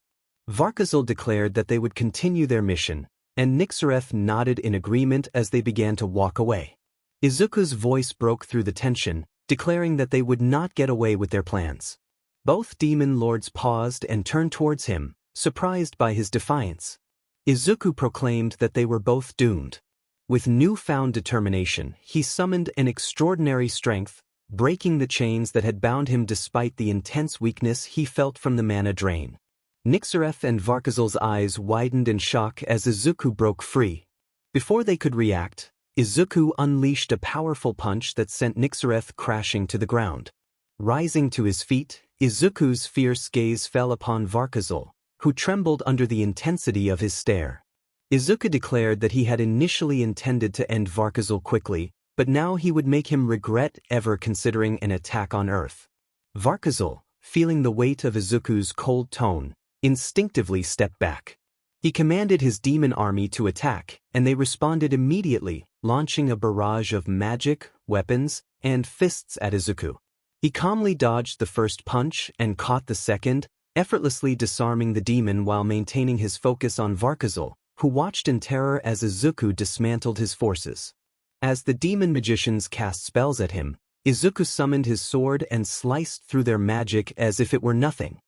𝗲𝗏𝗃 declared that they would continue their mission, and 𝗧𝗏𝗃 nodded in agreement as they began to walk away. Izuku's voice broke through the tension, declaring that they would not get away with their plans. Both demon lords paused and turned towards him, surprised by his defiance. Izuku proclaimed that they were both doomed. With newfound determination, he summoned an extraordinary strength, breaking the chains that had bound him despite the intense weakness he felt from the mana drain. 𝗧𝗏𝗃 and 𝗲𝗏𝗃's eyes widened in shock as Izuku broke free. Before they could react, Izuku unleashed a powerful punch that sent 𝗧𝗏𝗃 crashing to the ground. Rising to his feet, Izuku's fierce gaze fell upon 𝗲𝗏𝗃, who trembled under the intensity of his stare. Izuku declared that he had initially intended to end 𝗲𝗏𝗃 quickly, but now he would make him regret ever considering an attack on Earth. 𝗲𝗏𝗃, feeling the weight of Izuku's cold tone, instinctively stepped back. He commanded his demon army to attack, and they responded immediately, launching a barrage of magic, weapons, and fists at Izuku. He calmly dodged the first punch and caught the second, effortlessly disarming the demon while maintaining his focus on 𝗲𝗏𝗃, who watched in terror as Izuku dismantled his forces. As the demon magicians cast spells at him, Izuku summoned his sword and sliced through their magic as if it were nothing.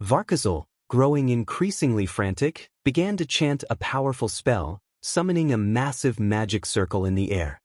𝗲𝗏𝗃, growing increasingly frantic, began to chant a powerful spell, summoning a massive magic circle in the air.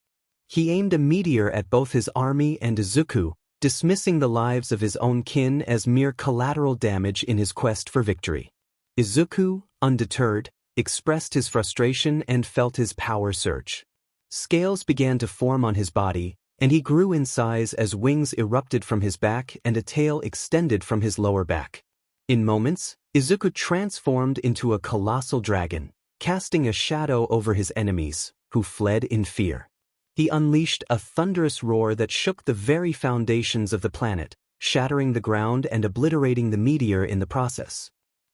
He aimed a meteor at both his army and Izuku, dismissing the lives of his own kin as mere collateral damage in his quest for victory. Izuku, undeterred, expressed his frustration and felt his power surge. Scales began to form on his body, and he grew in size as wings erupted from his back and a tail extended from his lower back. In moments, Izuku transformed into a colossal dragon, casting a shadow over his enemies, who fled in fear. He unleashed a thunderous roar that shook the very foundations of the planet, shattering the ground and obliterating the meteor in the process.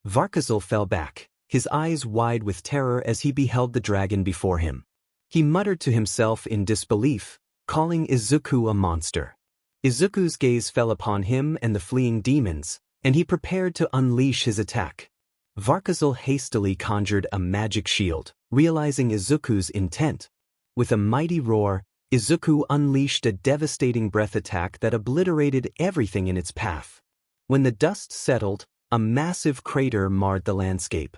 𝗲𝗏𝗃 fell back, his eyes wide with terror as he beheld the dragon before him. He muttered to himself in disbelief, calling Izuku a monster. Izuku's gaze fell upon him and the fleeing demons, and he prepared to unleash his attack. 𝗲𝗏𝗃 hastily conjured a magic shield, realizing Izuku's intent. With a mighty roar, Izuku unleashed a devastating breath attack that obliterated everything in its path. When the dust settled, a massive crater marred the landscape.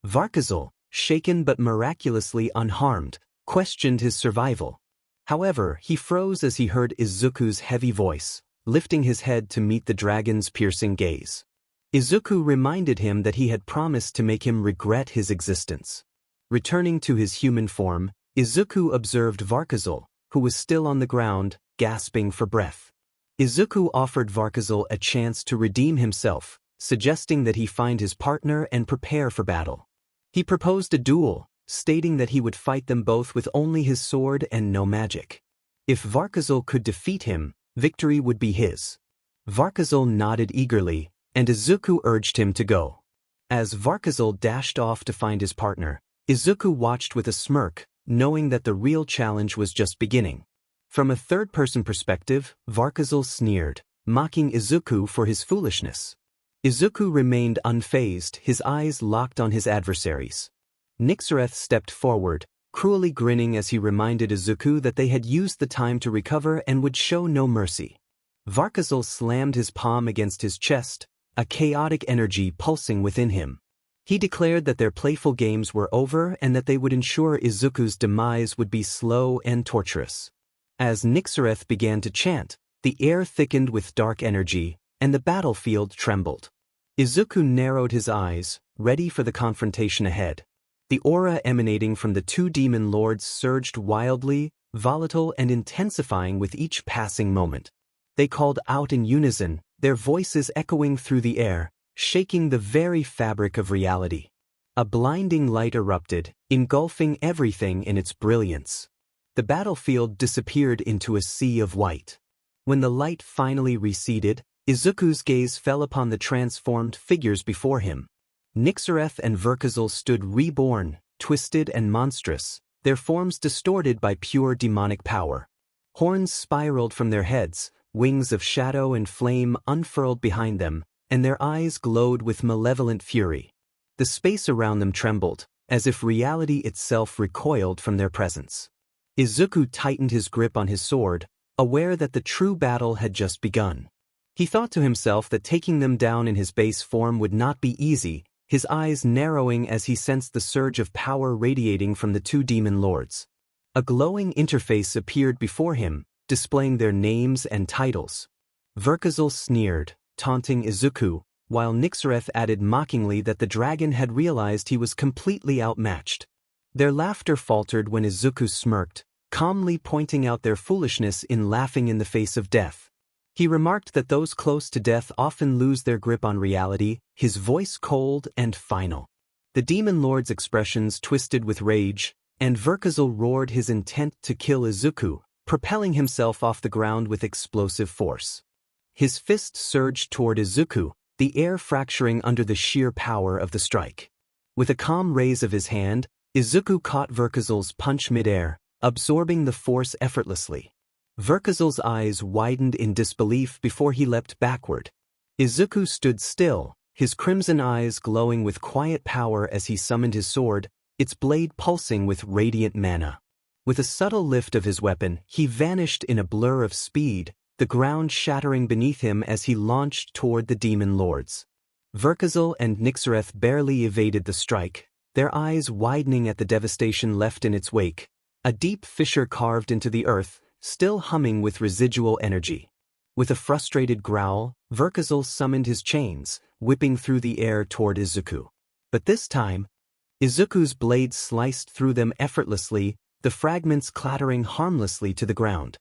𝗲𝗏𝗃, shaken but miraculously unharmed, questioned his survival. However, he froze as he heard Izuku's heavy voice, lifting his head to meet the dragon's piercing gaze. Izuku reminded him that he had promised to make him regret his existence. Returning to his human form, Izuku observed 𝗲𝗏𝗃, who was still on the ground, gasping for breath. Izuku offered 𝗲𝗏𝗃 a chance to redeem himself, suggesting that he find his partner and prepare for battle. He proposed a duel, stating that he would fight them both with only his sword and no magic. If 𝗲𝗏𝗃 could defeat him, victory would be his. 𝗲𝗏𝗃 nodded eagerly, and Izuku urged him to go. As 𝗲𝗏𝗃 dashed off to find his partner, Izuku watched with a smirk, knowing that the real challenge was just beginning. From a third-person perspective, 𝗲𝗏𝗃 sneered, mocking Izuku for his foolishness. Izuku remained unfazed, his eyes locked on his adversaries. 𝗵𝗃𝗃 stepped forward, cruelly grinning as he reminded Izuku that they had used the time to recover and would show no mercy. 𝗲𝗏𝗃 slammed his palm against his chest, a chaotic energy pulsing within him. He declared that their playful games were over and that they would ensure Izuku's demise would be slow and torturous. As 𝗵𝗃𝗃 began to chant, the air thickened with dark energy, and the battlefield trembled. Izuku narrowed his eyes, ready for the confrontation ahead. The aura emanating from the two demon lords surged wildly, volatile and intensifying with each passing moment. They called out in unison, their voices echoing through the air, shaking the very fabric of reality. A blinding light erupted, engulfing everything in its brilliance. The battlefield disappeared into a sea of white. When the light finally receded, Izuku's gaze fell upon the transformed figures before him. 𝗵𝗃𝗃 and 𝗲𝗏𝗃 stood reborn, twisted and monstrous, their forms distorted by pure demonic power. Horns spiraled from their heads, wings of shadow and flame unfurled behind them, and their eyes glowed with malevolent fury. The space around them trembled, as if reality itself recoiled from their presence. Izuku tightened his grip on his sword, aware that the true battle had just begun. He thought to himself that taking them down in his base form would not be easy, his eyes narrowing as he sensed the surge of power radiating from the two demon lords. A glowing interface appeared before him, displaying their names and titles. 𝗲𝗏𝗃 sneered, taunting Izuku, while 𝗵𝗃𝗃 added mockingly that the dragon had realized he was completely outmatched. Their laughter faltered when Izuku smirked, calmly pointing out their foolishness in laughing in the face of death. He remarked that those close to death often lose their grip on reality, his voice cold and final. The demon lord's expressions twisted with rage, and 𝗲𝗏𝗃 roared his intent to kill Izuku, propelling himself off the ground with explosive force. His fist surged toward Izuku, the air fracturing under the sheer power of the strike. With a calm raise of his hand, Izuku caught 𝗲𝗏𝗃's punch midair, absorbing the force effortlessly. 𝗲𝗏𝗃's eyes widened in disbelief before he leapt backward. Izuku stood still, his crimson eyes glowing with quiet power as he summoned his sword, its blade pulsing with radiant mana. With a subtle lift of his weapon, he vanished in a blur of speed, the ground shattering beneath him as he launched toward the demon lords. 𝗲𝗏𝗃 and 𝗵𝗃𝗃 barely evaded the strike, their eyes widening at the devastation left in its wake, a deep fissure carved into the earth, still humming with residual energy. With a frustrated growl, 𝗫𝗲𝗀 summoned his chains, whipping through the air toward Izuku. But this time, Izuku's blade sliced through them effortlessly, the fragments clattering harmlessly to the ground.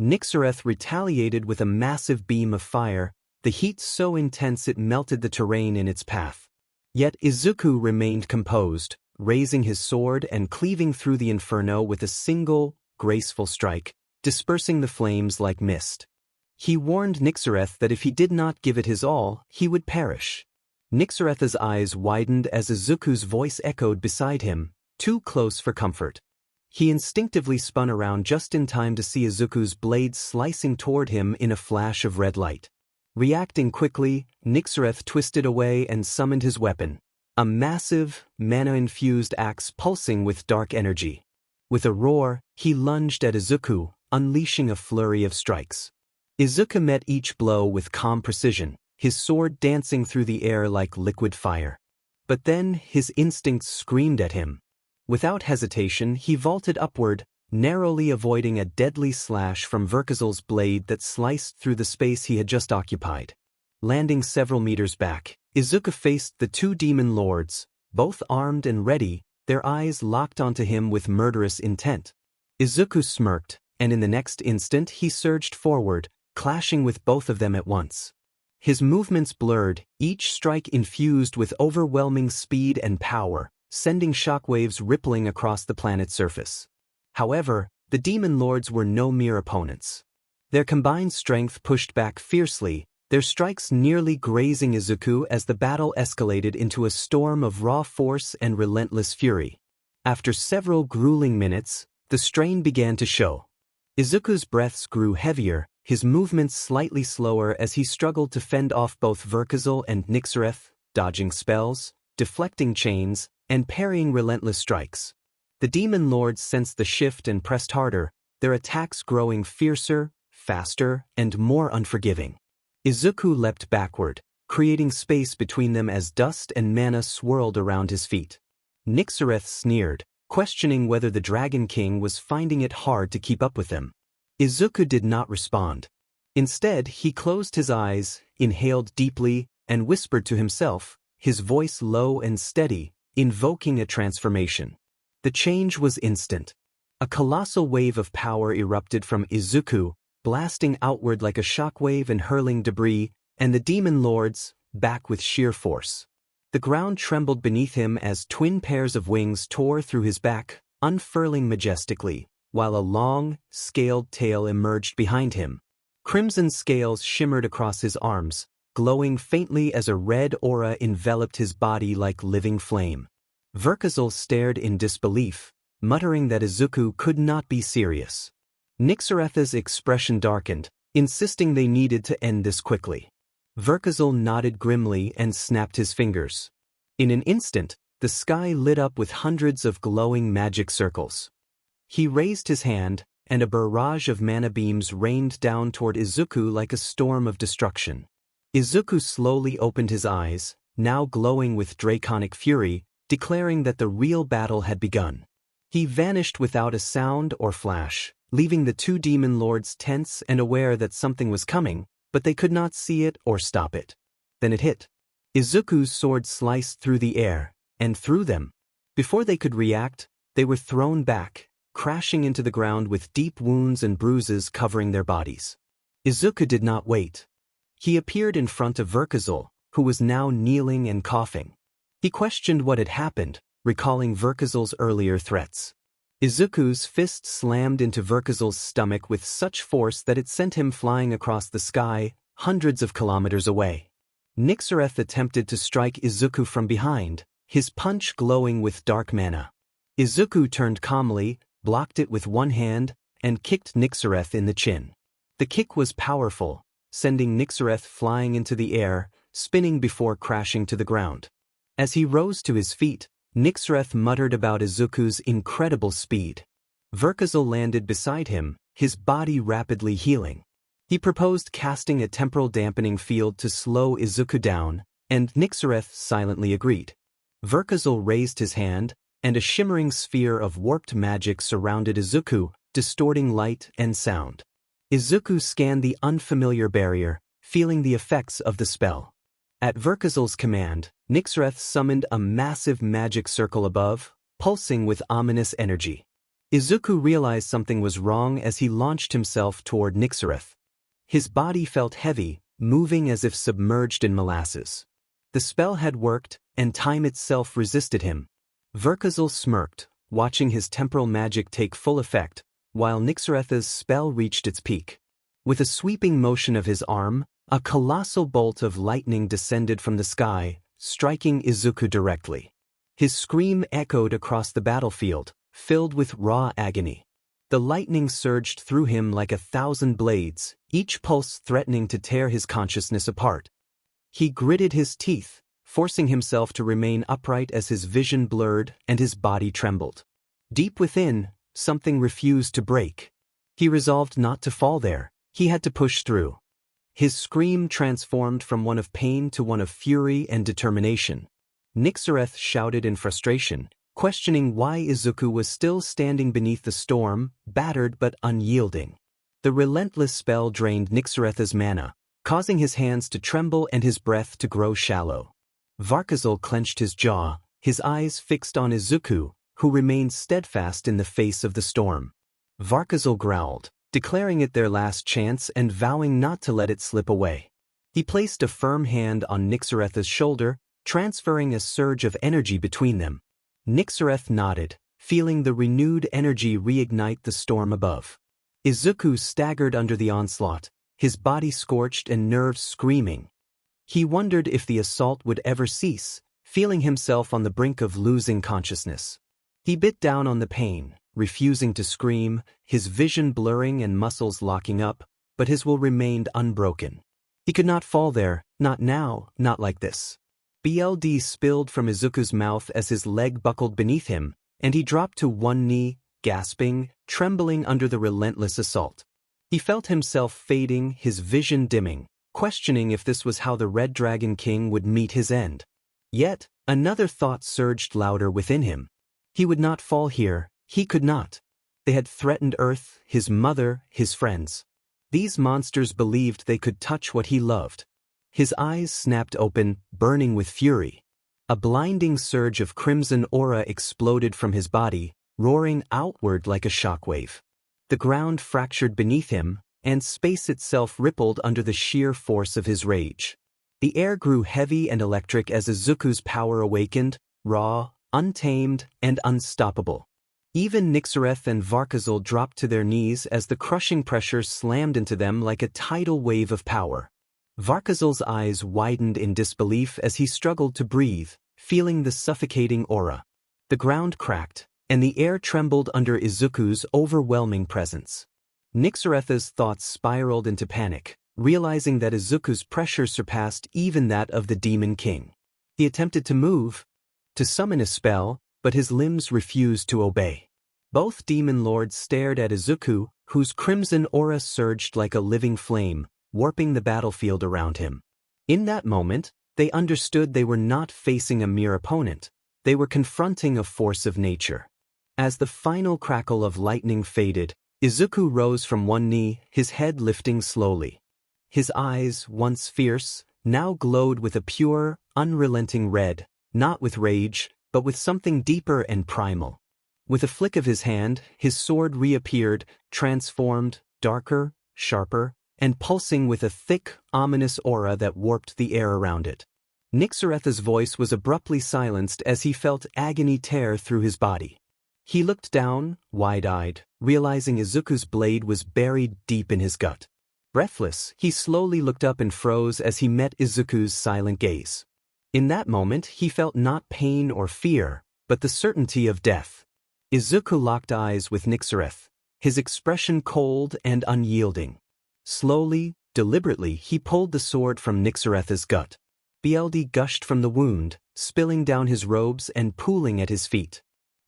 𝗧𝗫𝗄 retaliated with a massive beam of fire, the heat so intense it melted the terrain in its path. Yet Izuku remained composed, raising his sword and cleaving through the inferno with a single, graceful strike, dispersing the flames like mist. He warned 𝗧𝗫𝗄 that if he did not give it his all, he would perish. 𝗧𝗫𝗄's eyes widened as Izuku's voice echoed beside him, too close for comfort. He instinctively spun around just in time to see Izuku's blade slicing toward him in a flash of red light. Reacting quickly, 𝗧𝗫𝗄 twisted away and summoned his weapon, a massive, mana-infused axe pulsing with dark energy. With a roar, he lunged at Izuku, unleashing a flurry of strikes. Izuku met each blow with calm precision, his sword dancing through the air like liquid fire. But then his instincts screamed at him. Without hesitation, he vaulted upward, narrowly avoiding a deadly slash from 𝗫𝗲𝗀's blade that sliced through the space he had just occupied. Landing several meters back, Izuku faced the two demon lords, both armed and ready, their eyes locked onto him with murderous intent. Izuku smirked, and in the next instant he surged forward, clashing with both of them at once. His movements blurred, each strike infused with overwhelming speed and power, sending shockwaves rippling across the planet's surface. However, the demon lords were no mere opponents. Their combined strength pushed back fiercely, their strikes nearly grazing Izuku as the battle escalated into a storm of raw force and relentless fury. After several grueling minutes, the strain began to show. Izuku's breaths grew heavier, his movements slightly slower as he struggled to fend off both 𝗫𝗲𝗀 and 𝗧𝗫𝗄, dodging spells, deflecting chains, and parrying relentless strikes. The demon lords sensed the shift and pressed harder, their attacks growing fiercer, faster, and more unforgiving. Izuku leapt backward, creating space between them as dust and mana swirled around his feet. 𝗧𝗫𝗄 sneered, questioning whether the Dragon King was finding it hard to keep up with them. Izuku did not respond. Instead, he closed his eyes, inhaled deeply, and whispered to himself, his voice low and steady, invoking a transformation. The change was instant. A colossal wave of power erupted from Izuku, blasting outward like a shockwave and hurling debris, and the demon lords, back with sheer force. The ground trembled beneath him as twin pairs of wings tore through his back, unfurling majestically, while a long, scaled tail emerged behind him. Crimson scales shimmered across his arms, glowing faintly as a red aura enveloped his body like living flame. 𝗫𝗲𝗀 stared in disbelief, muttering that Izuku could not be serious. 𝗧𝗫𝗄𝗀's expression darkened, insisting they needed to end this quickly. 𝗫𝗲𝗀 nodded grimly and snapped his fingers. In an instant, the sky lit up with hundreds of glowing magic circles. He raised his hand, and a barrage of mana beams rained down toward Izuku like a storm of destruction. Izuku slowly opened his eyes, now glowing with draconic fury, declaring that the real battle had begun. He vanished without a sound or flash, leaving the two demon lords tense and aware that something was coming, but they could not see it or stop it. Then it hit. Izuku's sword sliced through the air, and through them. Before they could react, they were thrown back, crashing into the ground with deep wounds and bruises covering their bodies. Izuku did not wait. He appeared in front of 𝗫𝗲𝗀, who was now kneeling and coughing. He questioned what had happened, recalling 𝗫𝗲𝗀's earlier threats. Izuku's fist slammed into 𝗫𝗲𝗀's stomach with such force that it sent him flying across the sky, hundreds of kilometers away. 𝗧𝗫𝗄𝗀 attempted to strike Izuku from behind, his punch glowing with dark mana. Izuku turned calmly, blocked it with one hand, and kicked 𝗧𝗫𝗄𝗀 in the chin. The kick was powerful, sending 𝗧𝗫𝗄𝗀 flying into the air, spinning before crashing to the ground. As he rose to his feet, 𝗧𝗫𝗄𝗀 muttered about Izuku's incredible speed. 𝗫𝗲𝗀 landed beside him, his body rapidly healing. He proposed casting a temporal dampening field to slow Izuku down, and 𝗧𝗫𝗀𝗀 silently agreed. 𝗫𝗀𝗀 raised his hand, and a shimmering sphere of warped magic surrounded Izuku, distorting light and sound. Izuku scanned the unfamiliar barrier, feeling the effects of the spell. At 𝗲𝗂𝗁𝗲's command, 𝗧𝗵𝗃 summoned a massive magic circle above, pulsing with ominous energy. Izuku realized something was wrong as he launched himself toward 𝗧𝗵𝗃. His body felt heavy, moving as if submerged in molasses. The spell had worked, and time itself resisted him. 𝗲𝗂𝗁𝗲 smirked, watching his temporal magic take full effect, while 𝗧𝗵𝗃's spell reached its peak. With a sweeping motion of his arm, a colossal bolt of lightning descended from the sky, striking Izuku directly. His scream echoed across the battlefield, filled with raw agony. The lightning surged through him like 1,000 blades, each pulse threatening to tear his consciousness apart. He gritted his teeth, forcing himself to remain upright as his vision blurred and his body trembled. Deep within, something refused to break. He resolved not to fall there. He had to push through. His scream transformed from one of pain to one of fury and determination. 𝗧𝗵𝗃 shouted in frustration, questioning why Izuku was still standing beneath the storm, battered but unyielding. The relentless spell drained 𝗧𝗵𝗃's mana, causing his hands to tremble and his breath to grow shallow. 𝗲𝗂𝗁𝗲 clenched his jaw, his eyes fixed on Izuku, who remained steadfast in the face of the storm. 𝗲𝗂𝗁𝗲 growled, declaring it their last chance and vowing not to let it slip away. He placed a firm hand on 𝗧𝗵𝗃's shoulder, transferring a surge of energy between them. 𝗧𝗵𝗃 nodded, feeling the renewed energy reignite the storm above. Izuku staggered under the onslaught, his body scorched and nerves screaming. He wondered if the assault would ever cease, feeling himself on the brink of losing consciousness. He bit down on the pain, refusing to scream, his vision blurring and muscles locking up, but his will remained unbroken. He could not fall there, not now, not like this. BLD spilled from Izuku's mouth as his leg buckled beneath him, and he dropped to one knee, gasping, trembling under the relentless assault. He felt himself fading, his vision dimming, questioning if this was how the Red Dragon King would meet his end. Yet, another thought surged louder within him. He would not fall here, he could not. They had threatened Earth, his mother, his friends. These monsters believed they could touch what he loved. His eyes snapped open, burning with fury. A blinding surge of crimson aura exploded from his body, roaring outward like a shockwave. The ground fractured beneath him, and space itself rippled under the sheer force of his rage. The air grew heavy and electric as Izuku's power awakened, raw, untamed, and unstoppable. Even 𝗧𝗵𝗃 and 𝗲𝗂𝗁𝗲 dropped to their knees as the crushing pressure slammed into them like a tidal wave of power. 𝗲𝗂𝗁𝗲's eyes widened in disbelief as he struggled to breathe, feeling the suffocating aura. The ground cracked, and the air trembled under Izuku's overwhelming presence. 𝗧𝗵𝗃's thoughts spiraled into panic, realizing that Izuku's pressure surpassed even that of the Demon King. He attempted to move, to summon a spell, but his limbs refused to obey. Both demon lords stared at Izuku, whose crimson aura surged like a living flame, warping the battlefield around him. In that moment, they understood they were not facing a mere opponent. They were confronting a force of nature. As the final crackle of lightning faded, Izuku rose from one knee, his head lifting slowly. His eyes, once fierce, now glowed with a pure, unrelenting red, not with rage, but with something deeper and primal. With a flick of his hand, his sword reappeared, transformed, darker, sharper, and pulsing with a thick, ominous aura that warped the air around it. 𝗧𝗵𝗃's voice was abruptly silenced as he felt agony tear through his body. He looked down, wide-eyed, realizing Izuku's blade was buried deep in his gut. Breathless, he slowly looked up and froze as he met Izuku's silent gaze. In that moment, he felt not pain or fear, but the certainty of death. Izuku locked eyes with 𝗧𝗵𝗃, his expression cold and unyielding. Slowly, deliberately, he pulled the sword from 𝗧𝗵𝗃's gut. BLD gushed from the wound, spilling down his robes and pooling at his feet.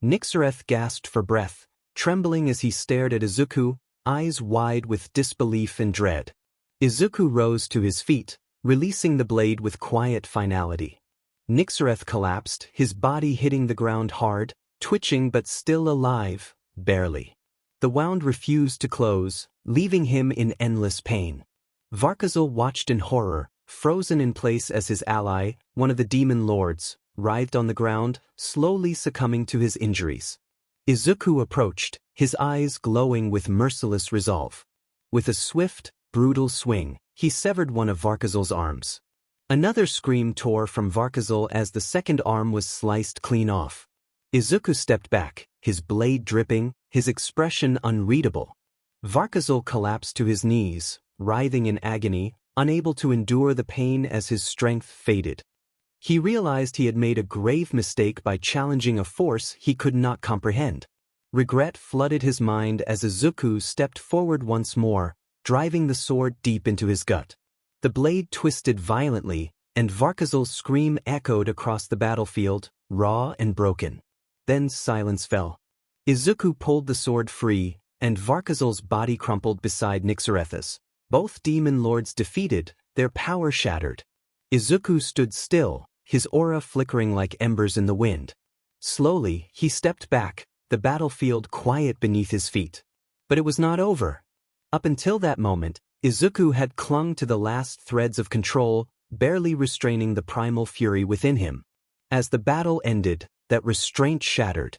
𝗧𝗵𝗃 gasped for breath, trembling as he stared at Izuku, eyes wide with disbelief and dread. Izuku rose to his feet, releasing the blade with quiet finality. 𝗧𝗵𝗃 collapsed, his body hitting the ground hard, twitching but still alive, barely. The wound refused to close, leaving him in endless pain. 𝗲𝗂𝗁 watched in horror, frozen in place as his ally, one of the demon lords, writhed on the ground, slowly succumbing to his injuries. Izuku approached, his eyes glowing with merciless resolve. With a swift, brutal swing, he severed one of 𝗲𝗂𝗁's arms. Another scream tore from 𝗲𝗂𝗁 as the second arm was sliced clean off. Izuku stepped back, his blade dripping, his expression unreadable. 𝗲𝗂𝗁 collapsed to his knees, writhing in agony, unable to endure the pain as his strength faded. He realized he had made a grave mistake by challenging a force he could not comprehend. Regret flooded his mind as Izuku stepped forward once more, driving the sword deep into his gut. The blade twisted violently, and 𝗲𝗂𝗁's scream echoed across the battlefield, raw and broken. Then silence fell. Izuku pulled the sword free, and 𝗲𝗂𝗁's body crumpled beside 𝗧𝗵𝗃𝗧. Both demon lords defeated, their power shattered. Izuku stood still, his aura flickering like embers in the wind. Slowly, he stepped back, the battlefield quiet beneath his feet. But it was not over. Up until that moment, Izuku had clung to the last threads of control, barely restraining the primal fury within him. As the battle ended, that restraint shattered.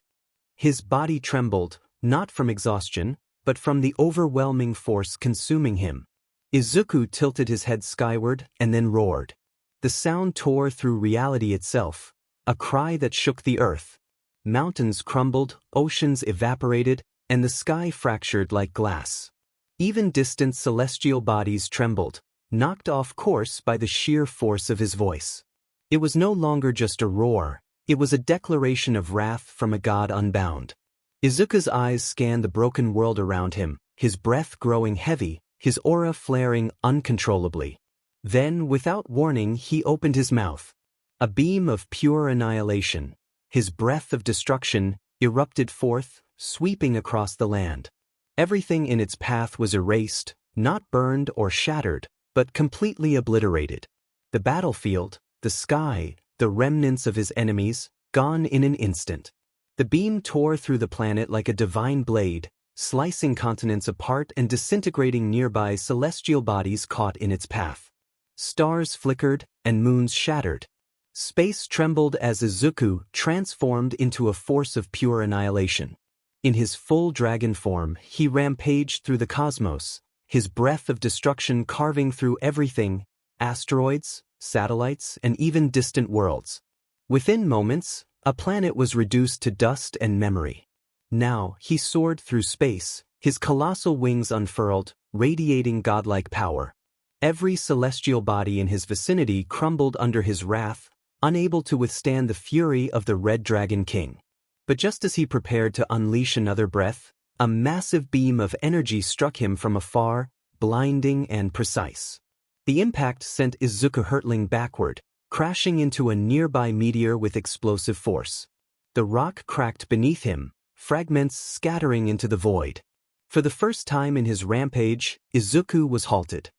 His body trembled, not from exhaustion, but from the overwhelming force consuming him. Izuku tilted his head skyward and then roared. The sound tore through reality itself, a cry that shook the earth. Mountains crumbled, oceans evaporated, and the sky fractured like glass. Even distant celestial bodies trembled, knocked off course by the sheer force of his voice. It was no longer just a roar, it was a declaration of wrath from a god unbound. Izuku's eyes scanned the broken world around him, his breath growing heavy, his aura flaring uncontrollably. Then, without warning, he opened his mouth. A beam of pure annihilation, his breath of destruction, erupted forth, sweeping across the land. Everything in its path was erased, not burned or shattered, but completely obliterated. The battlefield, the sky, the remnants of his enemies, gone in an instant. The beam tore through the planet like a divine blade, slicing continents apart and disintegrating nearby celestial bodies caught in its path. Stars flickered, and moons shattered. Space trembled as Izuku transformed into a force of pure annihilation. In his full dragon form, he rampaged through the cosmos, his breath of destruction carving through everything, asteroids, satellites, and even distant worlds. Within moments, a planet was reduced to dust and memory. Now, he soared through space, his colossal wings unfurled, radiating godlike power. Every celestial body in his vicinity crumbled under his wrath, unable to withstand the fury of the Red Dragon King. But just as he prepared to unleash another breath, a massive beam of energy struck him from afar, blinding and precise. The impact sent Izuku hurtling backward, crashing into a nearby meteor with explosive force. The rock cracked beneath him, fragments scattering into the void. For the first time in his rampage, Izuku was halted.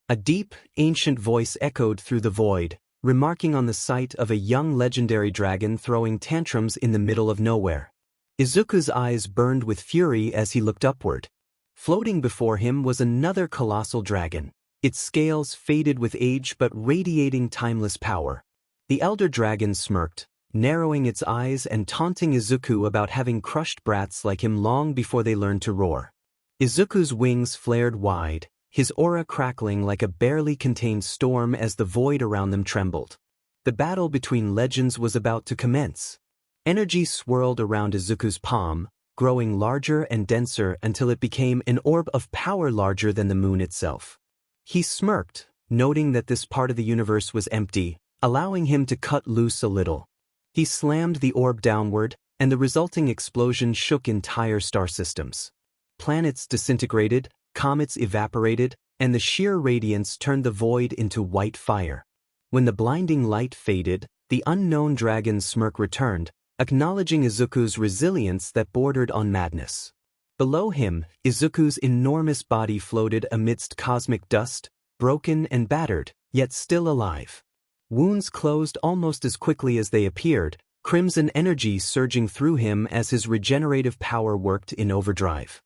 A deep, ancient voice echoed through the void, remarking on the sight of a young legendary dragon throwing tantrums in the middle of nowhere. Izuku's eyes burned with fury as he looked upward. Floating before him was another colossal dragon, its scales faded with age but radiating timeless power. The elder dragon smirked, narrowing its eyes and taunting Izuku about having crushed brats like him long before they learned to roar. Izuku's wings flared wide, his aura crackling like a barely contained storm as the void around them trembled. The battle between legends was about to commence. Energy swirled around Izuku's palm, growing larger and denser until it became an orb of power larger than the moon itself. He smirked, noting that this part of the universe was empty, allowing him to cut loose a little. He slammed the orb downward, and the resulting explosion shook entire star systems. Planets disintegrated, comets evaporated, and the sheer radiance turned the void into white fire. When the blinding light faded, the unknown dragon's smirk returned, acknowledging Izuku's resilience that bordered on madness. Below him, Izuku's enormous body floated amidst cosmic dust, broken and battered, yet still alive. Wounds closed almost as quickly as they appeared, crimson energy surging through him as his regenerative power worked in overdrive.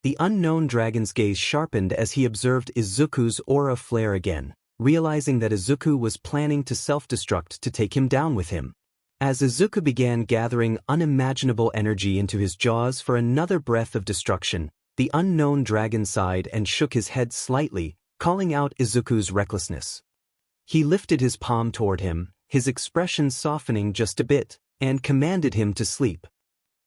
The unknown dragon's gaze sharpened as he observed Izuku's aura flare again, realizing that Izuku was planning to self-destruct to take him down with him. As Izuku began gathering unimaginable energy into his jaws for another breath of destruction, the unknown dragon sighed and shook his head slightly, calling out Izuku's recklessness. He lifted his palm toward him, his expression softening just a bit, and commanded him to sleep.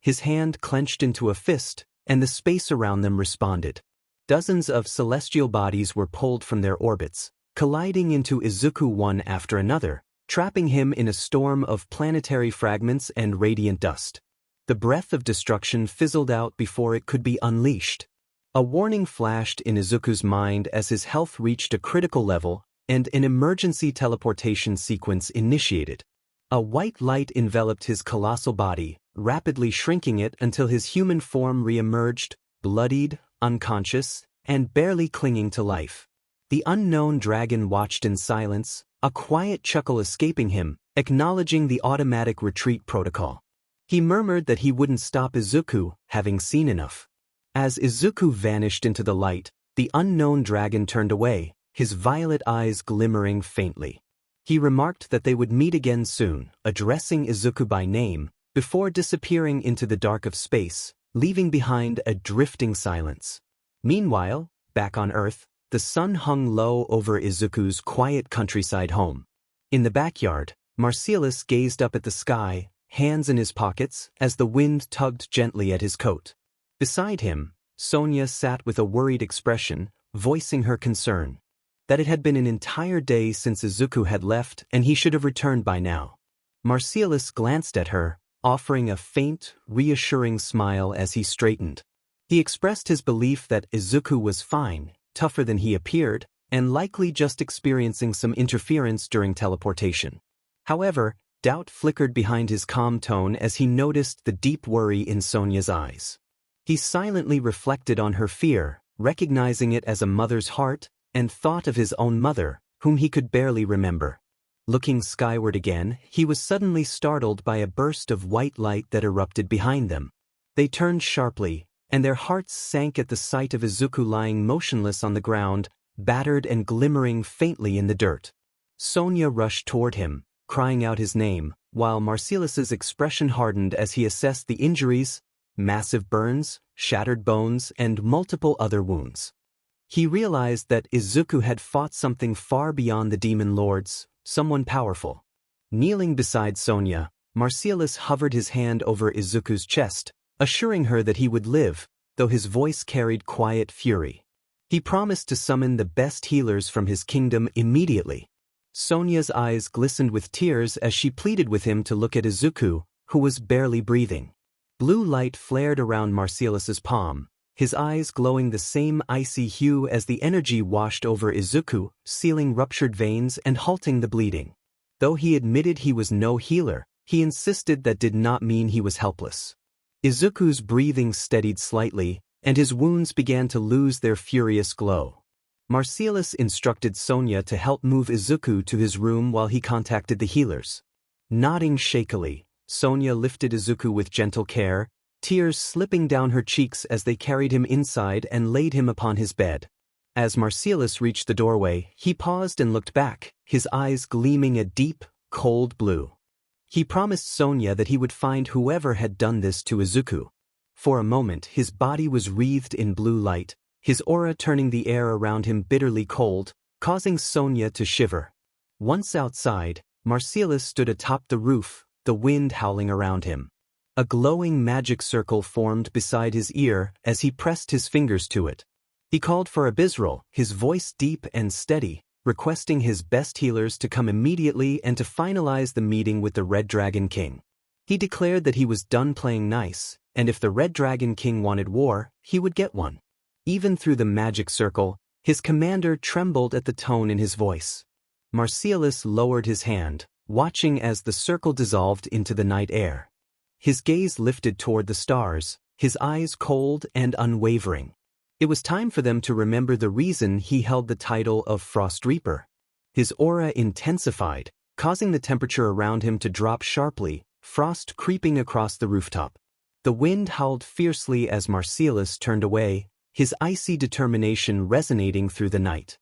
His hand clenched into a fist, and the space around them responded. Dozens of celestial bodies were pulled from their orbits, colliding into Izuku one after another, trapping him in a storm of planetary fragments and radiant dust. The breath of destruction fizzled out before it could be unleashed. A warning flashed in Izuku's mind as his health reached a critical level, and an emergency teleportation sequence initiated. A white light enveloped his colossal body, rapidly shrinking it until his human form re-emerged, bloodied, unconscious, and barely clinging to life. The unknown dragon watched in silence, a quiet chuckle escaping him, acknowledging the automatic retreat protocol. He murmured that he wouldn't stop Izuku, having seen enough. As Izuku vanished into the light, the unknown dragon turned away, his violet eyes glimmering faintly. He remarked that they would meet again soon, addressing Izuku by name, before disappearing into the dark of space, leaving behind a drifting silence. Meanwhile, back on Earth, the sun hung low over Izuku's quiet countryside home. In the backyard, 𝗵𝘃𝗧 gazed up at the sky, hands in his pockets, as the wind tugged gently at his coat. Beside him, Sonia sat with a worried expression, voicing her concern that it had been an entire day since Izuku had left and he should have returned by now. 𝗵𝘃𝗧 glanced at her, offering a faint, reassuring smile as he straightened. He expressed his belief that Izuku was fine, tougher than he appeared, and likely just experiencing some interference during teleportation. However, doubt flickered behind his calm tone as he noticed the deep worry in Sonia's eyes. He silently reflected on her fear, recognizing it as a mother's heart, and thought of his own mother, whom he could barely remember. Looking skyward again, he was suddenly startled by a burst of white light that erupted behind them. They turned sharply, and their hearts sank at the sight of Izuku lying motionless on the ground, battered and glimmering faintly in the dirt. Sonia rushed toward him, crying out his name, while 𝗵𝘃𝗧's expression hardened as he assessed the injuries, massive burns, shattered bones, and multiple other wounds. He realized that Izuku had fought something far beyond the demon lords, someone powerful. Kneeling beside Sonia, 𝗵𝘃𝗧 hovered his hand over Izuku's chest, assuring her that he would live, though his voice carried quiet fury. He promised to summon the best healers from his kingdom immediately. Sonia's eyes glistened with tears as she pleaded with him to look at Izuku, who was barely breathing. Blue light flared around 𝗵𝘃𝗧's palm, his eyes glowing the same icy hue as the energy washed over Izuku, sealing ruptured veins and halting the bleeding. Though he admitted he was no healer, he insisted that did not mean he was helpless. Izuku's breathing steadied slightly, and his wounds began to lose their furious glow. 𝗵𝘃𝗧 instructed Sonia to help move Izuku to his room while he contacted the healers. Nodding shakily, Sonia lifted Izuku with gentle care, tears slipping down her cheeks as they carried him inside and laid him upon his bed. As 𝗵𝘃𝗧 reached the doorway, he paused and looked back, his eyes gleaming a deep, cold blue. He promised Sonia that he would find whoever had done this to Izuku. For a moment, his body was wreathed in blue light, his aura turning the air around him bitterly cold, causing Sonia to shiver. Once outside, 𝗵𝘃𝗧 stood atop the roof, the wind howling around him. A glowing magic circle formed beside his ear as he pressed his fingers to it. He called for 𝗵𝘃𝗧, his voice deep and steady, requesting his best healers to come immediately and to finalize the meeting with the Red Dragon King. He declared that he was done playing nice, and if the Red Dragon King wanted war, he would get one. Even through the magic circle, his commander trembled at the tone in his voice. 𝗵𝘃𝗧 lowered his hand, watching as the circle dissolved into the night air. His gaze lifted toward the stars, his eyes cold and unwavering. It was time for them to remember the reason he held the title of Frost Reaper. His aura intensified, causing the temperature around him to drop sharply, frost creeping across the rooftop. The wind howled fiercely as 𝗵𝘃𝗧 turned away, his icy determination resonating through the night.